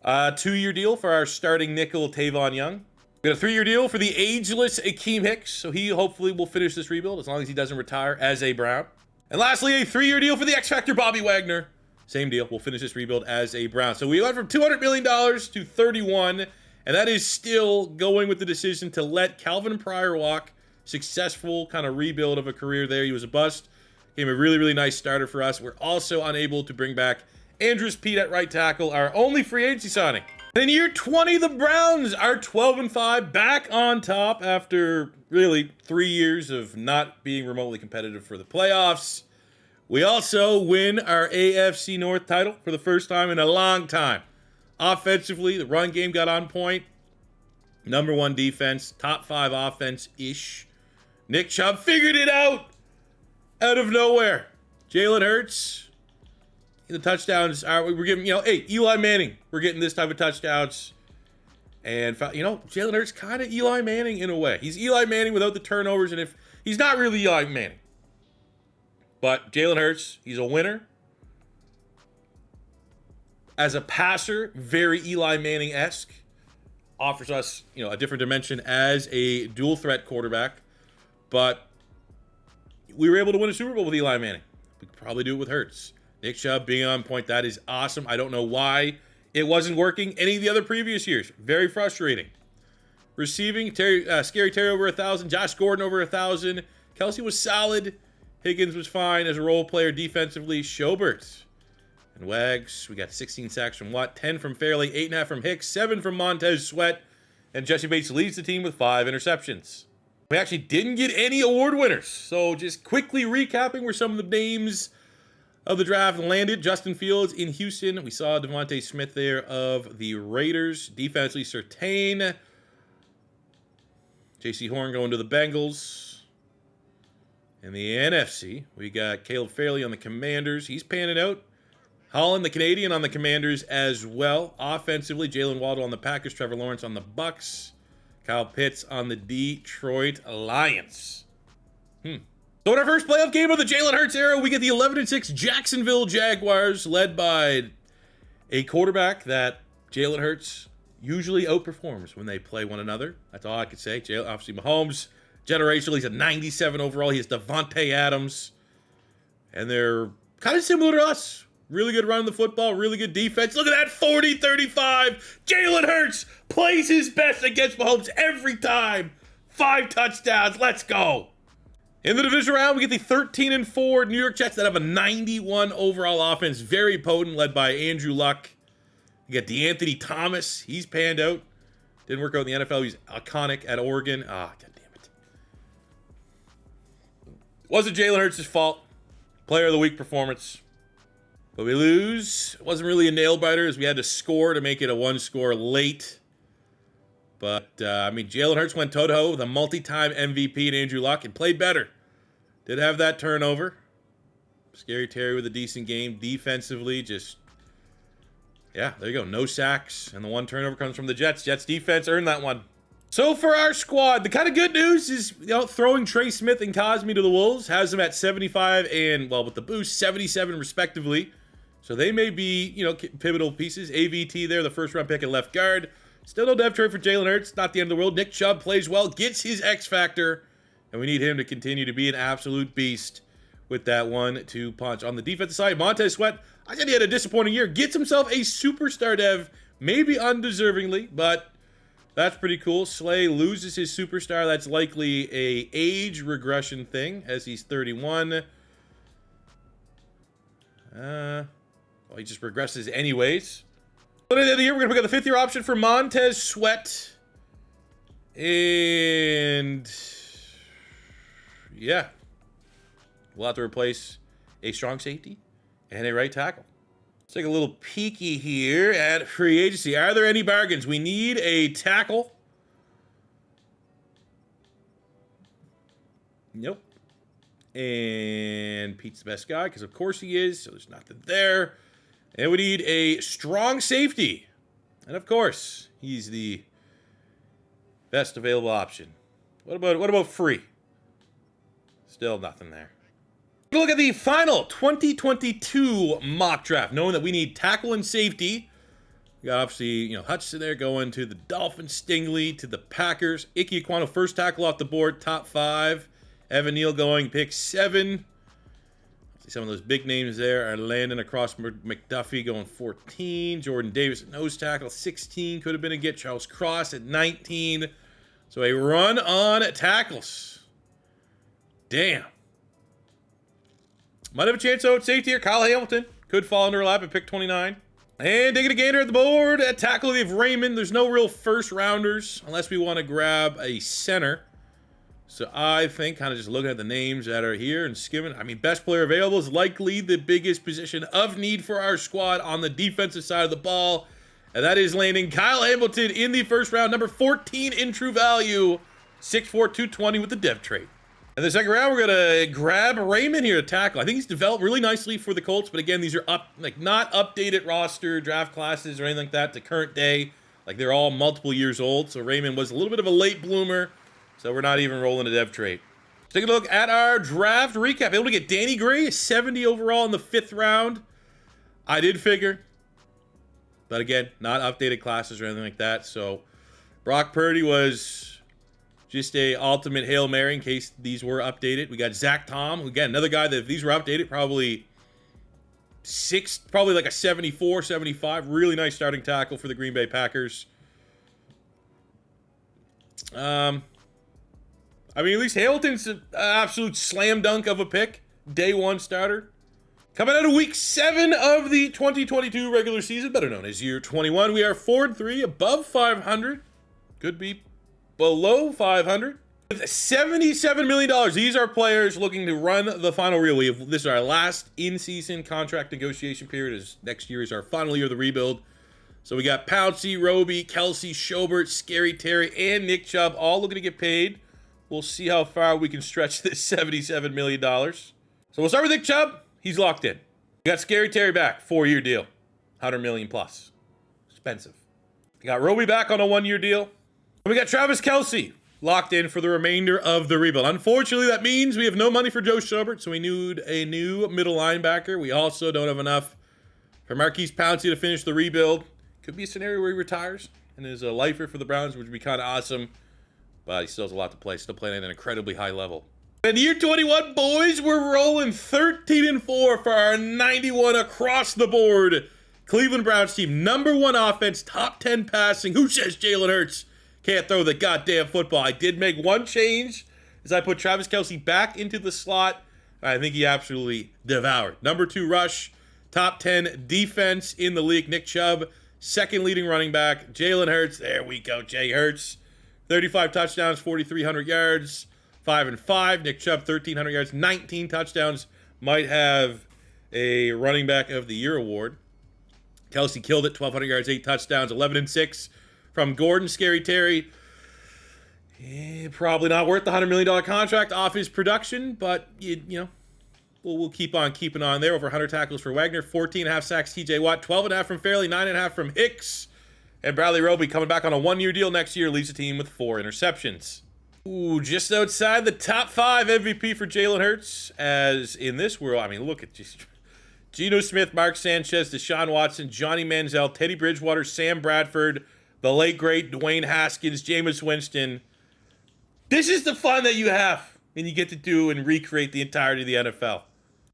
2-year deal for our starting nickel, Tavon Young. We got a 3-year deal for the ageless Akeem Hicks, so he hopefully will finish this rebuild as long as he doesn't retire as a Brown. And lastly, a 3-year deal for the X Factor, Bobby Wagner. Same deal. We'll finish this rebuild as a Brown. So we went from $200 million to 31, and that is still going with the decision to let Calvin Pryor walk. Successful kind of rebuild of a career there. He was a bust. Became a really, really nice starter for us. We're also unable to bring back Andrews Pete at right tackle, our only free agency signing. In year 20, the Browns are 12-5, back on top after really 3 years of not being remotely competitive for the playoffs. We also win our AFC North title for the first time in a long time. Offensively, the run game got on point. Number 1 defense, top 5 offense-ish. Nick Chubb figured it out of nowhere. Jalen Hurts, the touchdowns are, we're giving, hey, Eli Manning, we're getting this type of touchdowns. And, Jalen Hurts kind of Eli Manning in a way. He's Eli Manning without the turnovers, and if he's not really Eli Manning. But Jalen Hurts, he's a winner. As a passer, very Eli Manning-esque. Offers us, a different dimension as a dual threat quarterback. But we were able to win a Super Bowl with Eli Manning. We could probably do it with Hurts. Nick Chubb being on point, that is awesome. I don't know why it wasn't working any of the other previous years. Very frustrating. Receiving, Scary Terry over 1,000. Josh Gordon over 1,000. Kelsey was solid. Higgins was fine as a role player defensively. Schobert and Wags. We got 16 sacks from Watt, 10 from Fairley, 8.5 from Hicks, 7 from Montez Sweat. And Jesse Bates leads the team with 5 interceptions. We actually didn't get any award winners. So just quickly recapping where some of the names of the draft landed. Justin Fields in Houston. We saw Devontae Smith there of the Raiders. Defensively, Surtain. J.C. Horn going to the Bengals. In the NFC, we got Caleb Fairley on the Commanders. He's panning out. Holland, the Canadian, on the Commanders as well. Offensively, Jalen Waddle on the Packers. Trevor Lawrence on the Bucks. Kyle Pitts on the Detroit Lions. So in our first playoff game of the Jalen Hurts era, we get the 11-6 Jacksonville Jaguars, led by a quarterback that Jalen Hurts usually outperforms when they play one another. That's all I could say. Obviously, Mahomes, generationally, he's a 97 overall. He has Devontae Adams. And they're kind of similar to us. Really good running the football, really good defense. Look at that, 40-35. Jalen Hurts plays his best against Mahomes every time. 5 touchdowns. Let's go. In the division round, we get the 13-4 New York Jets that have a 91 overall offense. Very potent, led by Andrew Luck. You got DeAnthony Thomas. He's panned out. Didn't work out in the NFL. He's iconic at Oregon. God damn it. Wasn't Jalen Hurts' fault. Player of the week performance. But we lose. It wasn't really a nail-biter as we had to score to make it a 1-score late. But, Jalen Hurts went toe-to-toe with a multi-time MVP and Andrew Luck and played better. Did have that turnover. Scary Terry with a decent game. Defensively, there you go. No sacks. And the 1 turnover comes from the Jets. Jets defense earned that one. So for our squad, the kind of good news is, throwing Trey Smith and Cosme to the Wolves has them at 75 and, with the boost, 77 respectively. So they may be, pivotal pieces. AVT there, the first-round pick at left guard. Still no depth chart for Jalen Hurts. Not the end of the world. Nick Chubb plays well, gets his X factor, and we need him to continue to be an absolute beast with that 1-2 punch. On the defensive side, Montez Sweat, I said he had a disappointing year. Gets himself a superstar dev, maybe undeservingly, but that's pretty cool. Slay loses his superstar. That's likely a age regression thing, as he's 31. He just regresses anyways. But at the end of the year, we're going to pick up the 5th-year option for Montez Sweat. And yeah, we'll have to replace a strong safety and a right tackle. Let's take a little peeky here at free agency. Are there any bargains? We need a tackle. Nope. And Pete's the best guy, because of course he is, so there's nothing there. And we need a strong safety. And of course, he's the best available option. What about free? Still nothing there. Look at the final 2022 mock draft, knowing that we need tackle and safety. We got obviously, Hutchinson there going to the Dolphins, Stingley to the Packers. Ike Ekwonu, first tackle off the board, top 5. Evan Neal going pick 7. See some of those big names there are landing across McDuffie going 14. Jordan Davis at nose tackle, 16. Could have been a get. Charles Cross at 19. So a run on tackles. Damn. Might have a chance though at safety here. Kyle Hamilton could fall under a lap at pick 29. And taking a gainer at the board at tackle, we have Raymond. There's no real first rounders unless we want to grab a center. So I think kind of just looking at the names that are here and skimming. I mean, best player available is likely the biggest position of need for our squad on the defensive side of the ball. And that is landing Kyle Hamilton in the first round, number 14 in true value, 6'4", 220 with the dev trait. In the second round, we're going to grab Raymond here to tackle. I think he's developed really nicely for the Colts, but again, these are not updated roster draft classes or anything like that to current day. Like they're all multiple years old. So Raymond was a little bit of a late bloomer. So we're not even rolling a dev trait. Take a look at our draft recap. Able to get Danny Gray, 70 overall in the 5th round. I did figure. But again, not updated classes or anything like that. So Brock Purdy was just a ultimate Hail Mary in case these were updated. We got Zach Tom, again, another guy that if these were updated, probably like a 74, 75. Really nice starting tackle for the Green Bay Packers. I mean, at least Hamilton's an absolute slam dunk of a pick. Day 1 starter. Coming out of week 7 of the 2022 regular season, better known as year 21, we are 4-3, above 500. Could be below 500. With $77 million, these are players looking to run the final reel. This is our last in-season contract negotiation period, as next year is our final year of the rebuild. So we got Pouncey, Roby, Kelsey, Schobert, Scary Terry, and Nick Chubb all looking to get paid. We'll see how far we can stretch this $77 million. So we'll start with Nick Chubb. He's locked in. We got Scary Terry back, 4-year deal, $100 million plus. Expensive. We got Roby back on a 1-year deal. And we got Travis Kelsey locked in for the remainder of the rebuild. Unfortunately, that means we have no money for Joe Schobert, so we need a new middle linebacker. We also don't have enough for Marquise Pouncey to finish the rebuild. Could be a scenario where he retires and is a lifer for the Browns, which would be kind of awesome. But he still has a lot to play. Still playing at an incredibly high level. In year 21, boys, we're rolling 13-4 for our 91 across the board. Cleveland Browns team, number 1 offense, top 10 passing. Who says Jalen Hurts can't throw the goddamn football? I did make one change as I put Travis Kelsey back into the slot. I think he absolutely devoured. Number 2 rush, top 10 defense in the league. Nick Chubb, 2nd leading running back. Jalen Hurts, there we go, Jay Hurts. 35 touchdowns, 4,300 yards, 5-5. Nick Chubb, 1,300 yards, 19 touchdowns. Might have a running back of the year award. Kelsey killed it, 1,200 yards, 8 touchdowns, 11-6 from Gordon. Scary Terry, probably not worth the $100 million contract off his production, but we'll keep on keeping on there. Over 100 tackles for Wagner, 14.5 sacks TJ Watt, 12.5 from Fairley, 9.5 from Hicks. And Bradley Roby coming back on a 1-year deal next year, leads the team with 4 interceptions. Ooh, just outside the top 5 MVP for Jalen Hurts. As in this world, I mean, look at just Geno Smith, Mark Sanchez, Deshaun Watson, Johnny Manziel, Teddy Bridgewater, Sam Bradford, the late great Dwayne Haskins, Jameis Winston. This is the fun that you have when you get to do and recreate the entirety of the NFL.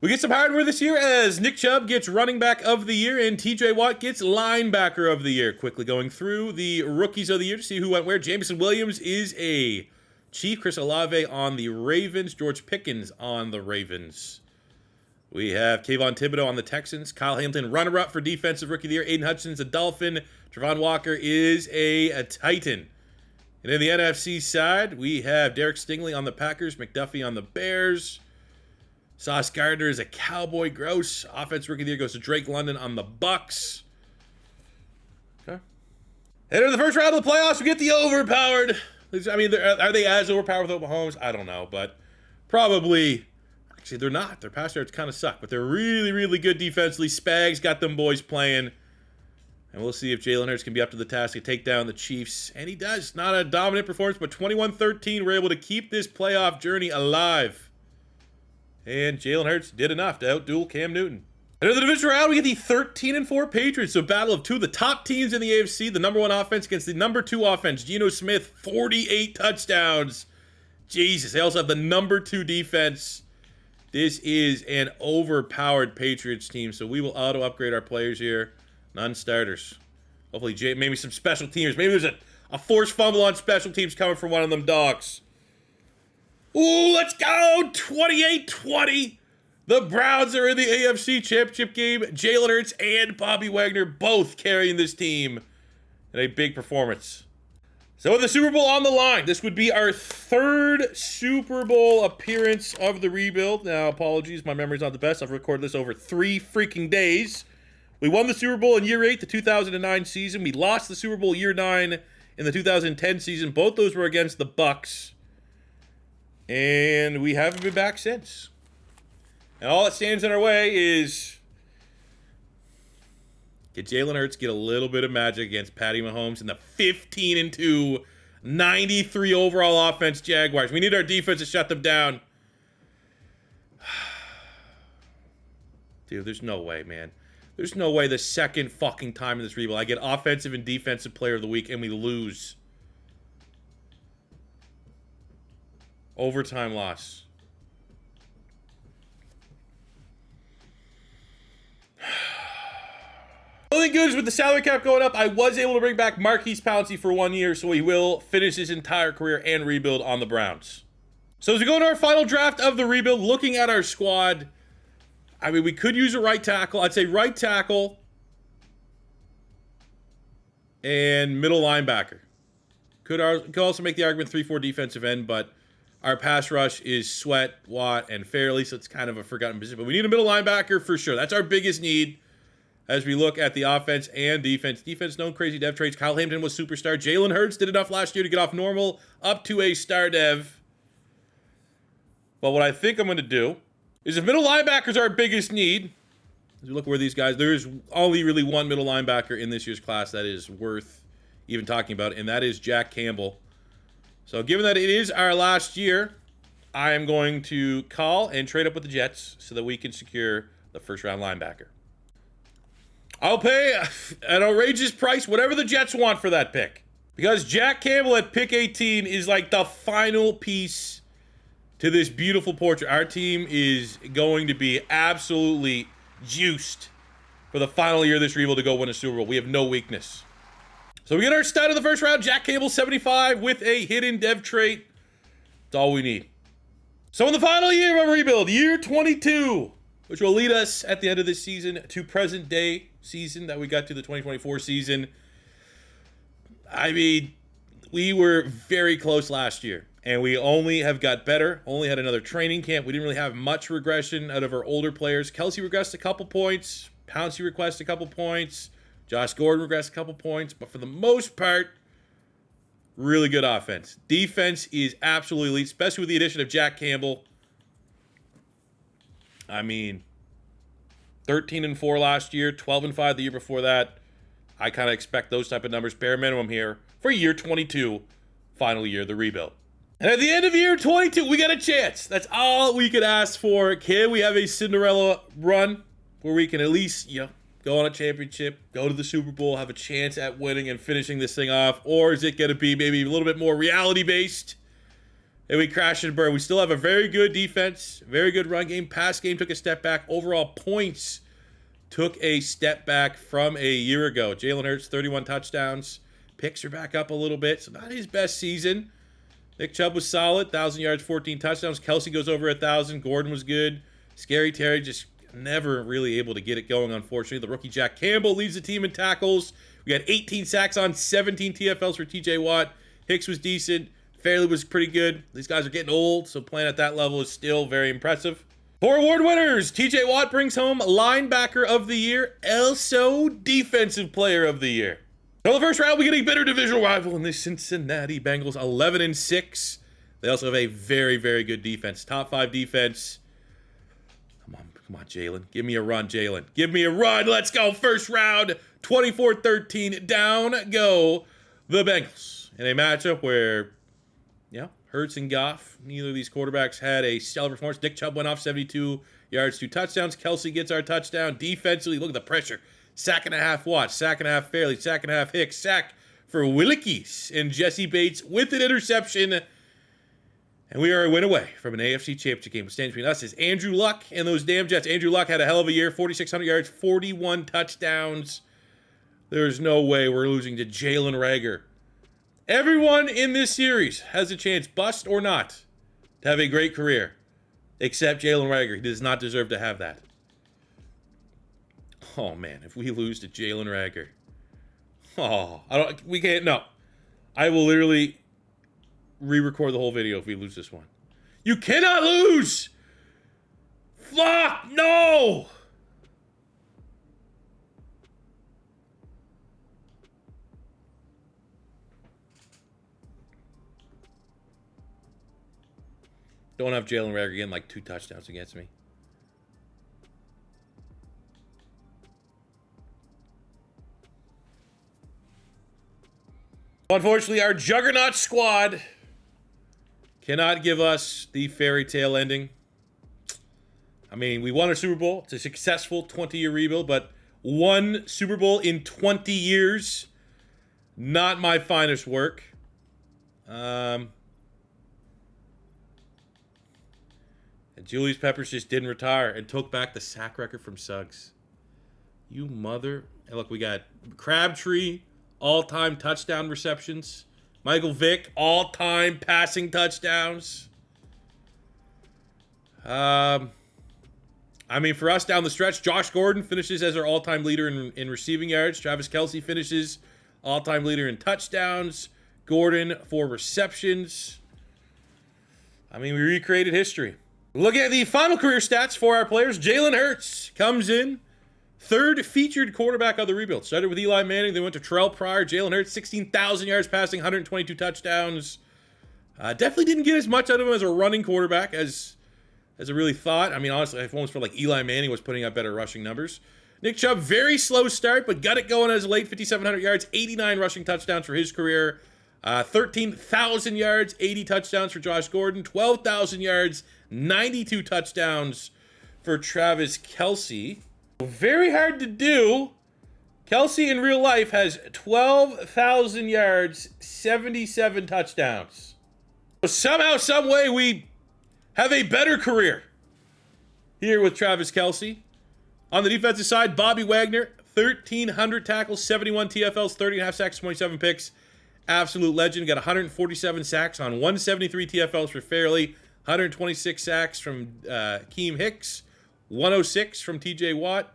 We get some hardware this year as Nick Chubb gets running back of the year and TJ Watt gets linebacker of the year. Quickly going through the rookies of the year to see who went where. Jameson Williams is a Chief. Chris Olave on the Ravens. George Pickens on the Ravens. We have Kayvon Thibodeau on the Texans. Kyle Hamilton, runner-up for Defensive Rookie of the Year. Aiden Hutchinson's a Dolphin. Travon Walker is a Titan. And in the NFC side, we have Derek Stingley on the Packers. McDuffie on the Bears. Sauce Gardner is a Cowboy. Gross. Offensive Rookie of the Year goes to Drake London on the Bucks. Okay. And in the first round of the playoffs, we get the overpowered. I mean, are they as overpowered without Mahomes? I don't know, but probably. Actually, they're not. Their pass yards kind of suck, but they're really, really good defensively. Spags got them boys playing. And we'll see if Jalen Hurts can be up to the task to take down the Chiefs. And he does. Not a dominant performance, but 21-13. We're able to keep this playoff journey alive. And Jalen Hurts did enough to outduel Cam Newton. And in the divisional round, we get the 13-4 Patriots. So battle of two of the top teams in the AFC. The number 1 offense against the number 2 offense. Geno Smith, 48 touchdowns. Jesus. They also have the number 2 defense. This is an overpowered Patriots team, so we will auto-upgrade our players here. Non-starters. Hopefully, maybe some special teamers. Maybe there's a forced fumble on special teams coming from one of them dogs. Ooh, let's go! 28-20. The Browns are in the AFC Championship game. Jalen Hurts and Bobby Wagner both carrying this team in a big performance. So with the Super Bowl on the line, this would be our 3rd Super Bowl appearance of the rebuild. Now, apologies, my memory's not the best. I've recorded this over 3 freaking days. We won the Super Bowl in year 8, the 2009 season. We lost the Super Bowl year 9 in the 2010 season. Both those were against the Bucks. And we haven't been back since. And all that stands in our way is get Jalen Hurts, get a little bit of magic against Patty Mahomes and the 15-2, 93 overall offense Jaguars. We need our defense to shut them down. Dude, there's no way, man. There's no way the second fucking time in this rebuild I get offensive and defensive player of the week and we lose. Overtime loss. Only good is with the salary cap going up, I was able to bring back Marquise Pouncey for 1 year, so he will finish his entire career and rebuild on the Browns. So as we go into our final draft of the rebuild, looking at our squad, I mean, we could use a right tackle. I'd say right tackle and middle linebacker. Could also make the argument 3-4 defensive end, but our pass rush is Sweat, Watt, and Fairley, so it's kind of a forgotten position. But we need a middle linebacker for sure. That's our biggest need as we look at the offense and defense. Defense, no crazy dev traits. Kyle Hamilton was superstar. Jalen Hurts did enough last year to get off normal up to a star dev. But what I think I'm going to do is if middle linebackers are our biggest need, as we look where these guys, there's only really one middle linebacker in this year's class that is worth even talking about, and that is Jack Campbell. So given that it is our last year, I am going to call and trade up with the Jets so that we can secure the first-round linebacker. I'll pay an outrageous price, whatever the Jets want for that pick. Because Jack Campbell at pick 18 is like the final piece to this beautiful portrait. Our team is going to be absolutely juiced for the final year of this rebuild to go win a Super Bowl. We have no weakness. So we get our stud of the first round, Jack Campbell, 75 with a hidden dev trait. That's all we need. So in the final year of our rebuild, year 22, which will lead us at the end of this season to present day season that we got to the 2024 season. I mean, we were very close last year, and we only have got better. Only had another training camp. We didn't really have much regression out of our older players. Kelsey regressed a couple points. Pouncey regressed a couple points. Josh Gordon regressed a couple points. But for the most part, really good offense. Defense is absolutely elite, especially with the addition of Jack Campbell. I mean, 13-4 last year, 12-5 the year before that. I kind of expect those type of numbers, bare minimum here, for year 22, final year of the rebuild. And at the end of year 22, we got a chance. That's all we could ask for. Can we have a Cinderella run where we can at least, go on a championship, go to the Super Bowl, have a chance at winning and finishing this thing off? Or is it going to be maybe a little bit more reality-based? And we crash and burn. We still have a very good defense, very good run game. Pass game took a step back. Overall points took a step back from a year ago. Jalen Hurts, 31 touchdowns. Picks are back up a little bit, so not his best season. Nick Chubb was solid, 1,000 yards, 14 touchdowns. Kelsey goes over 1,000. Gordon was good. Scary Terry just never really able to get it going, unfortunately. The rookie Jack Campbell leads the team in tackles. We got 18 sacks on 17 TFLs for TJ Watt. Hicks was decent. Fairley was pretty good. These guys are getting old, so playing at that level is still very impressive. 4 award winners. TJ Watt brings home Linebacker of the Year, also Defensive Player of the Year. So the first round, we get a bitter divisional rival in the Cincinnati Bengals, 11-6. They also have a very, very good defense. Top 5 defense. Come on, Jalen. Give me a run, Jalen. Give me a run. Let's go. First round, 24-13. Down go the Bengals. In a matchup where, Hurts and Goff, neither of these quarterbacks had a stellar performance. Nick Chubb went off 72 yards, 2 touchdowns. Kelsey gets our touchdown. Defensively, look at the pressure. Sack and a half Watt, sack and a half Fairley, sack and a half Hicks, sack for Willikes and Jesse Bates with an interception. And we are a win away from an AFC Championship game. What stands between us is Andrew Luck and those damn Jets. Andrew Luck had a hell of a year, 4,600 yards, 41 touchdowns. There's no way we're losing to Jalen Reagor. Everyone in this series has a chance, bust or not, to have a great career, except Jalen Reagor. He does not deserve to have that. Oh, man, if we lose to Jalen Reagor. We can't, no. I will literally re-record the whole video if we lose this one. You cannot lose! Fuck, no! Don't have Jalen Reagor getting like 2 touchdowns against me. Unfortunately, our juggernaut squad cannot give us the fairy tale ending. I mean, we won a Super Bowl. It's a successful 20-year rebuild, but 1 Super Bowl in 20 years, not my finest work. Julius Peppers just didn't retire and took back the sack record from Suggs. You mother... And look, we got Crabtree, all-time touchdown receptions. Michael Vick, all-time passing touchdowns. I mean, for us down the stretch, Josh Gordon finishes as our all-time leader in receiving yards. Travis Kelce finishes all-time leader in touchdowns. Gordon for receptions. I mean, we recreated history. Look at the final career stats for our players. Jalen Hurts comes in 3rd featured quarterback of the rebuild. Started with Eli Manning, then went to Terrell Pryor. Jalen Hurts, 16,000 yards passing, 122 touchdowns. Definitely didn't get as much out of him as a running quarterback as I really thought. I mean, honestly, I almost felt like Eli Manning was putting up better rushing numbers. Nick Chubb, very slow start, but got it going as late, 5,700 yards, 89 rushing touchdowns for his career. 13,000 yards, 80 touchdowns for Josh Gordon. 12,000 yards, 92 touchdowns for Travis Kelce. Very hard to do. Kelce in real life has 12,000 yards, 77 touchdowns. So somehow, some way, we have a better career here with Travis Kelce. On the defensive side, Bobby Wagner, 1,300 tackles, 71 TFLs, 30.5 sacks, 27 picks. Absolute legend. Got 147 sacks on 173 TFLs for Fairley, 126 sacks from Keem Hicks, 106 from TJ Watt.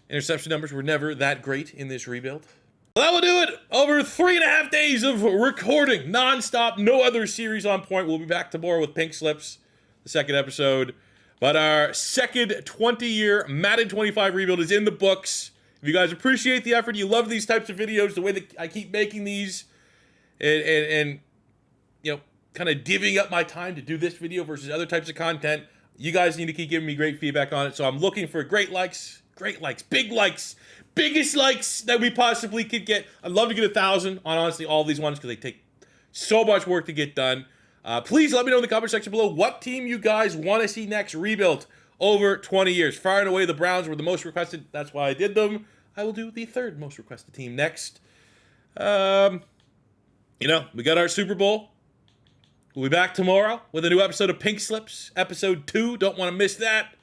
Interception numbers were never that great in this rebuild. Well, that will do it. Over 3.5 days of recording, nonstop, no other series on point. We'll be back tomorrow with Pink Slips, the 2nd episode. But our second 20-year Madden 25 rebuild is in the books. If you guys appreciate the effort, you love these types of videos, the way that I keep making these, and kind of divvying up my time to do this video versus other types of content, you guys need to keep giving me great feedback on it. So I'm looking for great likes, big likes, biggest likes that we possibly could get. I'd love to get 1,000 on honestly all these ones because they take so much work to get done. Please let me know in the comment section below what team you guys want to see next rebuilt over 20 years. Far and away, the Browns were the most requested. That's why I did them. I will do the 3rd most requested team next. We got our Super Bowl. We'll be back tomorrow with a new episode of Pink Slips, episode 2. Don't want to miss that.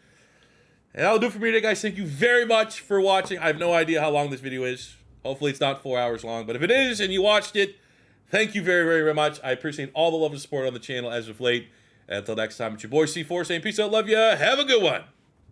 And that'll do it for me today, guys. Thank you very much for watching. I have no idea how long this video is. Hopefully it's not 4 hours long. But if it is and you watched it, thank you very, very, very much. I appreciate all the love and support on the channel as of late. And until next time, it's your boy C4 saying peace out, love ya, have a good one.